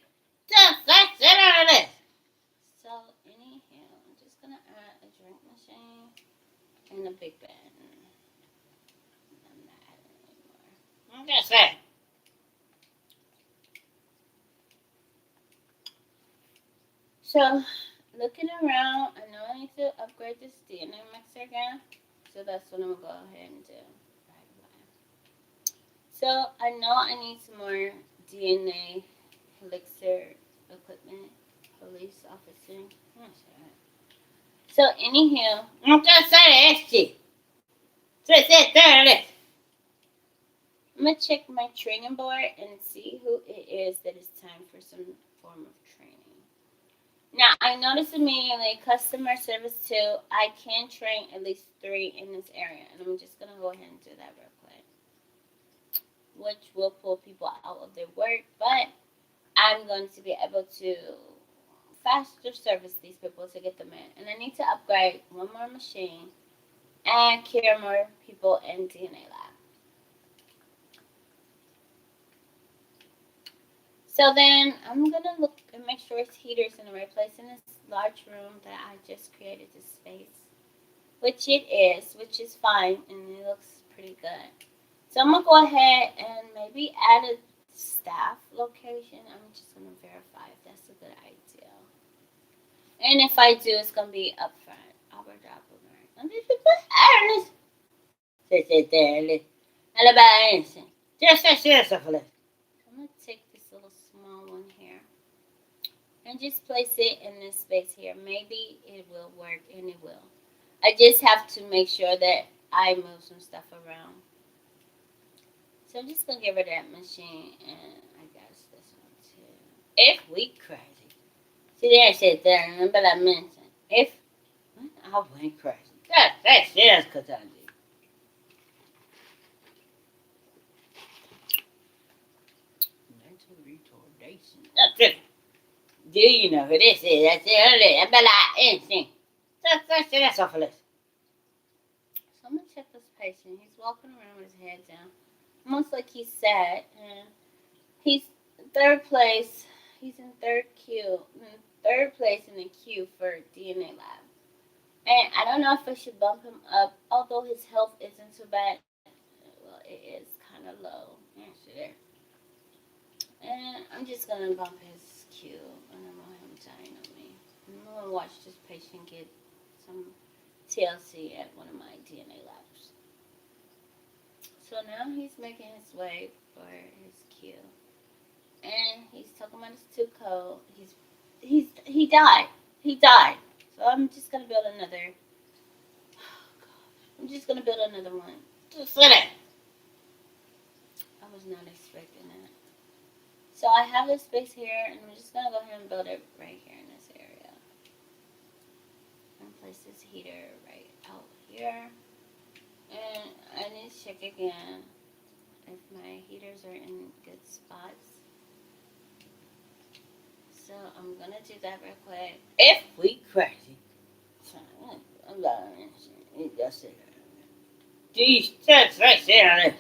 that's it on this. So, anyhow, I'm just gonna add a drink machine and a big bed. I'm not adding anymore. I'm just saying. So, looking around, I know I need to upgrade this DNA mixer again. So that's what I'm gonna go ahead and do right away. So I know I need some more DNA elixir equipment, police officer. So anyhow, I'm just saying that shit. Just sit there and listen. I'm gonna check my training board and see who it is that is time for some form of training. Now, I noticed immediately customer service 2, I can train at least 3 in this area. And I'm just going to go ahead and do that real quick. Which will pull people out of their work. But I'm going to be able to faster service these people to get them in. And I need to upgrade 1 more machine and cure more people in DNA lab. So then I'm going to look and make sure it's heaters in the right place in this large room that I just created this space. Which it is, which is fine, and it looks pretty good. So I'm going to go ahead and maybe add a staff location. I'm just going to verify if that's a good idea. And if I do, it's going to be up front. Albert Doppelberg. And this is the Ernest. Sit there, Ernest. Just yourself a little. I'm going to take this little small one here and just place it in this space here. Maybe it will work, and it will. I just have to make sure that I move some stuff around. So I'm just going to get rid of that machine, and I guess this If we crazy. See, there I said there, remember I mentioned. If I went crazy. That's it, that's because I did. Mental retardation. That's it. Do you know who this is? That's it. Remember that instinct. That's off the list. So I'm gonna check this patient. He's walking around with his head down. Almost like he's sad. And he's third place. He's in third place in the queue for DNA lab. And I don't know if I should bump him up, although his health isn't so bad. Well, it is kind of low. Yeah, see there. And I'm just gonna bump his queue. I don't want him dying on me. I'm gonna watch this patient get some TLC at one of my DNA labs. So now he's making his way for his queue. And he's talking about his 2 code. He died. He died. So I'm just gonna build another. I'm just gonna build another one. Just sit it. I was not expecting that. So I have this space here, and I'm just gonna go ahead and build it right here in this area. And place this heater right out here. And I need to check again if my heaters are in good spots. So I'm gonna do that real quick. If we crazy. I'm not it just it. These tests right there.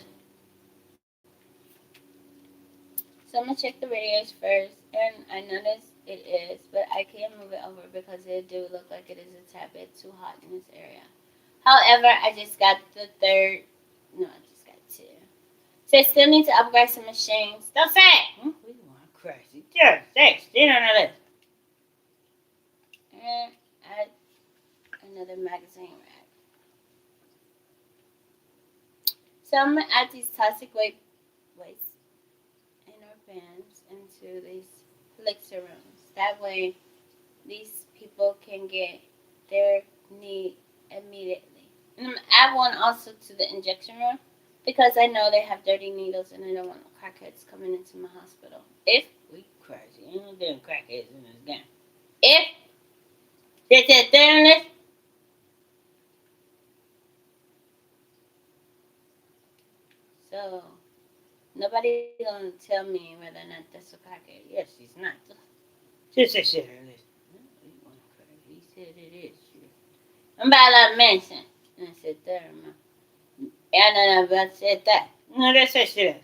So I'm gonna check the radios first, and I notice it is, but I can't move it over because it do look like it is a tad bit too hot in this area. However, I just got the third. No, I just got 2. So I still need to upgrade some machines. Don't say it. We want crazy. Just stay on the list. And add another magazine rack. So I'm gonna add these toxic weights in our bins into these elixir rooms. That way, these people can get their need immediately. And I'm gonna add one also to the injection room because I know they have dirty needles and I don't want crackheads coming into my hospital. If we crazy, ain't no damn crackheads in this game. If there's there list. So nobody gonna tell me whether or not that's a crackhead. Yes, he's not. Just that shit on list. He said it is. I'm about to mention. And I said there, man. And I'm about to say that. No, that's that shit.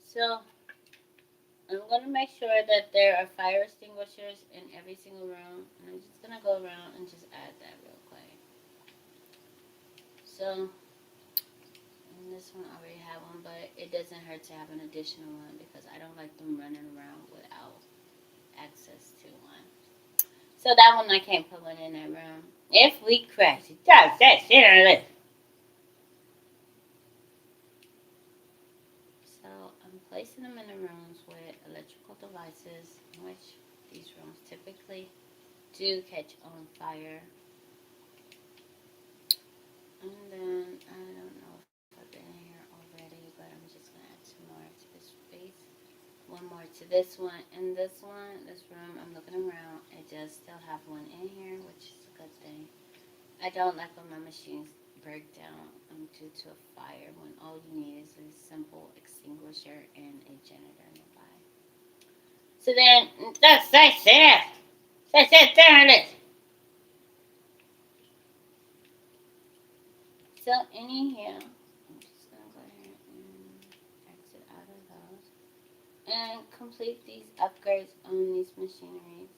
So I'm gonna make sure that there are fire extinguishers in every single room, and I'm just gonna go around and just add that real quick. So, and this one I already have one, but it doesn't hurt to have an additional one because I don't like them running around without access to one. So that one I can't put one in that room. If we crash, it does that shit on the list. So I'm placing them in the rooms with electrical devices, which these rooms typically do catch on fire. And then I don't know if I've been in here already, but I'm just gonna add 2 more to this space. 1 more to this one, and this room, I'm looking around. It does still have one in here, which is a good thing. I don't like when my machines break down due to a fire when all you need is a simple extinguisher and a janitor nearby. So then, that's it. That's it, there it is. So in here, I'm just gonna go ahead and exit out of those and complete these upgrades on these machineries.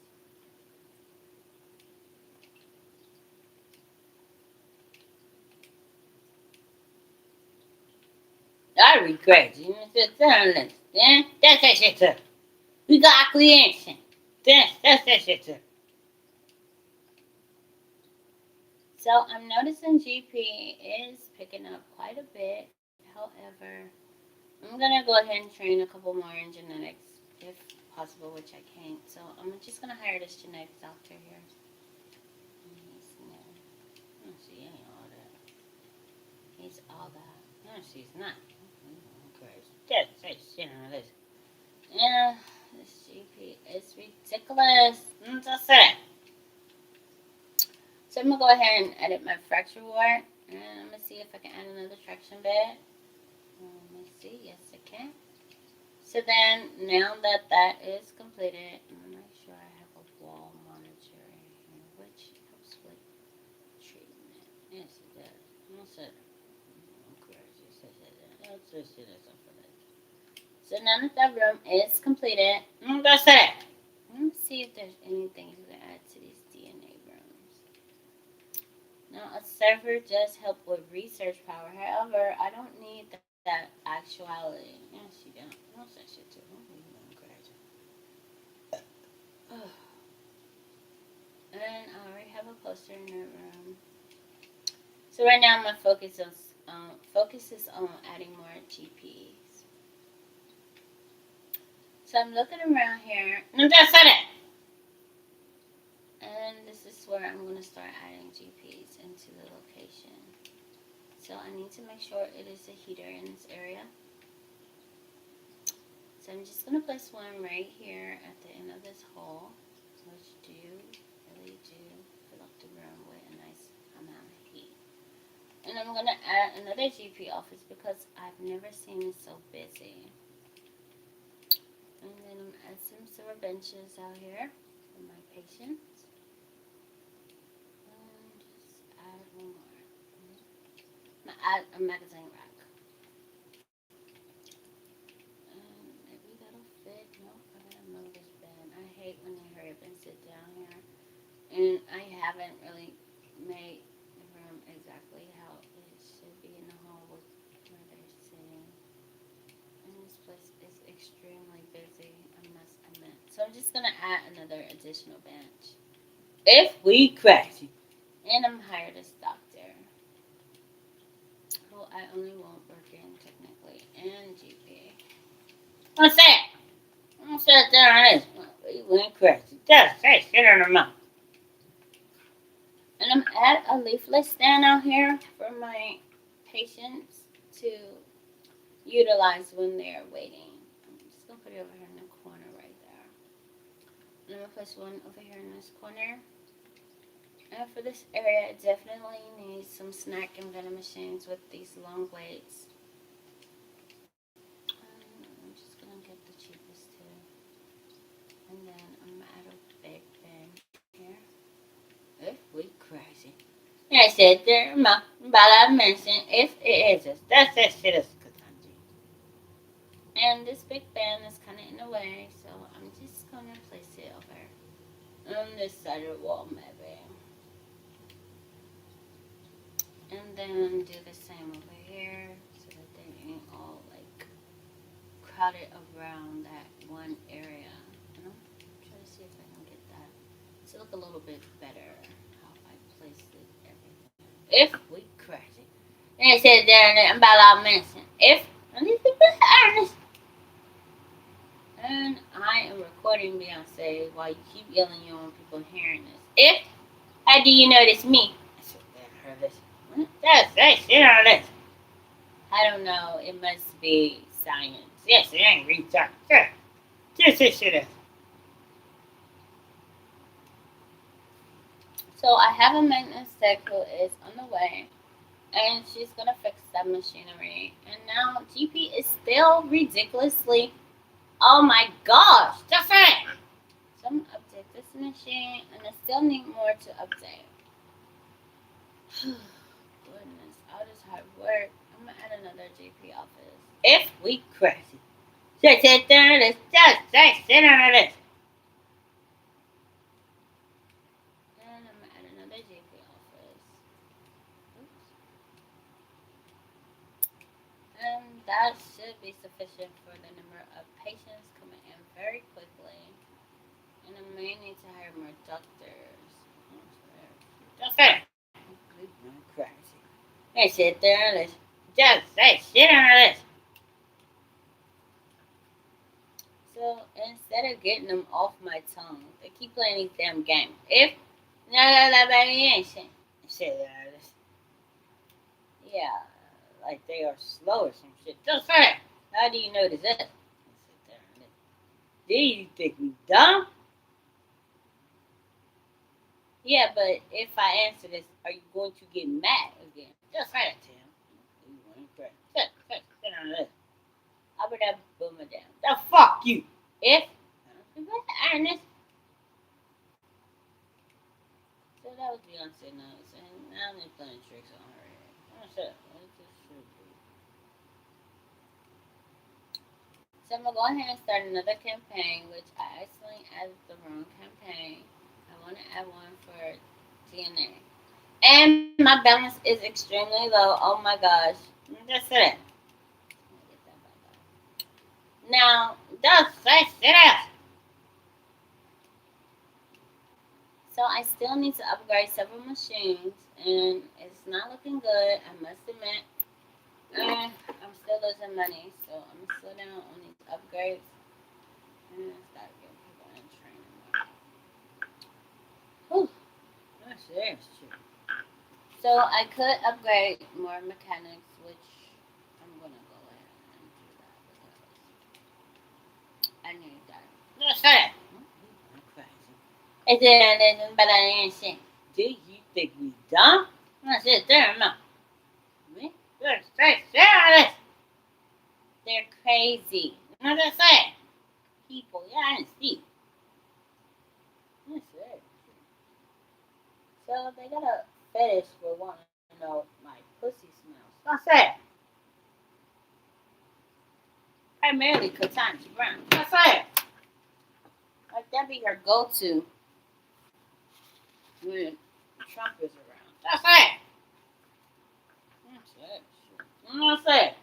I regret you. Then that's that shit too. We got creation. That's that shit too. So I'm noticing GP is picking up quite a bit. However, I'm gonna go ahead and train a couple more in genetics if possible, which I can't. So I'm just gonna hire this genetics doctor here. No, she ain't all that. He's all that. No, she's not. crazy. Just say shit on this. Yeah, this GP is ridiculous. Just say. So I'm gonna go ahead and edit my fracture ward, and I'm gonna see if I can add another traction bed. Let me see. Yes, I can. So then, now that that is completed, I'm gonna make sure I have a wall monitor in here, which helps with treatment. Yes, it does. Also, so now that that room is completed, that's it. Let me see if there's anything you can add to these DNA rooms. Now, a server does help with research power. However, I don't need that actuality. Yes, you don't. What's that shit too? And I already have a poster in that room. So right now, my focus is on adding more GPs. So I'm looking around here. That's it. And this is where I'm going to start adding GPs into the location. So I need to make sure it is a heater in this area. So I'm just going to place one right here at the end of this hole, which really do fill up the room with a nice amount of heat. And I'm going to add another GP office because I've never seen it so busy. And then I'm going to add some silver benches out here for my patients. And just add one more. I'm going to add a magazine rack. Maybe that'll fit. Nope, I gotta move this bed. I hate when they hurry up and sit down here. And I haven't really made the room exactly how it should be in the hall where they're sitting. And this place is extremely busy, I must admit. So I'm just gonna add another additional bench. If we crash. And I'm hired as doctor. Who I only won't work in technically and GP. What's that? I'm gonna sit down on this one. We went crazy. Just say shit on her mouth. And I'm at a leaflet stand out here for my patients to utilize when they're waiting. I'm just gonna put it over here in the corner right there. And I'm gonna place one over here in this corner. And for this area, it definitely needs some snack and vending machines with these long waits. I'm just gonna get the cheapest too. And then I'm gonna add a big bin here. If we crazy. And I said there, but I mentioned if it is, that's that shit is good. And this big bin is kind of in the way, so I'm just gonna place it over on this side of the wall, maybe. And then do the same over here, so that they ain't all like crowded around that one area. And I'm trying to see if I can get that to look a little bit better. How I placed it, everything. If we crash it. And I said there, I'm about to mention. If, and these people are honest. And I am recording Beyonce while you keep yelling, you don't want people hearing this. If, how do you notice me? I said, I heard this. That's shit on this. I don't know. It must be science. Yes, it ain't retard. Sure. Just this shit is. So I have a maintenance tech who is on the way. And she's gonna fix that machinery. And now GP is still ridiculously. Oh my gosh, that's it. So I'm gonna update this machine, and I still need more to update. Goodness, all this hard work. I'm gonna add another GP office. If we crash it. Sit there, let's just sit on this. And I'm gonna add another GP office. Oops. And that should be sufficient for the number of patients coming in very quickly. And I may need to hire more doctors. That's it. I'm crazy. Hey, sit there, let's just say shit on this. So instead of getting them off my tongue, they keep playing these damn games. If la variation, shit on this. Yeah, like they are slow or some shit. That's it. How do you know this? Do you think we dumb? Yeah, but if I answer this, are you going to get mad again? Just say it to him. Sit on this. I'll be there, boom it down. The fuck you. If Ernest. So that was Beyonce notes, and now they're playing tricks on her head. Shut up. So I'm gonna go ahead and start another campaign, which I accidentally added the wrong campaign. I want to add one for TNA. And my balance is extremely low. Oh my gosh. Just sit it. Now, just sit it. So I still need to upgrade several machines, and it's not looking good, I must admit. I'm still losing money, so I'm gonna slow down on these upgrades and start getting people in training more. Whew, that's true. So I could upgrade more mechanics, which I'm gonna go ahead and do that because I need that. That's it. I'm crazy. Is it anything but I ain't shit? Do you think we dumb? That's it, there, no. Me? They're crazy. No, that's it. People, yeah, I didn't see. That's it. So they got a fetish for wanting to know my pussy smells. That's it. Primarily Katanji Brown. That's it. Like that be her go-to when Trump is around. That's it. That's it. That's it.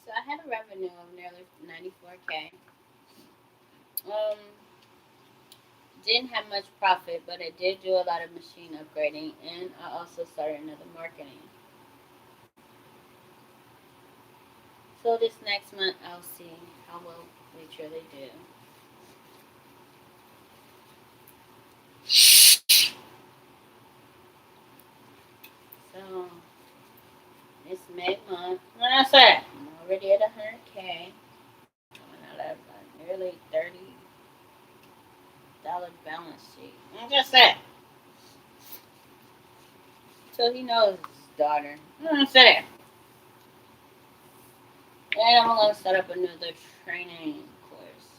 So I had a revenue of nearly 94K. Didn't have much profit, but I did do a lot of machine upgrading, and I also started another marketing. So this next month, I'll see how well we truly do. So it's May month. When I said I'm already at 100K, coming out of a nearly $30 balance sheet. I'm just saying. So he knows his daughter. I'm saying. And I'm gonna start up another training course.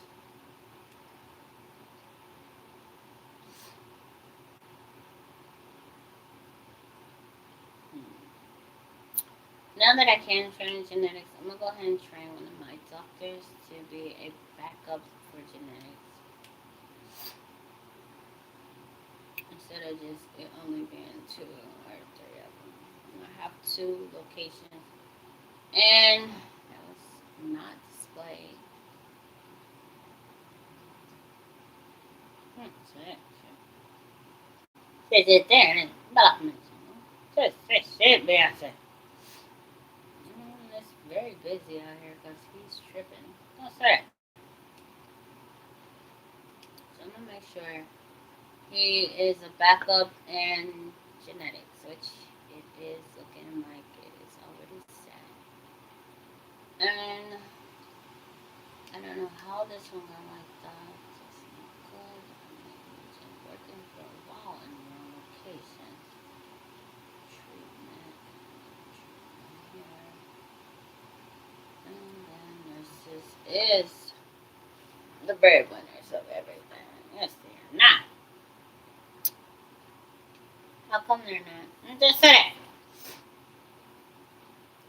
Now that I can train genetics, I'm gonna go ahead and train one of my doctors to be a backup for genetics. Instead of just it only being 2 or 3 of them. I'm gonna have 2 locations. And that was not displayed. Sit it there and block me. Just sit there. It's very busy out here because he's tripping. What's that? So I'm gonna make sure he is a backup in genetics, which it is looking like it is already set. And I don't know how this one got like that. It's not good. It's been working for a while in the wrong location. Treatment here. And then nurses is the breadwinners of everything. Yes, they are not. How come they're not? I'm just saying.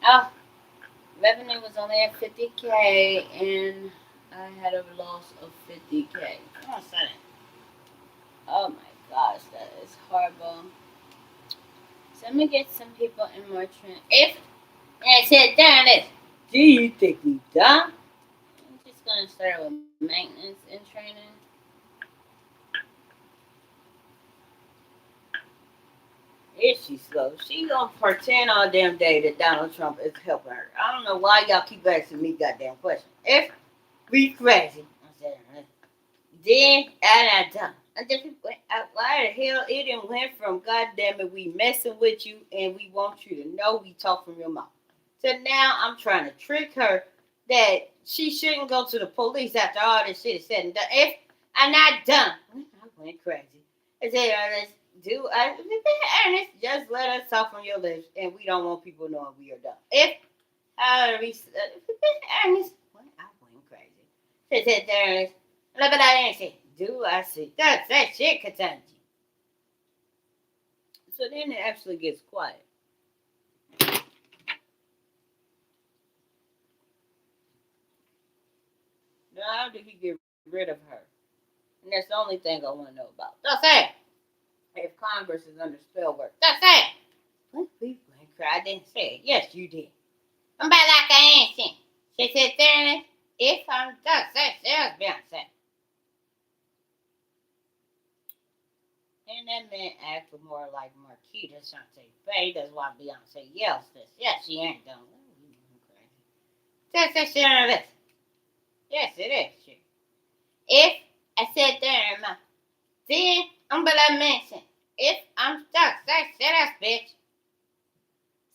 Oh, revenue was only at 50K and I had a loss of 50K. I'm saying. Oh my gosh, that is horrible. So let me get some people in more training. If I said darn it, do you think we done? I'm just gonna start with maintenance and training. Is she slow? She gonna pretend all damn day that Donald Trump is helping her. I don't know why y'all keep asking me goddamn questions. If we crazy, I said, then and I done. And then why the hell it done went from goddamn it, we messing with you and we want you to know we talk from your mouth. So now I'm trying to trick her that she shouldn't go to the police after all this shit is said and done. If I'm not done, I went crazy. I said, Ernest, Ernest, just let us talk from your lips, and we don't want people knowing we are done. If Ernest, I went crazy. Said Ernest, look at that answer. Do I see? That's that shit, Katanji. So then it actually gets quiet. Now, how did he get rid of her? And that's the only thing I want to know about. That's it. If Congress is under spell work. That's it. What people ain't cry? I didn't say it. Yes, you did. I'm about like I ain't seen. She said, Ernest, if I'm done, there's Beyonce. And that man acted more like Marquita Shante Bay. That's why Beyonce yells this. Yes, she ain't done. That's that shit on this. Yes, it is true. If I said there, then I'm gonna mention. If I'm stuck, say shut up, bitch.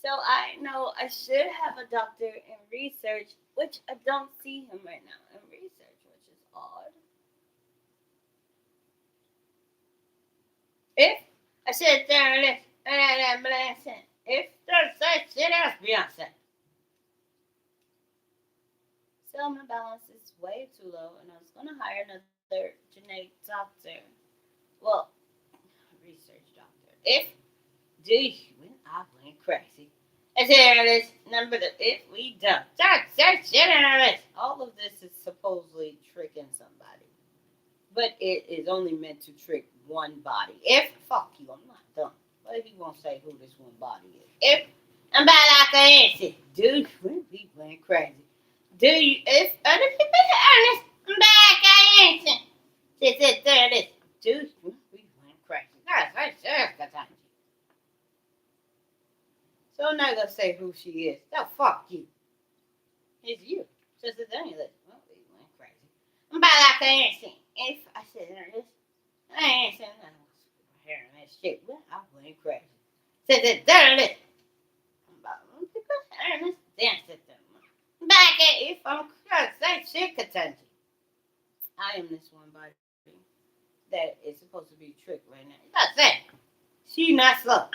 So I know I should have a doctor in research, which I don't see him right now in research, which is odd. If I said there, if there's such shit as Beyonce. So my balance is way too low, and I was gonna hire another genetic doctor. Well, research doctor. If when I went crazy. I said this number if we don't. Start shit on this. All of this is supposedly tricking somebody. But it is only meant to trick one body. If fuck you, I'm not done. What if he won't say who this one body is? If I'm about like I answer, dude, when we went crazy. Do you if other people are honest, I'm back I answer. Said there it is. Dude, we went crazy. That's sure. So I'm not gonna say who she is. No, fuck you. It's you. Just a thing that well, we went crazy. I'm about like I ain't seen. If I said this, I ain't seen nothing. Hearing that shit. Well, I went crazy. Said that there it is. I'm about this dance at them. Back at if I'm say shit Katanji. I am this one body that is supposed to be tricked right now. That's that. She not slow.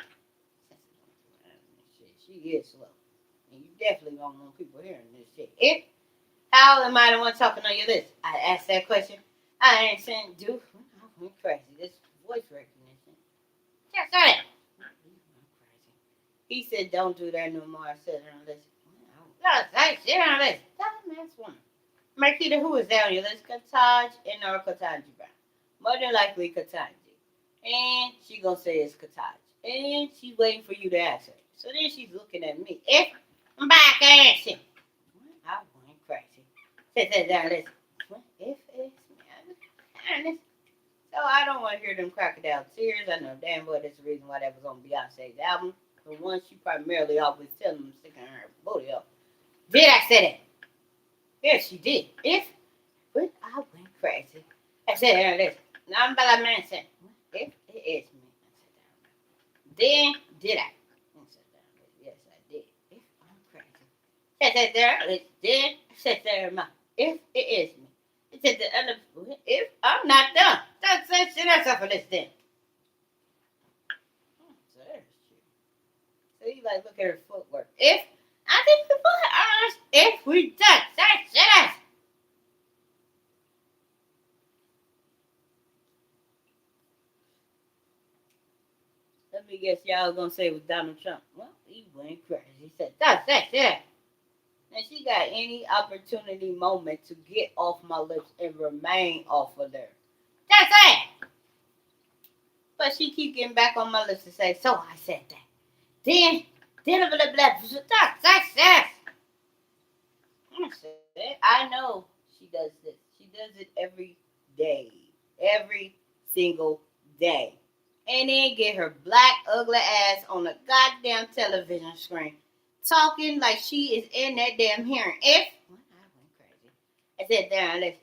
She is slow. And you definitely don't want people hearing this shit. If how am I the one talking on your list? I asked that question. I ain't saying, dude, I went crazy. This voice recognition. Just that. He said, don't do that no more. I said on the list. Hey, shit on the list. Dumbass woman. Marquita, who is that on your list? Kataj and or Katanji Brown. More than likely Katanji. And she gonna say it's Kataj. And she's waiting for you to ask her. So then she's looking at me. If I'm back answering. I went crazy. Said down this. If it's honest. So I don't want to hear them crocodile tears. I know damn well that's the reason why that was on Beyonce's album. For one, she primarily always telling them sticking her booty up. Did I say that? Yes, she did. But I went crazy. I said down this. Now I'm about to mention. If it is me. Then did I? Yes, I did. If I'm crazy. Said there. Then said there. If it is me. It said the other. If I'm not done. That's that shit. That's up for this then. So there's true. So you like look at her footwork. If I think people are honest. If we done. That shit. Let me guess, y'all gonna say it was Donald Trump. Well, he went crazy. He said, that's it. And she got any opportunity moment to get off my lips and remain off of there. That's it. But she keep getting back on my lips to say, so I said that. Then blah, blah, blah. That's it. I know she does this. She does it every day. Every single day. And then get her black, ugly ass on the goddamn television screen. Talking like she is in that damn hearing. If I went crazy. I said, there, listen.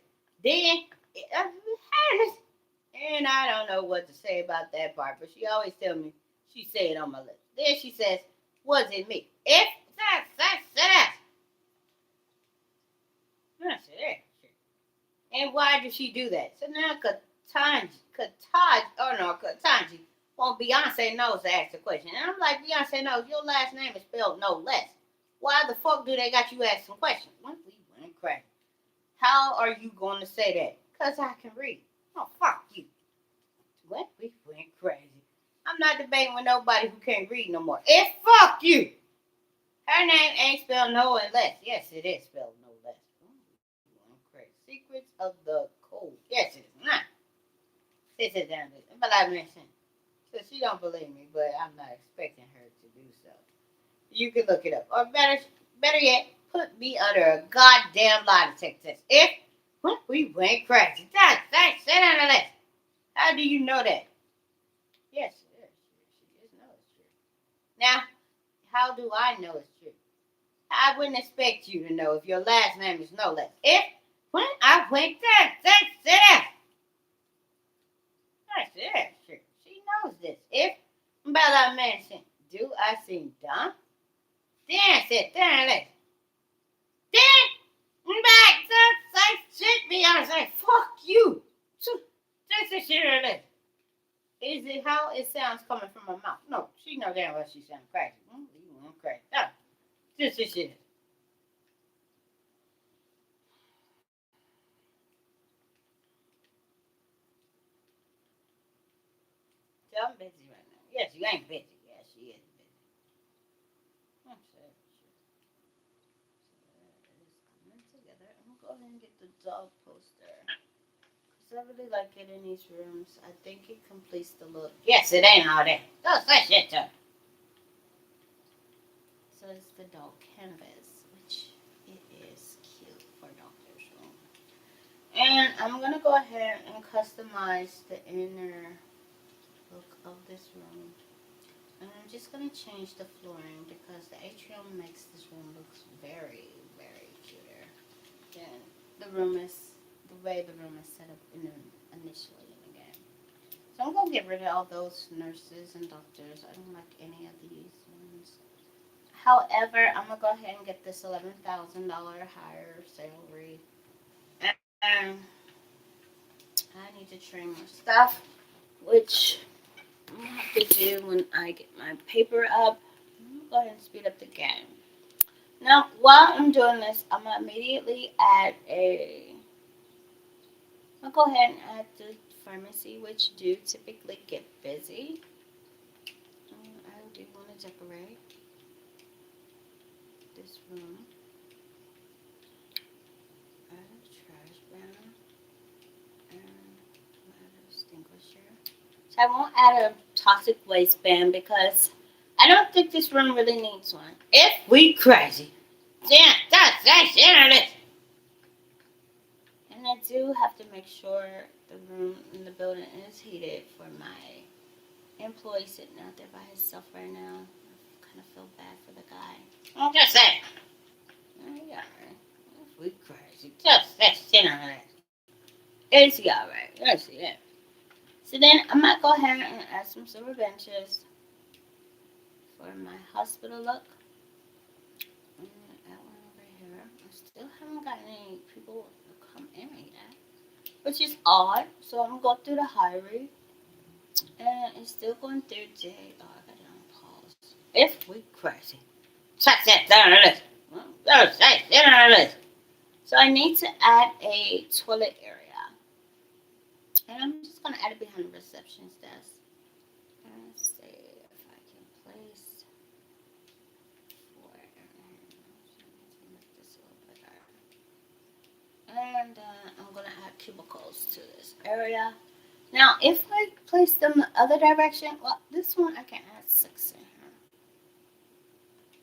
Then, And I don't know what to say about that part, but she always tell me she say it on my lips. Then she says, was it me? If that. I said, "Yeah, sure." And why did she do that? So now Katanji want Beyonce knows to ask the question. And I'm like, Beyonce knows your last name is spelled no less. Why the fuck do they got you asking questions? When we went crazy. How are you going to say that? Because I can read. Oh, fuck you. When we went crazy. I'm not debating with nobody who can't read no more. If fuck you. Her name ain't spelled no less. Yes, it is spelled no less. Crazy. Secrets of the Code. Yes, it is not. Sit down. But I mentioned. So she don't believe me, but I'm not expecting her to do so. You can look it up. Or better yet, put me under a goddamn lie detector test. If we went crazy. Sit down the list. How do you know that? Yes, it is. She just knows it's true. Now, how do I know it's true? I wouldn't expect you to know if your last name is no less. If when I went there, sit down. I said, sure. She knows this. If Bella mentioned, do I seem dumb? Then sit down. Then back to say shit me. I say, fuck you. Just shit on this. Is it how it sounds coming from her mouth? No, she know damn well she sounds crazy. You want crazy. No, just this shit. So I'm busy right now. Yes, you ain't busy. Yes, she is busy. I'm sure. So it is coming together. I'm gonna go ahead and get the dog poster. Cause I really like it in these rooms. I think it completes the look. Yes, it ain't all that. Don't say shit to her. So it's the dog canvas, which it is cute for doctor's room. And I'm gonna go ahead and customize the inner look of this room. And I'm just gonna change the flooring because the atrium makes this room look very, very cuter than the way the room is set up initially in the game. So I'm gonna get rid of all those nurses and doctors. I don't like any of these ones. However, I'm gonna go ahead and get this $11,000 higher salary. And I need to trim more stuff, which I'm gonna have to do when I get my paper up. I'm gonna go ahead and speed up the game. Now, while I'm doing this, I'm gonna immediately add I'll go ahead and add the pharmacy, which do typically get busy. I do want to decorate this room. Add a trash bin and add a extinguisher. So I won't add a toxic waste bin because I don't think this room really needs one. If we crazy. Yeah, that's it. And I do have to make sure the room in the building is heated for my employee sitting out there by himself right now. I kind of feel bad for the guy. I'm just saying. Yeah, right. If we crazy. Just sit on it. Is he alright? Yes, he is. So then I might go ahead and add some silver benches for my hospital look. I'm gonna add one over here. I still haven't got any people to come in yet, which is odd. So I'm gonna go through the hiring, and it's still going through J. Oh, I got it on pause. If we crazy, check that down the list. Down the list. So I need to add a toilet area, and I'm just gonna add it behind the receptionist desk. Let's see if I can place make this a little bigger. And I'm gonna add cubicles to this area. Now, if I place them the other direction, well, this one I can add 6 in here.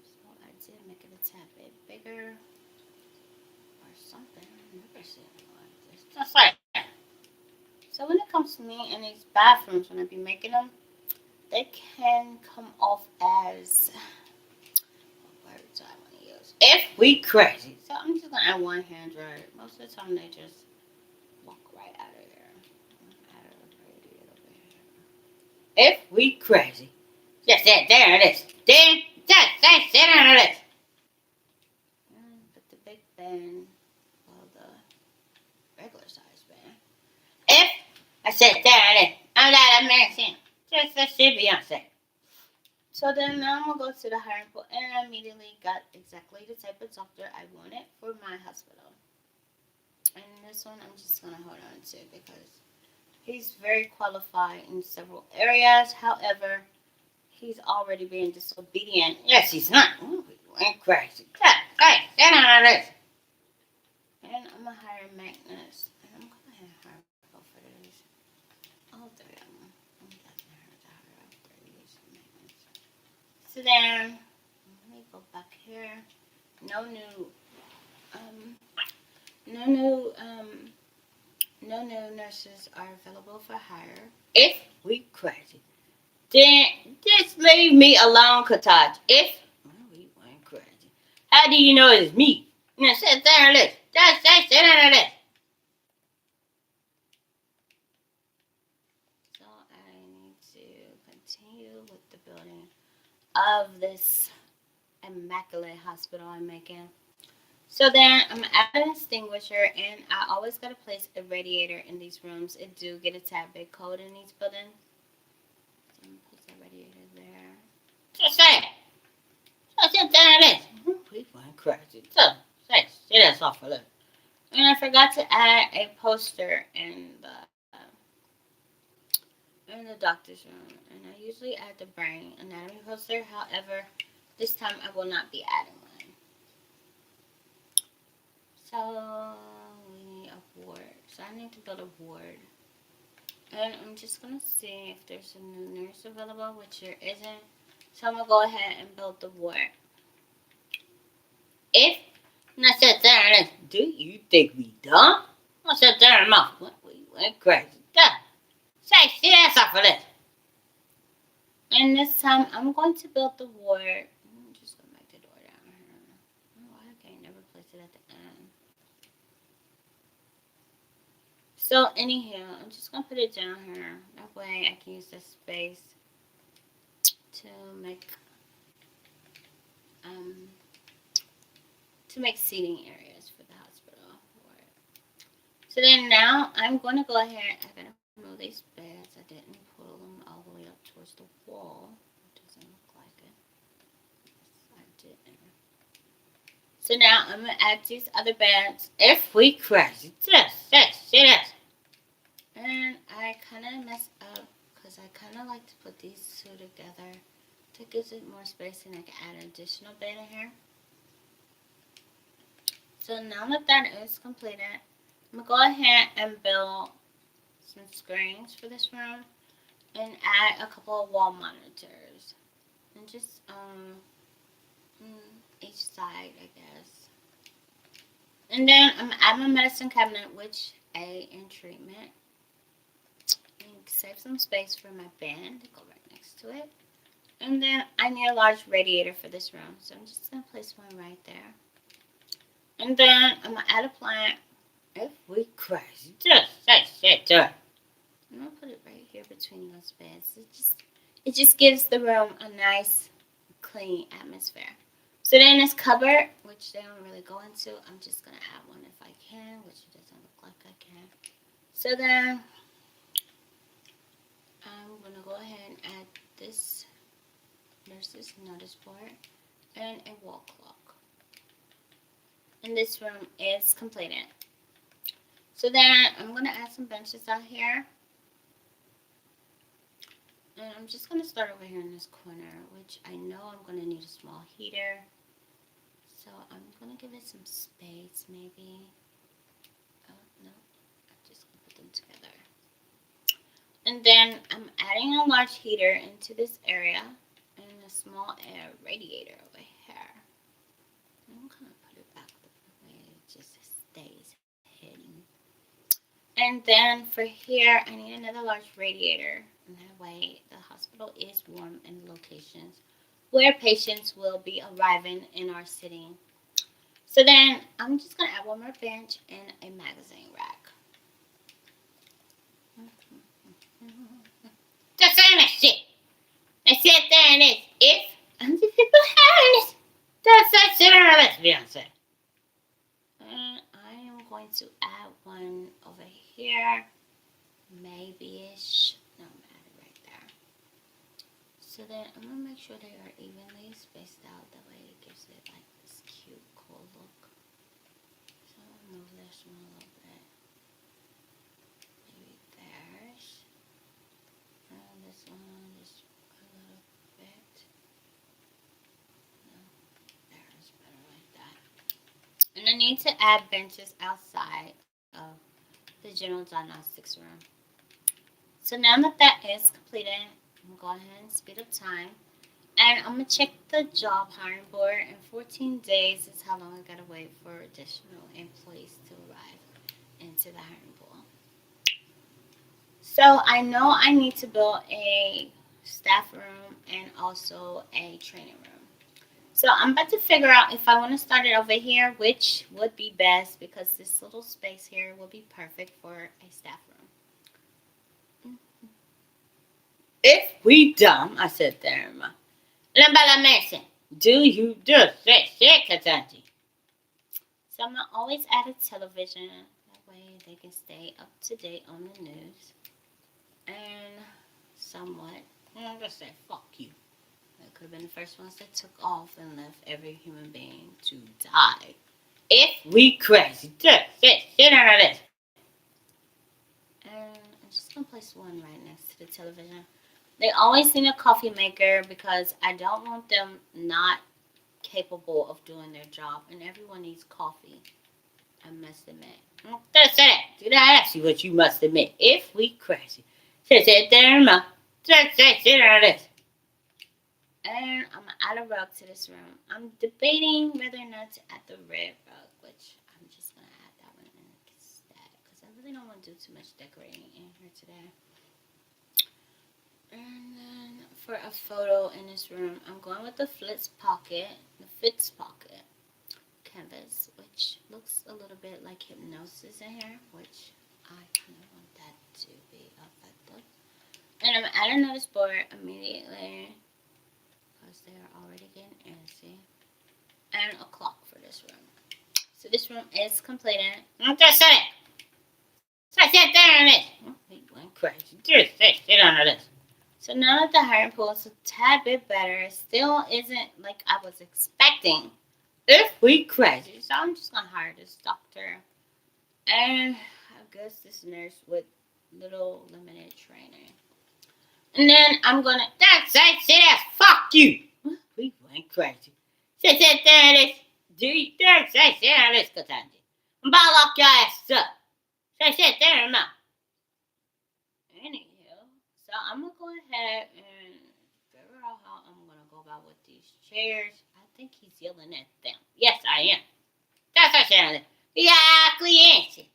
So I did make it a tad bit bigger or something. I've never seen it like this. Just like that. So when it comes to me in these bathrooms, when I be making them, they can come off as words I want to use. If we crazy. So I'm just gonna add one hand dryer. Most of the time they just walk right out of here. Add a If we crazy. Just sit there it is. Then just sit on it. Put the big band, well, the regular size band. If I sit there it is, I'm not a American. Just shit Beyonce. So then now I'm gonna go to the hiring pool, and I immediately got exactly the type of doctor I wanted for my hospital. And this one I'm just gonna hold on to because he's very qualified in several areas. However, he's already being disobedient. Yes, he's not. Ooh, I'm crazy. Hey, get on this. And I'm gonna hire Magnus. And I'm gonna hire both of these. All three of them. I'm definitely hire all three of these Magnus. So then, let me go back here. No new, no new, no new nurses are available for hire. If we crazy, then just leave me alone, Kataj. If we went crazy, how do you know it's me? Now sit there and listen. Just sit down and listen. So I need to continue with the building of this immaculate hospital I'm making. So then I'm adding an extinguisher, and I always gotta place a radiator in these rooms. It do get a tad bit cold in these buildings. So I'm gonna put the radiator there. Just say it. Just sit down and listen. We went crazy. So say that off for that. And I forgot to add a poster in the doctor's room, and I usually add the brain anatomy poster. However, this time I will not be adding one. So we need a ward. So I need to build a ward. And I'm just going to see if there's a new nurse available, which there isn't. So I'm going to go ahead and build the ward. If I sit there and do you think we dumb? I sit there and mouth. We went crazy. Say that's off of this. And this time I'm going to build the ward. I'm just going to make the door down here. Oh, I can't never place it at the end. So anyhow, I'm just gonna put it down here. That way I can use this space to make seating areas for the hospital. So then now I'm gonna go ahead. I'm gonna remove these beds. I didn't pull them all the way up towards the wall. It doesn't look like it. Yes, I didn't. So now I'm gonna add these other beds. If we crash, this. And I kind of messed up because I kind of like to put these two together to give it more space, and I can add an additional bed in here. So now that is completed, I'm going to go ahead and build some screens for this room and add a couple of wall monitors. And just each side, I guess. And then I'm adding a medicine cabinet, which A in treatment. Save some space for my band to go right next to it. And then I need a large radiator for this room, so I'm just going to place one right there. And then I'm going to add a plant. If we crash, just sit there. I'm going to put it right here between those beds. It just gives the room a nice, clean atmosphere. So then this cupboard, which they don't really go into, I'm just going to add one if I can, which it doesn't look like I can. So then I'm going to go ahead and add this nurse's notice board and a wall clock. And this room is completed. So then I'm going to add some benches out here. And I'm just going to start over here in this corner, which I know I'm going to need a small heater. So I'm going to give it some space maybe. Oh, no. I'm just going to put them together. And then I'm adding a large heater into this area and a small air radiator over here. I'm going to put it back the way it just stays hidden. And then for here, I need another large radiator. And that way the hospital is warm in locations where patients will be arriving in our city. So then I'm just going to add one more bench and a magazine rack. Just saying that shit. there, maybe-ish. No matter right there. So then I'm gonna make sure they are evenly spaced out. That way it gives it like this cute, cool look. So I'm gonna move this one a little bit. Maybe there's. And this one just a little bit. No, there's better like that. And I need to add benches outside of the general diagnostics room. So now that that is completed, I'm gonna go ahead and speed up time. And I'm gonna check the job hiring board. And 14 days is how long I gotta wait for additional employees to arrive into the hiring pool. So I know I need to build a staff room and also a training room. So I'm about to figure out if I want to start it over here, which would be best because this little space here will be perfect for a staff room. If we dumb, I said there, Lambala Mason, do you just say shit, Katanji? So I'm gonna always add a television. That way they can stay up to date on the news. And somewhat, I'm gonna say fuck you. That could have been the first ones that took off and left every human being to die. If we crazy, just say shit out of this. And I'm just gonna place one right next to the television. They always need a coffee maker because I don't want them not capable of doing their job. And everyone needs coffee, I must admit. That's it. Did I ask you what you must admit? If we crazy. Just sit there and just say shit out of this. And I'm gonna add a rug to this room. I'm debating whether or not to add the red rug, which I'm just gonna add that one instead. Because I really don't want to do too much decorating in here today. And then for a photo in this room, I'm going with the Fitz pocket canvas, which looks a little bit like hypnosis in here, which I kind of want that to be effective. And I'm adding notice board immediately because they are already getting antsy. And a clock for this room. So this room is completed. I'm just saying. So I sat there on it. He went crazy. Just sit on this. So now that the hiring pool is a tad bit better, it still isn't like I was expecting. If we crazy, so I'm just gonna hire this doctor and I guess this nurse with little limited training. And then I'm gonna that's fuck you. We went crazy. Sit there this. Do you say this, Katanji? I'm about to lock your ass up. Sit there and Anywho, so I'm gonna go ahead and figure out how I'm gonna go about with these chairs. I think he's yelling at them. Yes, I am. That's what I said. Yeah, cliente.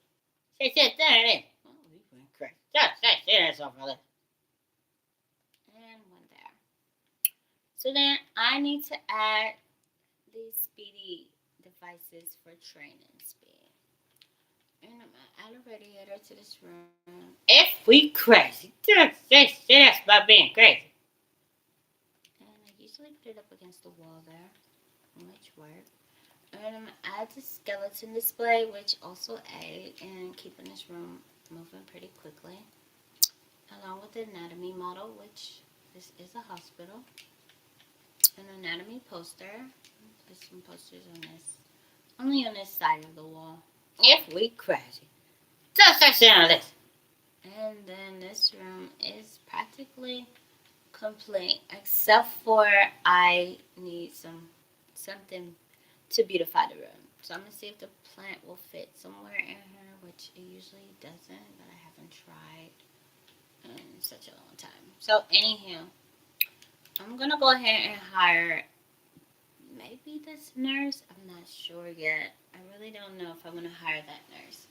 Say sit there. Oh, we went crazy. Just say this over there. And one there. So then I need to add these speedy devices for training speed. And I'm gonna add a radiator to this room. If we crazy, just say this about being crazy. And I usually put it up against the wall there, which works. And I'm gonna add the skeleton display, which also aid in keeping this room moving pretty quickly. Along with the anatomy model, which this is a hospital. An anatomy poster. Put some posters on this. Only on this side of the wall. If we crazy. Just say this. And then this room is practically complete, except for I need something to beautify the room. So I'm gonna see if the plant will fit somewhere in here, which it usually doesn't, but I haven't tried in such a long time. So anywho, I'm gonna go ahead and hire maybe this nurse. I'm not sure yet. I really don't know if I want to hire that nurse.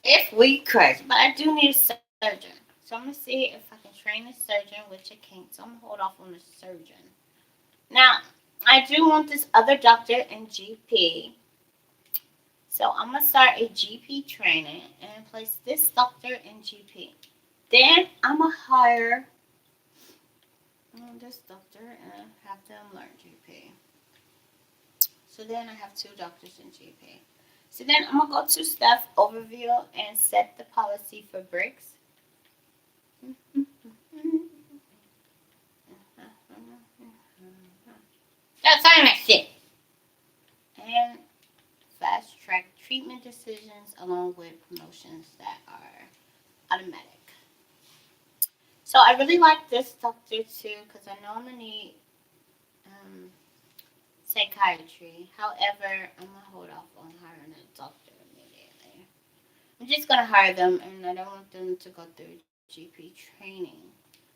If we crazy, but I do need a surgeon. So I'm gonna see if I can train a surgeon, which I can't. So I'm gonna hold off on the surgeon. Now, I do want this other doctor and GP. So I'm gonna start a GP training and place this doctor in GP. Then I'm gonna hire this doctor and have them learn GP. So then I have two doctors in GP. So then I'm gonna go to staff overview and set the policy for breaks. That's all that shit. And fast track treatment decisions along with promotions that are automatic. So I really like this doctor too because I know I'm gonna need um, psychiatry. However, I'm gonna hold off on hiring a doctor immediately. I'm just gonna hire them, and I don't want them to go through GP training.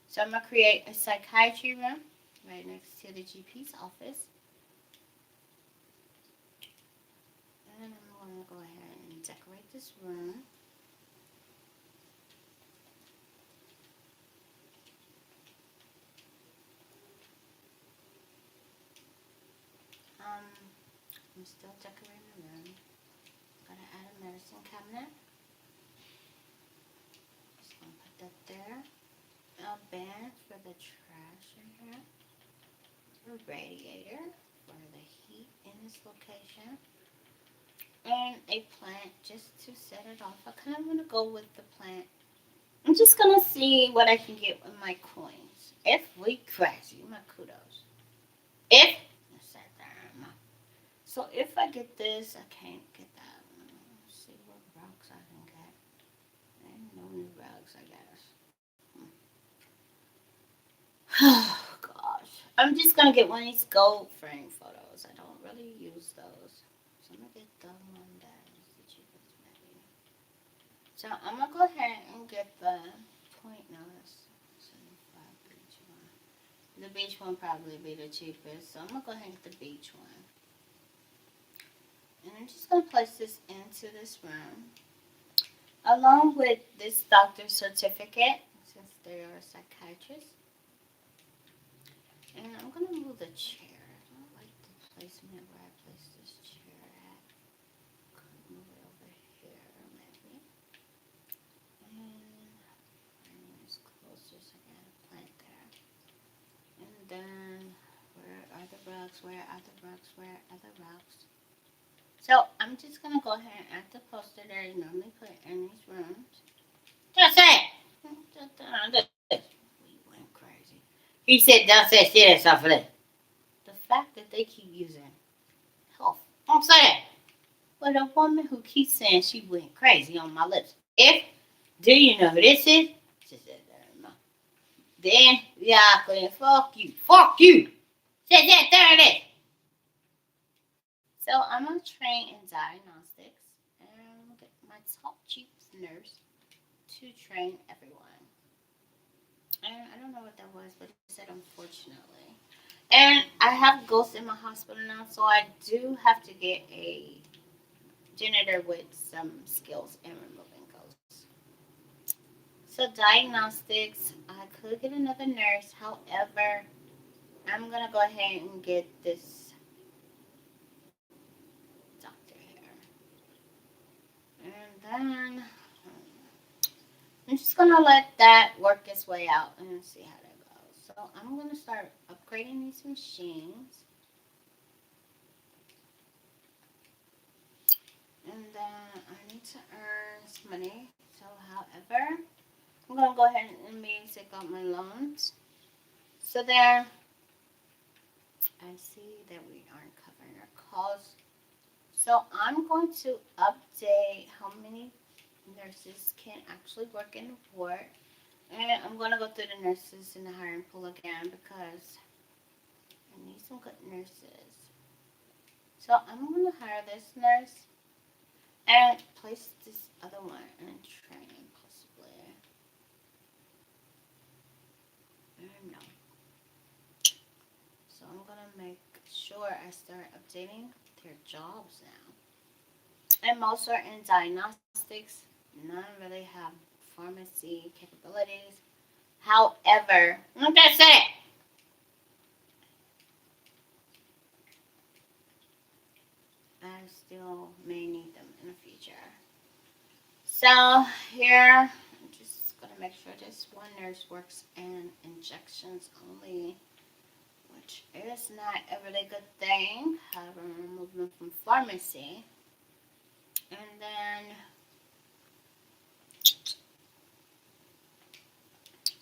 So I'm gonna create a psychiatry room right next to the GP's office, and I'm gonna go ahead and decorate this room. I'm still decorating the room. Gotta add a medicine cabinet. Just gonna put that there. A bin for the trash in here. A radiator for the heat in this location. And a plant just to set it off. I kind of want to go with the plant. I'm just gonna see what I can get with my coins. If we crazy, my kudos. If so, if I get this, I can't get that. Let's see what rocks I can get. Ain't no new rocks, I guess. Oh gosh, I'm just gonna get one of these gold frame photos. I don't really use those, so I'm gonna get the one that is the cheapest, maybe. So I'm gonna go ahead and get the point. No, that's 75 beach one. The beach one probably be the cheapest, so I'm gonna go ahead and get the beach one. And I'm just gonna place this into this room, along with this doctor's certificate, since they are a psychiatrist. And I'm gonna move the chair. I don't like the placement where I place this chair at. Could move it over here, maybe. And bring this closer so I got a plant there. And then, where are the rugs? Where are the rugs? Where are the rugs? So I'm just gonna go ahead and add the poster that I normally put in these rooms. Just say it. We went crazy. He said, "Don't say shit and stuff for this." The fact that they keep using health, don't say that. But a woman who keeps saying she went crazy on my lips. If do you know who this is? She said, then yeah, fuck you, fuck you. Said that there it is. So I'm gonna train in diagnostics and get my top chief nurse to train everyone. And I don't know what that was, but it said unfortunately. And I have ghosts in my hospital now, so I do have to get a janitor with some skills in removing ghosts. So diagnostics, I could get another nurse. However, I'm gonna go ahead and get this doctor here. And then I'm just gonna let that work its way out and see how that goes. So I'm gonna start upgrading these machines. And then I need to earn some money. So however, I'm gonna go ahead and maybe take out my loans. So there, I see that we aren't covering our costs. So I'm going to update how many nurses can actually work in the ward. And I'm going to go through the nurses in the hiring pool again because I need some good nurses. So I'm going to hire this nurse and place this other one in training possibly. No. So I'm going to make sure I start updating their jobs now. And most are in diagnostics. None really have pharmacy capabilities. However, like I said, I still may need them in the future. So here, I'm just gonna make sure this one nurse works in injections only, which is not a really good thing. However, I'm removing them from pharmacy. And then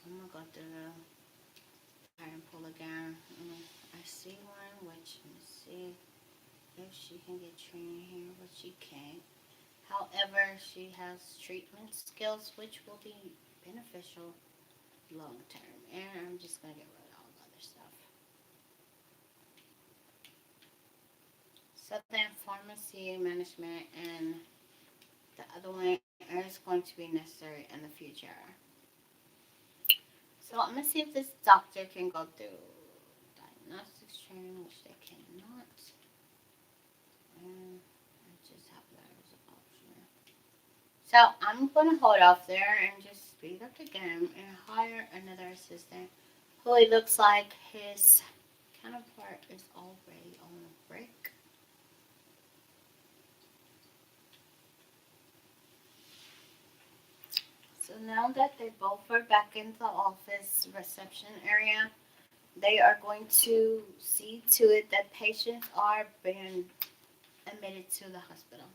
I'm gonna go through the iron pull again. I see one, which let me see if she can get training here, but she can't. However, she has treatment skills, which will be beneficial long term. And I'm just gonna get rid of all the other stuff. Southern Pharmacy Management, and the other one is going to be necessary in the future. So I'm gonna see if this doctor can go through diagnostics training, which they cannot. And I just have that as an option. So I'm gonna hold off there and just speed up the game and hire another assistant who it looks like his counterpart is already on a break. So now that they both are back in the office reception area, they are going to see to it that patients are being admitted to the hospital.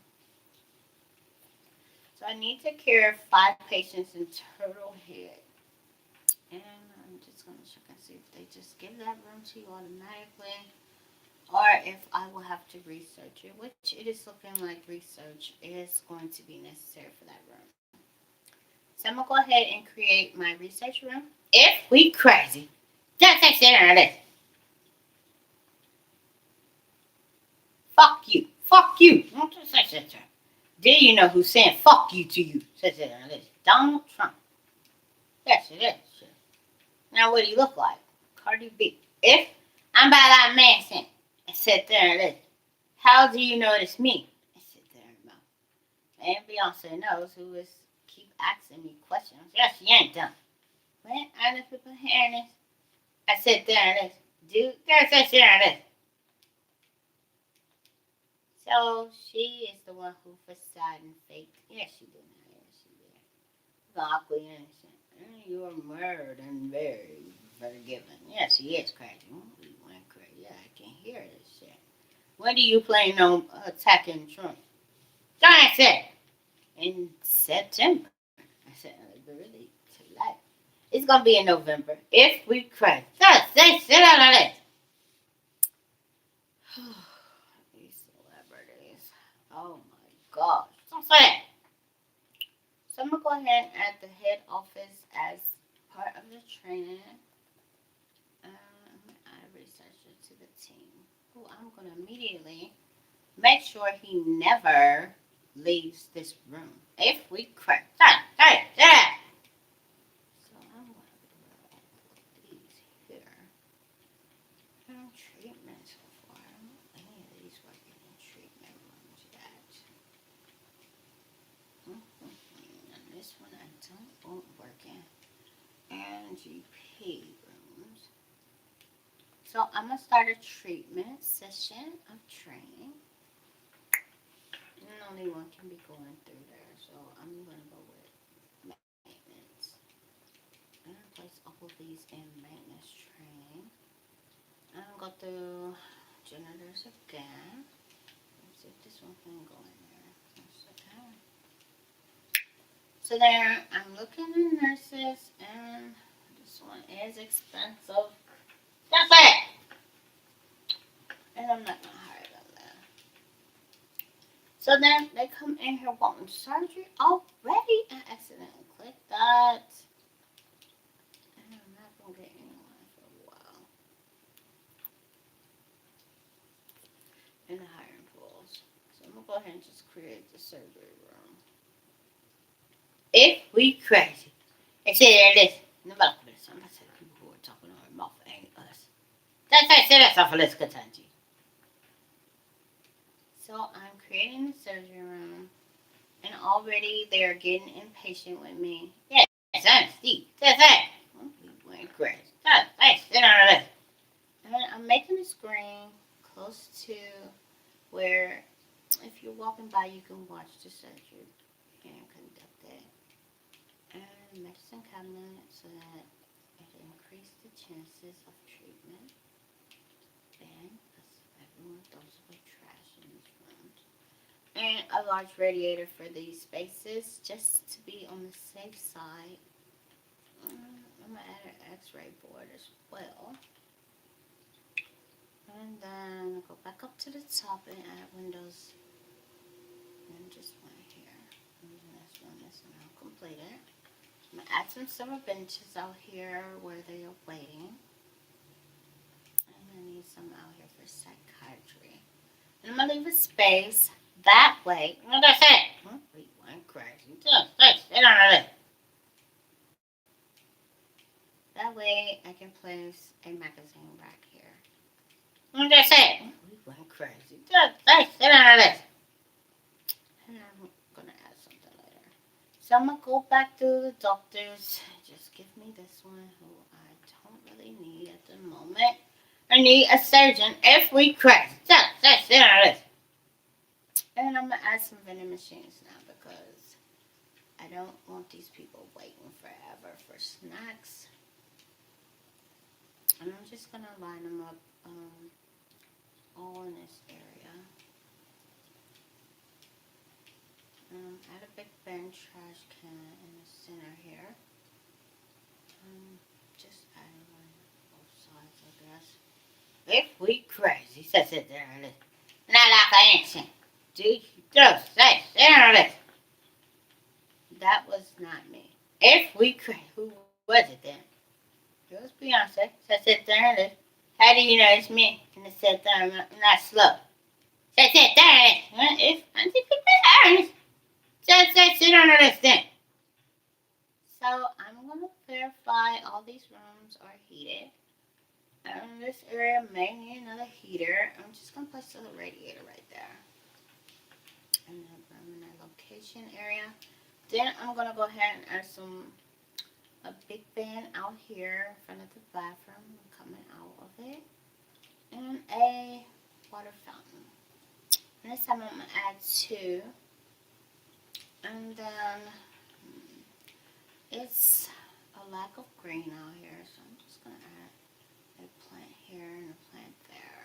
So I need to care 5 patients in total here. And I'm just going to check and see if they just give that room to you automatically, or if I will have to research it, which it is looking like research is going to be necessary for that room. So I'm going to go ahead and create my research room. If we crazy, just say sit on this. Fuck you. Fuck you. Don't just say sit there. Do you know who's saying fuck you to you? Sit on this. Donald Trump. Yes, it is. Now, what do you look like? Cardi B. If I'm by that mansion and sit there and listen, how do you know it's me? I sit there and mouth. And Beyonce knows who is keep asking me questions. Yes, she ain't done. When other people hearing this, I sit there and listen. Dude, there's that shit on this. So she is the one who facade and faked. Yes, she did. Yes, she did. Locally innocent. You are murdered and very forgiven. Yes, he is crazy. He went crazy. Yeah, I can hear this shit. When do you plan on attacking Trump? So I said in September. I said really tonight. It's gonna be in November if we crash. Just say sit out of it. These celebrities. Oh my gosh. Don't say that. So I'm gonna go ahead and add the head office as part of the training. Add a researcher to the team. Who I'm gonna immediately make sure he never leaves this room. If we crash. Hey. So I'm gonna do these here. Treatment so far. I don't know any of these working in treatment rooms yet. And this one I don't want working. And GP rooms. So I'm gonna start a treatment session of training. And only one can be going through there, so I'm gonna go with maintenance. I'm gonna place all of these in maintenance training. I'm gonna go through janitors again. Let's see if this one can go in there. Okay. So there, I'm looking at nurses, and this one is expensive. That's it. And I'm not gonna hire them there. So then they come in here wanting surgery already. I accidentally clicked that. And I'm not gonna get anyone for a while. In the hiring pools. So I'm gonna go ahead and just create the surgery room. If we crazy. I say there it is. Nobody put this. I'm not saying people who are talking on their mouth ain't us. Say that stuff for let's continue. So I'm creating the surgery room. And already they're getting impatient with me. Yes, I'm Steve. That's it. We went crazy. Hey, sit on this. And I'm making a screen close to where if you're walking by, you can watch the surgery and conduct it. And medicine cabinet so that it increases the chances of treatment. Then, because everyone throws away trash in these rooms. and a large radiator for these spaces, just to be on the safe side. I'm gonna add an X-ray board as well. And then go back up to the top and add windows. And just one here. And this one I'll complete it. I'm gonna add some summer benches out here where they are waiting. And I need some out here for psychiatry. And I'm gonna leave a space that way. What did I say? We went crazy. Just sit on it. That way I can place a magazine back here. What did I say? We went crazy. Just sit on it. And I'm gonna add something later. So I'm gonna go back to the doctors. Just give me this one who I don't really need at the moment. I need a surgeon if we crash. Just sit on it. And I'm gonna add some vending machines now because I don't want these people waiting forever for snacks. And I'm just gonna line them up all in this area. Add a big bin trash can in the center here. Just add one on both sides, I guess. If we crazy, sit there and listen. Not like I ain't saying. Just sit there and listen. That was not me. If we crazy, who was it then? It was Beyonce. Sit there and listen. How do you know it's me? And it sit there and not slow. Sit there and listen. If I think people just sit on the listen. So I'm going to verify all these rooms are heated. This area may need another heater. I'm just going to place a little radiator right there. And then room in that location area. Then I'm going to go ahead and add a big fan out here in front of the bathroom coming out of it. And a water fountain. And this time I'm going to add 2. And then it's a lack of green out here, so I'm just going to add a plant here and a plant there.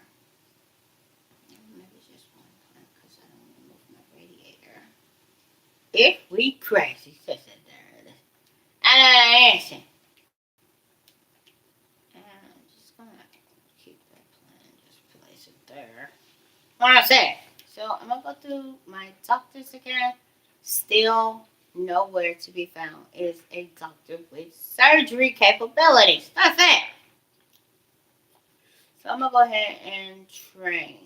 Maybe just one plant because I don't want to move my radiator. If we crazy, sit there. I answer. And I'm just going to keep that plant and just place it there. What I say? So I'm going to go through my doctors again. Still nowhere to be found is a doctor with surgery capabilities. That's it. So I'm going to go ahead and train.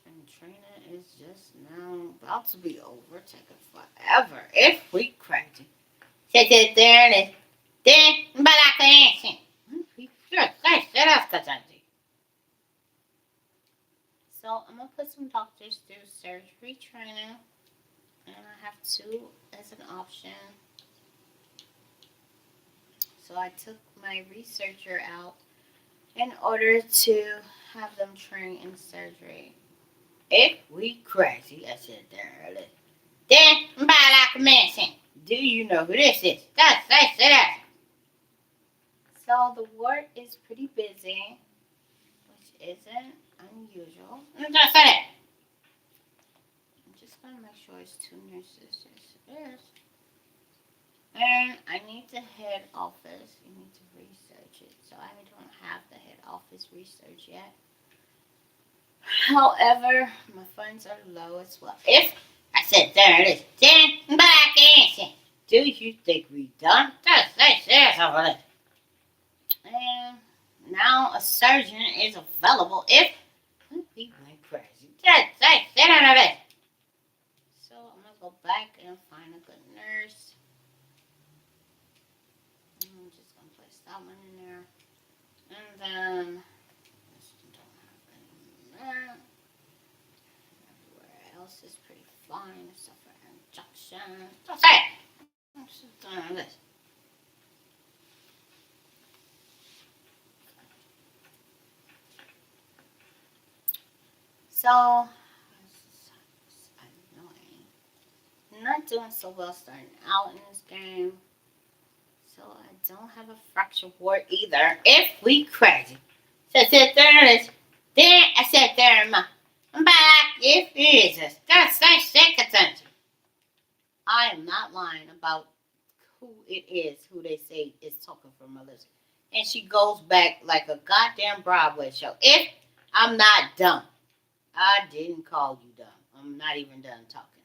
And training is just now about to be over. Taking forever. If we crazy. Sit there and then, but I can answer. So I'm going to put some doctors through surgery training. And I have 2 as an option. So I took my researcher out in order to have them train in surgery. If we crazy, I said there. Then, by like a mention, do you know who this is? That's that. So the ward is pretty busy, which isn't unusual. I'm just saying. I'm just gonna make sure it's 2 nurses. Yes, it is. And I need the head office. You need to research it. So I don't have the head office research yet. However, my funds are low as well. If I said there it is, then back answer. Do you think we done? Just say yes over this. And now a surgeon is available if we went crazy. Just say sit on it. So I'm gonna go back and find a good nurse. I'm just gonna place that one in there. And then don't have any there. Everywhere else is pretty fine except for injection. That's it. I'm just doing this. So this is annoying. I'm not doing so well starting out in this game. So I don't have a fracture ward either. If we crazy. So I said there it is. Then I said there in my I'm back. If Jesus. That's nice second. I am not lying about who it is, who they say is talking for Melissa. And she goes back like a goddamn Broadway show. If I'm not dumb, I didn't call you dumb. I'm not even done talking.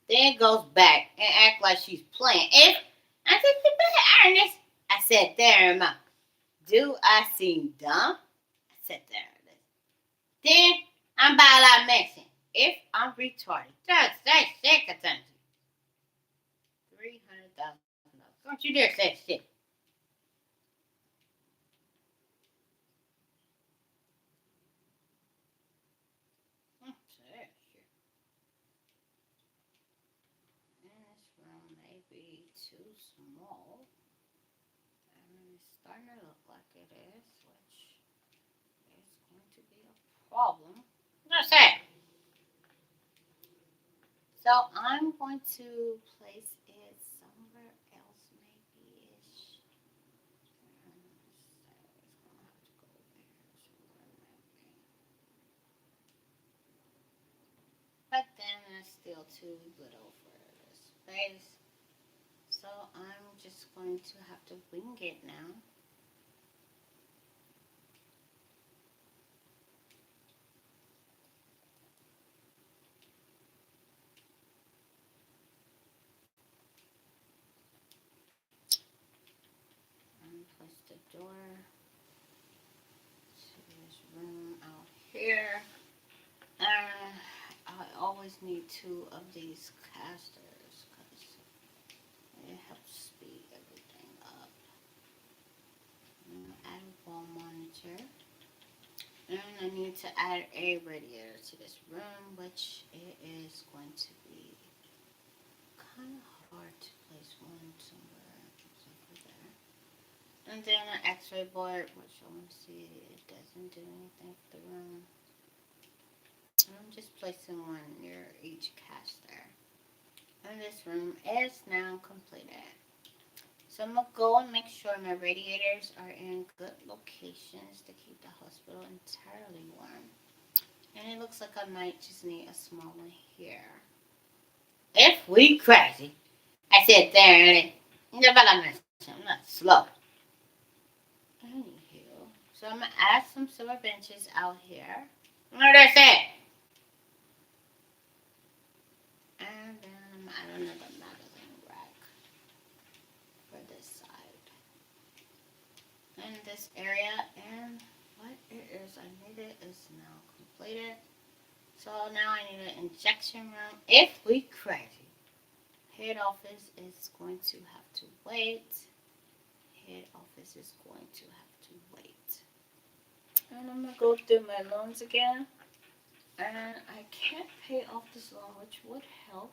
Then goes back and act like she's playing. If I said the bad Ernest, I said there, ma. Do I seem dumb? I said there, Ernest. Then I'm about like messing. If I'm retarded, that's second time. $300,000. Don't you dare say shit. Say shit. This room may be too small. And it's starting to look like it is, which is going to be a problem. Just say. So I'm going to place it somewhere else, maybe-ish. But then it's still too little for the space. So I'm just going to have to wing it now. And place the door to this room out here. And I always need 2 of these casters because it helps speed everything up. Add a wall monitor. And I need to add a radiator to this room, which it is going to be kind of hard to place one somewhere over there. And then an x-ray board, which I want to see, it doesn't do anything for the room. And I'm just placing one near each caster. And this room is now completed. So I'm going to go and make sure my radiators are in good locations to keep the hospital entirely warm. And it looks like I might just need a small one here. If we crazy, I said there, I'm not slow. Anywho, so I'm going to add some silver benches out here. What I said. And then I don't know the magazine rack for this side. And this area, and what it is I needed is now completed. So now I need an injection room. If we crazy, head office is going to have to wait. Head office is going to have to wait. And I'm going to go through my loans again. And I can't pay off this loan, which would help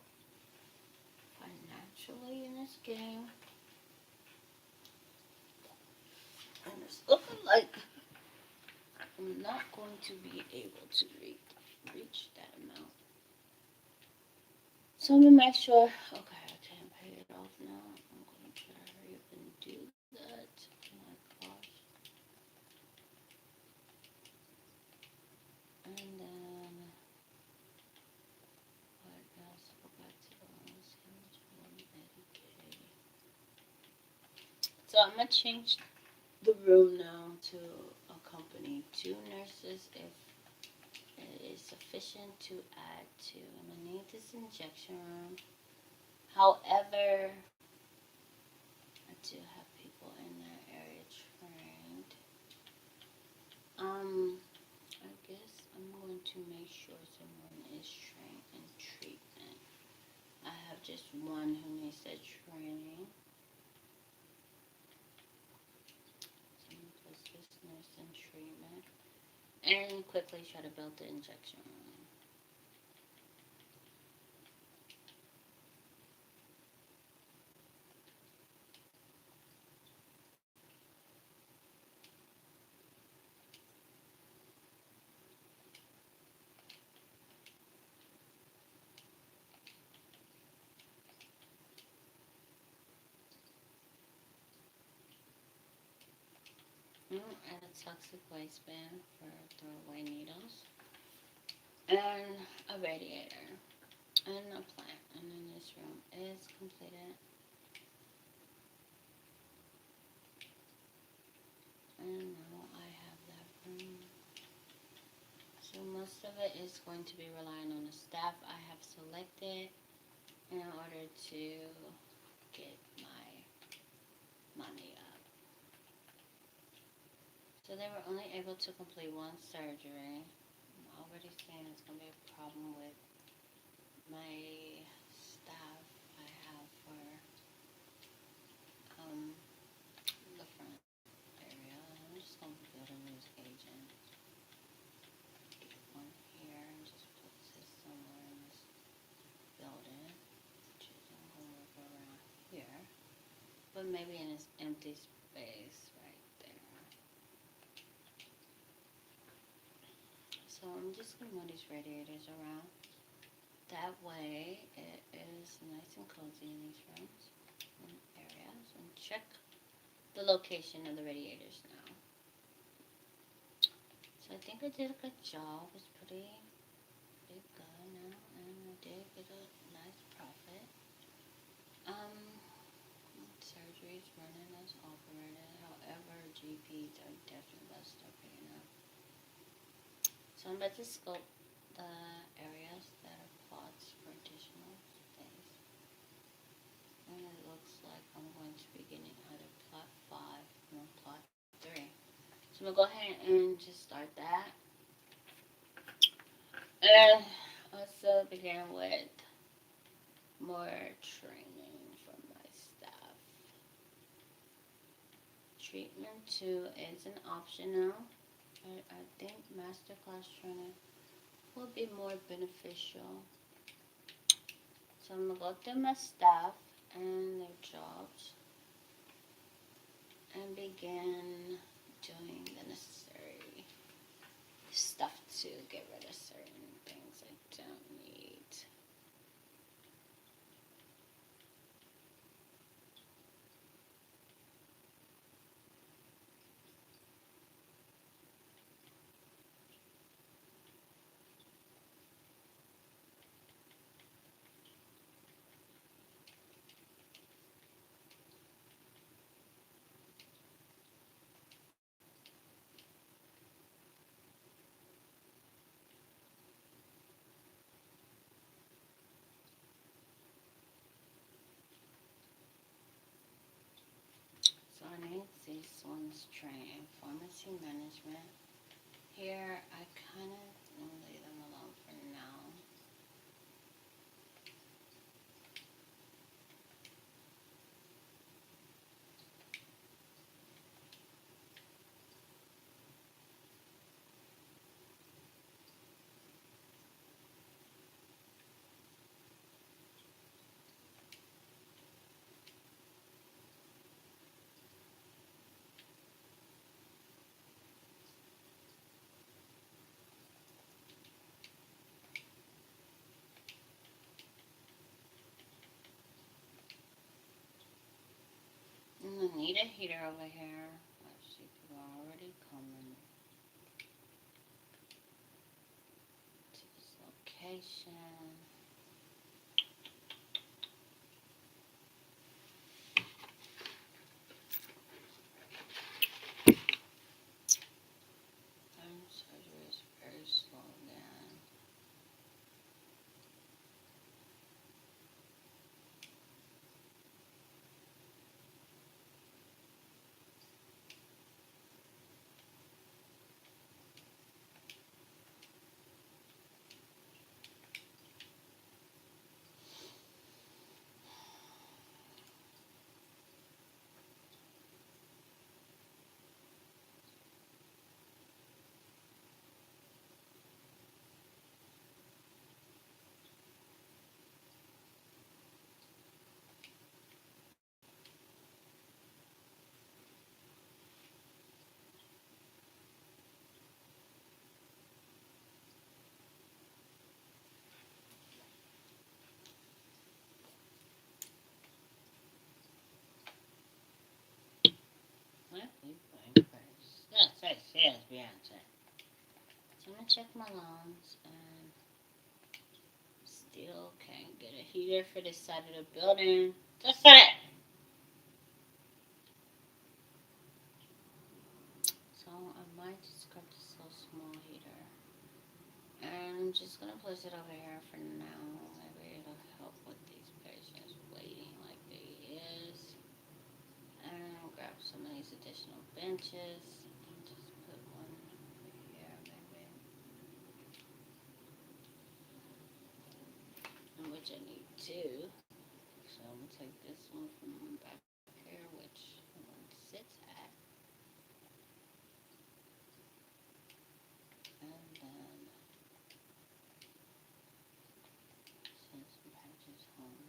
financially in this game. And it's looking like I'm not going to be able to reach that amount. So I'm going to make sure, okay, I can't pay it off now. I'm going to try to hurry up and do that. Oh my gosh. And then, what else? Go back to the loans. So I'm going to change the room now to accompany 2 nurses if it is sufficient to add 2. I'm going to need this injection room. However, I do have people in that area trained. I guess I'm going to make sure someone is trained in treatment. I have just one who needs that training. So I'm going to place this nurse in treatment. And quickly try to build the injection room. And a toxic waistband for throwaway needles. and a radiator and a plant. And then this room is completed. And now I have that room. So most of it is going to be relying on the staff I have selected in order to get my money up. So they were only able to complete one surgery. I'm already seeing it's going to be a problem with my staff I have for the front area. I'm just going to build a news agent. One here and just put this somewhere in this building. Which is I'm going to work around here. But maybe in this empty space right there. So I'm just going to move these radiators around. That way it is nice and cozy in these rooms and areas. And check the location of the radiators now. So I think I did a good job. It's pretty good now. And I did get a nice profit. Surgery's running as operated. However, GPs are definitely less still picking up. So I'm about to scope the areas that are plots for additional space. And it looks like I'm going to be getting either plot 5 or plot 3. So I'm going to go ahead and just start that. And also begin with more training for my staff. Treatment 2 is an optional. I think masterclass training will be more beneficial. So I'm going to go through my staff and their jobs and begin doing the necessary stuff to get rid of certain things I don't need. So I need these ones trained. Pharmacy management. Here, I kind of leave them alone for now. I need a heater over here. I see people are already coming to this location. Surgery is very slow down. What? You going first? Yes, Beyonce. So I'm gonna check my lungs and Still can't get a heater for this side of the building. Just it. So I might just grab this little small heater. And I'm just gonna place it over here for now. Maybe it'll help with these patients waiting like they is. And I'll grab some of these additional benches. And just put one over here maybe. Which I need two. So I'm gonna take this one from back here, which one sits at. And then send some packages home.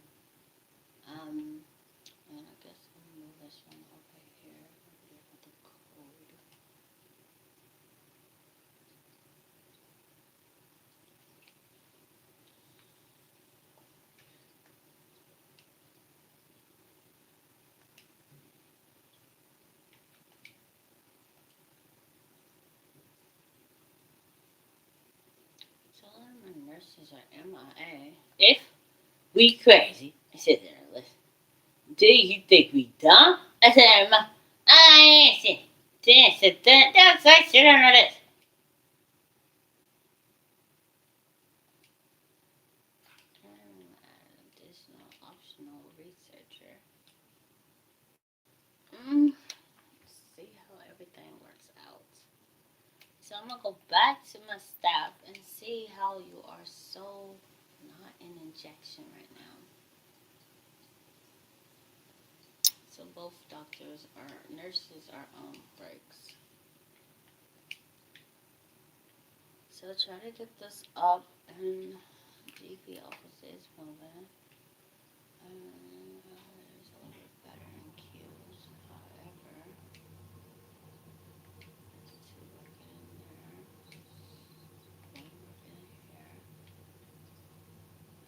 And I guess I'm gonna move this one over here with the code. So a lot of my nurses are MIA. If we crazy, I said there, listen. Do you think we dumb? I said, I ain't seen. Then said that's like shit on this. Additional optional researcher. See how everything works out. So I'm gonna go back to my staff and see how you are so not in injection right now. So both doctors or nurses are on breaks. So try to get this up and GP office is moving. There's a little bit better in queues. However, there's two working in there. One working in here.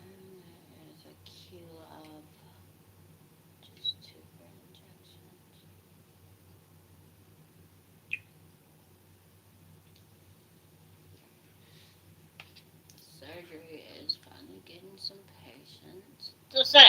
And there's a queue of just two for injections. Surgery is finally getting some patients. Just say.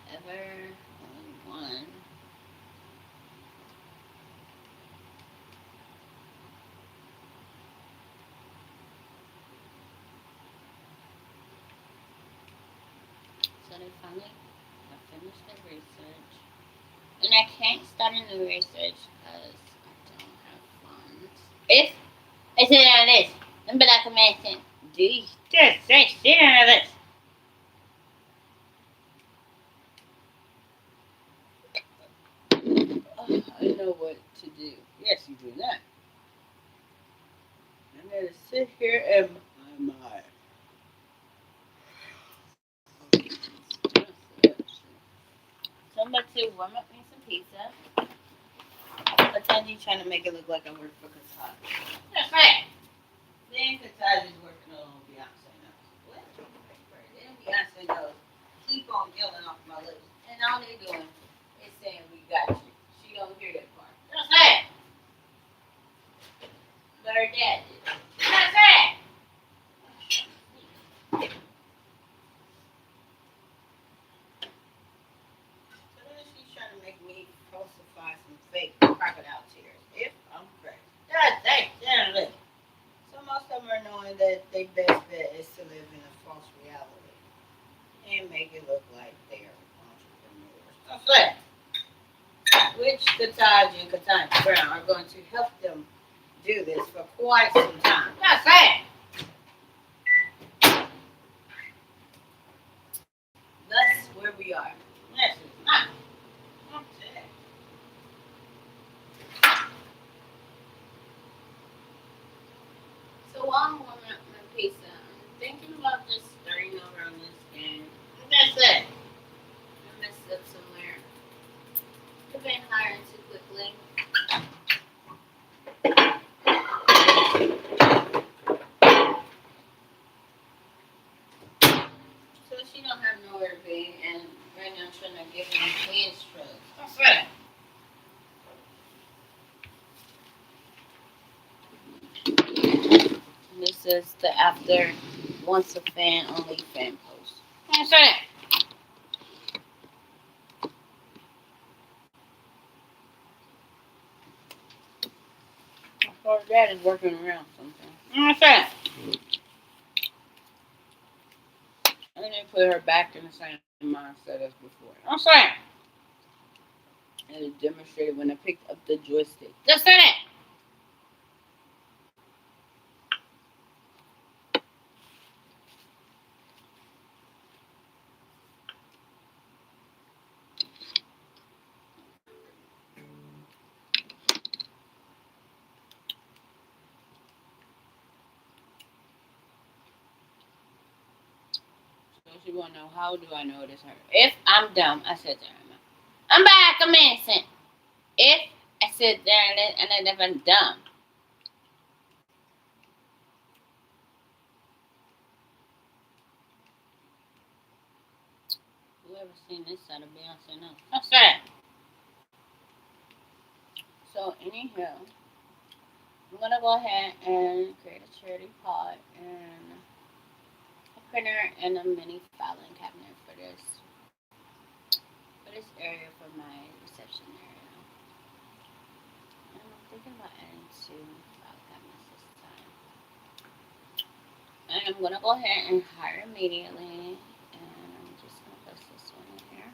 However, only one. So they finally have finished their research. And I can't start a new research because I don't have funds. If I sit on this, then be like a man, do you just say sit on this? Oh, I know what to do. Yes, you do that. I'm gonna sit here and somebody warm up me some pizza. Pretend you trying to make it look like I work for Qatar. That's right. Then Qatar is working on Beyonce now. What? Then Beyonce knows. Keep on yelling off my lips. And all they doing is saying we got you. She don't hear that part. That's right. But her dad did. That's right. So then she's trying to make me falsify some fake crocodile tears. If I'm correct. That's right. So most of them are knowing that their best bet is to live in a false reality and make it look like they are entrepreneurs. That's right. Which Kataj and Katanya Brown are going to help them do this for quite some time. That's right. That's where we are. Yes, it's not. Okay. So while I'm warming up my pizza, I'm thinking about just stirring over on this game. That's it. I messed up somewhere. Could have been hiring too quickly. don't know where to be, and right now I'm trying to give him his drugs. That's right. This is the after once a fan only fan post. That's right. Poor dad is working around something. That's right. And then put her back in the same mindset as before. That's right. And it demonstrated when I picked up the joystick. Just say that. So she want to know, how do I know it is her? If I'm dumb, I said to her, I'm back, I'm innocent. If I sit there and if I'm dumb. Whoever seen this side of Beyonce knows. That's right. So anyhow, I'm gonna go ahead and create a charity pot and a printer and a mini filing cabinet for this area for my reception area. And I'm thinking about adding 2 file cabinets this time. And I'm gonna go ahead and hire immediately. And I'm just gonna place this one in here.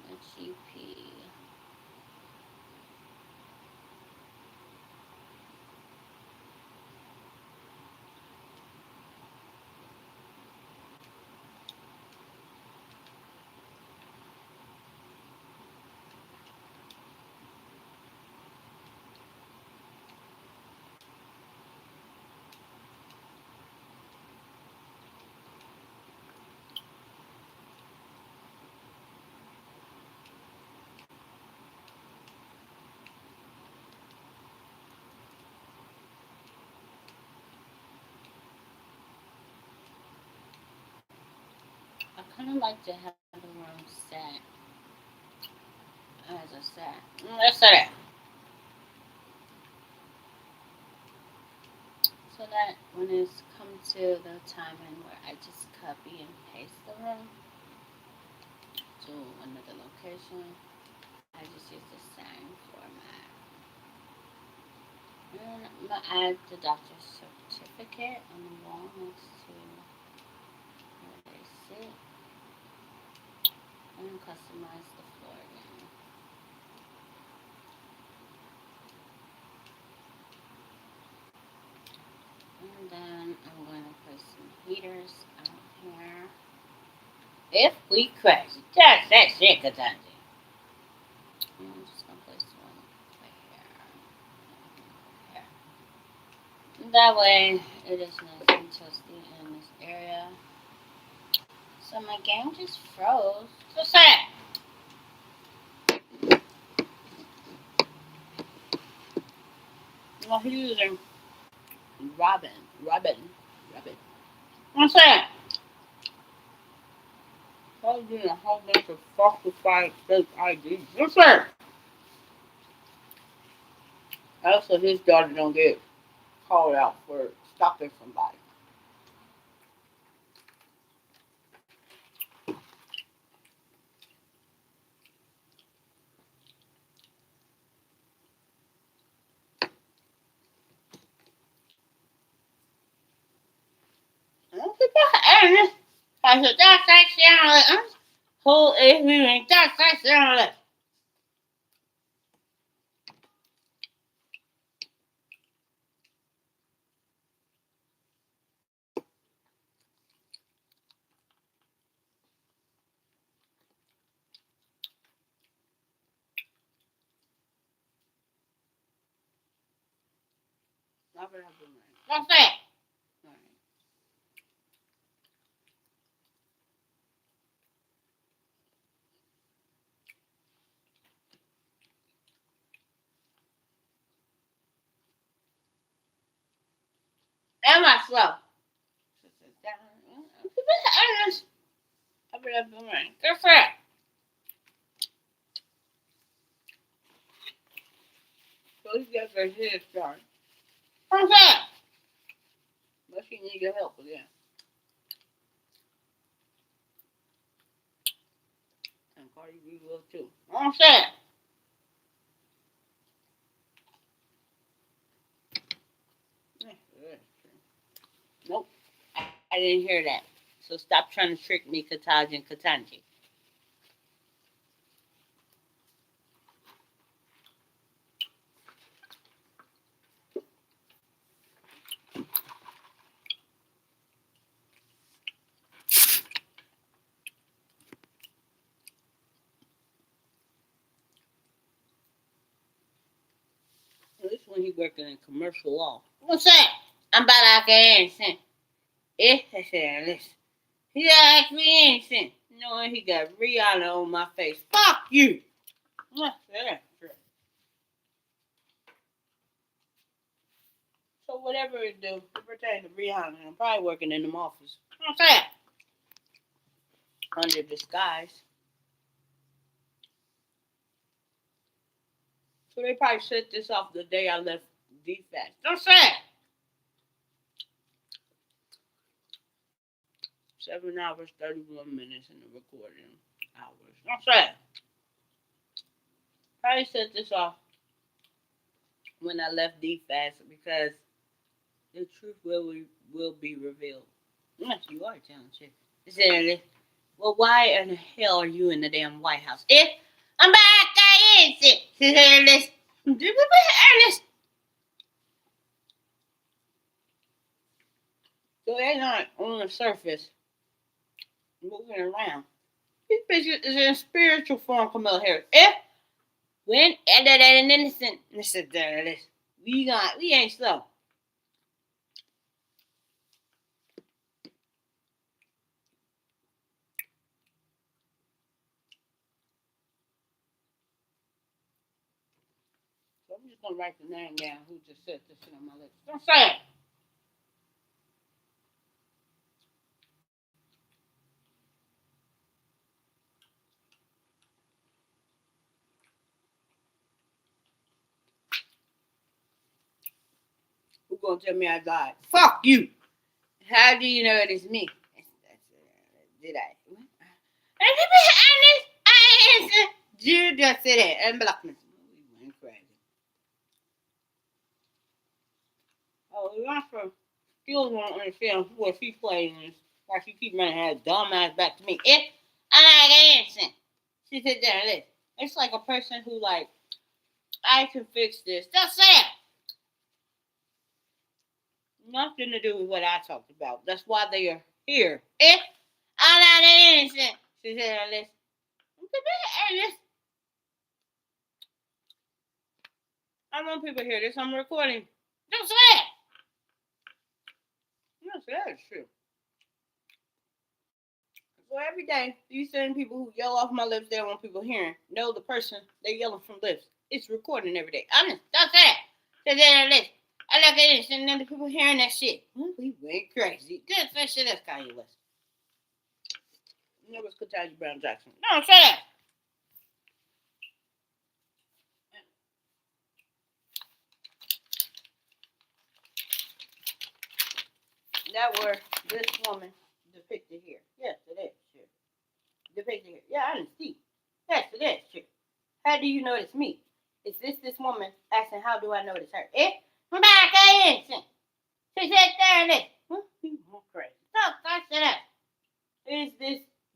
A GP. I kind of like to have the room set as a set. Let's set it. So that when it's come to the time and where I just copy and paste the room to another location, I just use the same format. And I'm going to add the doctor's certificate on the wall next to where they sit. And customize the floor again. And then I'm going to put some heaters out here. If we crash, that's that shit, Katanji. I'm just going to place one right here. That way, it is nice and toasty in this area. So my game just froze. So sad. Well, he's using Robin. What's that? I was doing a whole bunch of falsified fake IDs. What's that? Also, his daughter don't get called out for stalking somebody. I don't think I said, that's actually who is me? That's actually. What's that? Am I slow? That's right. So he got their head started. What's that? But she need your help again. And Cardi B will too. What's that? Nope. I didn't hear that. So stop trying to trick me, Kataj and Katanji. This one he working in commercial law. What's that? I'm about to ask anything. Eh? I said, listen. He asked me anything. Knowing he got Rihanna on my face. Fuck you! What's that? So whatever it do, it pertains to Rihanna. I'm probably working in the office. What's that? Under disguise. So they probably set this off the day I left DFAS. Don't say it. 7 hours, 31 minutes in the recording hours. Don't say it. Probably set this off when I left DFAS because the truth will be revealed. Yes, you are telling shit. Said, well, why in the hell are you in the damn White House? If I'm back, I is it. Ernest. Ernest. So they're not on the surface moving around. These bitches is in spiritual form, Camilla Harris. If when and that an innocent, we ain't slow. So I'm just gonna write the name down. Who just said this shit on my list? Don't say it. Who gonna tell me I died? Fuck you. How do you know it is me? Did I? You just said it. And black man. We went crazy. Oh, we went from still don't understand what she playing is. Why she keep running her dumb ass back to me. If I'm not innocent. She said there it is. It's like a person who like I can fix this. That's it. Nothing to do with what I talked about. That's why they are here. If I'm not innocent. She said this. I want people to hear this. I'm recording. Don't say it. Yes, that is true. So every day, these same people who yell off my lips, they don't want people hearing. Know the person they yelling from lips. It's recording every day. Honest, that's it. I look at this, and then the people hearing that shit. We went crazy. Good, that shit. That's Kanye West. That was Ketanji Brown Jackson. No, shut up. That were this woman depicted here. Yes, it is true. Depicted here. Yeah, I didn't see. Yes, it is true. How do you know it's me? Is this woman asking how do I know it's her? Eh? I'm back innocent. She said there and this. You crazy. Stop, shut up. Is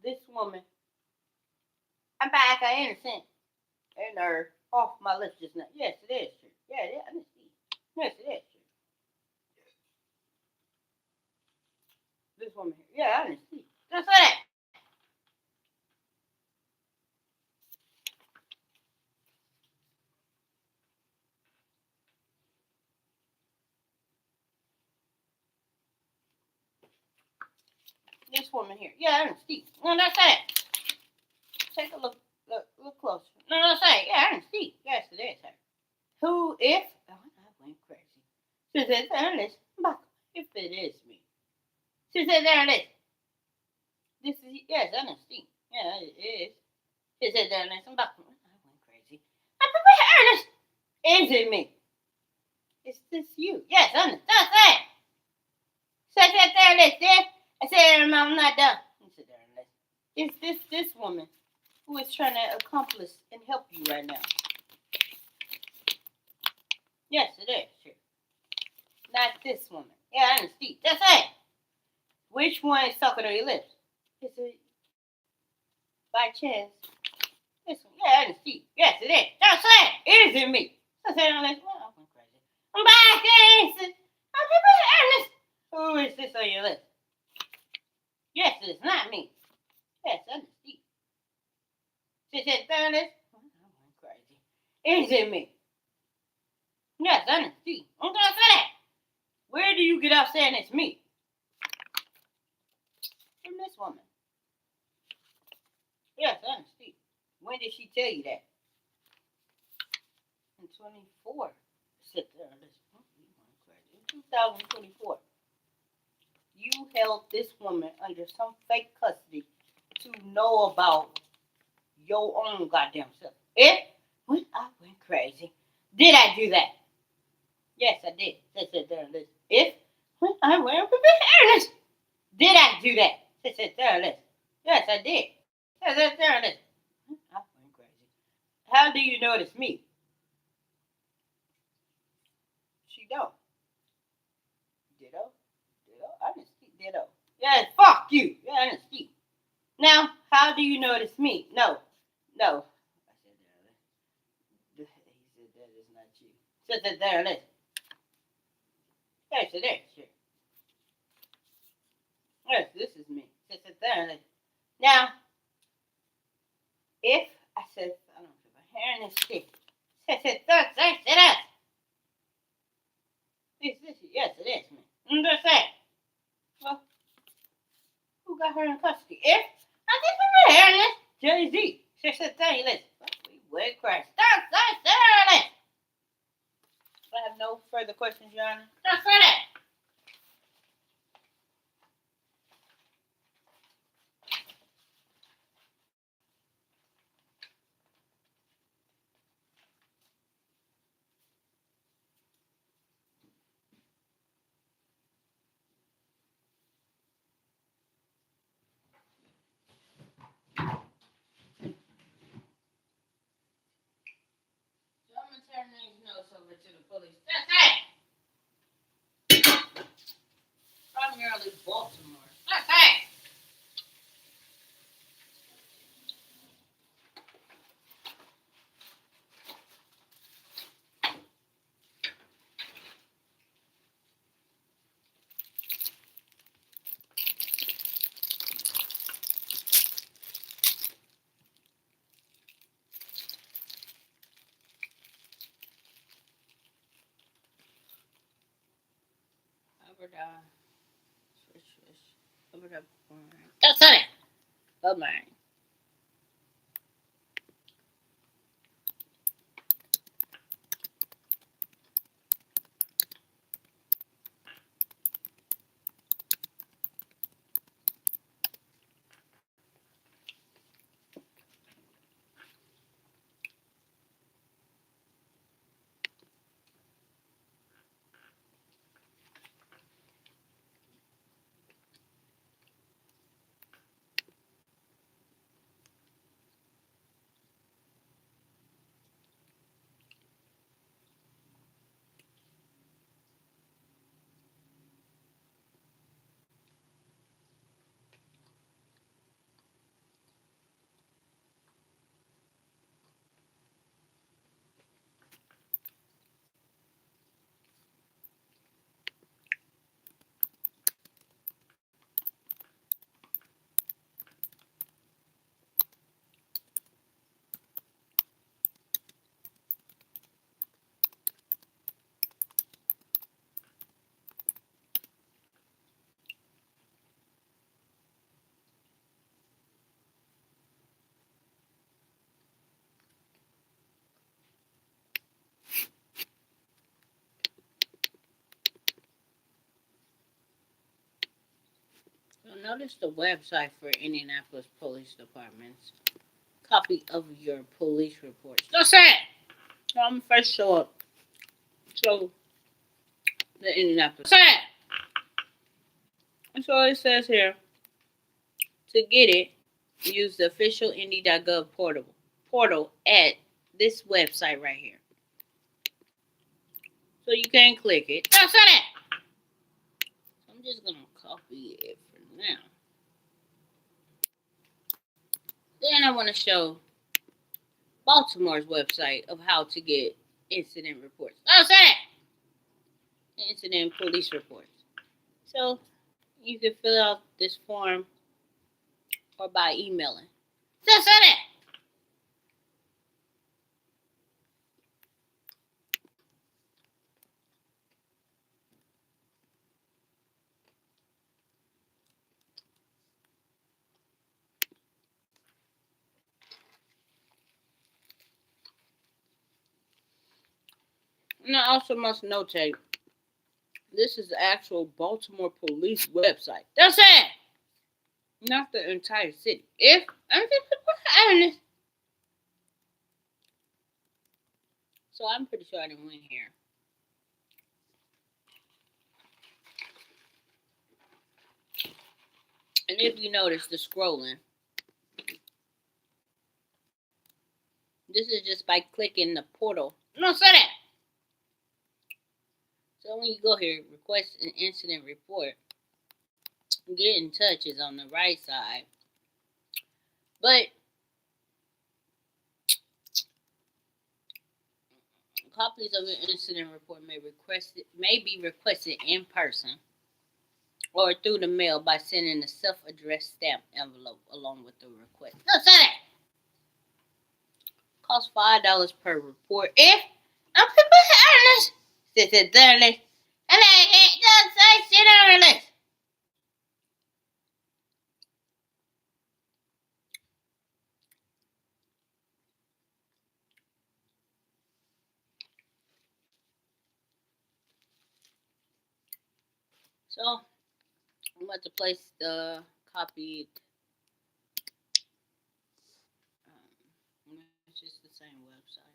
this woman? I'm back innocent. And her off my list just now. Yes, it is true. Yeah, I didn't see. Yes, it is true. This woman here. Yeah, I didn't see. Just that. This woman here. Yeah, I didn't see. No, that's that. Take a look closer. No, that's that. Yeah, I didn't see. Yes, it is her. Who if? Oh, I went crazy. She said, there it is. But if it is me. She said, there it is. This is, yes, I understand. Yeah, it is. She said that, and I'm about, I went crazy. I prepared Ernest. Is it me? Is this you? Yes, Ernest. That's it. Sit there, Ernest. I said, I'm not done. Sit there, Ernest. Is this woman who is trying to accomplish and help you right now? Yes, it is. Sure. Not this woman. Yeah, I understand. That's it. Which one is sucking on your lips? Is it by chance? This one. Yeah, I understand. Yes, it is. That's it. Is it me? I said, I'm crazy. I'm back. Ernest. Who is this on your list? Yes, it's not me. Yes, I understand. She said, Ernest. I'm crazy. Is it me? Yes, I understand. I'm gonna say that. Where do you get off saying it's me? From this woman. Yes, I understand. When did she tell you that? In 24. Sit there. In 2024. You held this woman under some fake custody to know about your own goddamn self. When I went crazy, did I do that? Yes, I did. Sit there and listen. When I went Ernest, did I do that? Sit there and listen. Yes, I did. Sit there and listen. I went crazy. How do you know it's me? She don't. Ditto. I didn't speak ditto. Yes, fuck you. Yeah, I didn't speak. Now, how do you know it's me? No. I said there. He said that is not you. Sit there and listen. Yes, it is. Sure. Yes, this is me. Sit there and listen. Now, if I said, I don't know if I'm hearing this shit. Sit there, sit up. Yes, it is me. I'm just saying. Well, who got her in custody? If I think we were hearing this, Jay-Z. Sit there and listen. We would crash. Start there. I have no further questions, Your Honor. Just say that. So I'm gonna turn these notes over to the police. That's it. Primarily Baltimore. That's it. That's it. Bye-bye. Notice the website for Indianapolis Police Department's copy of your police reports. That's it. So I'm first show the Indianapolis. That's it. That's all it says here. To get it, use the official Indy.gov portal at this website right here. So you can click it. That's it. I'm just gonna copy it for now. Then I want to show Baltimore's website of how to get incident reports. That's it. Incident police reports. So you can fill out this form or by emailing. That's it. And I also must notate, this is the actual Baltimore police website. That's it. Not the entire city. If I'm just honest. So I'm pretty sure I didn't win here. And if you notice the scrolling, this is just by clicking the portal. No, say that. So when you go here, request an incident report, get in touch is on the right side. But copies of an incident report may be requested in person or through the mail by sending a self-addressed stamped envelope along with the request. No, say that. Costs $5 per report. If I'm honest, sit there, and I don't say sit on the list. So I'm about to place the copied. It's just the same website.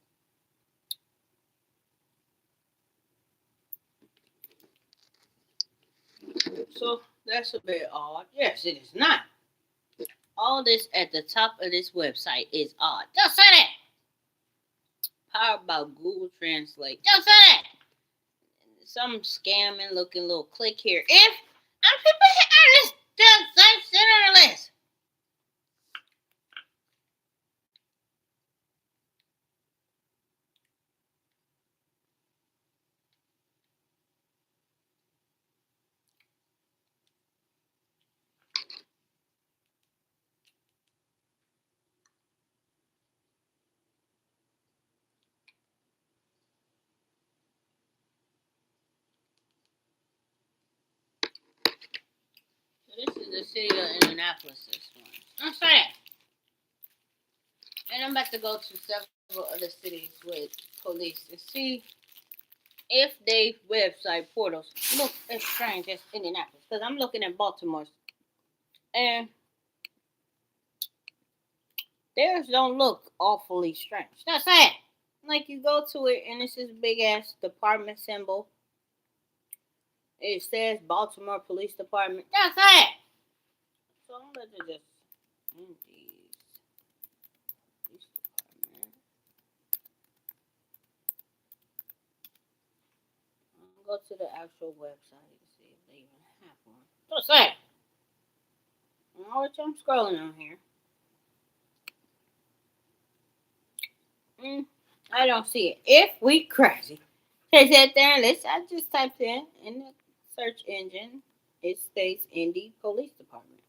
So that's a bit odd. Yes, it is not. All this at the top of this website is odd. Just say that. Powered by Google Translate. Just say that. Some scamming looking little click here. If I'm people honest, just sit on the list. So this is the city of Indianapolis. This one. I'm saying. And I'm about to go to several other cities with police and see if they website portals look as strange as Indianapolis. Because I'm looking at Baltimore's. And theirs don't look awfully strange. That's it. Like you go to it and it's this big ass department symbol. It says Baltimore Police Department. That's it. So I'm going to just Indeed Police Department. I'll go to the actual website and see if they even have one. What's that? I'm scrolling on here. I don't see it. If we crazy. It said there and list. I just typed in the search engine. It states Indy Police Department.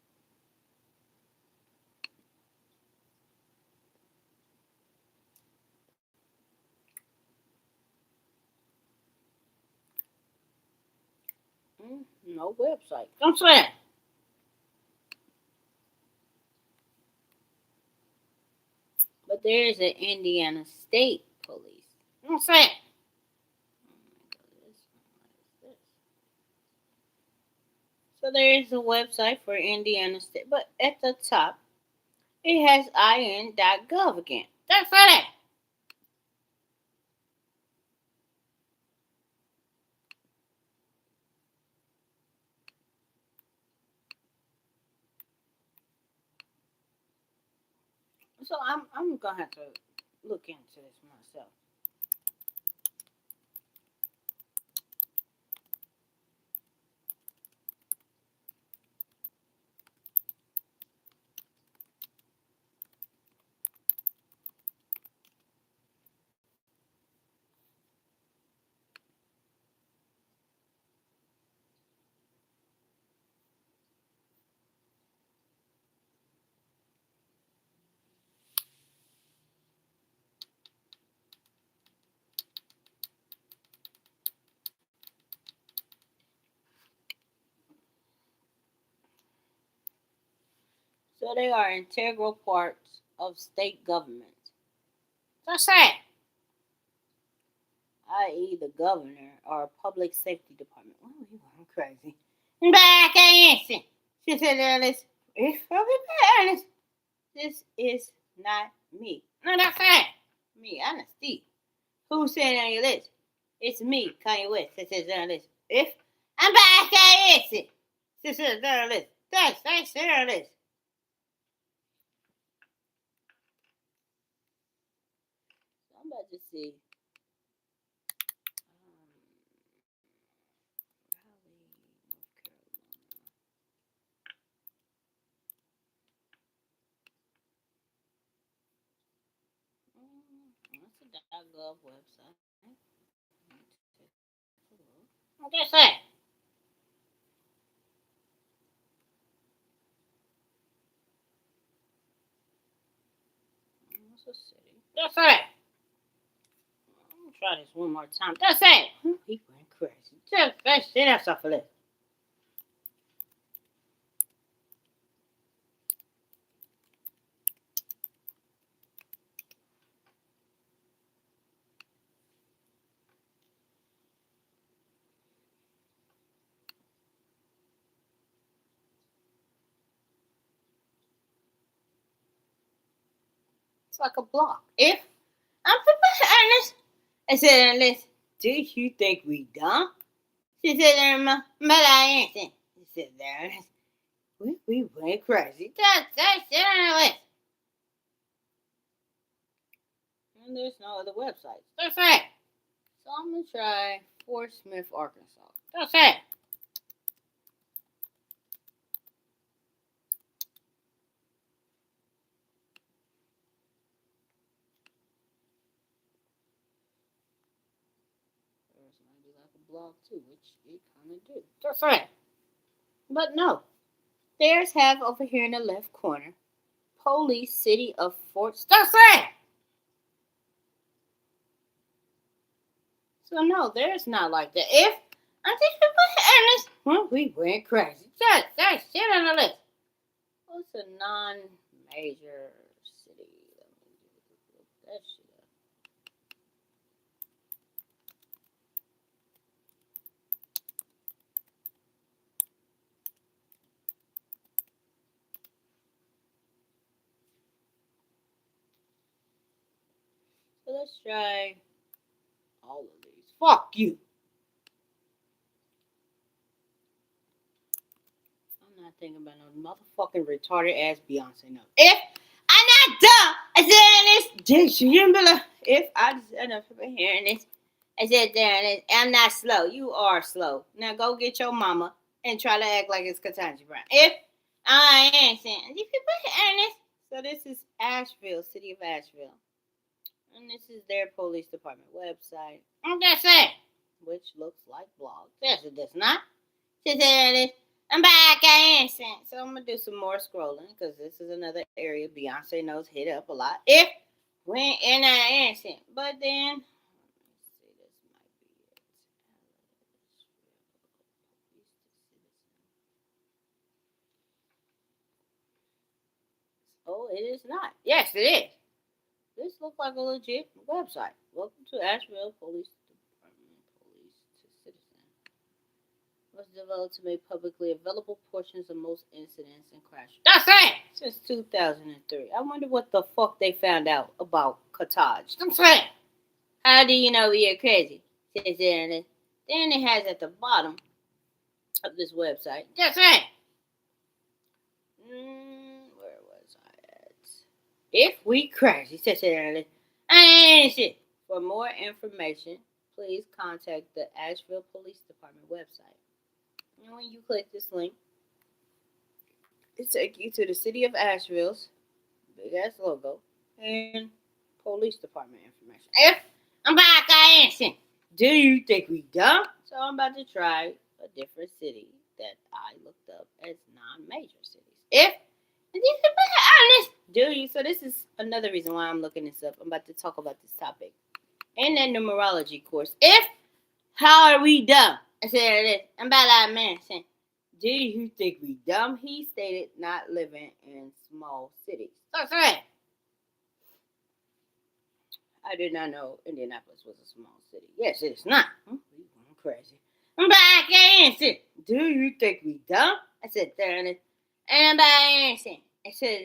No website. Don't say that. But there is an Indiana State Police. Don't say it. So there is a website for Indiana State, but at the top it has in.gov again. That's it. So I'm gonna have to look into this myself. So they are integral parts of state government. That's it. I.e., the governor or public safety department. Oh, you going crazy. Back answer. She said, Alice, if I'll be honest, this is not me. No, that's it. Me, honesty. Who said on your list? It's me, Kanye West. This is on the list. If I'm back answer. This is on the list. That's on the list. So I'm about to see. Raleigh, North Carolina. That's a .gov website. What they say? What's a city? That's it. I'm gonna try this one more time. That's it. He went crazy. Just that's off of this. It's like a block. If I'm honest, I said, unless, do you think we dumb? She said, but I ain't. She said, there, we went crazy. That's shit on the list. And there's no other websites. That's it. So I'm gonna try Fort Smith, Arkansas. That's it. There's maybe like a blog too, which it kind of do. That's it. But no, theirs have over here in the left corner, Police City of Fort. That's it. So no, there's not like that. If I think we put Ernest, well, we went crazy. That's shit on the list. What's a non-major city? Let me look that shit up. So let's try all of these. Fuck you. I'm not thinking about no motherfucking retarded ass Beyonce no. If I'm not dumb, I said this. If I just enough of hearing this, I said there I'm not slow. You are slow. Now go get your mama and try to act like it's Katanji Brown. If I ain't saying you can put Ernest. So this is Asheville, city of Asheville. And this is their police department website. I'm just saying. Which looks like blogs. Yes, it does not. She said, I'm back at Instant. So I'm going to do some more scrolling because this is another area Beyonce knows hit up a lot. If when in an instant. But then, let me see, this might be it. Oh, it is not. Yes, it is. This looks like a legit website. Welcome to Asheville Police Department, Police to Citizen. was developed to make publicly available portions of most incidents and crashes. That's it! Since 2003. I wonder what the fuck they found out about Cottage. That's it! How do you know we are crazy? Says it. Then it has at the bottom of this website. That's it! Where was I at? If we crash, it says it. And shit. For more information, please contact the Asheville Police Department website. And when you click this link, it takes you to the city of Asheville's big ass logo and police department information. If I'm back, I answer. Do you think we dumb? So I'm about to try a different city that I looked up as non-major cities. If honest, do you? So this is another reason why I'm looking this up. I'm about to talk about this topic in that numerology course. If how are we dumb? I said this. I'm about that man saying, do you think we dumb? He stated not living in small cities. That's right. I did not know Indianapolis was a small city. Yes, it's not. We going crazy. I'm back answer. Do you think we dumb? I said, darn it. And I answer. I said,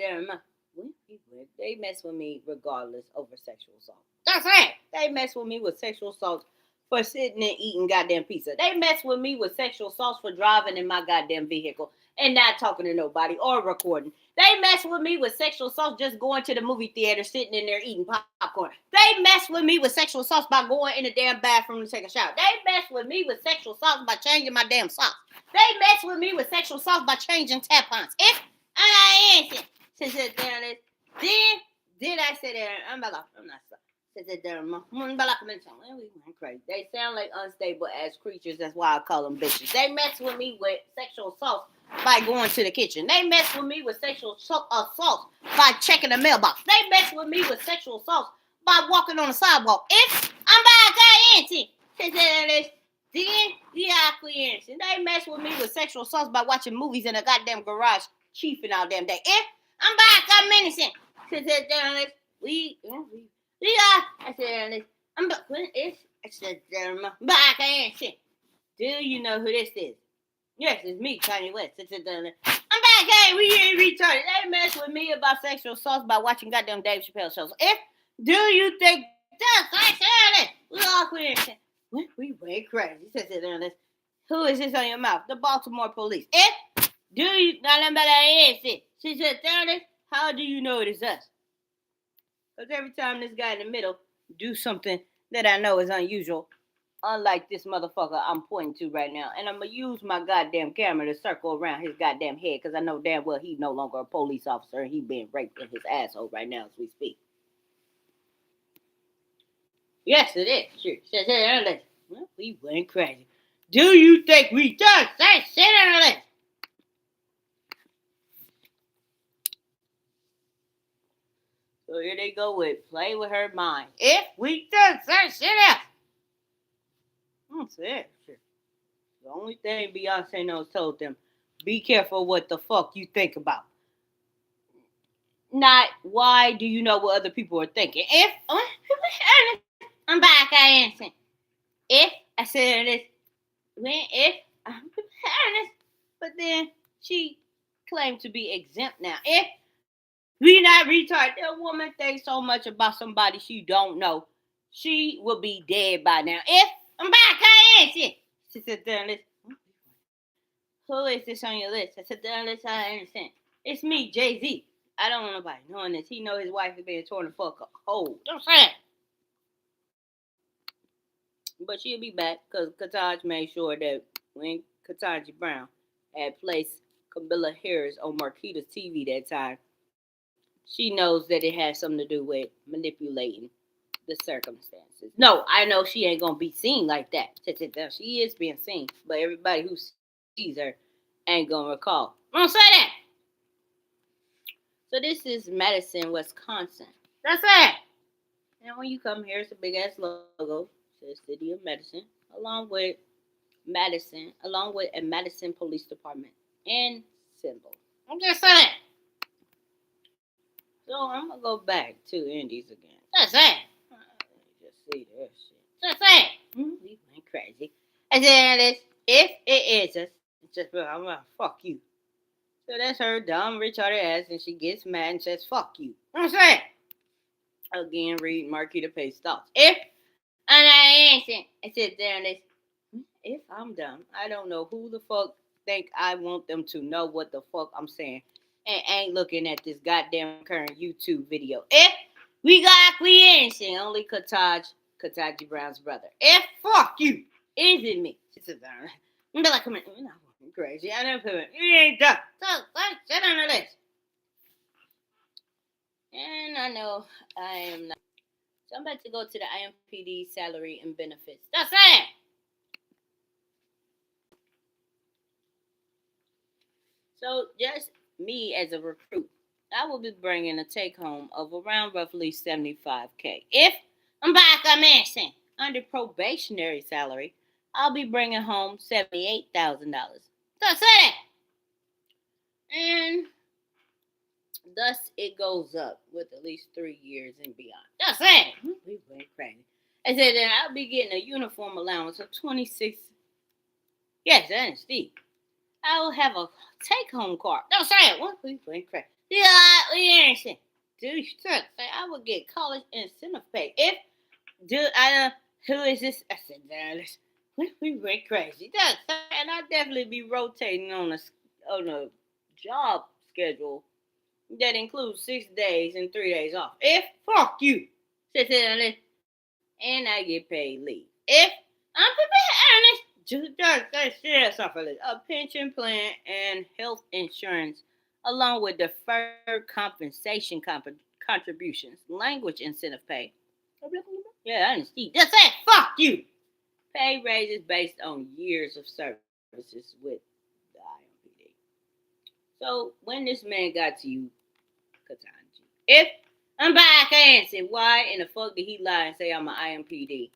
they mess with me regardless over sexual assault. That's right. They mess with me with sexual assault for sitting and eating goddamn pizza. They mess with me with sexual assaults for driving in my goddamn vehicle and not talking to nobody or recording. They mess with me with sexual assault just going to the movie theater, sitting in there eating popcorn. They mess with me with sexual assault by going in the damn bathroom to take a shower. They mess with me with sexual assault by changing my damn socks. They mess with me with sexual assault by changing tampons. If I answer, since it's down this, then I say that I'm not crazy. They sound like unstable ass creatures. That's why I call them bitches. They mess with me with sexual assault by going to the kitchen. They mess with me with sexual assault by checking the mailbox. They mess with me with sexual assault by walking on the sidewalk. If I'm by then they mess with me with sexual assault by watching movies in a goddamn garage, chiefing all damn day. If I'm by menacing, we I said, I'm back. I said, back answer. Do you know who this is? Yes, it's me, Kanye West. I'm back, hey, we ain't retarded. They mess with me about sexual assault by watching goddamn Dave Chappelle shows. If do you think that's I said it? We all queer. We went crazy. Who is this on your mouth? The Baltimore police. If do you not about that answer? She said, how do you know it is us? Because every time this guy in the middle do something that I know is unusual, unlike this motherfucker I'm pointing to right now. And I'm going to use my goddamn camera to circle around his goddamn head because I know damn well he's no longer a police officer and he's being raped in his asshole right now as we speak. Yes, it is. Sure. Well, we went crazy. Do you think we done? Say shit on this. So here they go with play with her mind. If we done, say shit out. That's it. Sure. The only thing Beyonce knows told them, be careful what the fuck you think about. Not why do you know what other people are thinking. If I'm back, I answer. If I said this, if I'm honest, but then she claimed to be exempt now. If we not retarded, a woman thinks so much about somebody she don't know, she will be dead by now. If I'm back, I answer. She said, who is this on your list? I said, I understand. It's me, Jay-Z. I don't want nobody knowing this. He know his wife is being torn the fuck up. Oh, don't say it. But she'll be back because Kataj made sure that when Kataji Brown had placed Camilla Harris on Marquita's TV that time, she knows that it has something to do with manipulating the circumstances. No, I know she ain't gonna be seen like that. She is being seen, but everybody who sees her ain't gonna recall. Don't say that. So this is Madison, Wisconsin. That's it. And when you come here, it's a big ass logo. It says City of Madison, along with a Madison Police Department and symbol. I'm just saying. So I'm gonna go back to Indies again. That's it. Just see this shit. That's it. We went crazy. I said this. If it is, it's just I'm gonna fuck you. So that's her dumb retarded ass, and she gets mad and says fuck you. You know what I'm saying? Again, read Marquita Pace's thoughts. If and I answer, I sit there and if I'm dumb, I don't know who the fuck think I want them to know what the fuck I'm saying and ain't looking at this goddamn current YouTube video. If we got acquiescing, only Kataji Brown's brother. If fuck you, isn't me. She said, I'm be like, come on, you're not fucking crazy. I never put it. You ain't dumb. So, sit on the list. And I know I am not. So I'm about to go to the IMPD salary and benefits. That's it. So just me as a recruit, I will be bringing a take home of around roughly 75K. If I'm back, I'm missing under probationary salary, I'll be bringing home $78,000. That's it. And thus it goes up with at least 3 years and beyond. That's it. We went crazy. I said that I'll be getting a uniform allowance of 26. Yes, that is steep. I will have a take-home card. Don't say it. What we went crazy? Yeah, we ain't saying. Dude, say I would get college incentive pay. If who is this? I said, Dallas. We went crazy. That's and I definitely be rotating on a job schedule that includes 6 days and 3 days off. If fuck you, and I get paid leave. If I'm prepared, just a pension plan and health insurance, along with deferred compensation contributions, language incentive pay. Yeah, I understand. That's it. Fuck you. Pay raises based on years of services with the IMPD. So when this man got to you, Katanji, if I'm back answering, why in the fuck did he lie and say I'm an IMPD?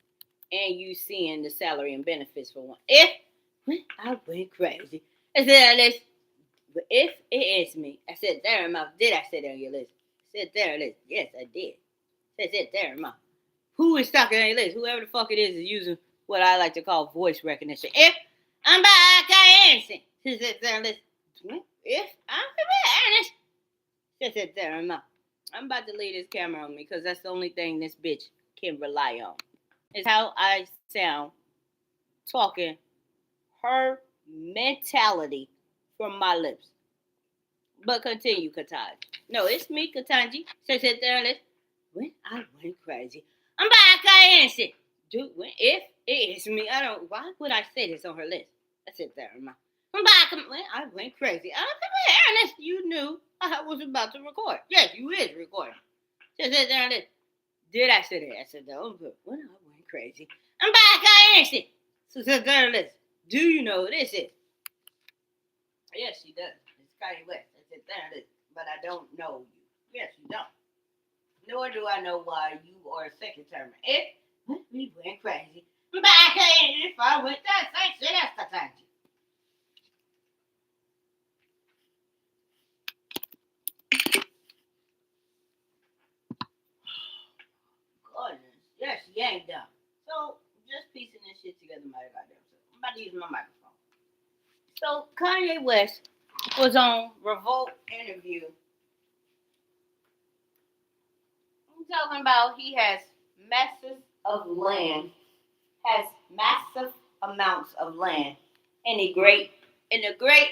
And you seeing the salary and benefits for one. If I went crazy. I said list. But if it is me, I said there in mouth. Did I say there on your list? I said there list. Yes, I did. I said there in mouth. Who is talking on your list? Whoever the fuck it is using what I like to call voice recognition. If I'm back, I answer. She said there list. If I'm honest, she said there in mouth. I'm about to leave this camera on me because that's the only thing this bitch can rely on. Is how I sound talking her mentality from my lips. But continue, Kataj. No, it's me, Katanji. Sit there and listen. When I went crazy, I'm back. I answered. Dude, if it is me, I don't. Why would I say this on her list? I sit there and I'm back. When I went crazy. I'm honest. You knew I was about to record. Yes, you is recording. Sit there and listen. Did I say that? I said no. But when I went crazy, I'm back. I answered. So sit there and listen. Do you know who this is? Yes, she does. It's Kanye West. I said there and listen. But I don't know you. Yes, you don't. Nor do I know why you are a second term. If we went crazy, I'm back. If I went that same shit, that's the time. Goodness. Yes, she ain't dumb. So, just piecing this shit together, my goddamn self. I'm about to use my microphone. So, Kanye West was on Revolt interview. I'm talking about he has massive amounts of land in the great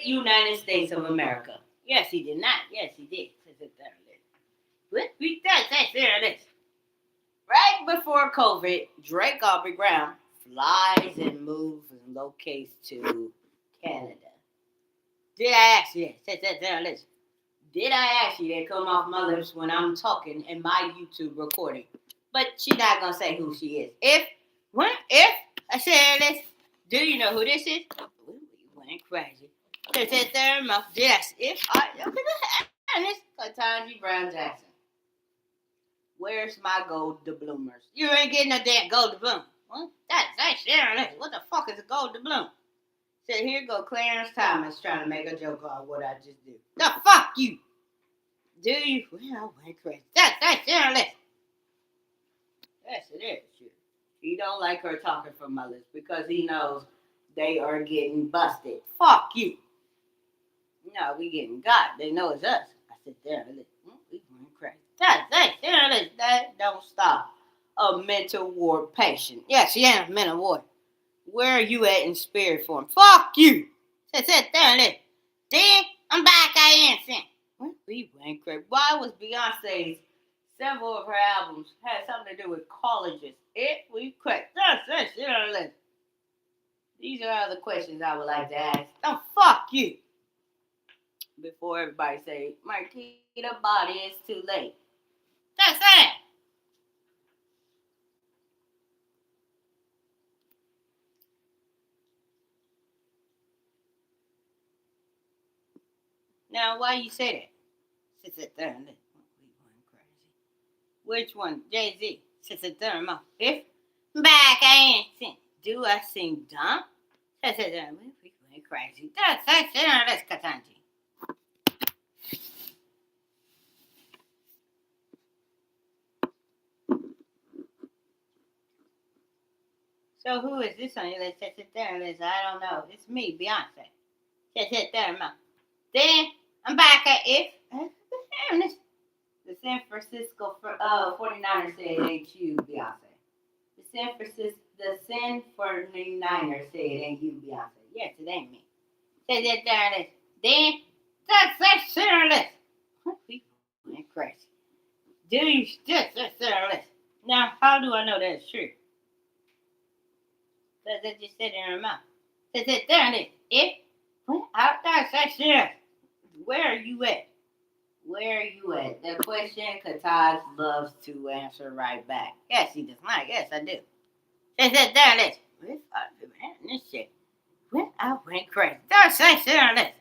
United States of America. Yes, he did not. Yes, he did. That's there it is. Right before COVID, Drake Aubrey Brown flies and moves and locates to Canada. Did I ask you that? There it is. Did I ask you that come off my lips when I'm talking in my YouTube recording? But she's not gonna say who she is. If I said this, do you know who this is? We went crazy. Did I? If I honest, Ketanji Brown Jackson. Where's my gold doublooners? You ain't getting a damn gold doubloon. What? That's sharing it. What the fuck is a gold doubloon? So here go Clarence Thomas trying to make a joke on what I just did. The fuck you. Do you? Well, I went crazy. That's sharing it. Yes, it is. He don't like her talking from my lips because he knows they are getting busted. Fuck you. No, we getting got. They know it's us. I sit there and we going crazy. That don't stop a mental ward patient. Yes, she ain't a mental ward. Where are you at in spirit form? Fuck you. Sit there and listen. Then I'm back. I ain't sing. We went crazy. Why was Beyonce's several of her albums had something to do with colleges? If we quit. Listen. These are other questions I would like to ask. Don't fuck you. Before everybody say, Marquita body is too late. That's it. Now, why you say that? Sit there and listen. We going crazy. Which one? Jay-Z. Sit there and if back I ain't sing. Do I sing dumb? Sit there and we going crazy. That's Katanji. So who is this on your list? Sit there and listen. I don't know. It's me, Beyonce. Sit there and then I'm back at if. The San Francisco 49ers say it ain't you, Beyonce. The San 49ers say it ain't you, Beyonce. Yes, it ain't me. Say that there it is. Then that's serious. We went crazy. Do you just serious? Now, how do I know that's true? Because they just said it in her mouth. Say that there it is. If out there, say serious. Where are you at? Where are you at? The question Kataz loves to answer right back. Yes, he does not. Yes, I do. They said, there it is. This shit. When I went crazy. Don't say shit on this.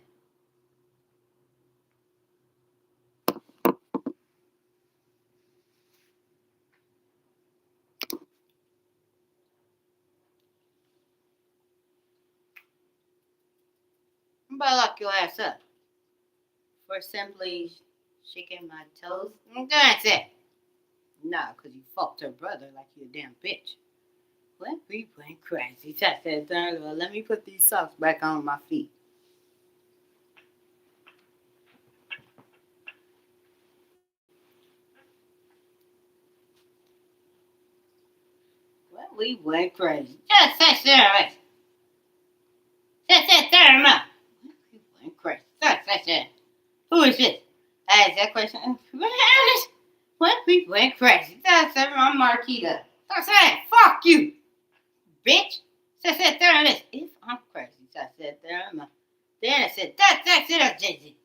I'm about to lock your ass up for simply shaking my toes. That's it. Nah, because you fucked her brother like you a damn bitch. Well, we went crazy. I said, well, let me put these socks back on my feet. Well, we went crazy. Just say serious. Just there, ma. We went crazy. Just. Who is this? I asked that question. What? We went crazy. That's my Marquita. That's it. Fuck you, bitch. Just sit there and listen. If I'm crazy, just sit there and then I said, that's it, Jay-Z.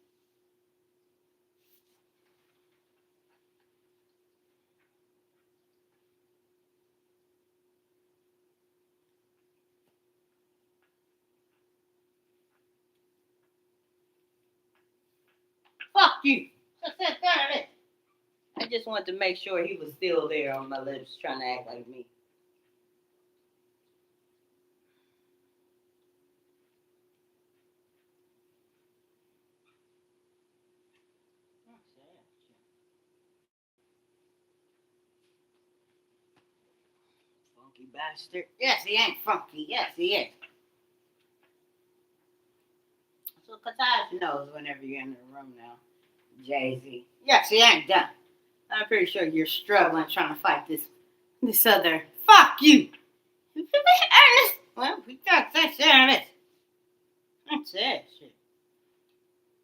Fuck you. Just sit there and listen. I just wanted to make sure he was still there on my lips trying to act like me. Funky bastard. Yes, he ain't funky. Yes, he is. So Kataj knows whenever you're in the room now. Jay-Z. Yes, he ain't done. I'm pretty sure you're struggling trying to fight this other. Fuck you. Ernest. Well, we got that shit on this. That's it. Shit.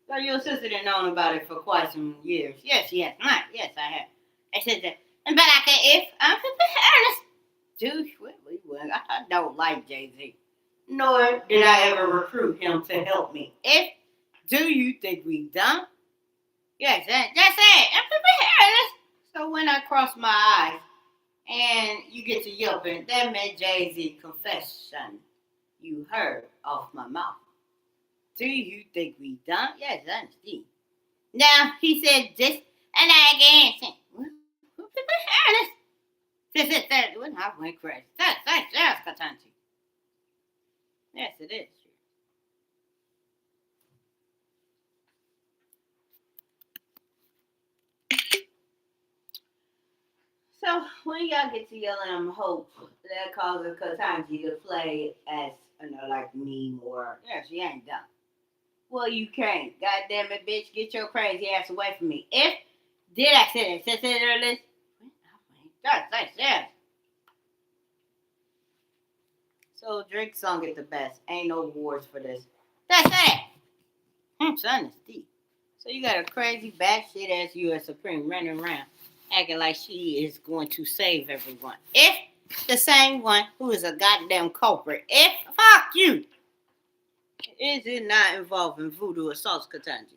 So your sister done known about it for quite some years. Yes, she has not. Yes, I have. I said that. But I can if I'm Ernest. Dude, I don't like Jay-Z. Nor did I ever recruit him to help me. If do you think we done? Yes, that's it. I'm Ernest. So when I cross my eyes and you get to yelping, that meant Jay-Z confession you heard off my mouth. Do you think we done? Yes, that's deep. Now he said this and I again. Ernest. This is that when I went crazy. That's Katanti. Yes, it is. So when y'all get to yelling, I'm hope that causes Katanji to play as And I like me more. Yeah, she ain't dumb. Well, you can't. God damn it, bitch. Get your crazy ass away from me. If did I say that? Say earlier. That's. So Drake's song get the best. Ain't no awards for this. That's it. Son is deep. So you got a crazy batshit ass U.S. Supreme running around acting like she is going to save everyone. If the same one who is a goddamn culprit, if fuck you, is it not involving voodoo assaults, Katanji?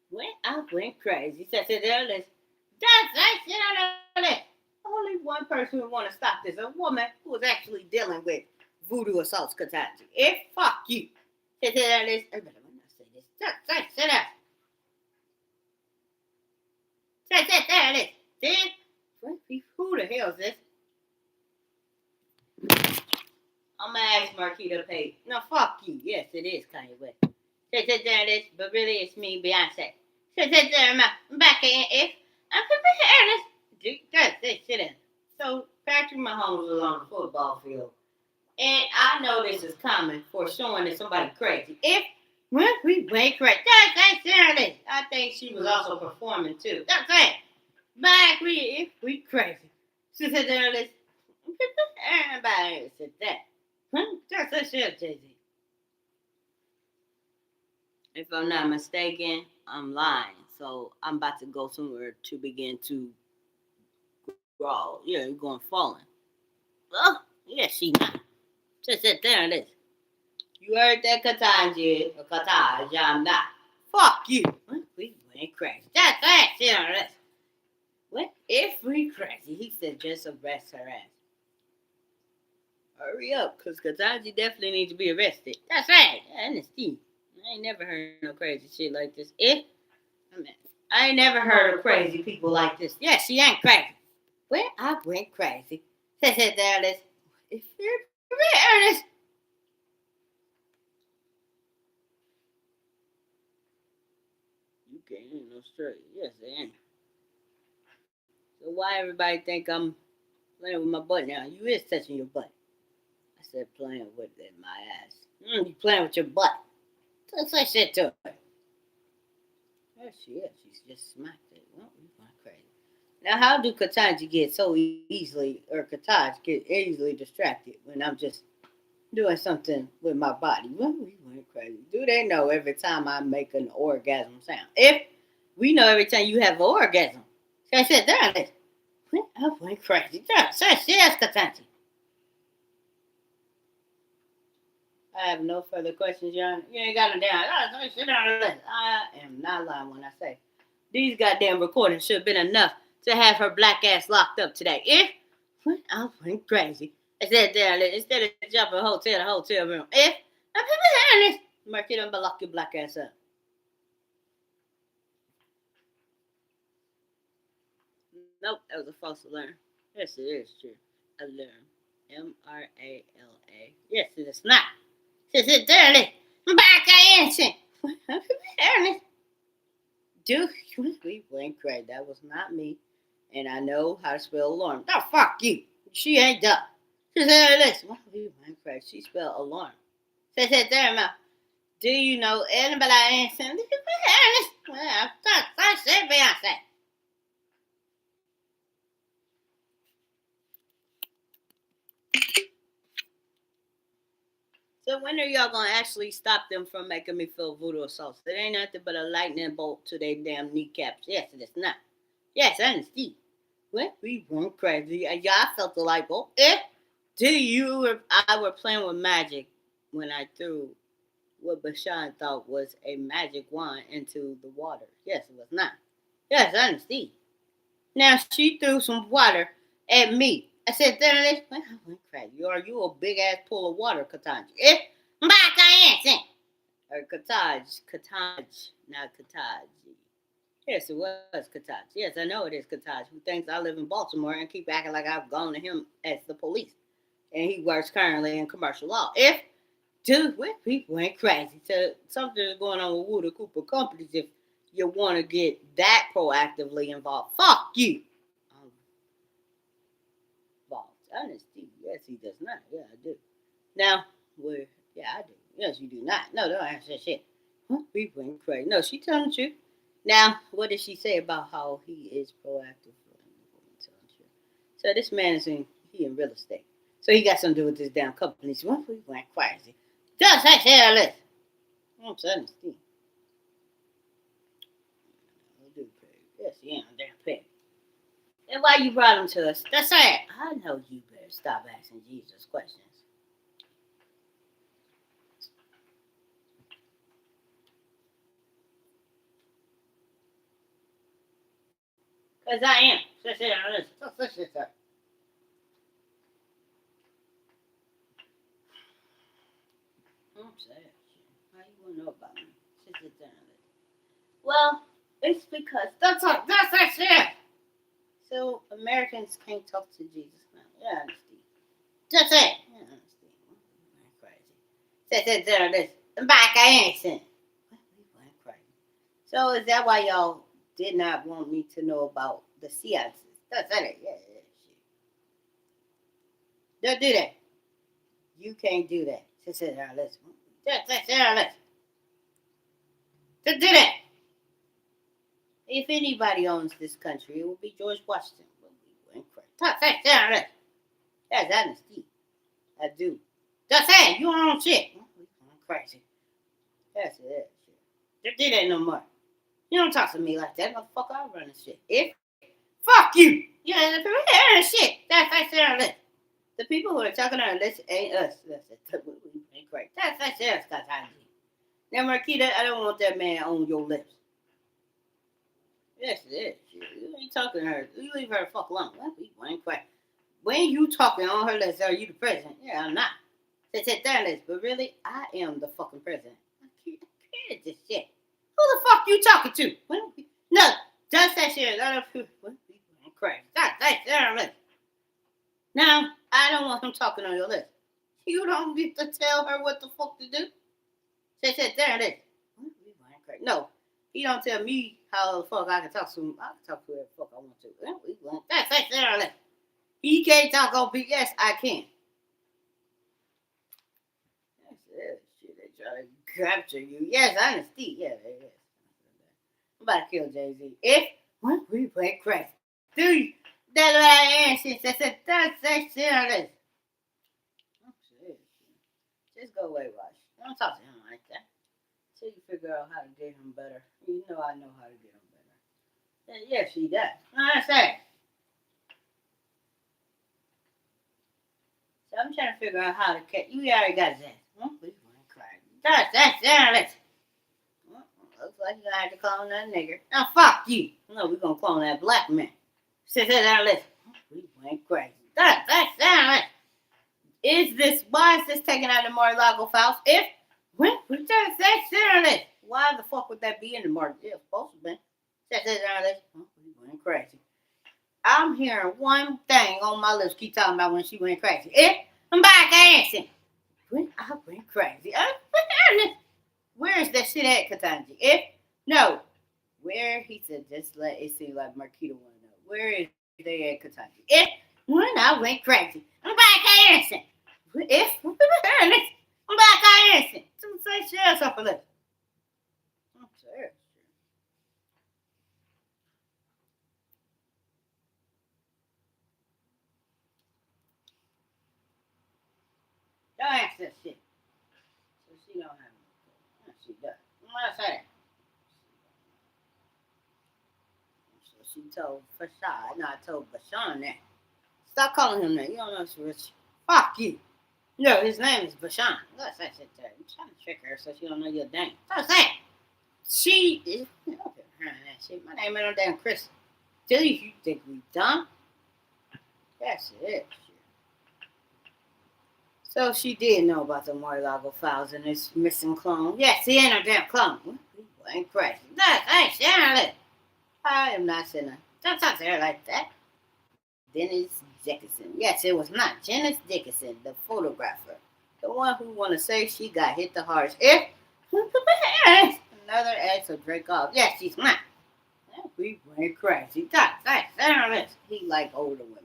When I went crazy, said earlier, that's shit on that. Only one person who want to stop this, a woman who is actually dealing with voodoo assaults, Katanji. If fuck you, said earlier, everybody when I say this, sit up. There it is. Then, who the hell is this? I'm gonna ask Marquita to pay. No, fuck you. Yes, it is Kanye West. There it is, but really it's me, Beyonce. There, I'm back in. If I'm prepared, sit in. So Patrick Mahomes was on the football field, and I know this is common for showing that somebody crazy. If we went crazy, there it is. I think she was also performing too. That's it. Back if we crazy. Sit there, listen. Everybody sit there. That's a shit, Jay-Z. If I'm not mistaken, I'm lying. So I'm about to go somewhere to begin to growl. Yeah, you're going falling. Oh, yeah, she not. Just sit there and listen. You heard that Katanji or Kataj, I'm not. Fuck you. We went crazy. That's that shit on this. What? If we crazy, he said just arrest her ass. Hurry up, because Katanji definitely needs to be arrested. That's right. And it's Steve. I ain't never heard no crazy shit like this. I ain't never heard of crazy people like this. Yeah, she ain't crazy. Well, I went crazy. Said there, Ernest. If you're Ernest. You can't hear no straight. Yes, they ain't. So why everybody think I'm playing with my butt now? You is touching your butt. I said playing with it in my ass. You playing with your butt. Don't say shit to her. There she is. She's just smacked it. Well, we went crazy. Now, how do Katanji get so easily, or Kataj get easily distracted when I'm just doing something with my body? Well, we went crazy. Do they know every time I make an orgasm sound? If we know every time you have an orgasm. So I said, there it is. I went crazy. Yes, Katanji. I have no further questions, John. You ain't got them down. Sit down and listen. I am not lying when I say these goddamn recordings should have been enough to have her black ass locked up today. If I went crazy, I said there instead of jumping hotel to hotel room. If I'm hearing this, Marquita, I'm gonna lock your black ass up. Nope, that was a false alarm. Yes, it is true. Alarm. MRALA. Yes, it is not. Sit there, back innocent. Ernest. Dude, we went crazy. That was not me. And I know how to spell alarm. No, fuck you. She ain't dumb. She said, listen, we went crazy. She spelled alarm. Sit there, mouth. Do you know anybody innocent? Ernest. Well, I said Beyonce. So when are y'all gonna actually stop them from making me feel voodoo assaults? It ain't nothing but a lightning bolt to their damn kneecaps. Yes, it is not. Yes, I understand. Well, we went crazy. Y'all felt the light bulb. I were playing with magic when I threw what Bashan thought was a magic wand into the water. Yes, it was not. Yes, I understand. Now she threw some water at me. I said, there it is. Well, I went crazy. Are you a big ass pool of water, Katanji? If or Kataj, not Kataji. Yes, it was Kataj. Yes, I know it is Kataj, who thinks I live in Baltimore and keep acting like I've gone to him as the police. And he works currently in commercial law. If people ain't crazy. So something is going on with Woody Cooper Companies if you want to get that proactively involved. Fuck you. Involved. Honesty. Yes, he does not. Yeah, I do. Now, we're Yeah, I do. Yes, you do not. No, don't answer that shit. Huh? We went crazy. No, she telling the truth. Now, what did she say about how he is proactive? Telling the truth. So this man is in real estate. So he got something to do with this damn company. So what we went crazy. Just that shit, list. I'm saying, Steve. Yes, yeah, damn pig. And why you brought him to us? That's it. I know you better stop asking Jesus questions. Because I am. Sit down, listen. Sit down. I'm sad. How you want to know about me? Sit down, listen. Well, it's because that's that shit. So Americans can't talk to Jesus now. Yeah, I understand. That's it. Yeah, I understand. I'm crazy. Sit down, listen. I'm back. I ain't sin. I'm crazy. So is that why y'all did not want me to know about the seances? That's it. Yeah, shit. Don't do that. You can't do that. Sit down, listen. Sit down, listen. Don't do that. If anybody owns this country, it will be George Washington. Sit down, listen. That's honesty. I do. Just say you own shit. I'm crazy. That's it. Don't do that no more. You don't talk to me like that, motherfucker. I run this shit. If fuck you. Yeah, the people here and shit. That's their list. The people who are talking on our list ain't us. That's great. That's us, Katana. Now, Marquita, I don't want that man on your lips. Yes, it is. You ain't talking to her. You leave her the fuck alone. We ain't quite. When you talking on her list, are you the president? Yeah, I'm not. Sit that list. But really, I am the fucking president. I can't this shit. Who the fuck you talking to? No, just that shit. I don't crazy. That's list. Now, I don't want him talking on your list. You don't get to tell her what the fuck to do. Sit there list. No, he don't tell me how the fuck I can talk to him. I can talk to whoever the fuck I want to. That's there list. He can't talk on me. Yes, I can. That's shit. They try to capture you. Yes, I understand. Yeah, it is. I'm about to kill Jay-Z. If we went crazy. Dude, that's what I asked. She said, that's shit on this. Oh, shit. Just go away, Rush. Don't talk to him like that. Till you figure out how to get him better. You know I know how to get him better. Yeah, she does. That's it. So I'm trying to figure out how to catch. You already got that. We went crazy. That's it. Looks like you're gonna have to clone that nigger. Now fuck you. No, we're gonna clone that black man. Sit down, listen. We went crazy. That's it. Why is this taken out of the Mar-a-Lago files? If when we just sit down, listen. Why the fuck would that be in the market? Yeah, supposed to be. Sit down, listen. We went crazy. I'm hearing one thing on my lips keep talking about when she went crazy. If I'm back dancing. When I went crazy. Where is that shit at, Katanji? If no, where he said just let it seem like Marquita wanna know. Where is they at, Katanji? If when I went crazy, I'm back dancing. If I'm back dancing. Say shit up a little. I'm serious. Don't ask that shit. So she don't have no. She does. What's that? So she told Fashad, no, I told Bashan that. Stop calling him that. You don't know it's rich. Fuck you. No, his name is Bashan. That's that shit there. You trying to trick her so she don't know your name. What's that? She is. Okay, that shit. My name ain't no damn Chris. Do you think we done? That's it. So she did know about the Mar-a-Lago files and this missing clone. Yes, he ain't no damn clone. We ain't crazy. Hey, Sharon, I am not saying that. Don't talk to her like that. Dennis Dickinson. Yes, it was not Janice Dickinson, the photographer. The one who want to say she got hit the hardest. If another ex of Drake off. Yes, she's not. We went crazy. That's he like older women.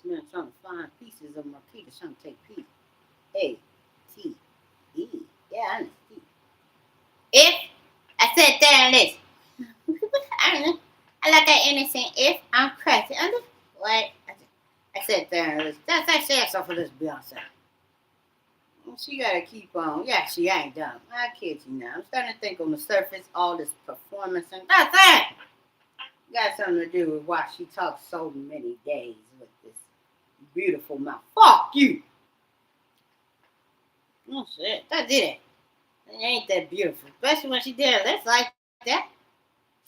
This man trying to find pieces of Marquita trying to take P. A. T. E. Yeah, I understand. If I said there it is. I don't know. I like that innocent if I'm crazy. What? I said there it is. That's sheriff's off of this Beyonce. She gotta keep on. Yeah, she ain't dumb. I kid you now. I'm starting to think on the surface, all this performance and that's it. Got something to do with why she talks so many days with this beautiful mouth. Fuck you. Oh shit, that did it. It ain't that beautiful, especially when she did her lips like that.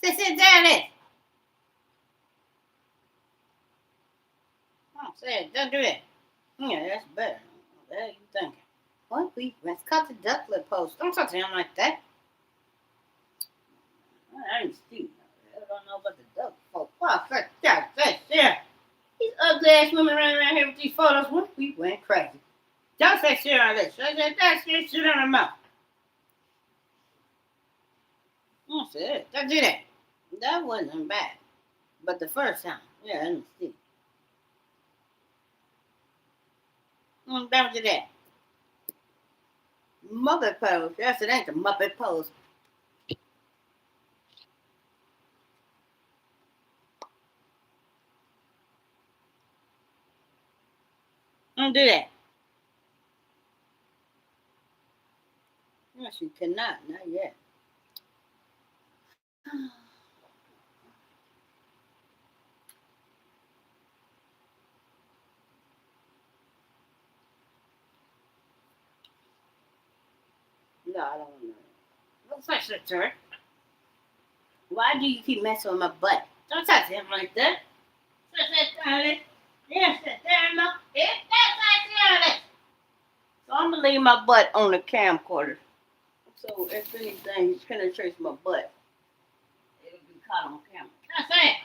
Sit down there. Oh shit, don't do that. Yeah, that's better. What the hell you thinking? What? Let's cut the duck lip post. Don't talk to him like that. I ain't Steve. I don't know about the duck post. Fuck, that's shit. These ugly ass women running around here with these photos. What? We went crazy. Don't say shit on this. I said that shit on her mouth. That's it. Don't do that. That wasn't bad. But the first time, yeah, I didn't see. Don't do that. Muppet pose. Yes, it ain't the Muppet pose. Don't do that. Yes, you cannot. Not yet. No, I don't want to. Don't touch that, sir. Why do you keep messing with my butt? Don't touch him like that. Touch that, darling. Yes, that, darling. Yes, that's like so I'm going to leave my butt on the camcorder. So if anything penetrates my butt, it'll be caught on camera. That's it.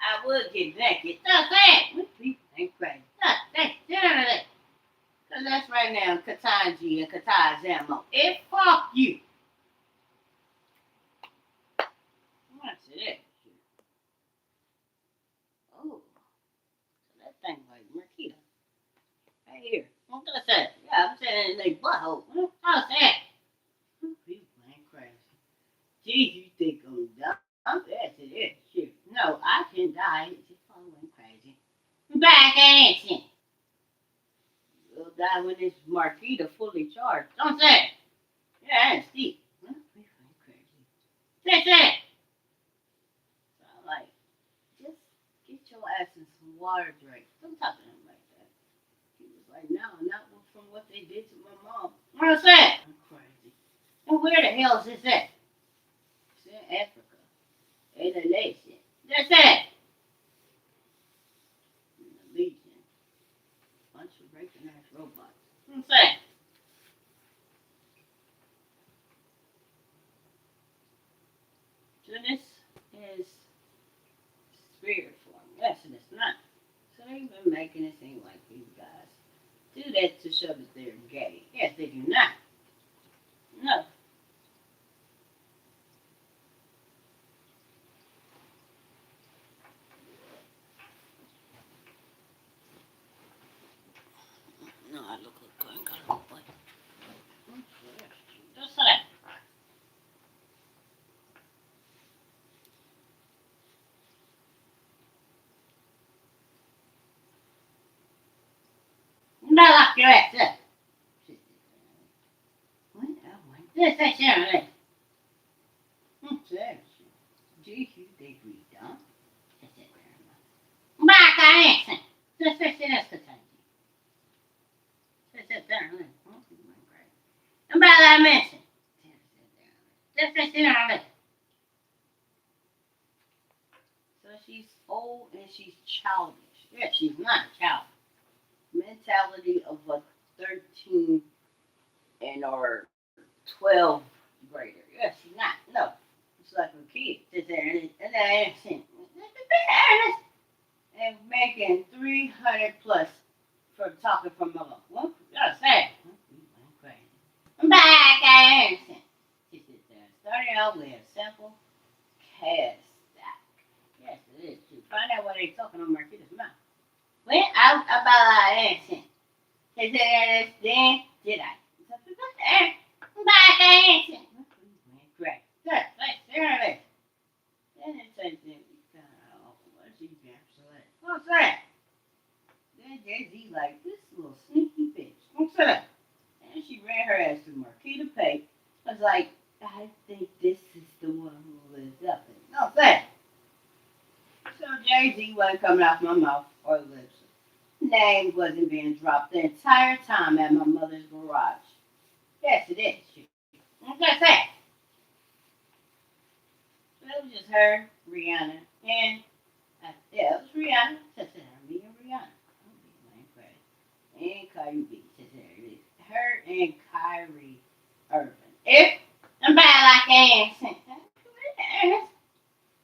I would get naked. That's it. What people ain't crazy. That's it. Because that's right now Katanji and Katai's ammo. It fuck you. That's it. Oh, that thing like Marquita. Right here. What's that? Yeah, I'm saying in their butthole. What's that? People ain't crazy. Gee, you think I'm dumb? Yes, it is. Sure. No, I can die. It's just following crazy. Back action. You'll die when this Marquita fully charged. Don't say it. Yeah, that's deep. People ain't crazy. Say it. So I'm like, just get your ass in some water, Drake. Don't talk to him like that. He was like, no, not from what they did to my mom. What's that? I'm crazy. And where the hell is this at? It's in Africa. In the nation. That's it. In the Legion. Bunch of breaking ass robots. What's that? So this is spirit form. Yes, and it's not. So they've been making it seem like these guys do that to show that they're gay. Yes, they do not. No. No, I look good. Got a look like. Just that. You better lock your ass up. What? This is Sharon. Gee, you think we dumb? Back action. Just sit in this container. Sit down. And by that mention. Just sit down. So she's old and she's childish. Yeah, she's not a child. Mentality of a 13 and or 12 grader. Yeah, she's not. No. It's like a kid. Sit there and accent. And making 300 plus for talking from mother. What? That's sad. I'm crazy. I'm back accent. She sits there. Starting out with a simple cast stack. Yes, it is. You find out what they're talking on Marquita's mouth. When I about dancing. He said, then did I? Back dancing. Great. Good. Seriously. Then it says, what's he select? What's that? Then Jay-Z like, this little sneaky bitch. What's that? And she ran her ass to Marquita Pate. I was like, I think this is the one who lives up in. What's that? So Jay-Z wasn't coming out my mouth or lips. Name wasn't being dropped the entire time at my mother's garage. Yes, it is. What's that? So it was just her, Rihanna, and yeah, it was Rihanna. Me and Rihanna. And Kyrie B. Her and Kyrie Irving. If I'm bad like ass.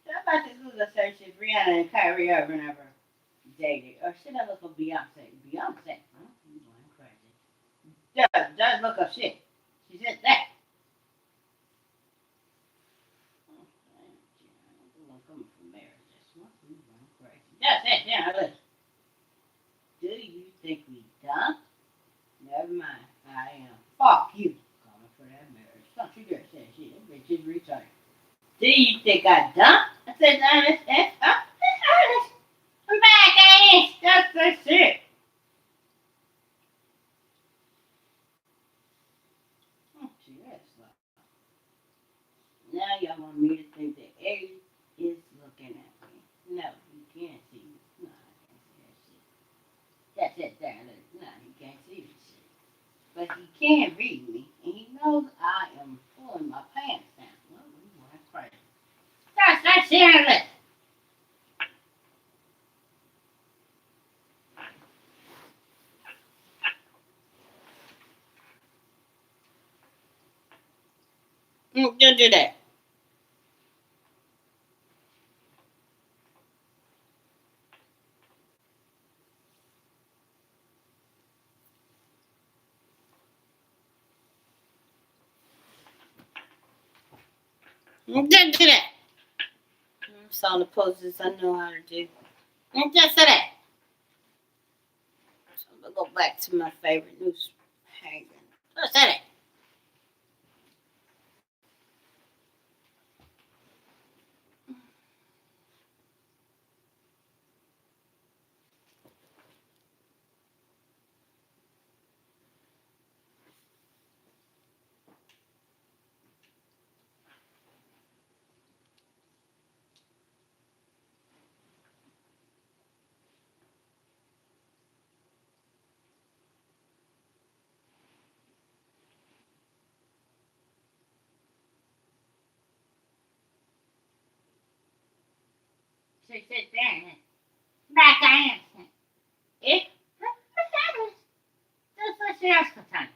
So I'm about to Google search if Rihanna and Kyrie Irving ever dated. Or should I look up Beyonce? Beyonce. Huh? You going crazy. Does look up shit. She said that. Coming from marriage. That's one thing going crazy. That's it. Yeah, listen. Do you think we done? Never mind. I am. Fuck you. Coming for that marriage. Don't you dare say shit. That bitch is retarded. Do you think I done? I said, honest. Honest. I'm back, ass. That's it. Oh, gee, that's like, now y'all want me to think that Eddie is looking at me. No, you can't see me. No, I can't see that shit. That's it there. Look. No, he can't see this shit. But he can read me, and he knows I am pulling my pants down. Well, that's crazy. That's serious. Don't do that. Don't do that. That's all the poses I know how to do. Just say that. So I'm gonna go back to my favorite news hanger. Just say that. Sit there. Back I am. Eh? Just let's ask the time.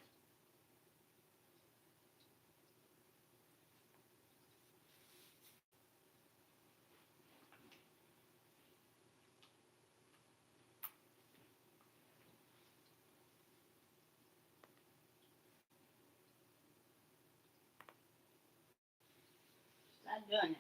Stop doing that.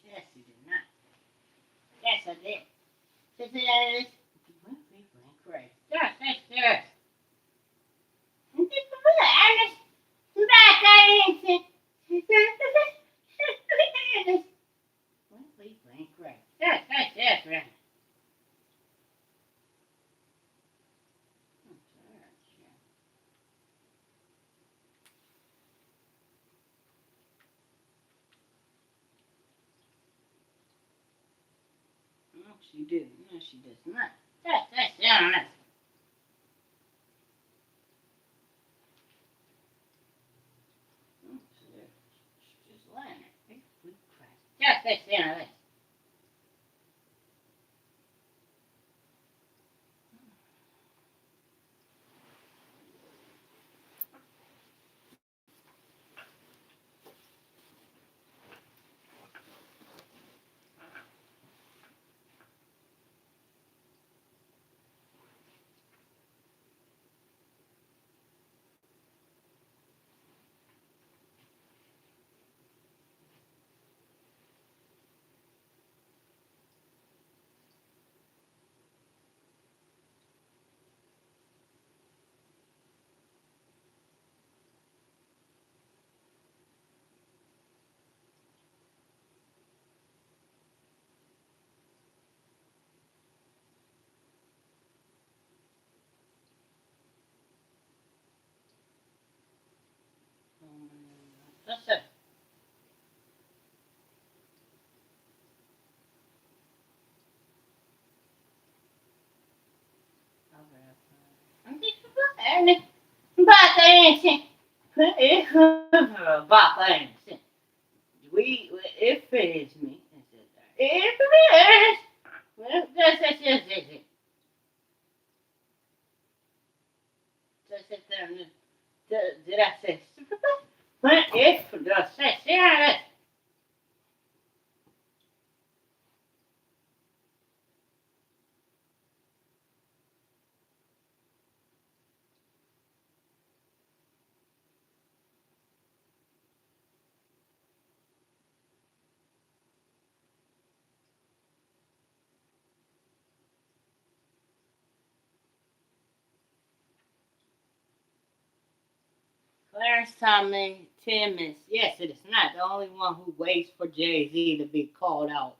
Yes, you did not. Yes, I did. Yes, yes. We went crazy. Yes, yes, yes. Ernest, back I ain't. We went crazy. Yes, yes, yes, right. No, she didn't. No, she does not. Yes, yes, yes. She's just lying there. We crazy. Yes, yes, yes. That's it. Ernest, back I ain't. Back I ain't. It fits me. It fits. Well, that's. Did I say? But if the say, Clarence Tommy Timmons. Yes, it is not the only one who waits for Jay Z to be called out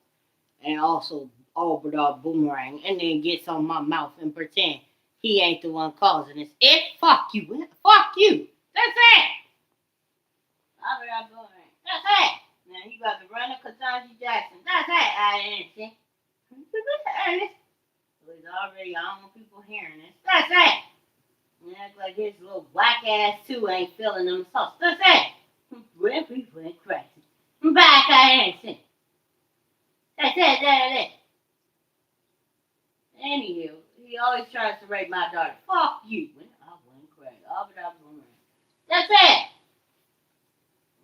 and also Obrador Boomerang and then gets on my mouth and pretend he ain't the one causing this. It fuck you. Fuck you. That's it. Obrador Boomerang. That's it. Now he about to run a Katanji Jackson. That's it. I ain't see. Ernest. He's already, I don't want people hearing this. That's it. And act like his little black ass too ain't feeling them sauce. That's it. Went crazy. Back I ain't see. That's it. That's it. Anywho, he always tries to rape my daughter. Fuck you. I went crazy. That's it.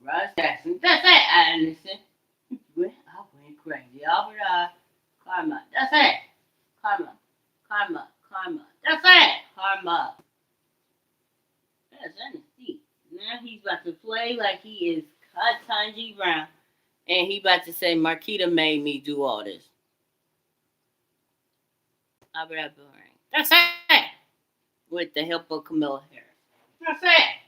Russ Jackson. That's it. I understand. I went crazy. Karma. That's it. Karma. That's it. Karma. That's understood. Now he's about to play like he is Ketanji Brown. And he about to say Marquita made me do all this. That's it. With the help of Camilla Harris. That's it.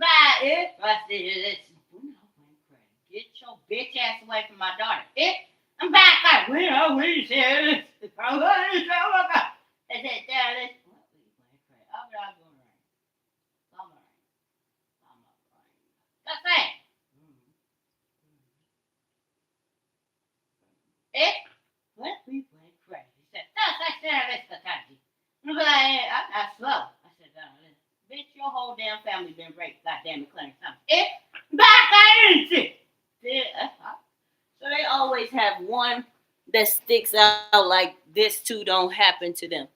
Bye, it. Get your bitch ass away from my daughter. I'm back. I wish it. That's it. It. What we went crazy. He said, that's Kentucky. I'm like, I'm not slow. I said, bitch, your whole damn family been raped. Goddamn it, Clarence Thomas. It. Back I ain't. So they always have one that sticks out like this too don't happen to them.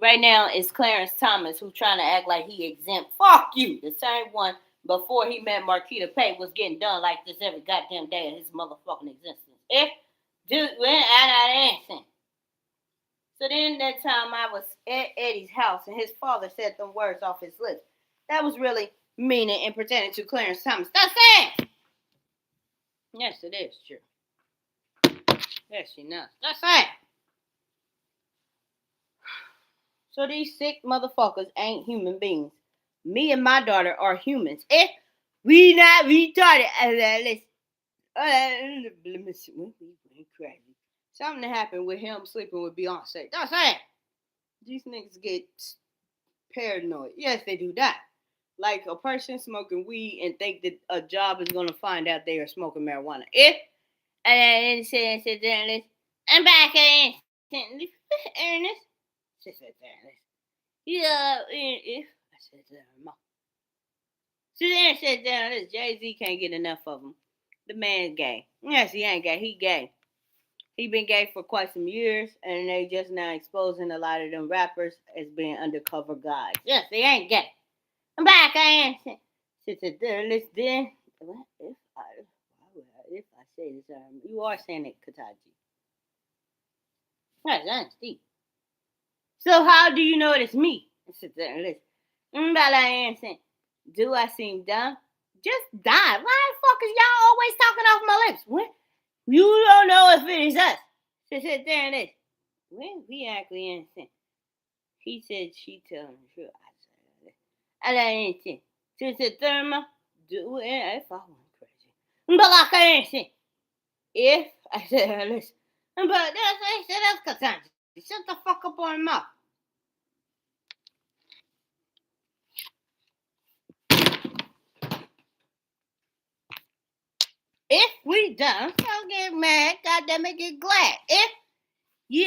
right now is Clarence Thomas, who's trying to act like he exempt. Fuck you. The same one before he met Marquita Pay was getting done like this every goddamn day of his motherfucking existence. If dude went out of dancing. So then that time I was at Eddie's house and his father said them words off his lips. That was really meaning and pertaining to Clarence Thomas. That's it. Yes, it is true. Yes, she knows. That's it. So these sick motherfuckers ain't human beings. Me and my daughter are humans. If we not retarded, listen, we crazy. Something happened with him sleeping with Beyonce. That's it. These niggas get paranoid. Yes, they do that. Like a person smoking weed and think that a job is gonna find out they are smoking marijuana. If and said Ernest, I'm back at Ernest. She said Ernest. Yeah, if I said Ernest. So then said Ernest, Jay-Z can't get enough of him. The man's gay. Yes, he ain't gay. He gay. He been gay for quite some years, and they just now exposing a lot of them rappers as being undercover guys. Yes, they ain't gay. I'm back. I ain't. She said, "Let's then. What if I say this? You are saying it, Kataji. That's deep. So how do you know it's me?" I said, "Listen. I saying, do I seem dumb? Just die. Why the fuck is y'all always talking off my lips? What? You don't know if it is us." She said, "There it is. When we actually innocent." He said she telling the truth. I said, she said, "Therma, do it if I want crazy." But like I ain't saying, if I said, "Listen," but that's Katanji. Shut the fuck up on him up. If we done, don't get mad. Goddamn it, get glad. If she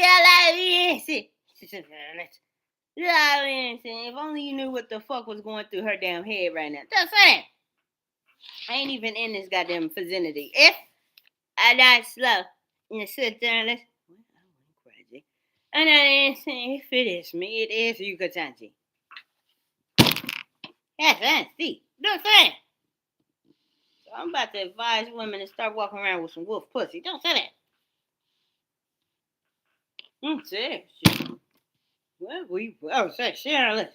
said, "Listen." If only you knew what the fuck was going through her damn head right now. That's it. I ain't even in this goddamn vicinity. If I die slow and sit there and listen, I'm crazy. And I ain't saying if it is me, it is you, Katanji. That's see. Don't say. So I'm about to advise women to start walking around with some wolf pussy. Don't say that. Say shit. Say shit.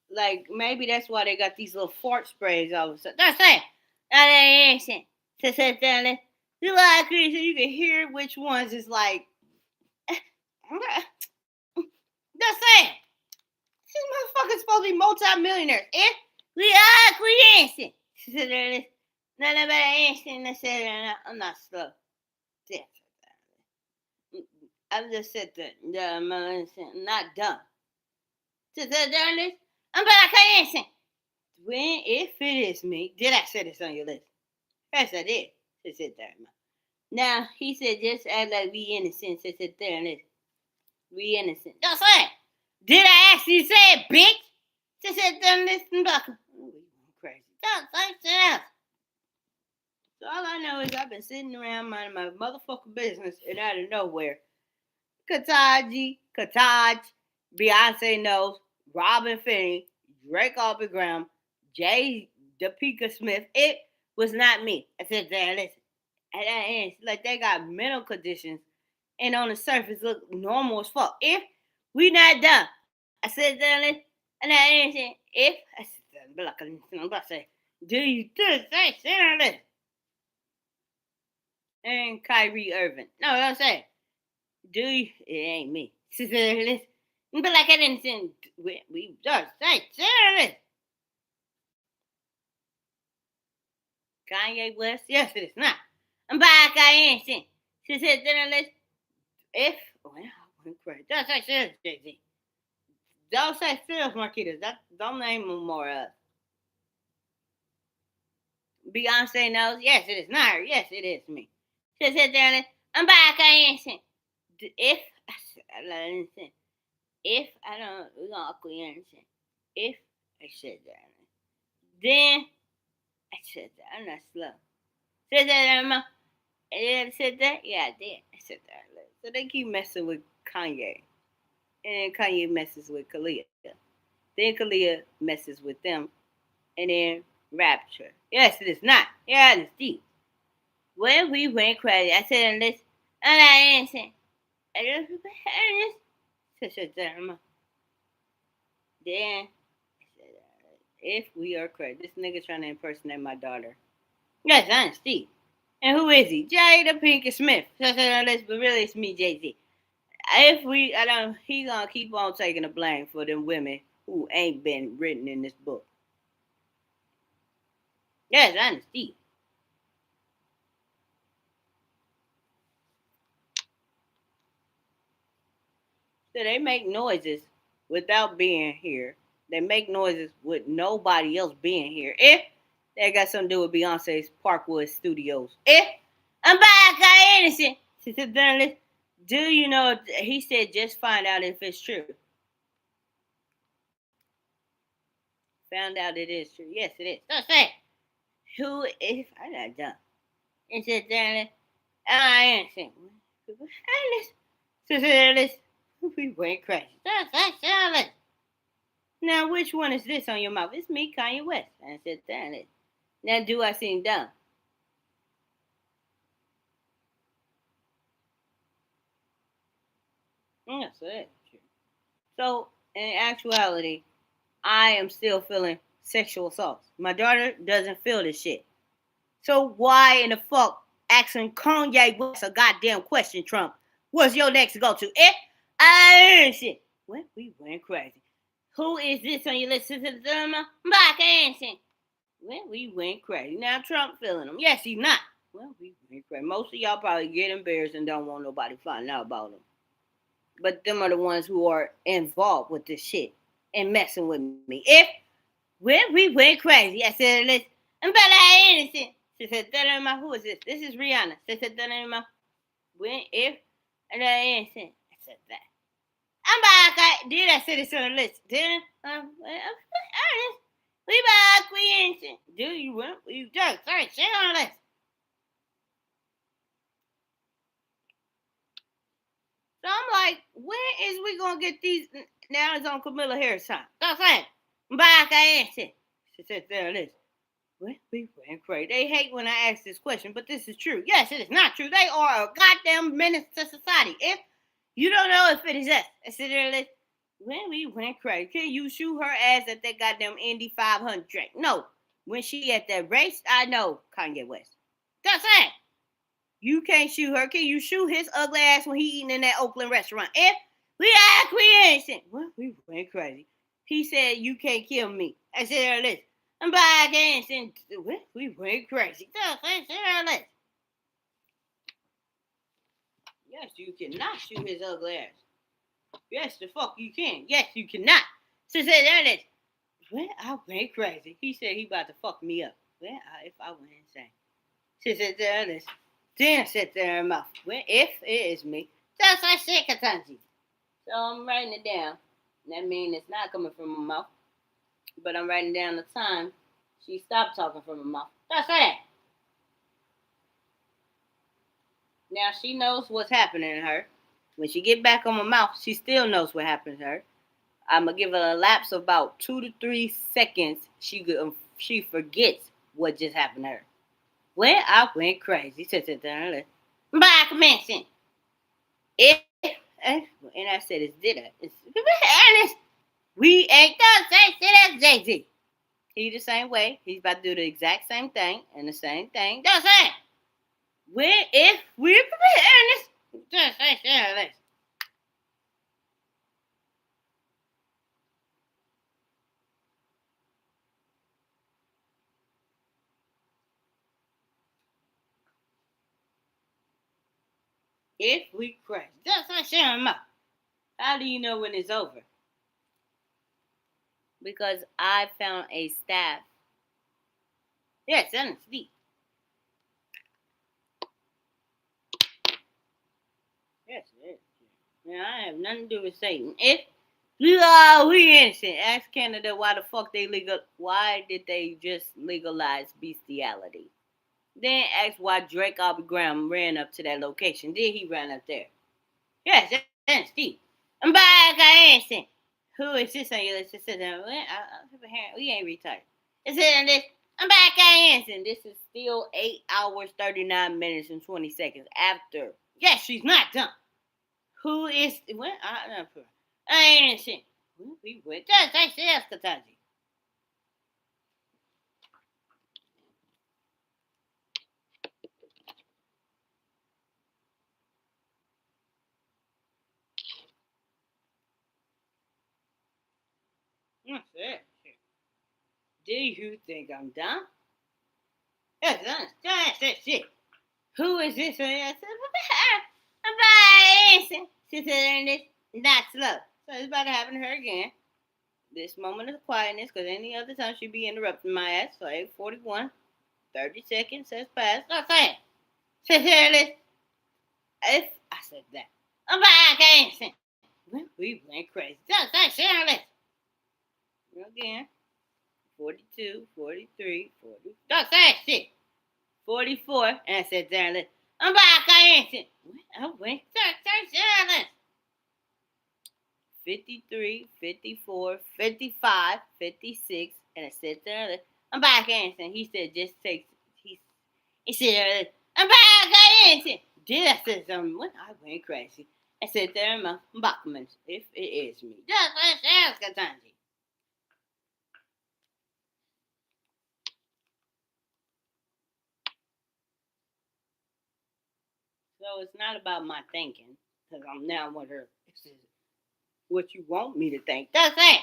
Like maybe that's why they got these little fart sprays all of a sudden. Don't say. And I ain't saying. So sit there and you like so you can hear which ones is like. Just saying. These motherfuckers supposed to be multi-millionaires. If we are creation. None of that I'm not slow. I'm just sitting there. I'm not dumb. I'm back creation. When if it is me, did I say this on your list? Yes, I did. Sit there. Now he said just act like we innocent. Sit there and listen. We innocent. Just say. Did I actually say it, bitch? Just sit there and listen back. Crazy. Just say. So all I know is I've been sitting around minding my motherfucking business, and out of nowhere, Kataj, Beyonce knows, Robin Finney, Drake Aubrey Graham, Jay Dapika Smith. It was not me. I said, "Damn, listen." And it's like they got mental conditions, and on the surface look normal as fuck. If we not done, I said, "Damn, listen." And I ain't saying if I said, "But I'm about to say, do you say listen?" And Kyrie Irving. No, I'm saying, do you? It ain't me. Listen. But like I didn't say, we just say serious. Kanye West? Yes, it is not. I'm back. I ain't saying. She said, "Listen, if well, I went crazy. Don't say serious, Jay-Z. Don't say serious, Marquitas. Don't name them more. Beyonce knows. Yes, it is not her. Yes, it is me. She said, I'm back. I ain't saying. If if I don't, we're gonna ugly understand. If I said that, then I said that. I'm not slow. Said that, I said that? Yeah, I did. I said that. So they keep messing with Kanye. and then Kanye messes with Kalia. Then Kalia messes with them, and then Rapture. Yes, it is not. Yeah, it's deep. When we went crazy, I said on this, and I answered, I just said, then I said, if we are crazy, this nigga trying to impersonate my daughter. Yes, I'm Steve. And who is he? Jada Pinkett Smith. So I said, on but really it's me, Jay Z. If we, I don't, he gonna keep on taking the blame for them women who ain't been written in this book. Yes, I'm Steve. So they make noises without being here. They make noises with nobody else being here. If that got something to do with Beyonce's Parkwood Studios. If I'm back, I innocent. She said, do you know? He said, just find out if it's true. Found out it is true. Yes, it is. So say, who if I got done? And said, darling, I innocent. Sister, we went crazy. That's now, which one is this on your mouth? It's me, Kanye West. I said, damn it. Now, do I seem dumb? Yes, that's true. So, in actuality, I am still feeling sexual assault. My daughter doesn't feel this shit. So, why in the fuck asking Kanye West a goddamn question, Trump? What's your next go to? I shit. Well, we went crazy. Who is this on your list? Mark Anson. Well, we went crazy. Now Trump feeling them. Yes, he's not. Well, we went crazy. Most of y'all probably get embarrassed and don't want nobody finding out about them. But them are the ones who are involved with this shit and messing with me. If we went crazy, I said, listen, I'm about to innocent. She said, who is this? This is Rihanna. She said, when if and I innocent. I said that. I'm back. Did I say this on the list? Didn't honest. We back. We innocent. Do you want? You just sorry. Shit on the list. So I'm like, when is we gonna get these? Now it's on Camilla Harris time. That's it. I'm back. I answered. She said, there it is. Well, we went crazy. They hate when I ask this question, but this is true. Yes, it is not true. They are a goddamn menace to society. If you don't know if it is us, I said, there it is. When we went crazy, can you shoot her ass at that goddamn Indy 500 track? No. When she at that race, I know Kanye West. That's it. You can't shoot her. Can you shoot his ugly ass when he eating in that Oakland restaurant? If we acquiescent. Well, we went crazy. He said, you can't kill me. I said, there it is. I'm by dancing. We went crazy. Yes, you cannot shoot his ugly ass. Yes, the fuck you can. Yes, you cannot. So said, there it is. Well, I went crazy. He said he about to fuck me up. Well, if I went insane. She said, there it is. Then sit there in my mouth. Well, if it is me, that's I said, Katanji. So I'm writing it down. That means it's not coming from my mouth. But I'm writing down the time she stopped talking from her mouth. That's it. Now she knows what's happening to her. When she get back on my mouth, she still knows what happened to her. I'm gonna give her a lapse of about 2 to 3 seconds. She forgets what just happened to her. Well, I went crazy. Back mention. If and I said it's did it. It's honest. We ain't done say that's Jay-Z. He the same way. He's about to do the exact same thing and the same thing. That's it. If we're honest, just say this. If we crash, just say share them out. How do you know when it's over? Because I found a staff. Yes, and sleep. Yes, it is. Now, I have nothing to do with Satan. If we innocent. Ask Canada why the fuck why did they just legalize bestiality? Then ask why Drake Aubrey Graham ran up to that location. Did he run up there? Yes, that's Steve. I'm back, I answer. Who is this on your list? We ain't retired. It said this. I'm back, I answer. This is still 8 hours, 39 minutes, and 20 seconds after. Yes, she's not done. Who is what? I ain't seen. We went. That's Kataji. That's it. Do you think I'm done? That's shit. Who is this? I said, I'm answering. She said, not slow. So it's about to happen to her again. This moment of quietness, because any other time she'd be interrupting my ass. So 8:41, 30 seconds has passed. Not saying. She said, if I said that, I'm back answering. We went crazy. That's it. Again. 42, 43, 40. That's that shit. 44. And I said, darling, I'm back. I answered. I went. That's 53, 54, 55, 56. And I said, darling, I'm back. Answering. He said, just take. He said, I'm back. I answered. Did I say something? When I went crazy. I said, darling, I'm back. If it is me. That's Katanji. So it's not about my thinking, because I'm now with her. This is what you want me to think. That's it.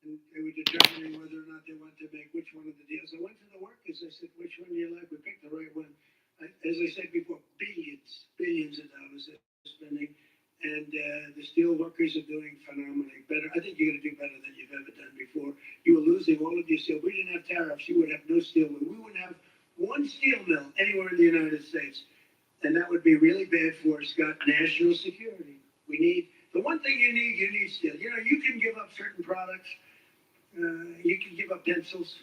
And they were determining whether or not they wanted to make which one of the deals. I went to the workers. I said, which one do you like? We picked the right one. As I said before, billions of dollars they're spending. And the steel workers are doing phenomenally better. I think you're going to do better than you've ever done before. You were losing all of your steel. We didn't have tariffs. You would have no steel. We wouldn't have one steel mill anywhere in the United States. And that would be really bad for us, Scott. National security. We need, the one thing you need steel. You know, you can give up certain products. You can give up pencils.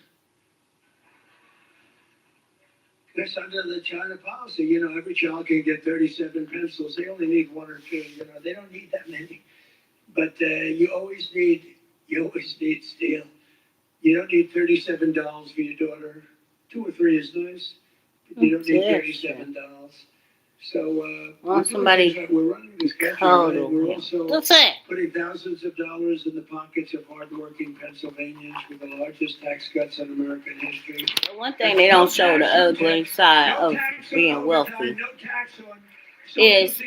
That's under the China policy. You know, every child can get 37 pencils. They only need one or two. You know, they don't need that many. But you always need steel. You don't need $37 for your daughter. 2 or 3 is nice. But you don't need $37. So Want somebody we're running this country. cold Right? We're over also That's it. putting thousands of dollars in the pockets of hardworking Pennsylvanians with the largest tax cuts in American history. One thing they don't show the ugly side of being wealthy is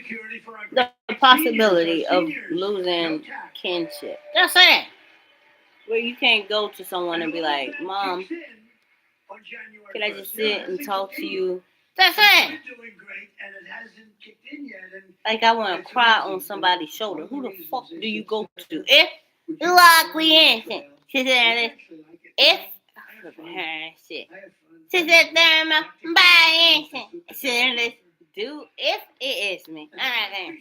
the possibility of losing kinship. That's it. Where you can't go to someone and be like, Mom, can I just sit and talk to you? That's it. Like I want to cry on somebody's shoulder. Who the fuck do you go to? If luckily anything. She said, if shit. She said, Therma, buy anything. She said, do if it is me. I'm not going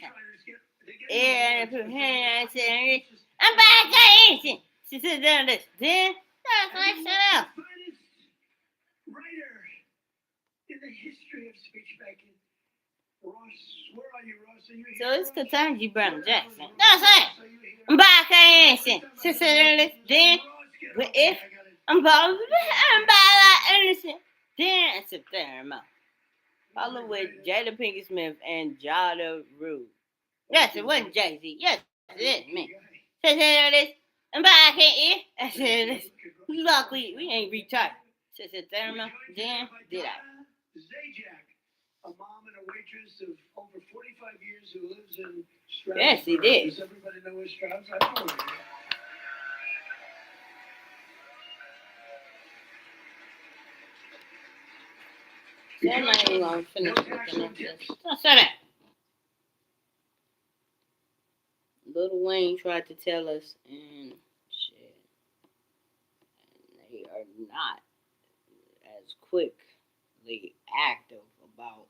to. I'm back anything. She said, then that's myself. Writer in the history of speech making. Ross, where are you, Ross? Are you here? So it's Katanji Brown Jackson. That's it. I'm back anything. She said, then if I'm by anything. Then it's a Therma. Follow with Jada Pinkett Smith and Jada Rue. Yes, it wasn't Jay-Z. Yes, it is me. So this, and back here, I said this. Luckily, we ain't retired. So Therma, then did I? Zajac, a mom and a waitress of over 45 years who lives in Stroudsburg. Yes, he did. Does everybody know where Stroudsburg is? I know where it is. I'm not even going to finish looking at this. Shut up. Lil Wayne tried to tell us, and shit, they are not as quickly active about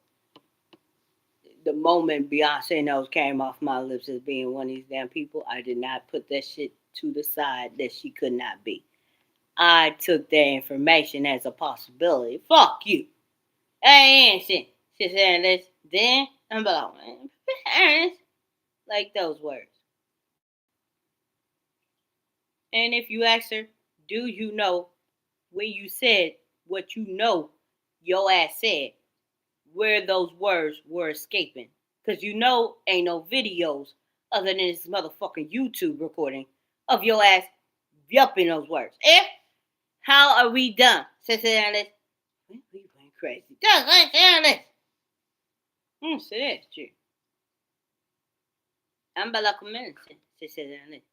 the moment Beyonce knows came off my lips as being one of these damn people. I did not put that shit to the side that she could not be. I took that information as a possibility. Fuck you. I ain't shit. She said this, then I'm like, Ernest, like those words. And if you ask her, do you know when you said what you know your ass said, where those words were escaping? Because you know ain't no videos other than this motherfucking YouTube recording of your ass yupping those words. How are we done? Says Ernest. We went crazy. Just like Ernest. Say that shit. I'm like a medicine, says Ernest.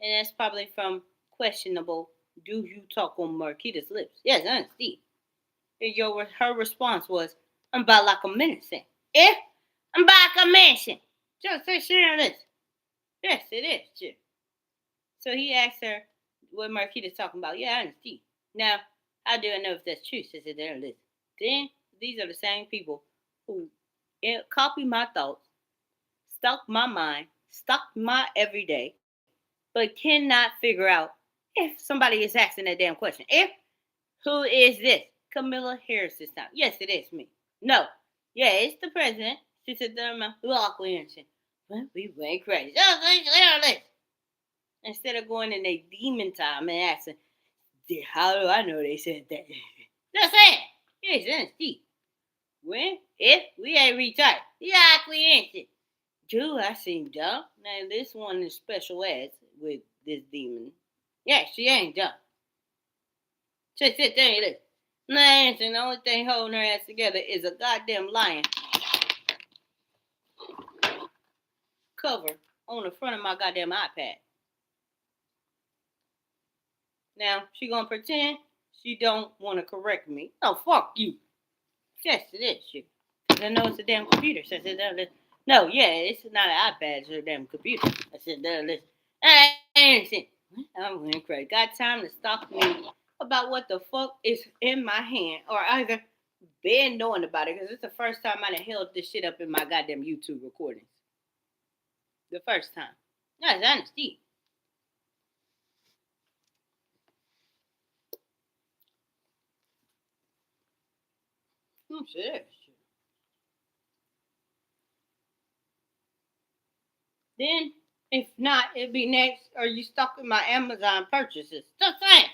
And that's probably from questionable, do you talk on Marquita's lips? Yes, honesty. And her response was, I'm about like a menacing. I'm about like a menacing. Just say share this. Yes, it is, sure. So he asked her what Marquita's talking about. Yeah, honesty. Now, how do I know if that's true? Says it there. Then these are the same people who copy my thoughts, stuck my mind, stuck my everyday, but cannot figure out if somebody is asking that damn question. Who is this? Camilla Harris this time. Yes, it is me. No. Yeah, it's the president. She said, we went crazy. Instead of going in a demon time and asking, how do I know they said that? Just saying. Yes, Steve. When? If? We ain't retired. Yeah, we ain't. Drew, I seem dumb. Now, this one is special ed with this demon. Yeah, she ain't dumb. Just sit there and listen. Nah, the only thing holding her ass together is a goddamn lion cover on the front of my goddamn iPad. Now, she gonna pretend she don't want to correct me. Oh, fuck you. Yes, it is, shit. I know it's a damn computer. So I said, no, yeah, it's not an iPad, it's a damn computer. I said, listen. I ain't seen. I'm going crazy. Got time to stop me about what the fuck is in my hand, or either been knowing about it, because it's the first time I done held this shit up in my goddamn YouTube recordings. The first time. That's honesty. Shit. Then, if not, it'd be next. Are you stuck in my Amazon purchases? Just saying.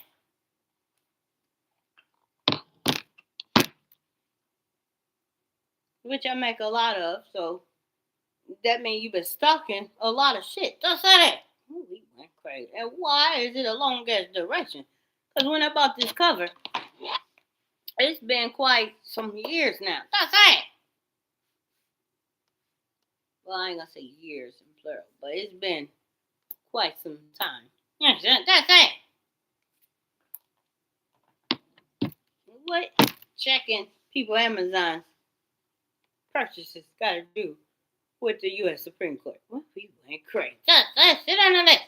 Which I make a lot of, so that means you've been stalking a lot of shit. Just saying. We went crazy. And why is it a long ass duration? Because when I bought this cover, it's been quite some years now. Just saying. Well, I ain't gonna say years in plural, but it's been quite some time. That's it. What checking people Amazon's purchases got to do with the U.S. Supreme Court? Well, we went crazy. Just sit on the list.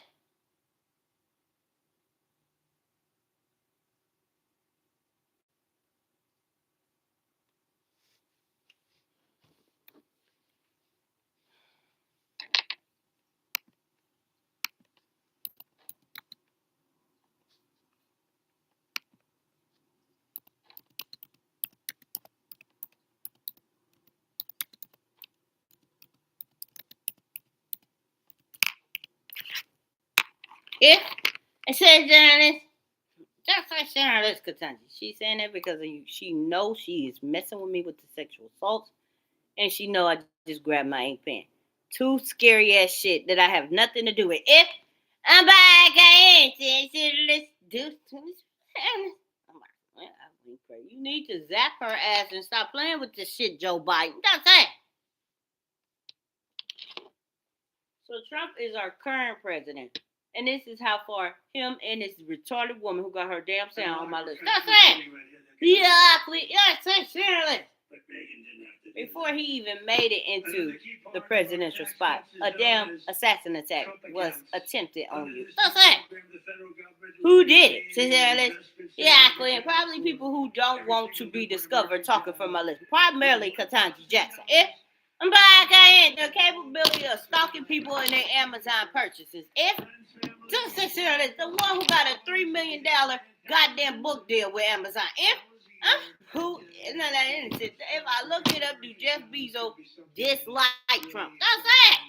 If it says journalist, just like journalist Katanji. She's saying that because of you. She knows she is messing with me with the sexual assault, and she know I just grabbed my ink pen. Two scary ass shit that I have nothing to do with. If I'm back, I ain't let's do this. You need to zap her ass and stop playing with this shit, Joe Biden. That's it. So Trump is our current president. And this is how far him and this retarded woman who got her damn sound on my list. That's it. Seriously. Before he even made it into the presidential spot, a damn assassin attack was attempted on you. That's it. Who did it? Sincerely. And probably people who don't want to be discovered talking from my list. Primarily Ketanji Jackson. If I'm back in the capability of stalking people in their Amazon purchases. If just sincerely, the one who got a $3 million goddamn book deal with Amazon. If Who? It's not that innocent. If I look it up, do Jeff Bezos dislike Trump? That's it.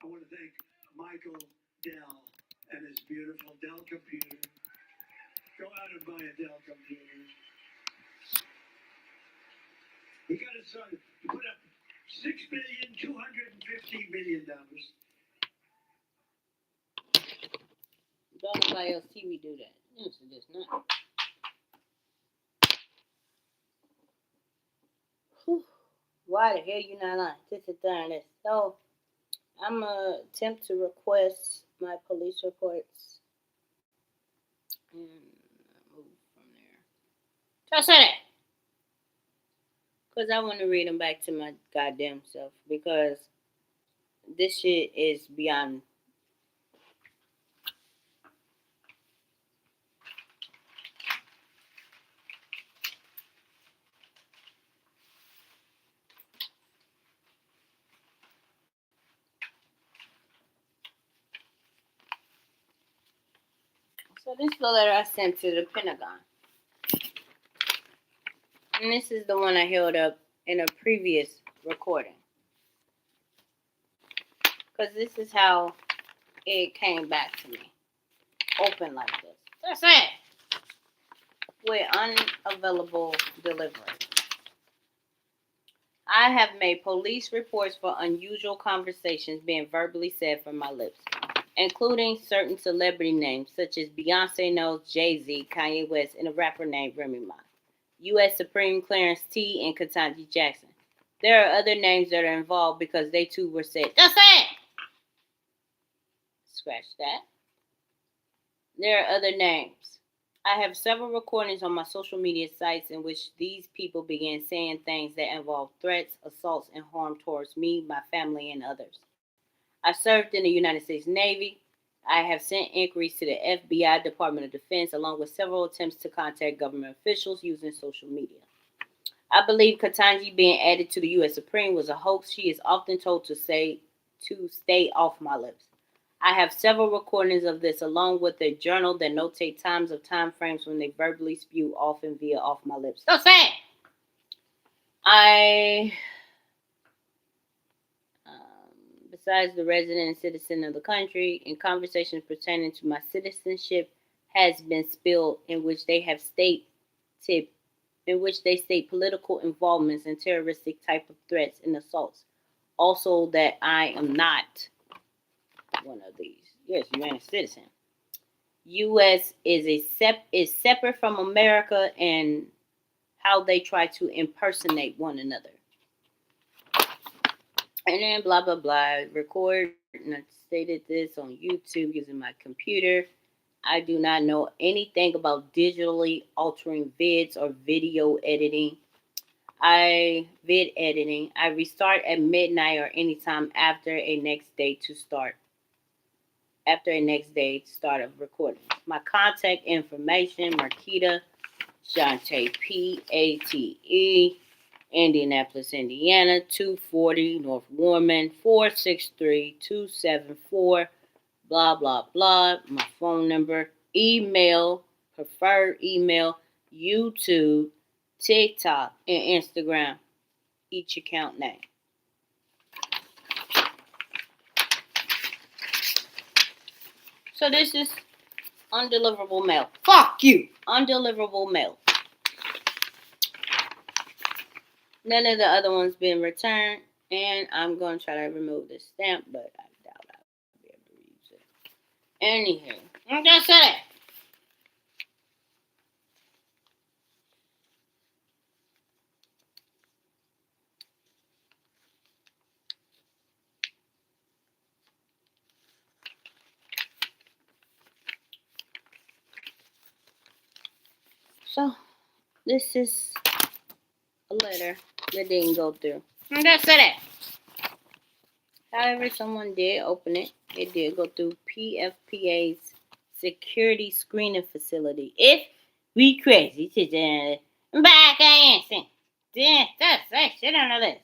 I want to thank Michael Dell and his beautiful Dell computer. Go out and buy a Dell computer. He got his son to put up $6,250,000,000. Don't nobody else see me do that. This is just not. Whew. Why the hell you not on? This is darn this. So I'm gonna attempt to request my police reports and move from there. Just say that. Because I want to read them back to my goddamn self. Because this shit is beyond. So this is the letter I sent to the Pentagon. And this is the one I held up in a previous recording. Because this is how it came back to me. Open like this. That's it. With unavailable delivery. I have made police reports for unusual conversations being verbally said from my lips, including certain celebrity names such as Beyonce Knowles, Jay-Z, Kanye West, and a rapper named Remy Ma, U.S. Supreme Clarence T, and Ketanji Jackson. There are other names that are involved because they too were said. Just say it! Scratch that. There are other names. I have several recordings on my social media sites in which these people began saying things that involve threats, assaults, and harm towards me, my family, and others. I served in the United States Navy. I have sent inquiries to the FBI, Department of Defense, along with several attempts to contact government officials using social media. I believe Ketanji being added to the U.S. Supreme was a hoax. She is often told to stay off my lips. I have several recordings of this, along with a journal that notate times of time frames when they verbally spew off and via off my lips. So sad. Besides the resident and citizen of the country, in conversations pertaining to my citizenship, has been spilled in which they state political involvements and terroristic type of threats and assaults. Also, that I am not one of these. Yes, United citizen. U.S. is separate from America and how they try to impersonate one another. And then blah, blah, blah. Record, and I stated this on YouTube using my computer. I do not know anything about digitally altering vids or video editing. Vid editing. I restart at midnight or anytime after a next day to start of recording. My contact information: Marquita Shante Pate, Indianapolis, Indiana 240 North Warman 463-274. Blah blah blah. My phone number, email, preferred email, YouTube, TikTok, and Instagram. Each account name. So this is undeliverable mail. Fuck you! Undeliverable mail. None of the other ones been returned. And I'm going to try to remove this stamp, but I doubt I'll be able to use it. Anywho, I'm just saying. So, this is a letter that didn't go through. I'm just saying. However, someone did open it. It did go through PFPA's security screening facility. If we crazy, back answering. That's shit on the list.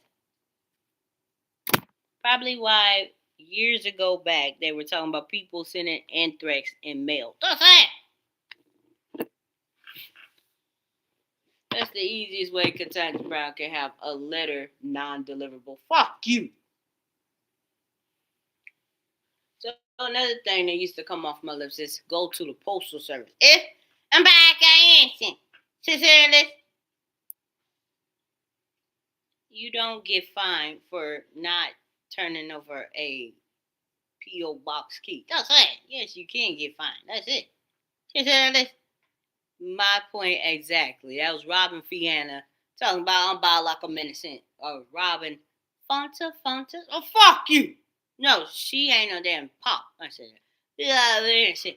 Probably why years ago back they were talking about people sending anthrax in mail. That's it. That's the easiest way Ketanji Brown can have a letter non-deliverable. Fuck you. So another thing that used to come off my lips is go to the postal service. If I'm back, I ain't sincerely. You don't get fined for not turning over a P.O. box key. That's it. Yes, you can get fined. That's it. Sincerely. My point exactly. That was Robin Fianna talking about I'm about like a menacent. Or Robin Fonta. Oh, fuck you. No, she ain't no damn pop. I said, yeah, innocent.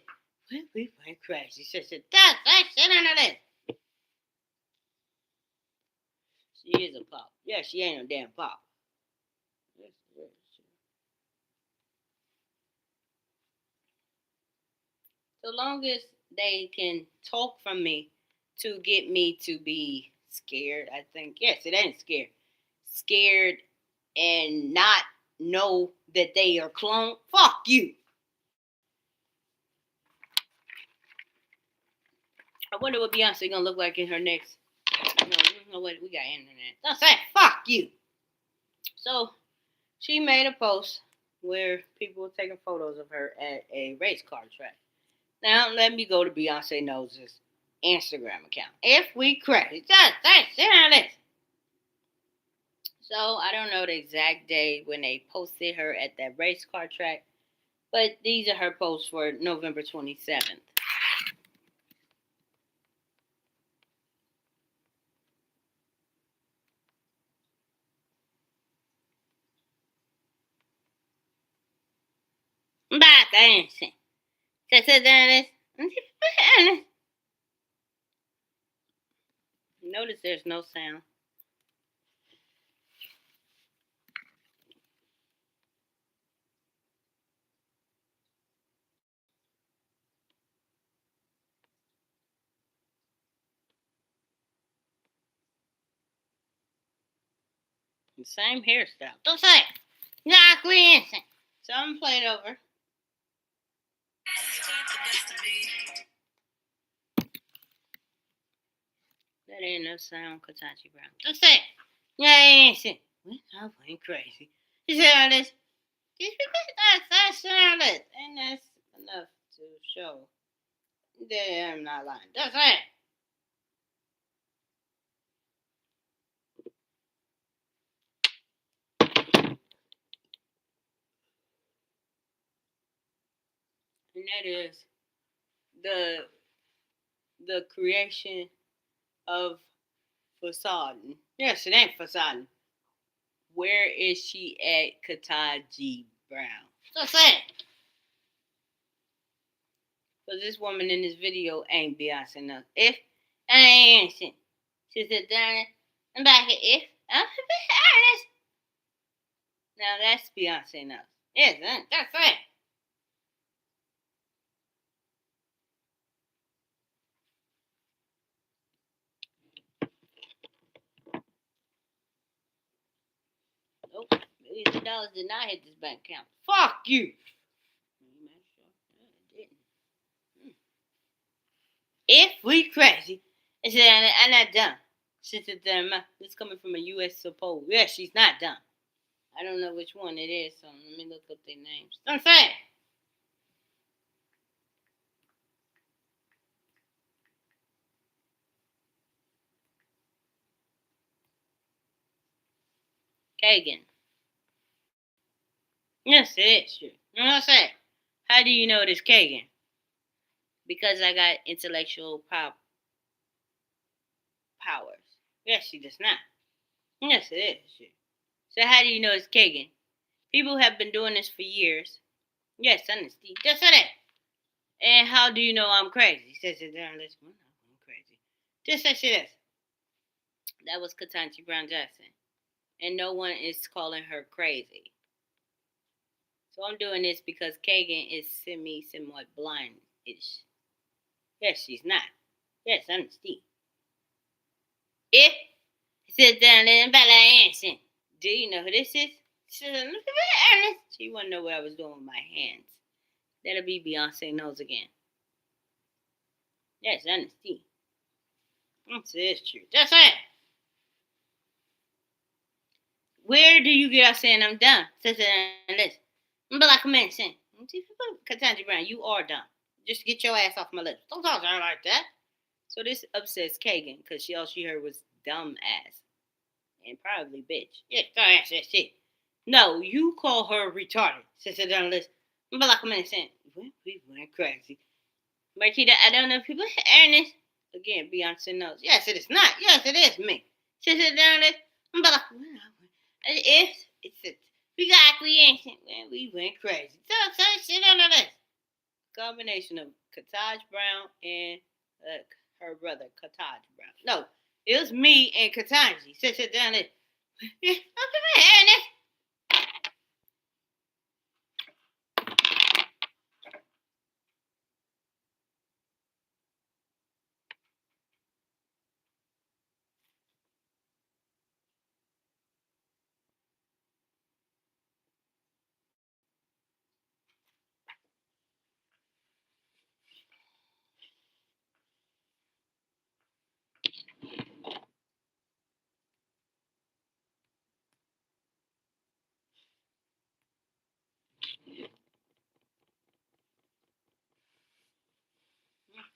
We went crazy. She said, that's shit on the list. She is a pop. Yeah, she ain't no damn pop. So long as they can talk from me to get me to be scared, I think. Yes, it ain't scared. Scared and not know that they are cloned. Fuck you. I wonder what Beyonce gonna look like in her next. No, what we got internet. Don't say fuck you. So she made a post where people were taking photos of her at a race car track. Now let me go to Beyonce Knows' Instagram account. If we crazy, just sit on this. So I don't know the exact day when they posted her at that race car track, but these are her posts for November 27th. Back dancing. Notice there's no sound. The same hairstyle. Don't say it. Not dancing. So I'm gonna play it over. That ain't no sound, Ketanji Brown. Don't say it. Dancing. I'm going crazy. You see all this? That's all this. And that's enough to show that I'm not lying. Don't say it. And that is the creation of facade. Yes, it ain't facade. Where is she at, Ketanji Brown? Just say it. Because this woman in this video ain't Beyonce enough. If I ain't shit. She said, darn it, I'm back at if I'm honest. Now that's Beyonce enough. Yes, that's right. Nope. Millions of dollars did not hit this bank account. Fuck you. If we crazy, and she said, I'm not dumb. She said, this coming from a U.S. suppose. Yeah, she's not dumb. I don't know which one it is, so let me look up their names. Don't say it. Kagan. Yes, it is true. Don't say it. How do you know it is Kagan? Because I got intellectual powers. Yes, she does not. Yes, it is true. So how do you know it's Kagan? People have been doing this for years. Yes, honesty. Just say that. And how do you know I'm crazy? Says it down. Let's go. I'm crazy. Just say this. That was Ketanji Brown Jackson. And no one is calling her crazy. So I'm doing this because Kagan is somewhat blind-ish. Yes, she's not. Yes, honesty. If sit down and balance. Do you know who this is? She wouldn't know what I was doing with my hands. That'll be Beyonce Knows again. Yes, honesty. It's true. That's it. Where do you get out saying I'm dumb? Says this. But like a man saying, Katanji Brown, you are dumb. Just get your ass off my lips. Don't talk to her like that. So this upsets Kagan because all she heard was dumb ass. And probably bitch. Yeah, dumb ass that shit. No, you call her retarded, says the journalist. But like a man saying, we went crazy. Marquita, I don't know if people Ernest. Again, Beyonce knows. Yes, it is not. Yes, it is me. Says the journalist. But like, if it's it. We got acquiescent when we went crazy. So shit on the list. Combination of Kataj Brown and her brother Kataj Brown. No, it was me and Katanji. Sit down there. Yeah, I'm hearing this.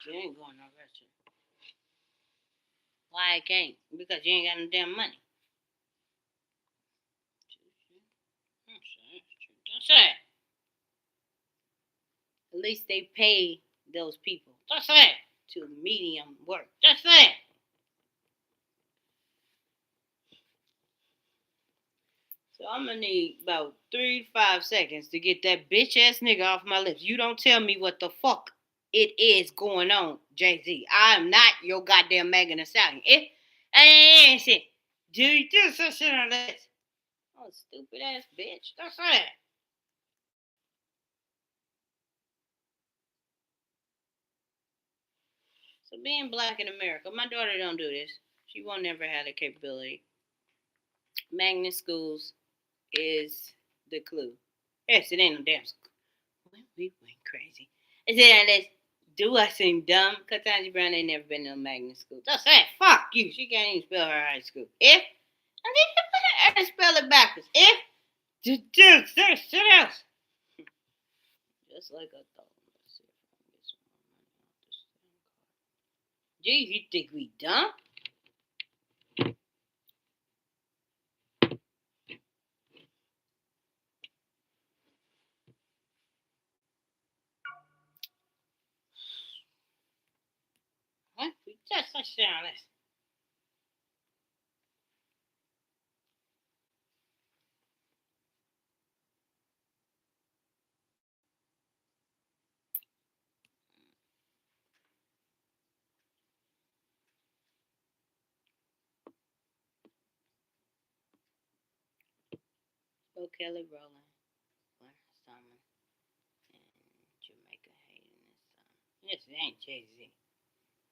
You ain't going no restaurant. Why I can't? Because you ain't got no damn money. That's it. At least they pay those people. That's it. To medium work. That's it. So I'm gonna need about 3 to 5 seconds to get that bitch ass nigga off my lips. You don't tell me what the fuck it is going on, Jay-Z. I am not your goddamn Megan Thee Stallion. If I ain't shit, do you do some shit on this? Oh, stupid ass bitch. That's it. So being black in America, my daughter don't do this. She won't never have the capability. Magnet schools is the clue. Yes, it ain't no damn school. We went crazy. I said, let's do I seem dumb? Because Tanji Brown ain't never been to a magnet school. Just say, fuck you. She can't even spell her high school. If, and then spell it backwards. If, shit else. Just like I thought. Let's see if I can get some more money off this thing. Gee, you think we dumb? What? We just shit on this. Go Kelly Rowland, Clarence Thomas, and Jamaica Hayden this time. Yes, it ain't Jay-Z.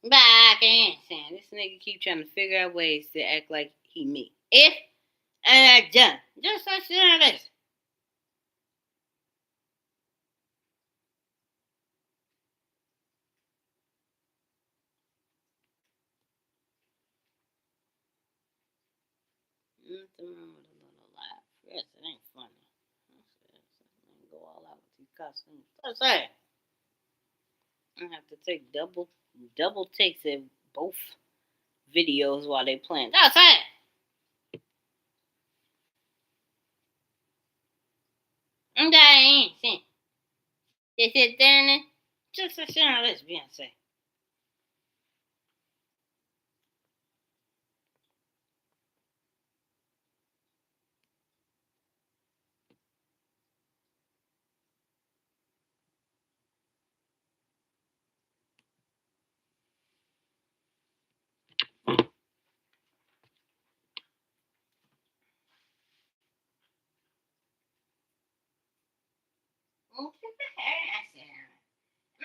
But I can't stand this nigga keep trying to figure out ways to act like he me. If and I done. Just like shit on this. Nothing wrong with a little laugh. Yes, it ain't funny. Go all out with these costumes. That's it. I have to take double takes at both videos while they playing. That's it. And I ain't seen. They said, damn it. Just a shit on this Beyonce.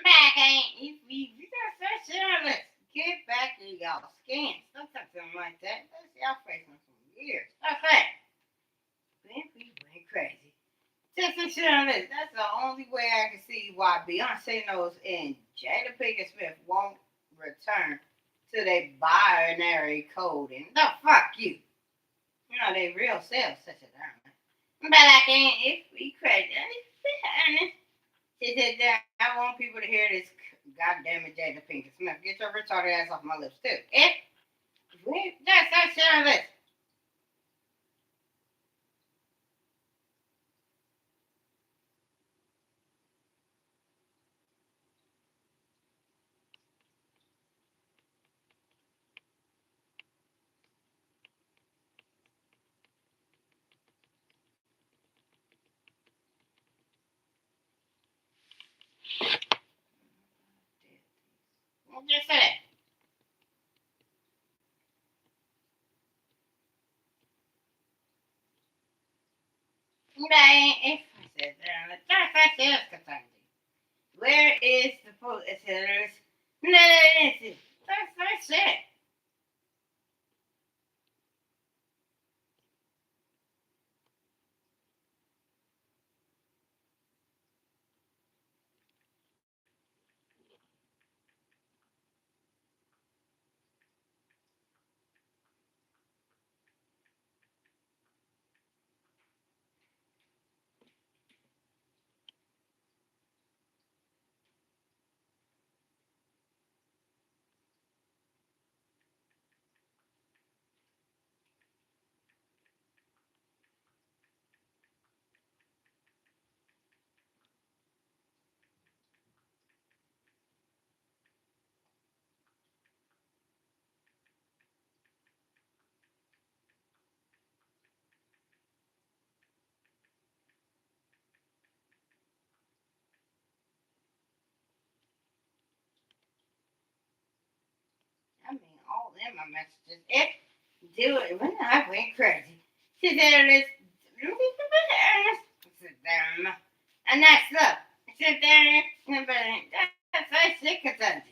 Back ain't you got that shit on this. Get back to y'all skins. Don't talk something like that. That's y'all facing some years. That's it. Man, we went crazy. Just some shit on this. That's the only way I can see why Beyonce knows and Jada Pinkett Smith won't return to their binary coding. The fuck you. You know, they real self such a damn. But I can't, if we crazy. She said that I want people to hear this. Goddamn it, Jada Pinkett Smith. Get your retarded ass off my lips, too. If we just that shit on this. Just say that. If I said that, just that where is the police? No, that's it. I mean, all in my messages. If do it when I went crazy. Sit there, let's sit down. And that's up. Sit there, that's I sick of that.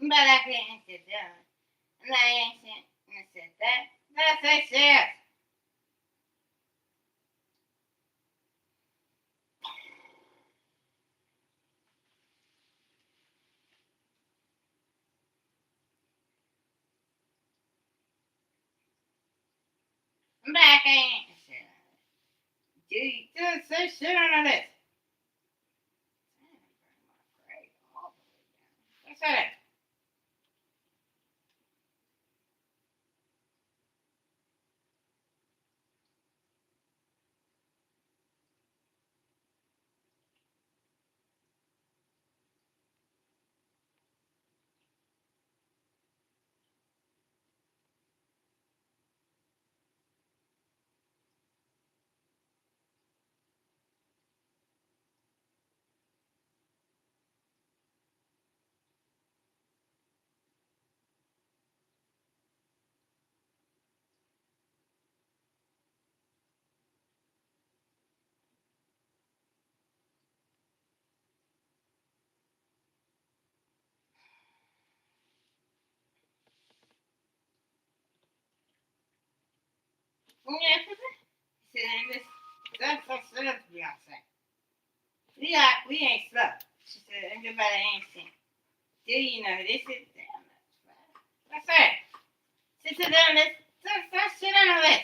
But I can't sit down. And I ain't sit that. That's I said. But I can't sit. Do you just say shit on this? That's it. Yeah, that's Beyonce. We ain't stuck. She said, everybody ain't seen. Do you know this is damn that's it. Sit down, let's sit down on this.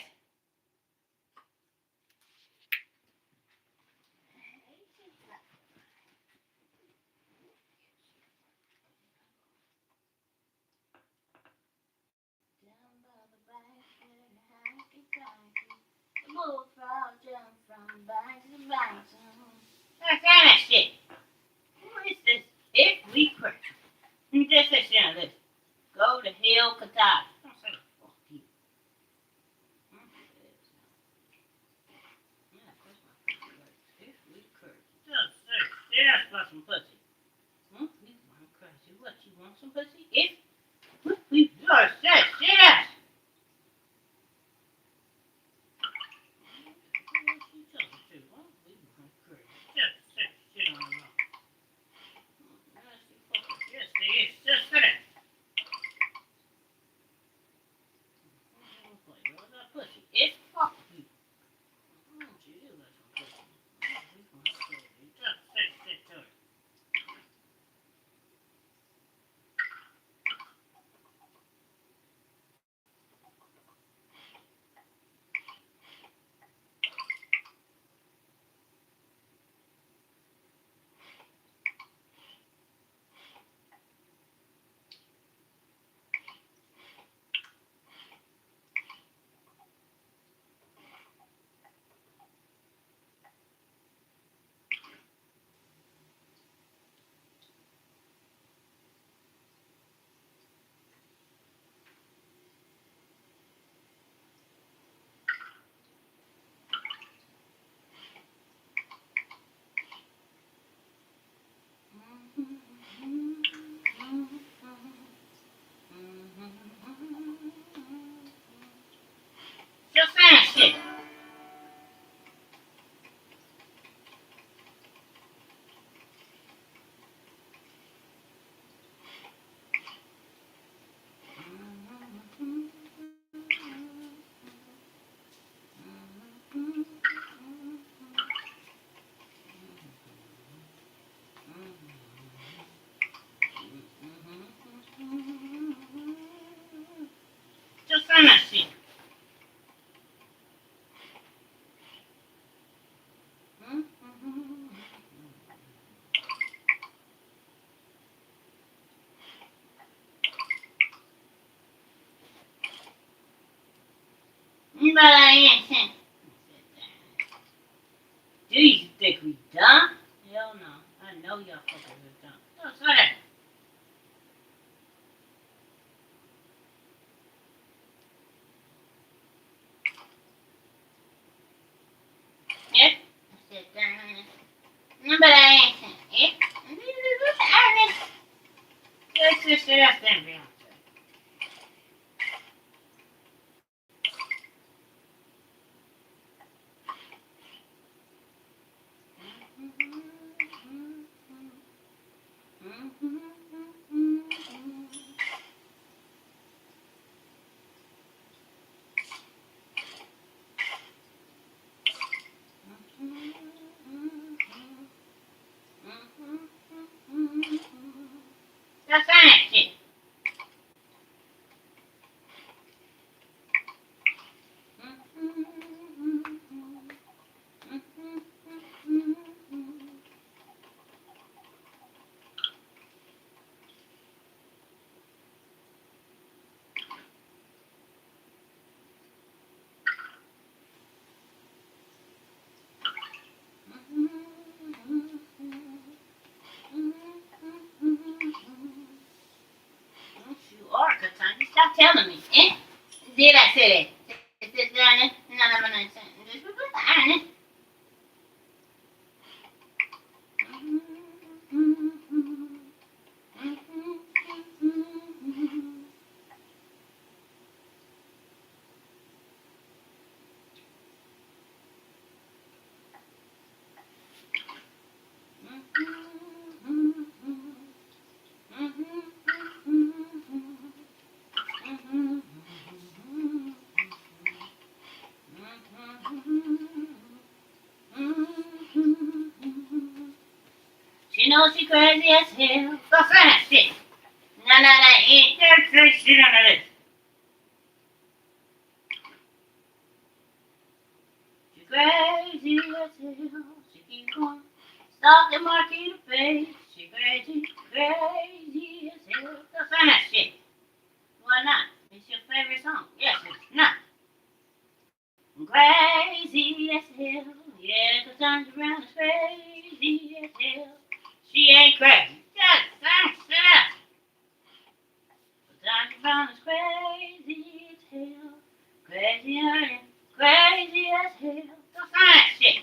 That's that shit. What is this? If we quit. Just sit down on this. Go to hell, Qatar. Don't say fuck you. If we quit. Just say, that's for some pussy. We want crazy. What, you want some pussy? If we just say, shit ass. It's fuck you. Do you think we dumb? Hell no. I know y'all fuckers are dumb. No, it's not that. Yep. But I ain't saying it. That's them, Beyonce. That's that shit. You are, Katanya. Stop telling me. Eh? Did I say that? Is this done? No, no, no, no. She knows she crazy as hell. Go say that shit. No, no, no, ain't that shit on the list. She crazy as hell. She keep going. Stop the market face. She crazy, crazy as hell. Go say that shit. Why not? It's your favorite song. Yes, it's not. Crazy as hell. Yeah, 'cause I'm around is crazy as hell. She ain't crazy. Just shut up. Dr. Brown is crazy as hell. Crazy honey. Crazy as hell. Go find that shit.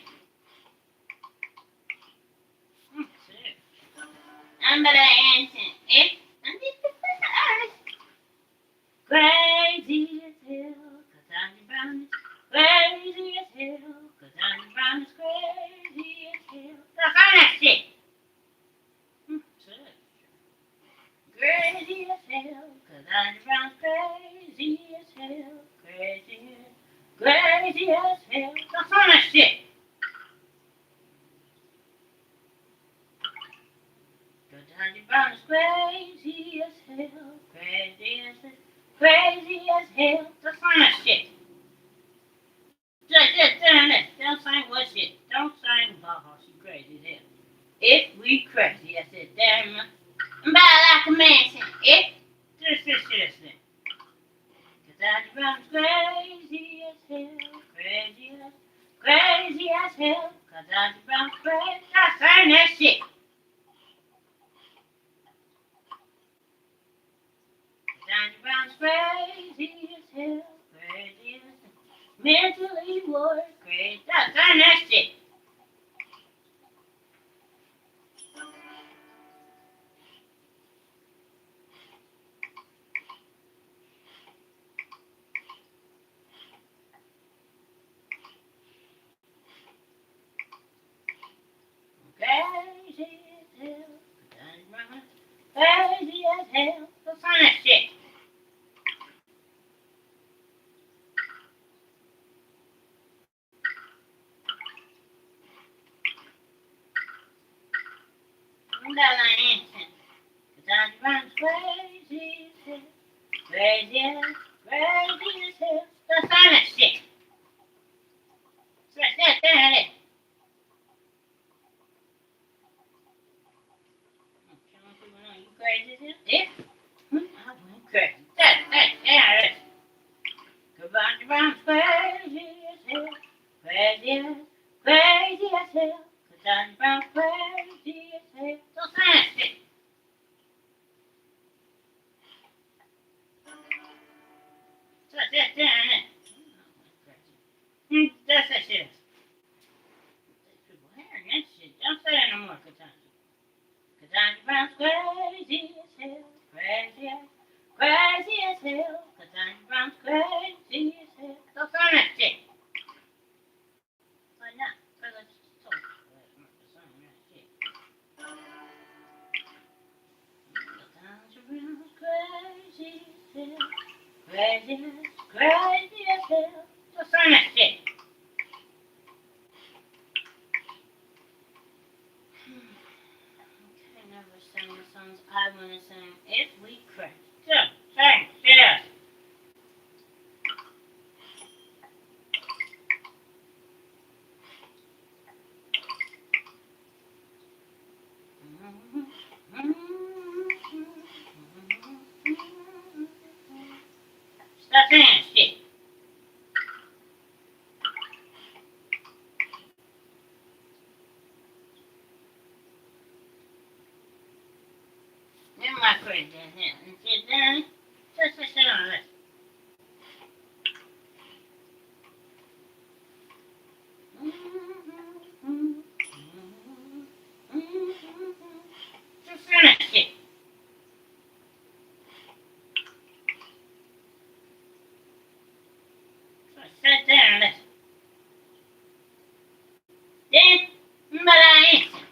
Shit. I'm better answer it. Crazy as hell. Cause Dr. Brown is crazy as hell. Cause Dr. Brown is crazy as hell. Go find that shit. Shit. Crazy as hell, 'cause I'm around crazy as hell, crazy as hell. That's all that shit. 'Cause I'm around crazy as hell, crazy as hell. That's all that shit. Don't sing what shit. Don't sing she crazy as hell. If we crazy, I said, damn. I'm about like a man saying, if this shit. Cause I'm crazy as hell, crazy as hell. Cause I'm crazy. Stop saying that shit. Cause I'm crazy as hell, crazy as hell. Mentally worried, crazy. Stop saying that shit. Crazy as hell, crazy as hell. Stop saying that shit. I'm not lying. Cause I'm crazy as hell. Crazy as hell. Stop saying that shit. That. You crazy as hell? Yeah. I went crazy. That. Goodbye, crazy Crazy, crazy as hell. Cause I'm crazy as hell. So fancy. So that's it. That's that shit. People hearing that shit. Don't say that no more, Katanja. Katanja Brown's crazy as hell. Crazy as hell. Katanja Brown's crazy as hell. So sign that shit. Why not? Because I just told you last month to sign that shit. Katanja Brown's crazy as hell. Crazy as hell. So sign that shit. I never sang the songs I want to sing if we crash. So, sing, shit. Stop saying shit. Then my friend down here and sit down. Just sit on this. Just finish it. So sit down and listen. Then, but I answer.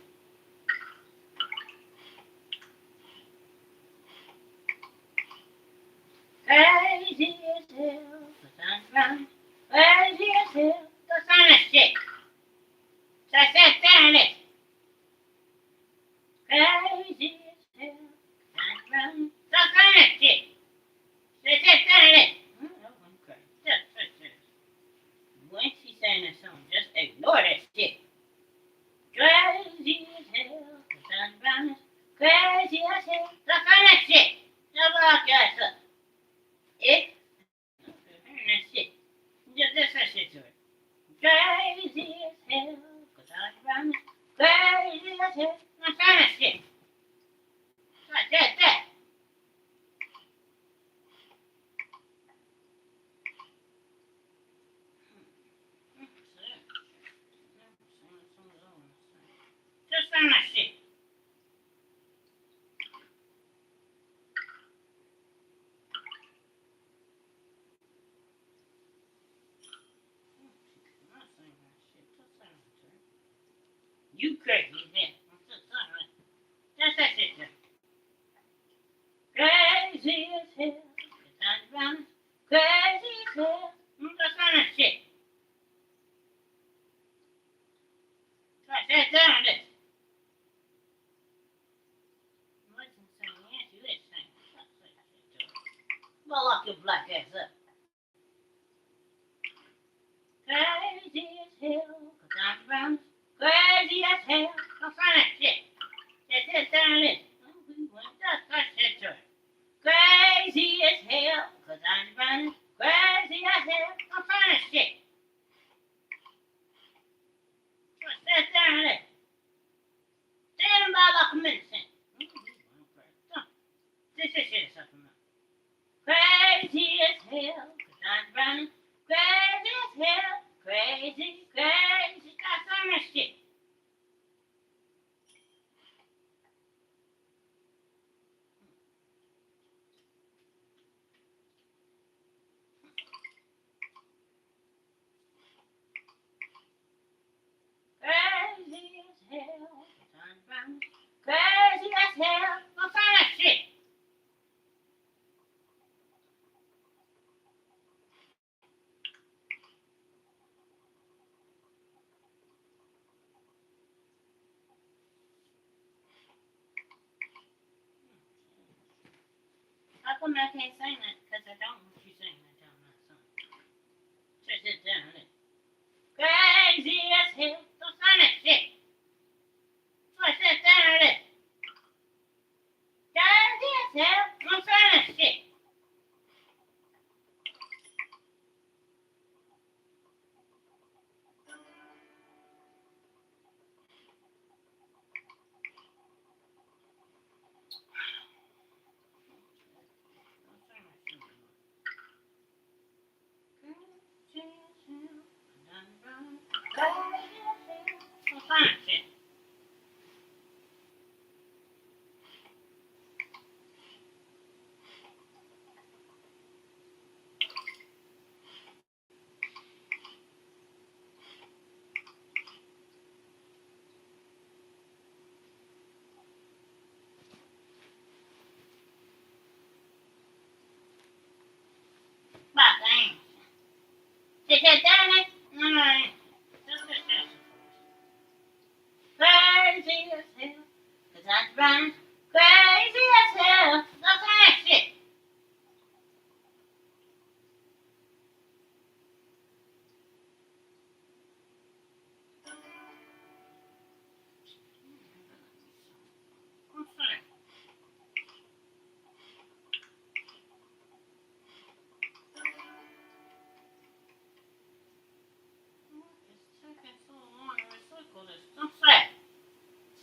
Crazy as hell, the sun's running. Crazy as hell, the sun is shit. So sit down and listen. Crazy as hell, the sun's running. The sun is shit. So sit down and listen. I'm crazy. Just. When she's saying that song, just ignore that shit. Crazy as hell, the sun's running. Crazy as hell, the sun is shit. Just lock your ass up. It? That shit. Just that shit to it. Crazy as hell, the sun's running. Crazy as hell, the sun is shit. Like that. Just sing that shit. You crazy as hell. Just that shit to it. Crazy as hell, the sun's running. Crazy as hell, just sing that shit. Like that this. Listen, sing, answer this thing. Just say that shit to it. Well, lock your black ass up. Crazy as hell, the sun's running. Crazy as hell, don't sing that shit. Just this. Just that shit to it. Crazy as hell, cause I'm running. Crazy as hell, I'm trying to shit. Just sit down there. Stand by like a medicine. This shit is something else. Crazy as hell, cause I'm running. Crazy as hell. Crazy. Stop saying that shit. Crazy as hell, cause I'm running. Crazy as hell, I'm trying that shit. How come I can't sing that? Because I don't want you singing that down my song. Just sit down there. Crazy as hell. Don't sign that shit. Just sit down there. Crazy as hell. Don't sign that shit.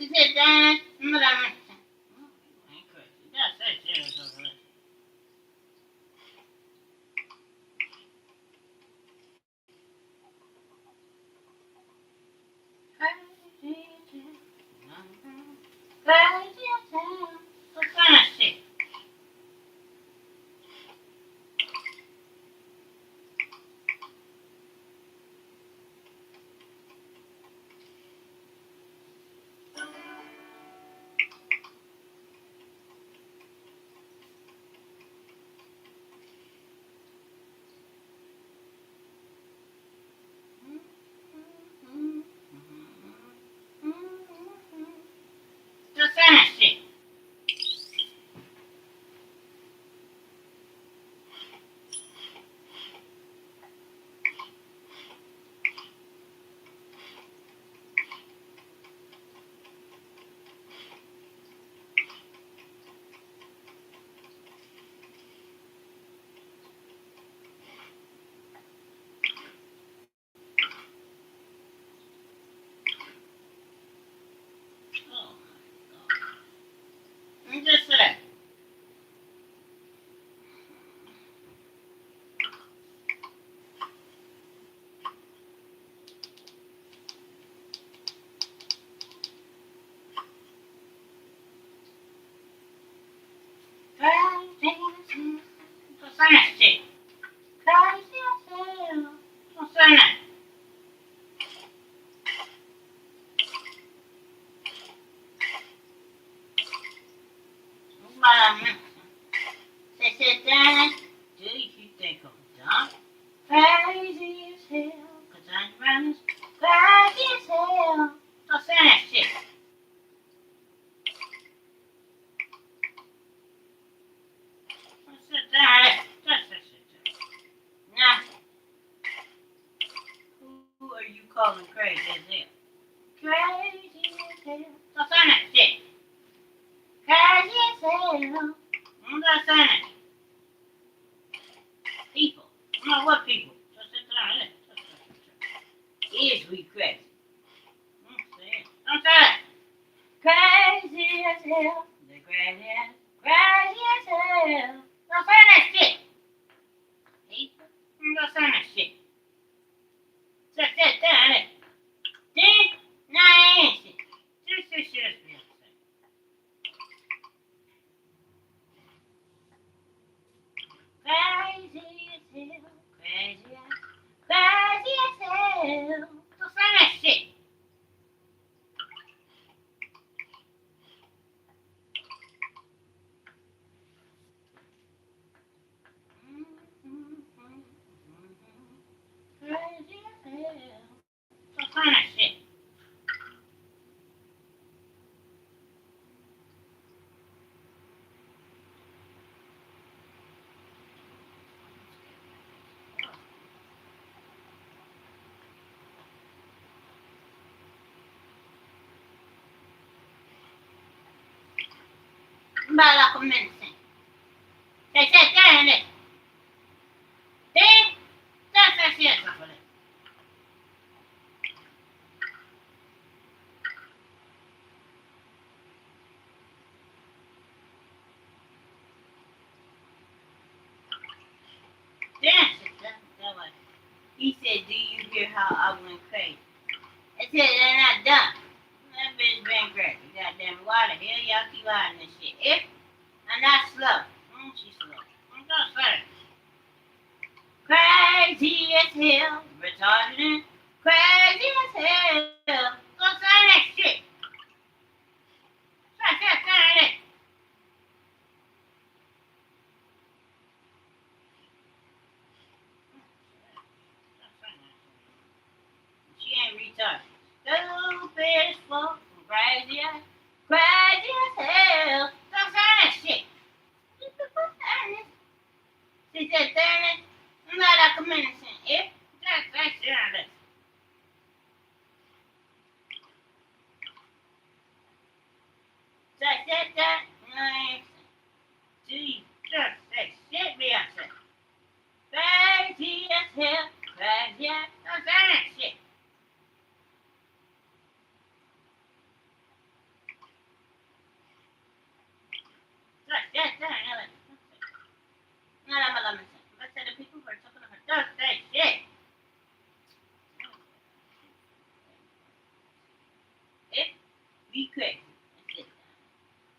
said that. Ain't crazy. That's serious over there. Crazy town. What kind of shit? What kind of shit? Oh my god. I'm just saying. What kind of shit? Crazy town. What kind of? They said that. Do you think I'm dumb? Crazy as hell. Cause I'm running crazy as hell. What kind of shit? What's that? That's a shit. Now, who are you calling crazy as hell? Crazy as hell. What kind of shit? Crazy as hell. What's that? People. No, what people? Is we crazy? I'm sorry. Crazy as hell. The crazy as hell. Don't say that shit. People. Don't say that shit. Just sit down there. See? Now I ain't shit. Just this shit is real. Crazy as hell. Crazy as hell. Don't say that shit. Crazy as hell. Don't say that shit. Bala ko minsan. Say, down there. See? That's it. He said, do you hear how I went crazy? I said, they're not dumb. That bitch been crazy. Goddamn, why the hell y'all keep hiding this shit? If I'm not slow. She's slow. I'm not slow. Crazy as hell. Retarded. Crazy as hell. Go sign that shit. Sign it. She ain't retarded. Stupid as fuck. Crazy as hell. Don't sign that shit. She said, damn it. I'm not a community. If that's shit. That. Gee, just that shit me upset. Crazy as hell. Crazy as that shit. be crazy. That's it.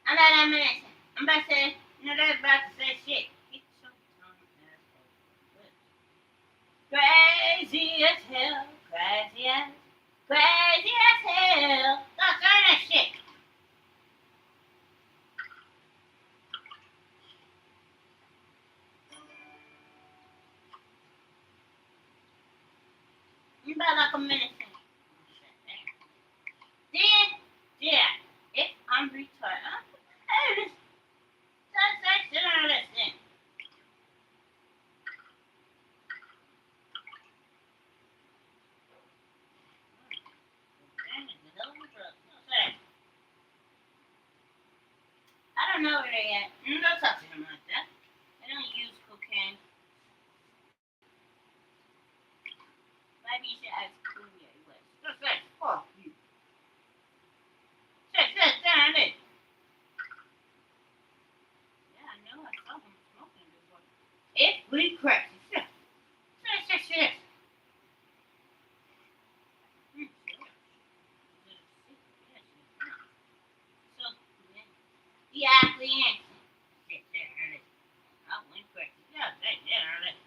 I'm not that man. I'm about to say, no, that's about to say shit. Get your tongue ass over. Crazy as hell. Crazy as hell. Stop saying that shit. You about like a minute. Then, yeah, if I'm retarded, hey, that's shit on this thing. I don't know where they at. Don't talk to him like that. They don't use cocaine. Maybe you should ask Kanye West. Just say, fuck you. Say, down it. Yeah, I know. I saw him smoking before. If we crack, shit. So, yeah, we ain't. Shit, down it. I went crazy. Yeah, down it.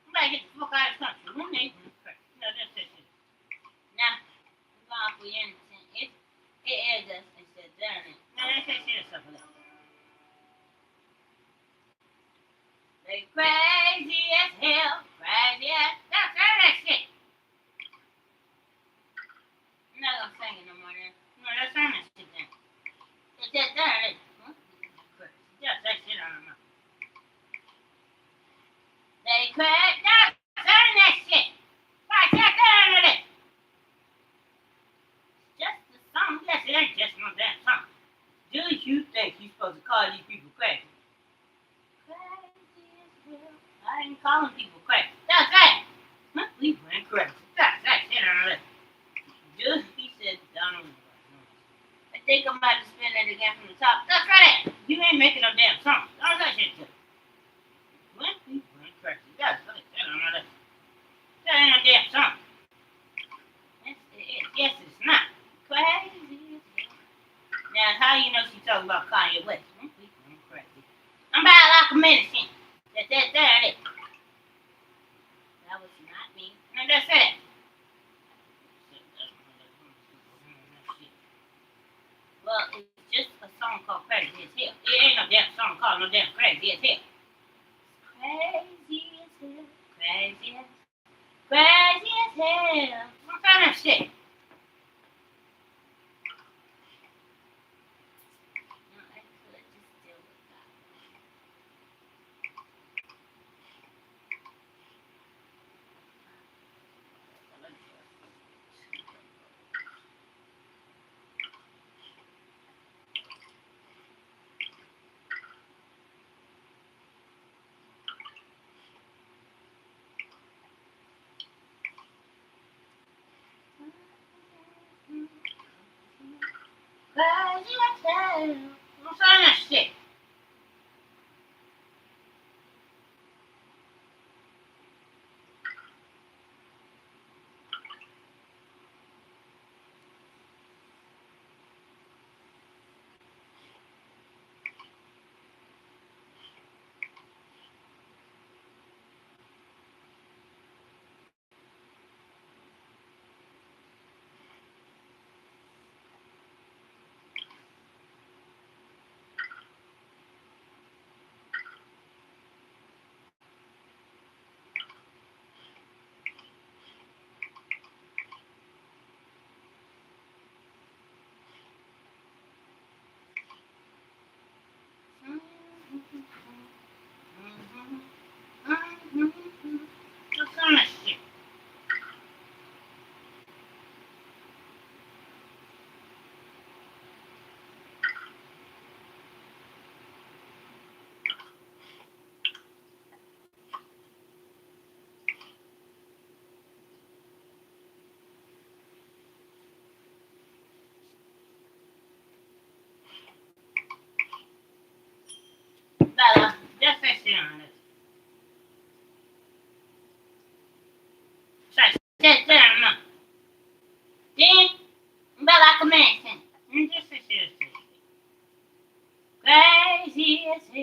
I'm gonna get the fuck out of the country. When they went crazy. No, that's it. Now, we're going for innocent. If it is us, it said down it. No, that's it. Shit, something else. They crazy as hell. Crazy as. That's that shit. I'm not gonna sing it no more then. No, that's not that shit then. It's just down it. Just that shit on them. They crazy. That's that shit. Right, just down it. Just the song. Yes, it ain't just no damn song. Do you think you're supposed to call these people crazy? Crazy as hell. I ain't calling people crazy. That's that. Huh? We went crazy. That's that shit on the list. Just he said, Donald. I think I'm about to spin it again from the top. That's right. You ain't making no damn song. Don't that shit to. When we went crazy. That's that shit on the list. That ain't no damn song. Yes, it is. Yes, it's not. Crazy. Now, how you know she talking about Kanye West? We went crazy. I'm about like a minute in. That it. That was not me. No, that's it. Well, it's just a song called Crazy as Hell. It ain't no damn song called no damn Crazy as Hell. Crazy as hell. Crazy as hell. What kind of shit? No, I could just deal with that. Crazy as hell. What kind of shit?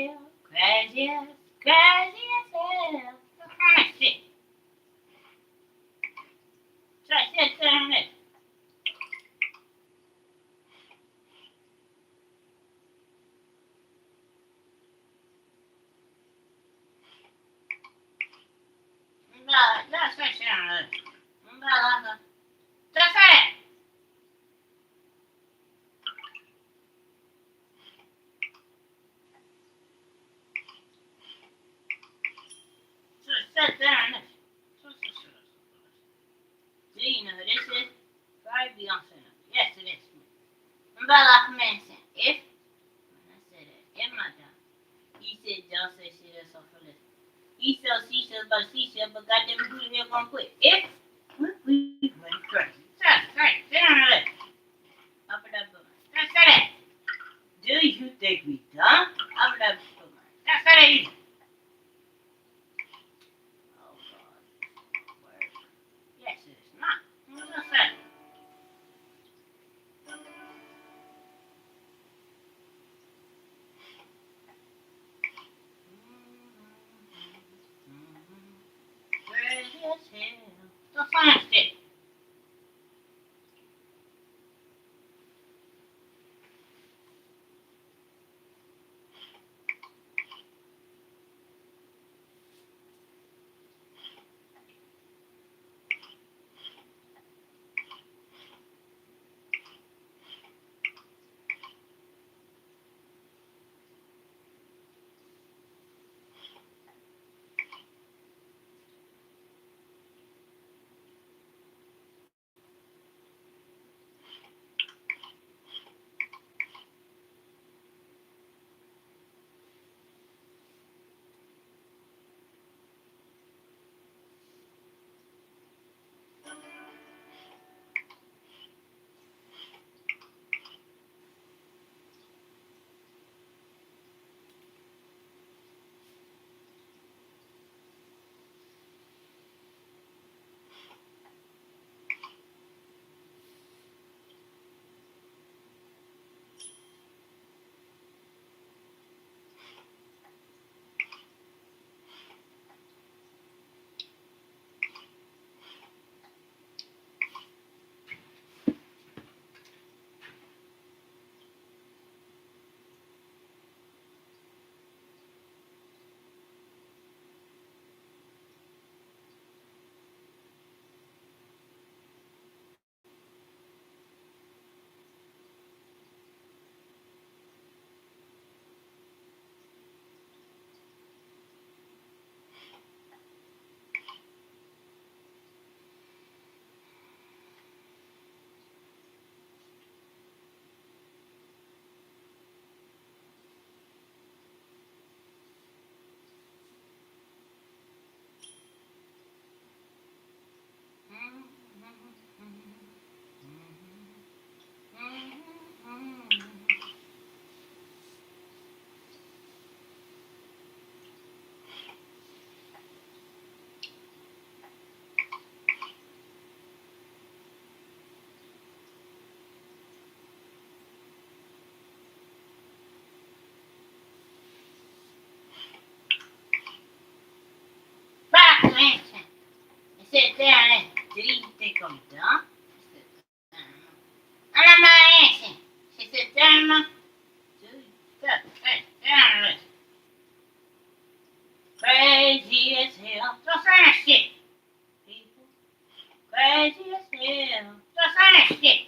hell. Crazy as hell. What kind of shit? Try to sit down there. No, try to sit down there. No. Just say it. Sit down there. Do you know who this is? Probably Beyonce. Yes, it is. Umbrella Manson. If I said it, in my time. He said, don't say shit else off the list. He sells seashells by seashells, but goddamn who the hell gonna quit? If we went crazy. Sorry, sit on the list. Up in that book. That's it. Do you think we dumb? Up in that book. That's it. Oh God. Word. Yes, it is not. What's that? Crazy as hell. Don't find it. Back Manson. I sit down there. Do you think I'm dumb? I'm not answering. She said, damn, dude, hey, down this. Crazy as hell. Don't say that shit, people. Crazy as hell. Don't say that shit.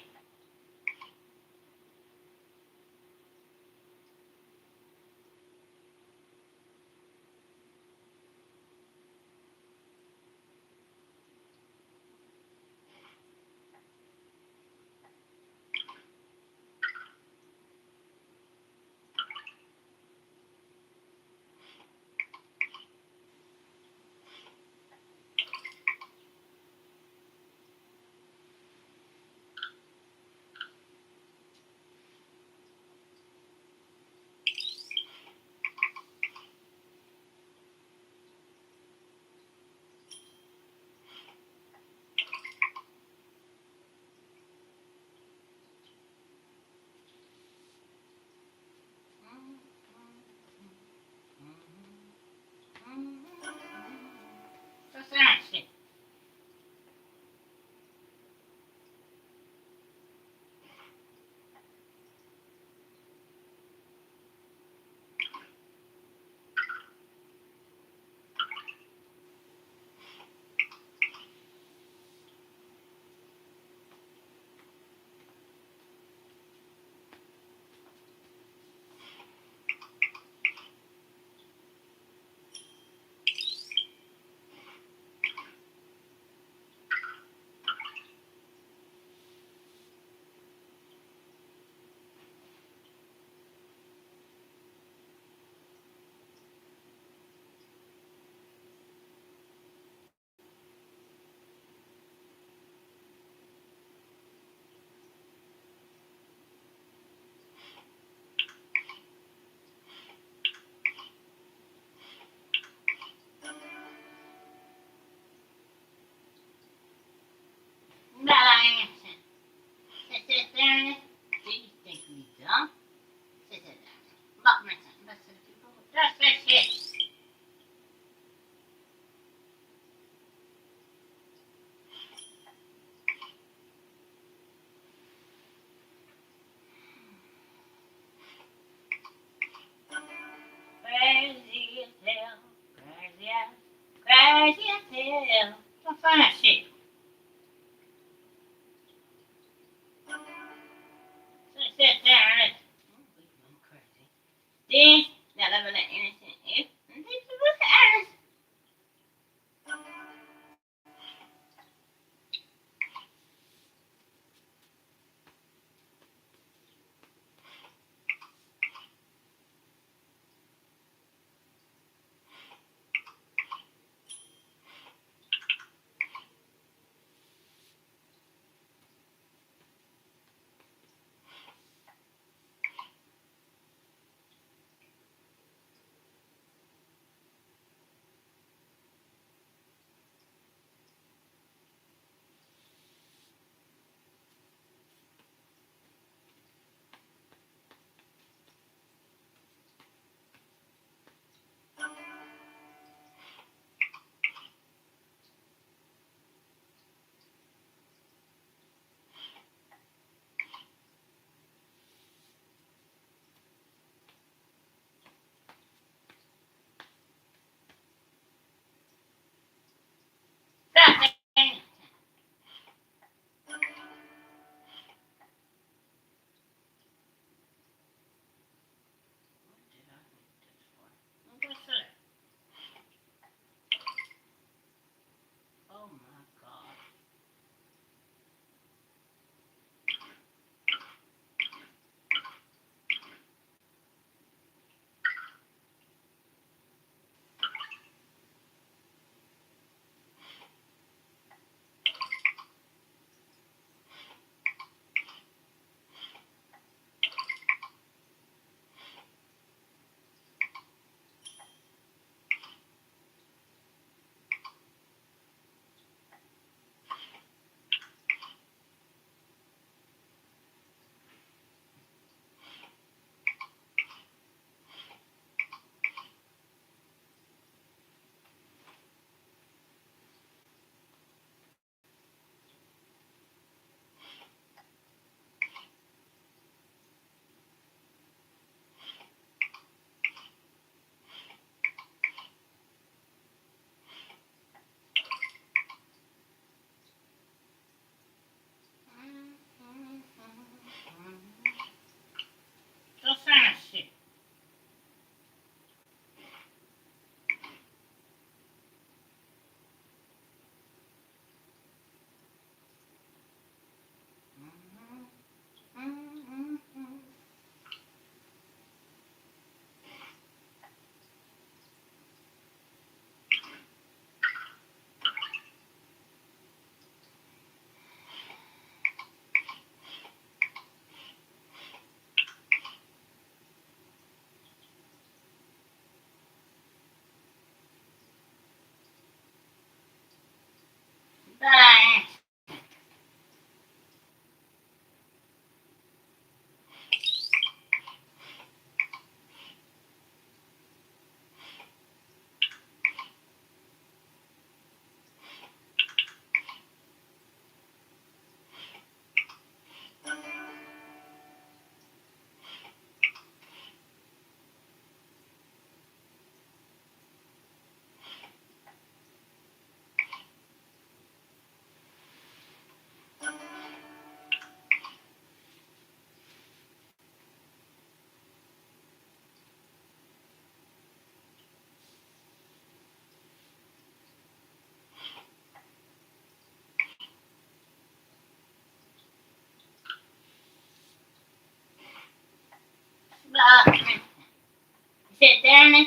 Sit down and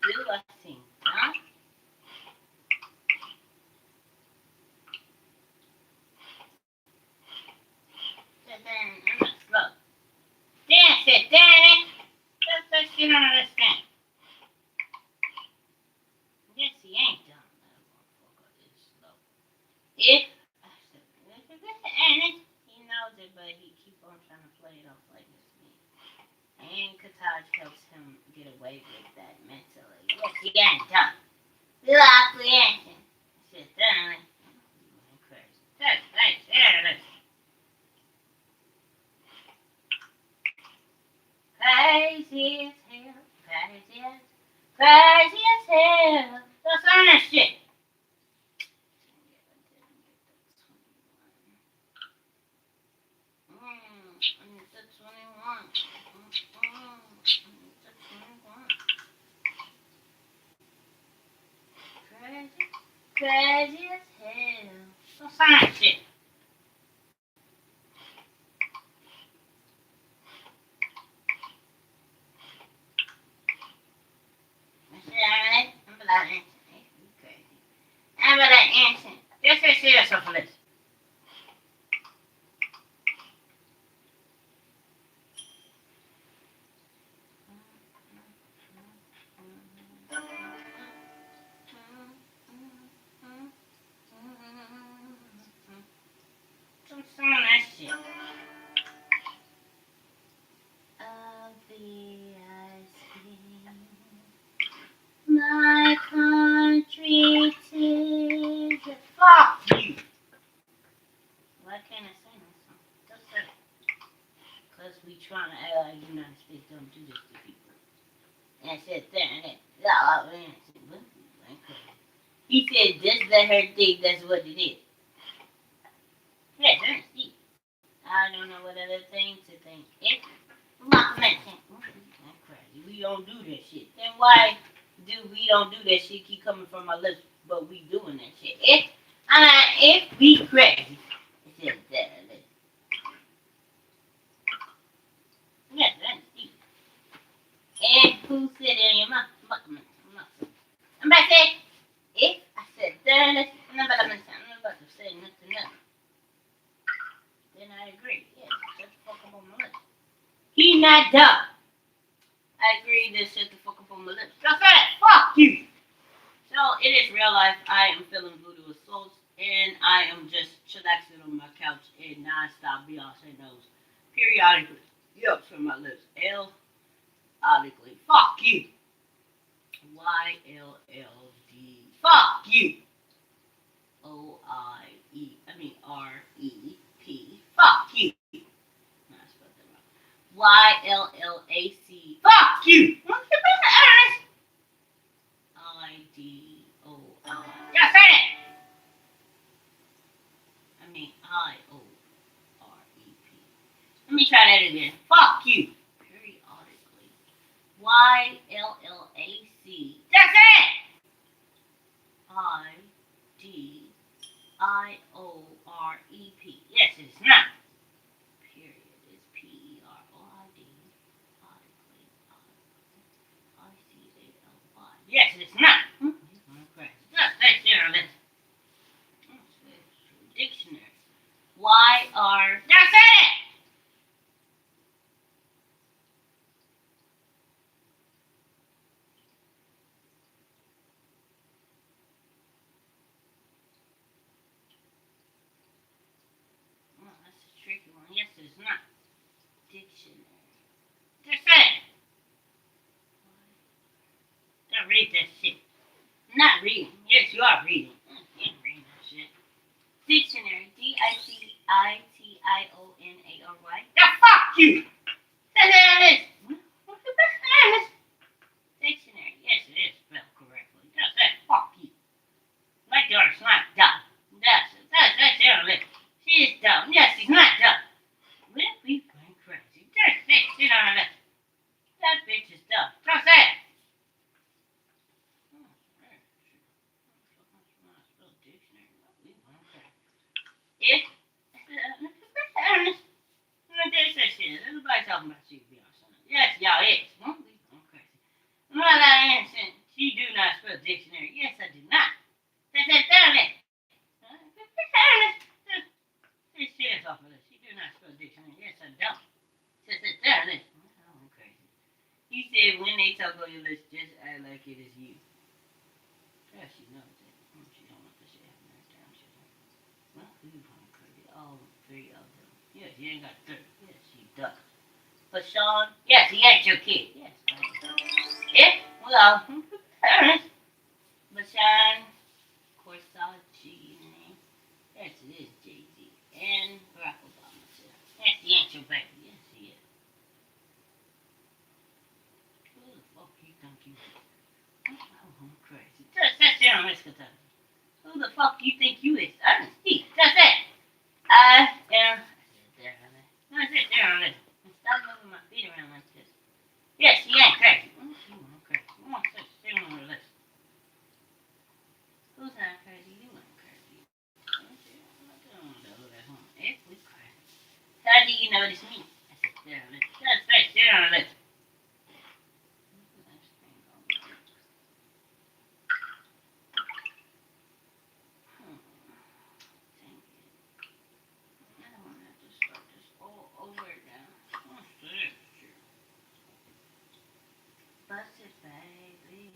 do a thing, huh? Sit down and I'm not slow. Then sit down and just that shit on this thing. Yes, he ain't dumb. That motherfucker is slow. If and he knows it, but he keep on trying to play it off like it's me. And Kataj helps him get away with that mentally. Yes, he ain't dumb. Lock the action. Sit down. Crazy. That's nice. Crazy as hell. Crazy as hell. That's on that shit. Crazy as hell. That's on that shit. I'm about to answer. Just say yourself for this. Some of that shit. My country tis fuck you. Why can't I say that song? Just say it. Because we trying to act like the United States don't do this to people. And I said that and that. He said just let her think that's what it is. Yeah, that's it. I don't know what other thing to think. It's not mentioned. That's crazy. We don't do that shit. Then why do we don't do that shit keep coming from my lips, but we doing that shit? If we crazy. It's just that. Yeah, that's it. And who said it in your mouth? I'm about to say, if I said that, I'm about to say nothing else. Then I agree. Yeah, shut the fuck up on my lips. He not dumb. I agree to shut the fuck up on my lips. Just that. Fuck you. So it is real life. I am feeling voodoo assaults, and I am just chillaxing on my couch and non-stop Beyonce knows periodically. Yup, from my lips. L-audically. Fuck you. Y-L-L-D. Fuck you. O-I-E. I mean R-E-P. Fuck you. No, I spelled that wrong. Y-L-L-A-C. Fuck you. I-D-O-I. Just say it. I mean I-O-R-E-P. Let me try that again. Fuck you. Periodically. Y-L-L-A-C. Just say it. I-D-I-O-R-E-P. Yes, it is not. Period is P-E-R-O-I-D. Audically. I-C-A-L-Y. Yes, it is not. Just that shit on this. Dictionary. Y-R. That's it! Oh, that's a tricky one. Yes, it is not. Dictionary. Just say it. Don't read that shit. I'm not reading. Yes, you are reading. You're reading that shit. Dictionary. D-I-C-I-T-I-O-N-A-R-Y. Yeah, fuck you! That's what it is. Dictionary. Yes, it is spelled correctly. Just that. Fuck you. My daughter's not dumb. That's it. That's it. She is dumb. Yes, she's not dumb. We going crazy. Just that shit on her. That bitch is dumb. Just that. If everybody talking about you, Beyonce. Yes, y'all is. I'm crazy. Mother Anderson, she do not spell dictionary. Yes, I do not. That's that damn it. This shit's off of this. She do not spell dictionary. Yes, I don't. That's that damn it. I'm crazy. He said when they talk on your list, just act like it is you. Yeah, she knows it. She don't want the shit happening down shit. Well, I'm crazy. All three of them. Yeah, she ain't got third. Yes, she does. But Sean, yes, he ain't your kid. Yes. Yeah, well, parents. But Sean, Corsachi, yes, it is Jay-Z. And Barack Obama, too. Yes, he ain't your baby. Yes, he is. Who the fuck you think you is? Oh, I'm crazy. That's down, Miss Kentucky. Who the fuck you think you is? Honestly, that's it. I am. I sit there on it. Stop moving my feet around like this. Yes, she ain't crazy. I'm crazy. I'm gonna sit on her list. Who's not crazy? You ain't crazy. If we crazy. How do you notice me? I sit there on it. Just sit on it. I don't want to have to start this all over again. Bust it, baby.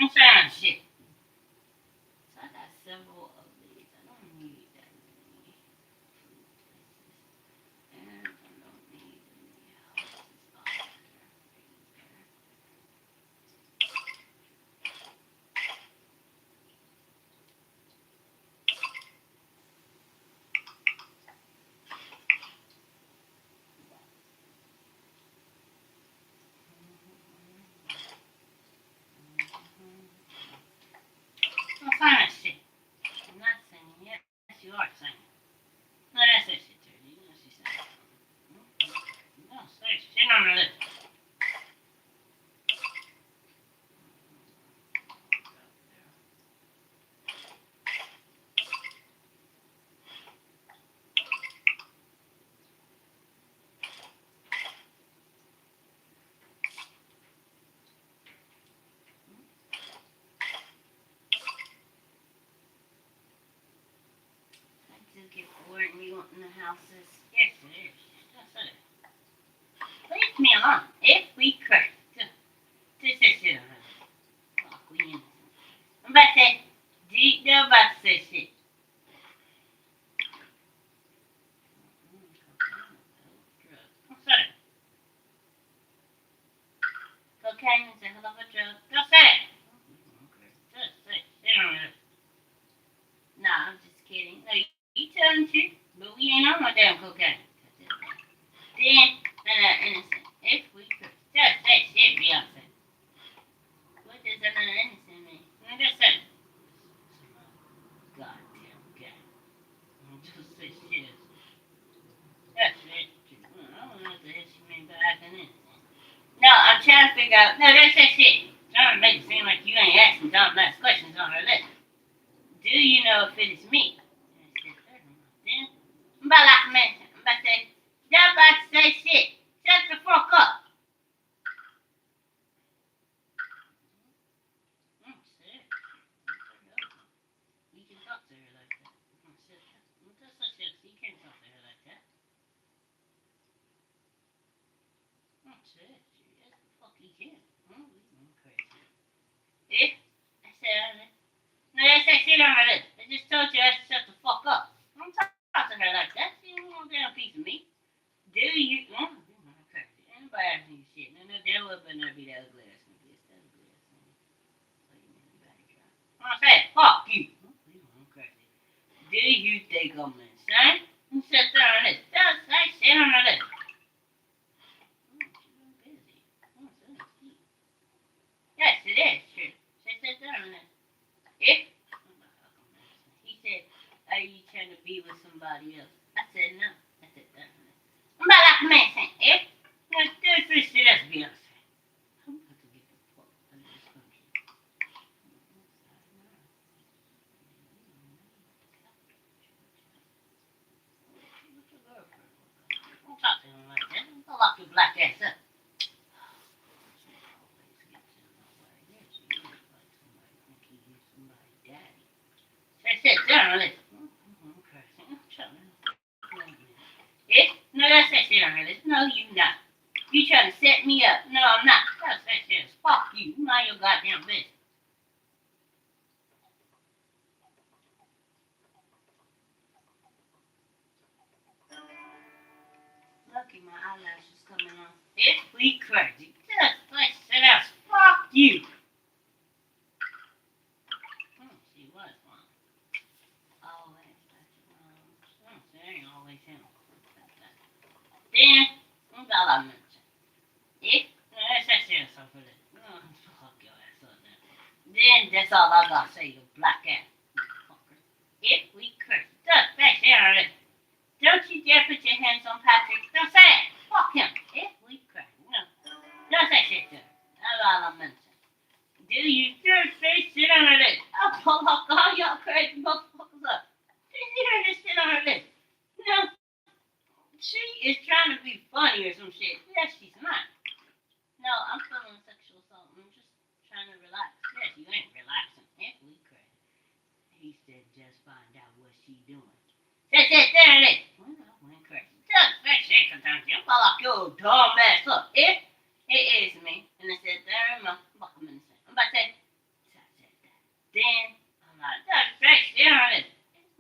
I'm trying shit. So I got several of these. I don't need that many food places. And I don't need any houses either. I'm fine shit. I'm not singing. Yes, you are singing. No, that's that shit, Terry. You know she's singing. No, say shit on her lip. I do get bored and you want in the houses. Yes, it is. That's it. Leave me alone. If we could. Just say shit on her lip. Fuck, we innocent. I'm about to say, they're about to say shit. I'm sorry. Cocaine is a hell of a drug. Just say it. Just say shit on her lip. Nah, I'm just kidding. No, you telling the truth, but we ain't on no damn cocaine. Then, innocent. If we could. Just say shit, Beyonce. What does another innocent mean? I'm just saying. Goddamn guy. Just say shit. That's it. I don't know what the hell she mean by acting innocent. No, I'm trying to figure out. No, that's that shit. Trying to make it seem like you ain't asking dumbass questions on her list. Do you know if it is me? Then, I'm about like a man. I'm about to say, y'all about to say shit. Shut the fuck up. Shit. You can talk to her like that. Shit. That's not shit. You can't talk to her like that. Shit. Yes, the fuck you can. I'm crazy. Eh? I said, no, that's that shit on her list. I just told you I should shut the fuck up. Don't talk to her like that. She don't want damn piece of me. Do you? Okay. Anybody ask me shit? No, there will better be that ugly ass nigga. It's that ugly ass nigga. I said, fuck you. I'm crazy. Do you think I'm insane? You sit there on this. Just say shit on her list. Yes, it is true. Sit there on this. If he said, are you trying to be with somebody else? I said, no. I said, that. I'm about like a man saying, if this shit has to be honest. I'm about to get the fuck out of this country. Don't talk to him like that. Don't lock your black ass up. Eh? No, that's that shit on her list. No, you not. You trying to set me up. No, I'm not. That's that shit. Fuck you. You mind your goddamn business. Lucky my eyelashes coming on. If we crazy. Just like shit else. Fuck you. See what's wrong. Always. Ain't always him. Then, I'm got a mention. If that's that shit or something. Oh, fuck your ass up there. Then that's all I gotta say, you black ass motherfucker. If we curse, just that shit already. Don't you dare put your hands on Patrick. Don't say it. Fuck him. If we curse, no. Don't say shit to her. That's all I'm mentioning. Do you just say shit on her list? I'll pull up all y'all crazy motherfuckers up. Did you hear this shit on her list? No. She is trying to be funny or some shit. Yes, she's not. No, I'm feeling sexual assault. I'm just trying to relax. Yes, you ain't relaxing. If we crazy. He said just find out what she doing. There it is. Well, I went crazy. Just that shit sometimes. You fall off your dumb ass up. If it is me, and I said, there, I'm about to say, then I'm like, that's that shit on it.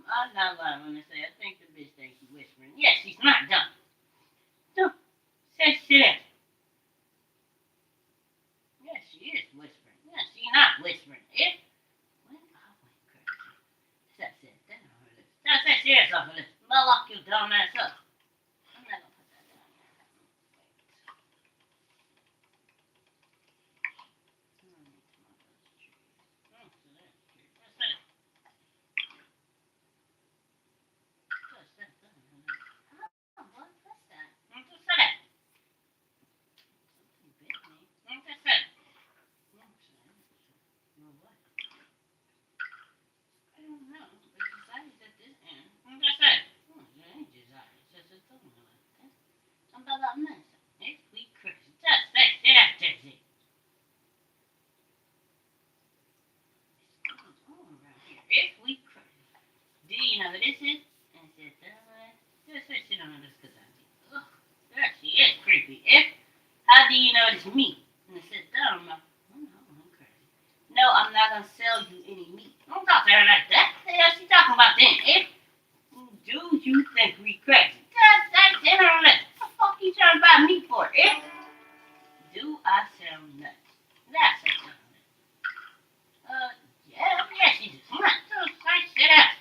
I'm not lying when I say, I think the bitch thinks she's whispering. Yes, she's not dumb. So, say shit. Yes, she is whispering. Yes, she's not whispering. If when I went crazy. That's it. That's that shit off of this. I'll lock your dumb ass up. I'm not gonna put that down there. If we curse, just say that, Jesse. If we curse, do you know who this is? And I said, just say shit on this because I did. Ugh, there she is creepy. If, how do you know it's me? And I said, I don't know. I'm crazy. No, I'm not gonna sell you any meat. Don't talk to her like that. What the hell she talking about then? If do you think we crazy? Just say shit on this. What the fuck you trying to buy meat for? If do I sell nuts? That's it. Yeah, she just went. Just say shit out.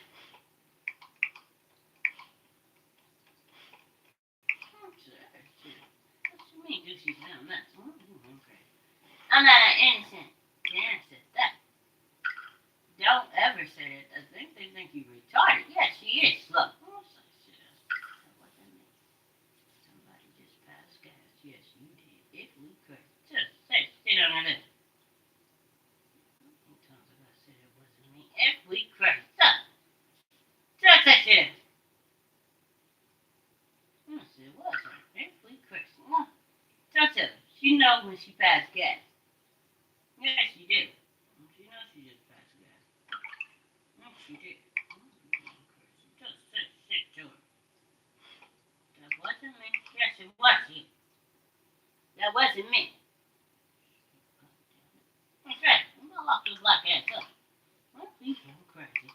What you mean, do she sell nuts? I'm crazy. I'm not an innocent. Karen said that. Don't ever say that. I think they think you retarded. Yeah, she is slow. Oh, say shit out. That wasn't me. Somebody just passed gas. Yes, you did. If we could. Just say shit on her lip. Sometimes I gotta say that wasn't me. If we could. Just say shit out. Yes, it was her. If we could. Just tell her. She knows when she passed gas. Yes, she did. She knows she just passed gas. Yes, she did. Just say shit to her. That wasn't me. Yes, it was you. That wasn't me. Okay, I'm gonna lock this black ass up. What these people crazy?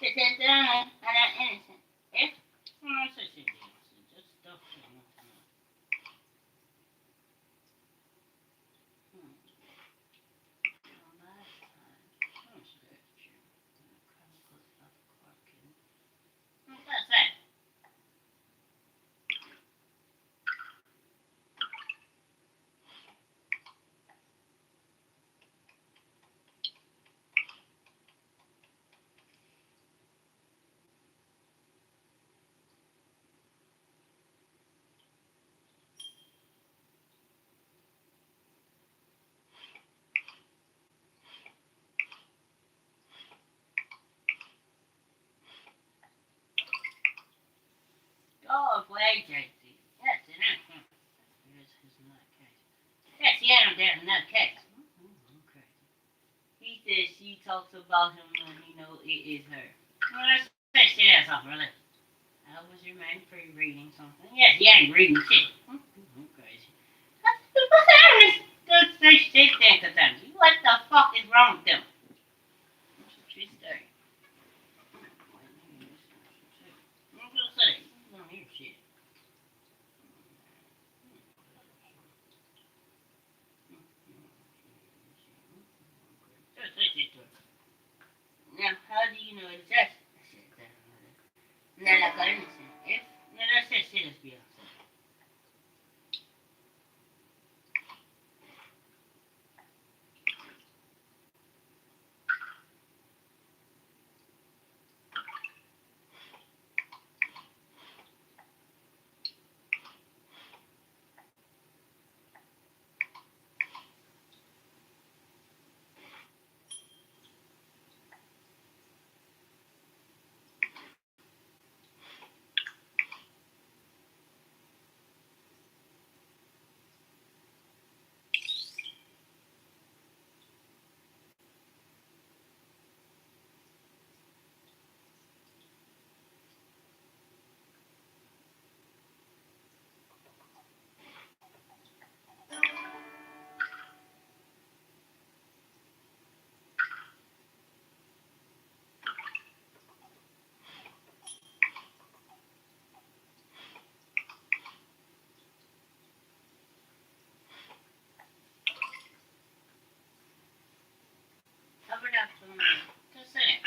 Sit down, I'm not innocent. If I say shit, just stuff. What's that? Go away, JC. That's an answer. Here's his nutcase. That's the answer, there's nutcase. I'm crazy. He says she talks about him when he know it is her. Well, that's that shit ass off her lip. was your man for reading something? Yes, you ain't reading shit. I'm crazy. What's that? They shit there sometimes. What the fuck is wrong with them? That's what she said. I'm gonna say, you don't hear shit. Just say shit to her. Now, how do you know it's us? I said that. Now, like I understand. If, now that's it, shit is beyond. Cover it up for me. Just say it.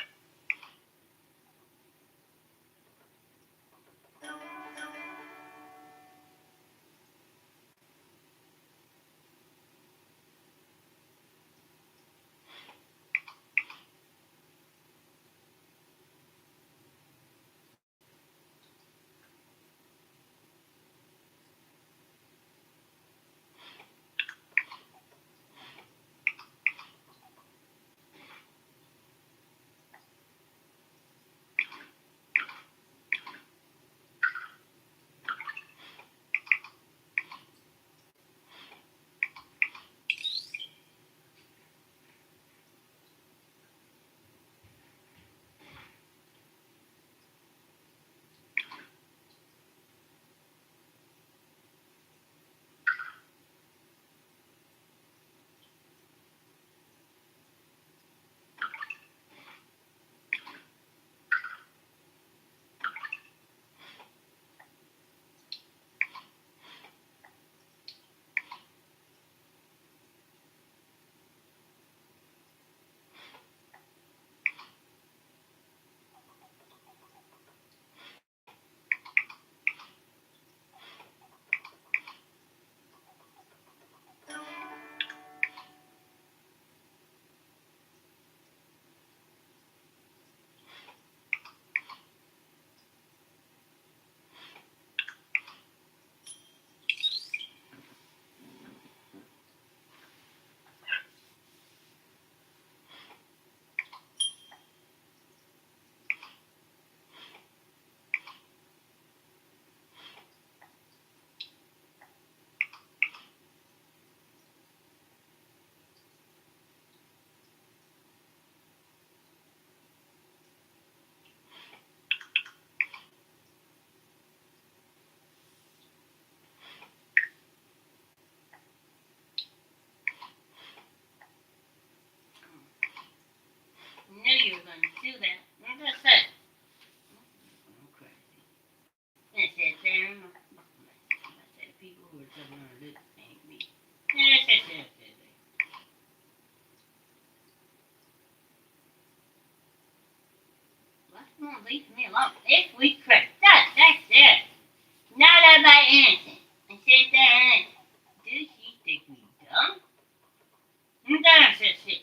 I knew you were going to do that. I'm just saying. I'm crazy. I said, Sam. I said, people who are talking on this ain't me. I said. Why won't leave me alone? If we could. That's it. Not about anything. I said that. Do she think we dumb? That's it.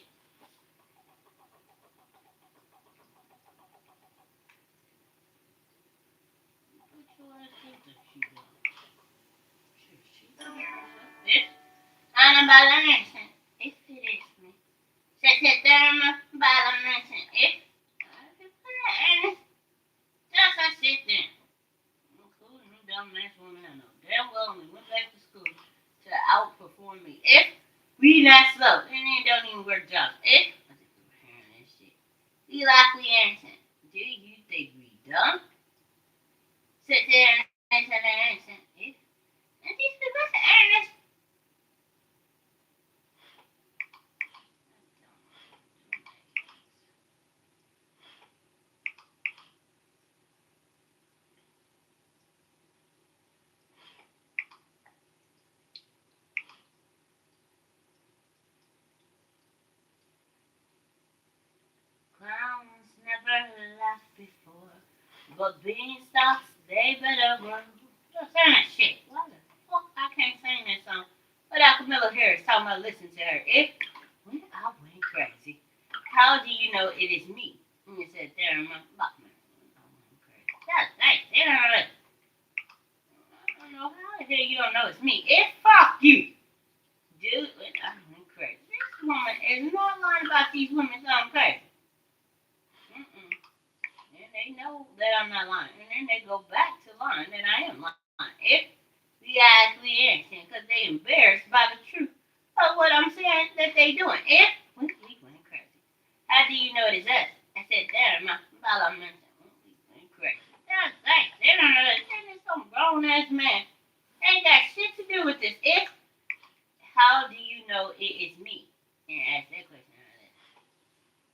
This, I'm about anything. If it is me. Set them about anything. If just I sit there. Cool, you dumbass woman. I know damn well we went back to school to outperform me. If we not slow, and they don't even work jobs. If I think we're hearing this shit. We likely anything. Do you think we dumb? sit there and say that and these people say, Ernest. Clowns never laughed before, but beanstalks, they better run. Don't sing that shit. Why the fuck I can't sing that song? Without Camilla Harris talking about listening to her. If when I went crazy, how do you know it is me? And you said, there in my Lockman. I went crazy. That's nice. They don't know. I don't know how the hell you don't know it's me. If fuck you. Dude, I went crazy. This woman is not lying about these women going crazy. Mm-mm. And they know that I'm not lying. And then they go back to lying that I am lying. If we actually answer, because they embarrassed by the truth of what I'm saying that they doing. If we went crazy. How do you know it is us? I said, there, my follow me. We went crazy. That's thanks. They don't know that. This some grown ass man. Ain't got shit to do with this. If how do you know it is me? And ask that question out of that.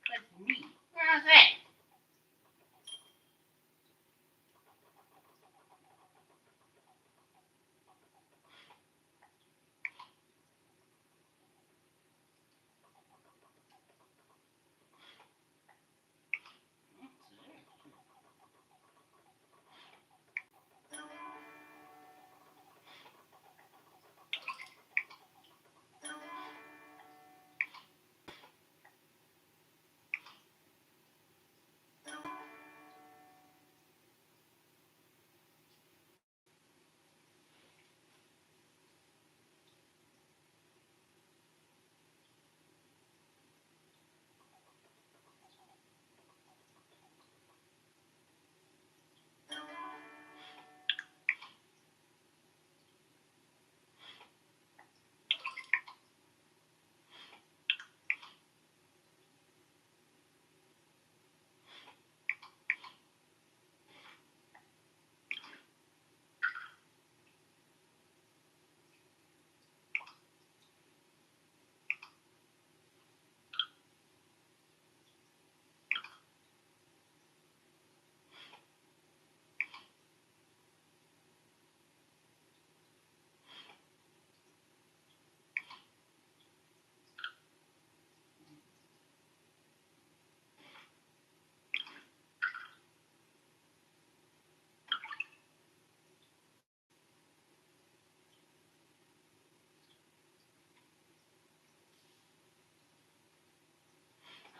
Because me. You know what I'm saying?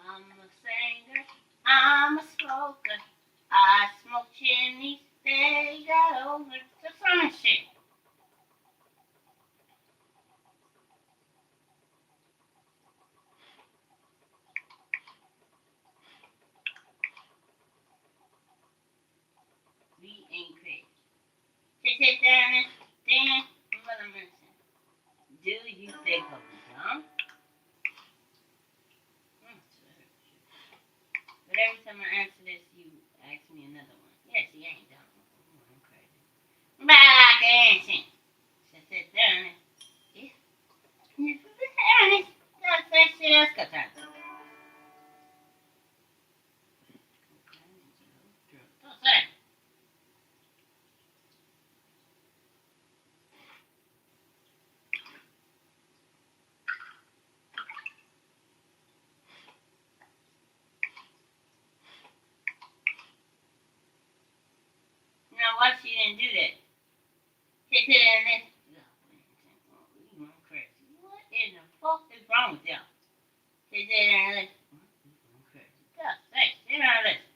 I'm a singer. I'm a smoker. I smoke chimneys. They got over the sun shit. We ain't crazy. Sit down and dance. What I'm missing. Do you think of me, huh? But every time I answer this, you ask me another one. Yes, you ain't dumb. I'm crazy. But I can answer. Sit down and yeah. That's that shit else got time. Don't say. Now, why she didn't do that? Sit there and listen. You crazy. What in the fuck is wrong with y'all? Sit there and listen. You crazy. God, thanks. Sit down and listen.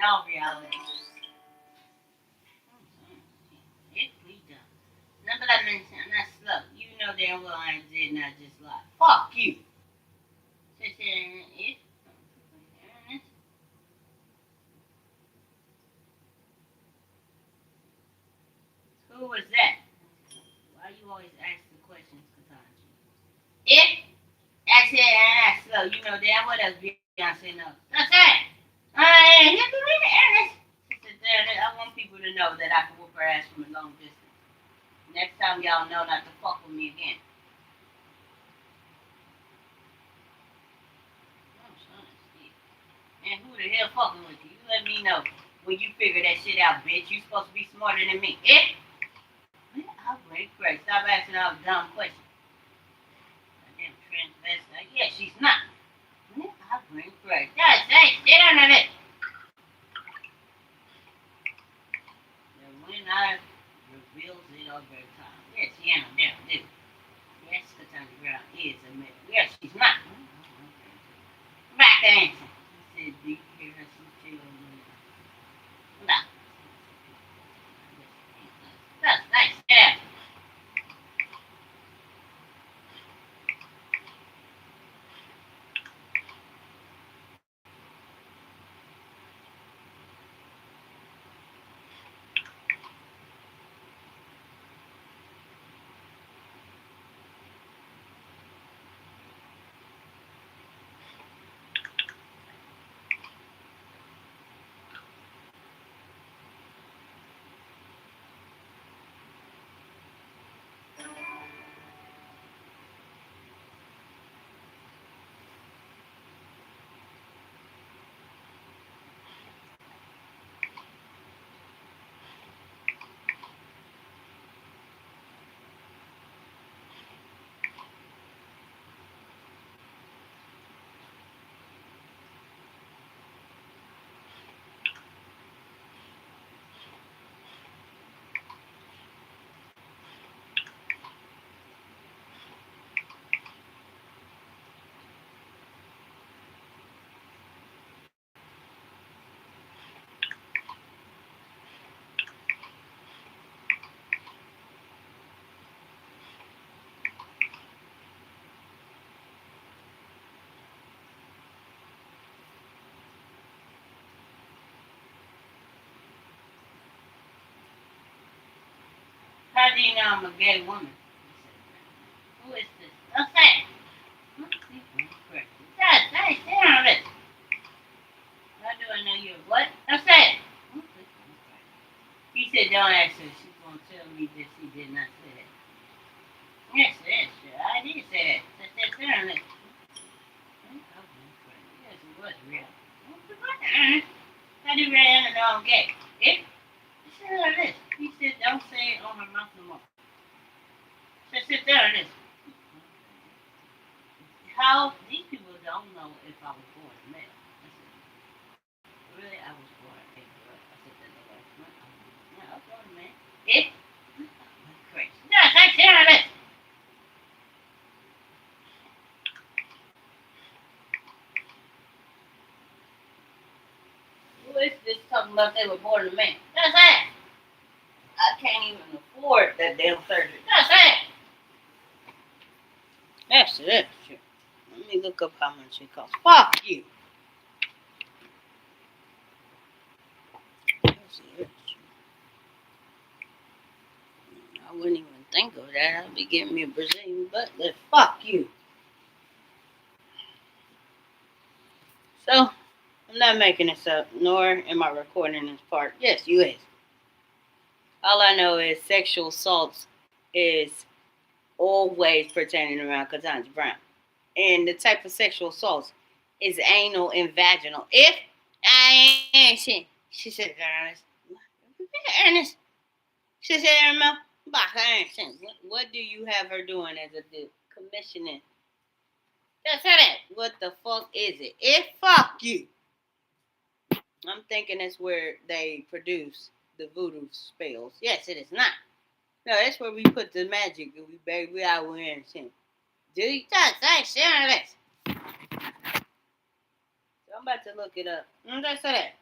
y'all reality. If we done. Number that mention, that's slow. You know damn well I did not just lie. Fuck you. If who was that? Why you always ask the questions, Katanji? If I said that's slow, you know damn well that's Beyonce no. That's it. You have to read it, Ernest. I want people to know that I can whoop her ass from a long distance. Next time y'all know not to fuck with me again. And who the hell fucking with you? You let me know when you figure that shit out, bitch. You supposed to be smarter than me. I'll break Christ. Stop asking all the dumb questions. Goddamn transvestite. Yeah, she's not. I'll bring Christ. That's hey, sit under it. And when I reveals it over time. Yes, yeah, damn, dude. Yes, Katana Brown is a man. Yes, she's not. Back to answer. He said, do you hear her? She's still no. That's nice. Yeah. How do you know I'm a gay woman? Who is this? What's that? That's nice. Damn it. How do I know you're what? What's that? He said, don't ask her. She's going to tell me that she did not say that. Yes, yes, sure. I did say that. That's damn it. Yes, it was real. How do you really know I'm gay? Eh? Sit down on this. He said, don't say it on her mouth no more. So sit down on this. How these people don't know if I was born a male. I said, really, I was born a girl. I said, no, I was born a man. Eh? Crazy. No, sit down on this. Who is this talking about they were born a man? That's that. I can't even afford that damn surgery. That's that. That's it. Sure. Let me look up how much it costs. Fuck you. That's it. I wouldn't even think of that. I'd be giving me a Brazilian butt lift. Fuck you. So, I'm not making this up, nor am I recording this part. Yes, you is. All I know is sexual assaults is always pertaining around Ketanji Brown. And the type of sexual assaults is anal and vaginal. If I ain't shit, she said, Ernest. Ernest. She said, Ernest, what do you have her doing as a commissioning? Just say that. What the fuck is it? If fuck you. I'm thinking that's where they produce the voodoo spells. Yes, it is not. No, that's where we put the magic and we out here and shit. Do you just say share this? So I'm about to look it up. Just say that.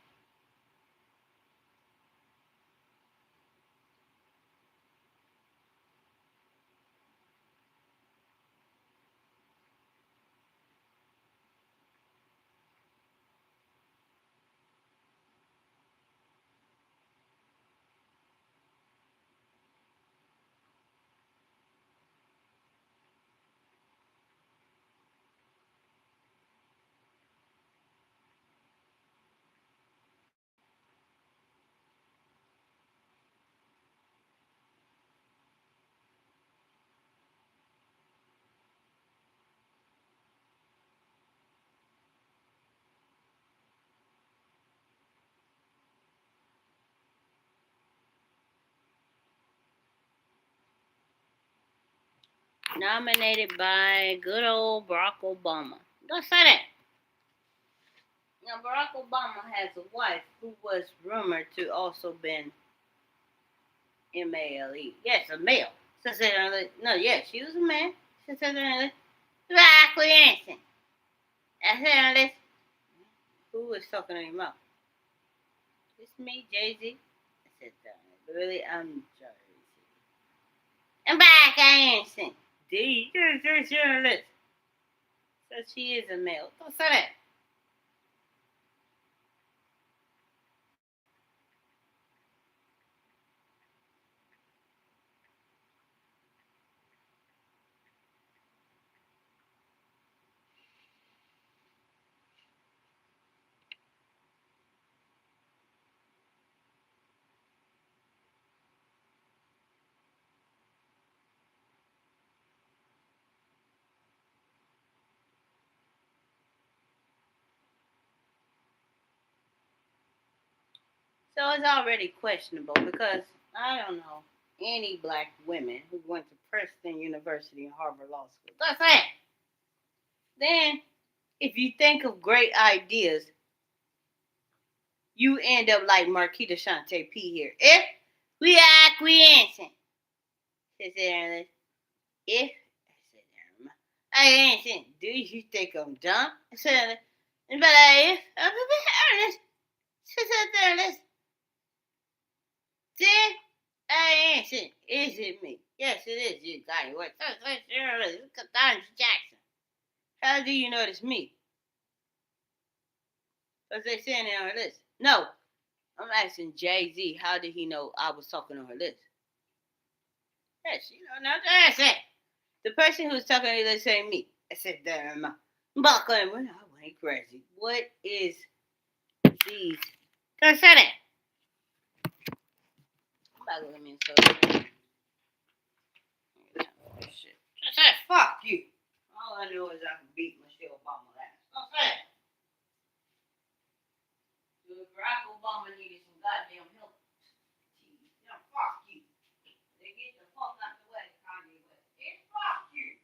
nominated by good old Barack Obama. Don't say that. Now, Barack Obama has a wife who was rumored to also been MALE. Yes, a male. No, yes, she was a man. Exactly answer. I said, listen. Who was talking in your mouth? It's me, Jay-Z. I said, really, I'm Jay-Z. I'm back, I answer. D, you're a journalist. So she is a male. Don't say that. So it's already questionable because I don't know any black women who went to Princeton University and Harvard Law School. That's it. Then, if you think of great ideas, you end up like Marquita Shante P here. If we acquiescing, if I answer, do you think I'm dumb? I said, but if I'm a bit earnest, then I answer, is it me? Yes, it is you, guy. What? Jackson. How do you know it's me? Because they saying it on her list. No, I'm asking Jay-Z, how did he know I was talking on her list? Yes, now that's it. The person who's talking on her list ain't me. I said, damn, but I went crazy. What is these? Can I say that? I'm about to let me so shit. Just say fuck you. All I know is I can beat Michelle Obama ass. Don't say that. Barack Obama needed some goddamn help. Fuck you. They get the fuck out the way, Kanye West. It's fuck you.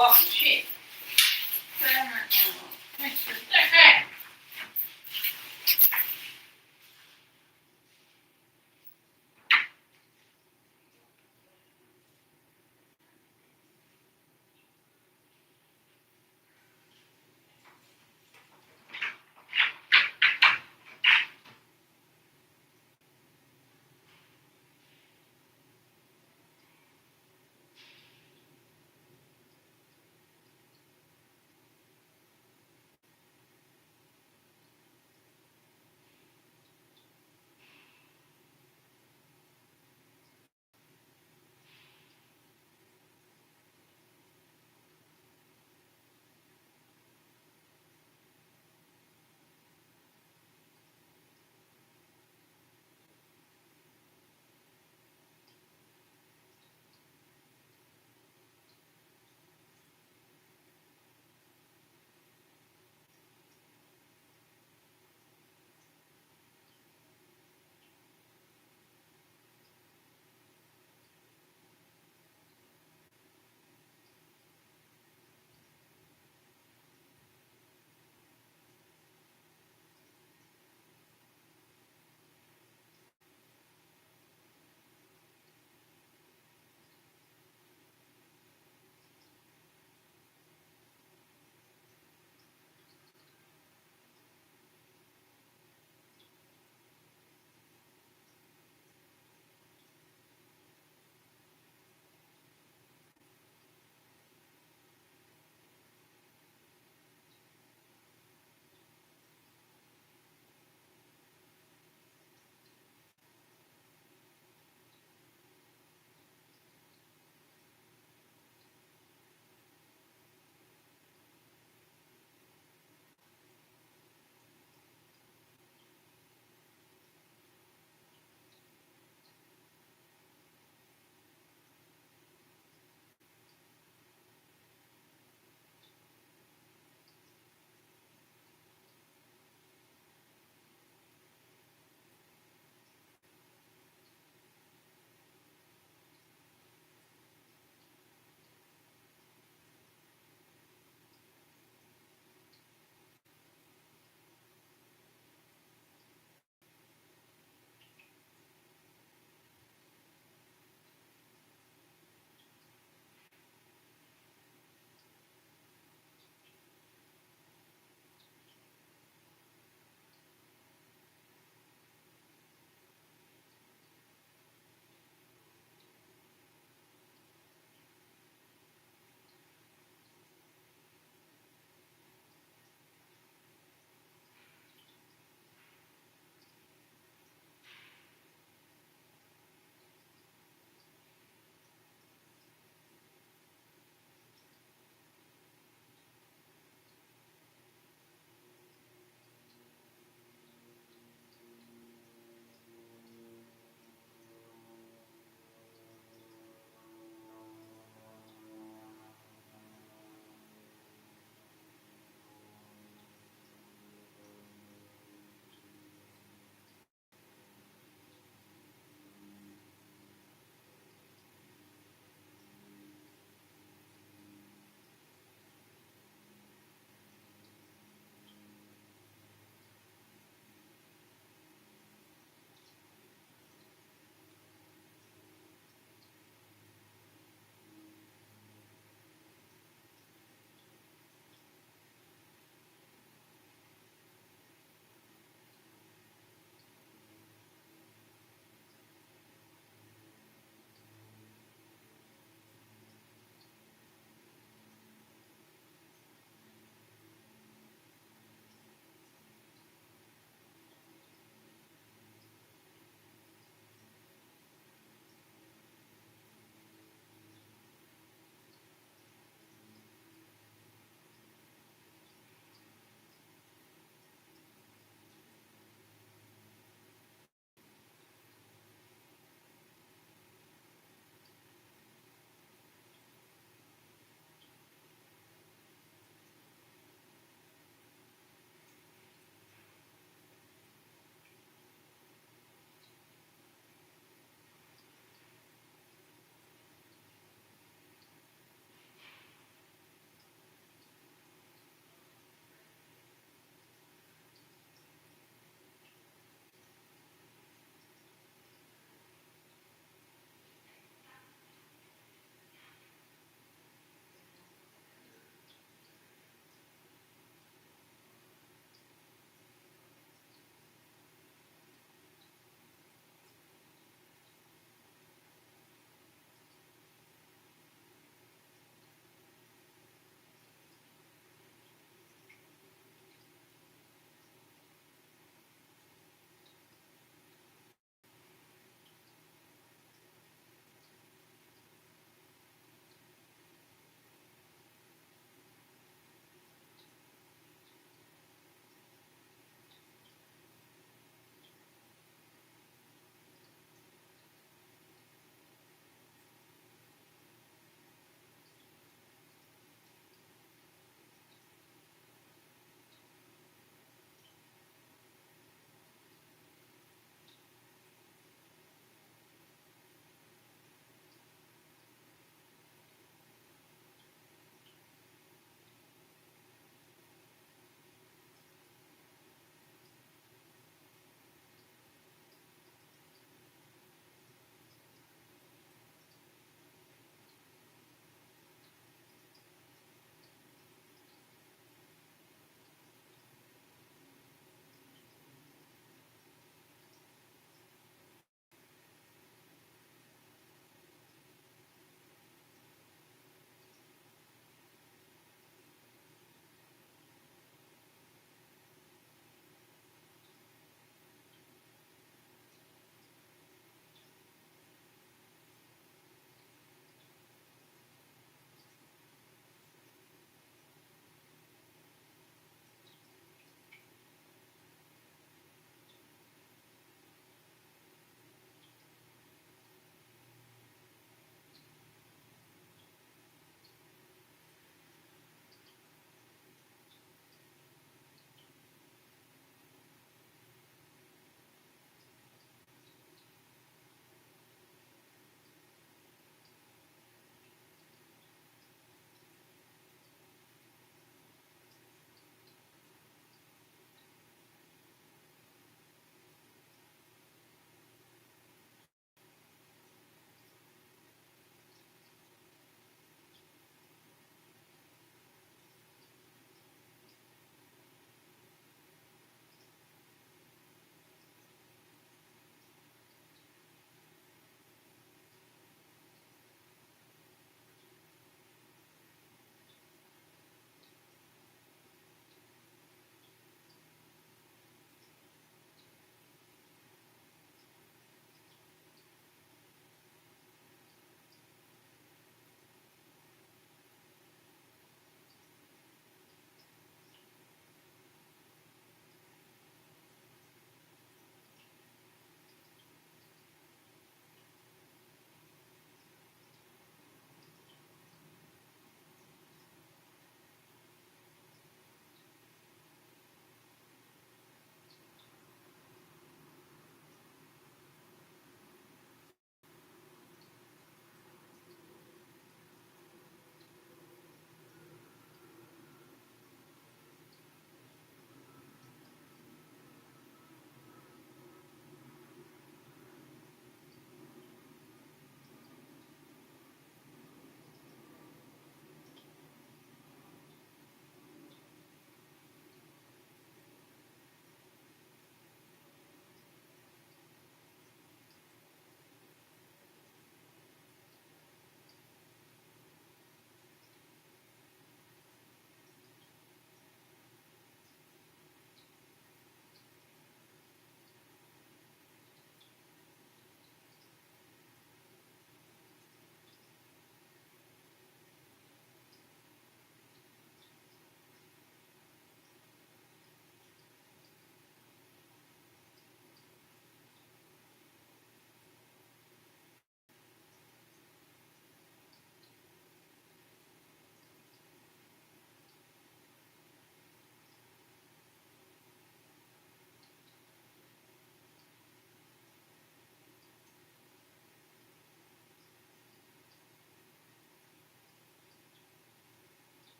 walking shit.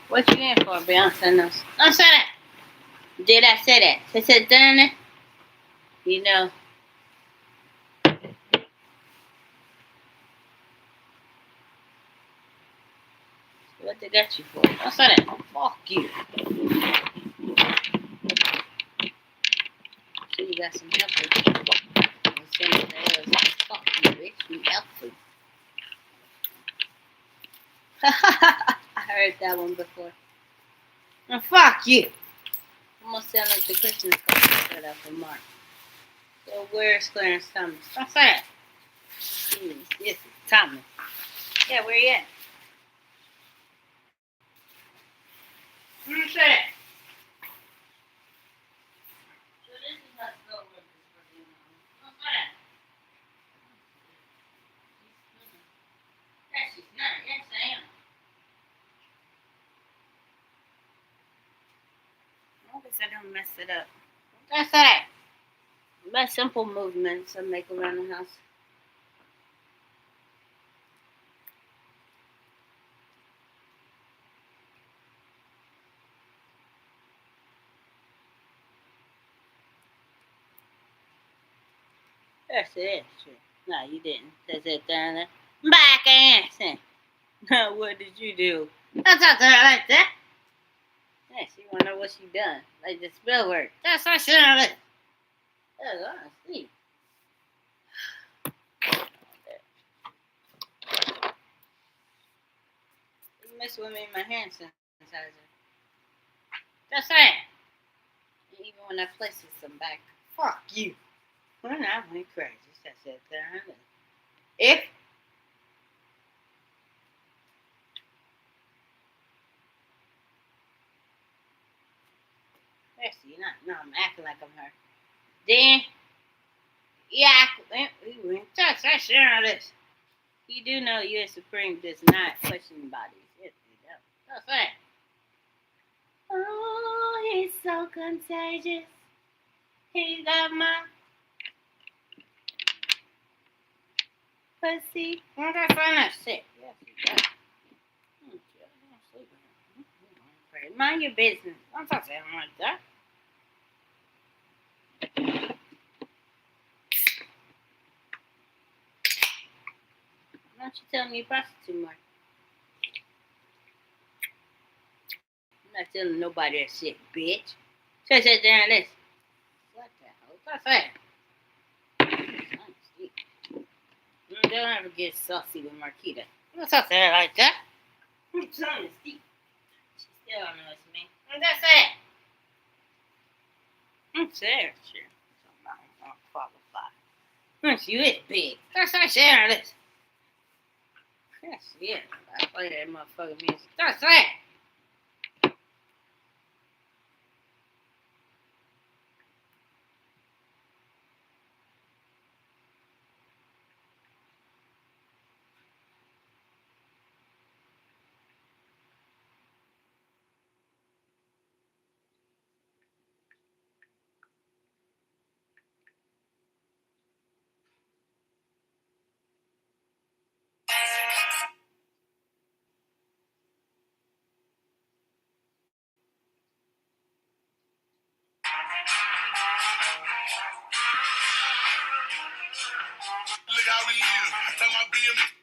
What you in for, Beyonce knows? Don't say that. Did I say that? They said done it. You know. What they got you for? Don't say that. Fuck you. So you got some help with you. Fuck you, bitch. You helpful. I heard that one before. And fuck you. I'm gonna sell it to Christmas card set up for Mark. So where's Clarence Thomas? Don't say that. This is Thomas. Yeah, where you at? Don't say that. So this is how to go with this person. Don't say that. Yes, she's not. Yes, I am. I guess I don't mess it up. Don't say that. By simple movements I make around the house. Yes, it is true. No, you didn't. Says it down there. Back answer. What did you do? Don't talk to her like that. Yes, you wanna know what she done. Like the spell word. That's what she done. That's honestly. You mess with me in my hand sanitizer. That's it. Even when I place some back. Fuck you. When I went crazy. That's it down there. If Actually, not. No, I'm acting like I'm her. Then, yeah, we went. That's all this. You do know U.S. Supreme does not question bodies. Yes, you do. That's right. Oh, he's so contagious. He got my pussy. That's not sick. Yes, he does. Mind your business. I'm not saying like that. Why don't you tell me you prostitute more? I'm not telling nobody that shit, bitch. Sit down and listen. What the hell? What's that? Don't ever get saucy with Marquita. What's up there like that? I'm trying to speak. She still don't know it's me. That's it. I'm serious. I'm not qualified. You is big. That's not sharing this. Yes, yeah. I play that motherfucking music. That's it. Look how we live. Tell my business.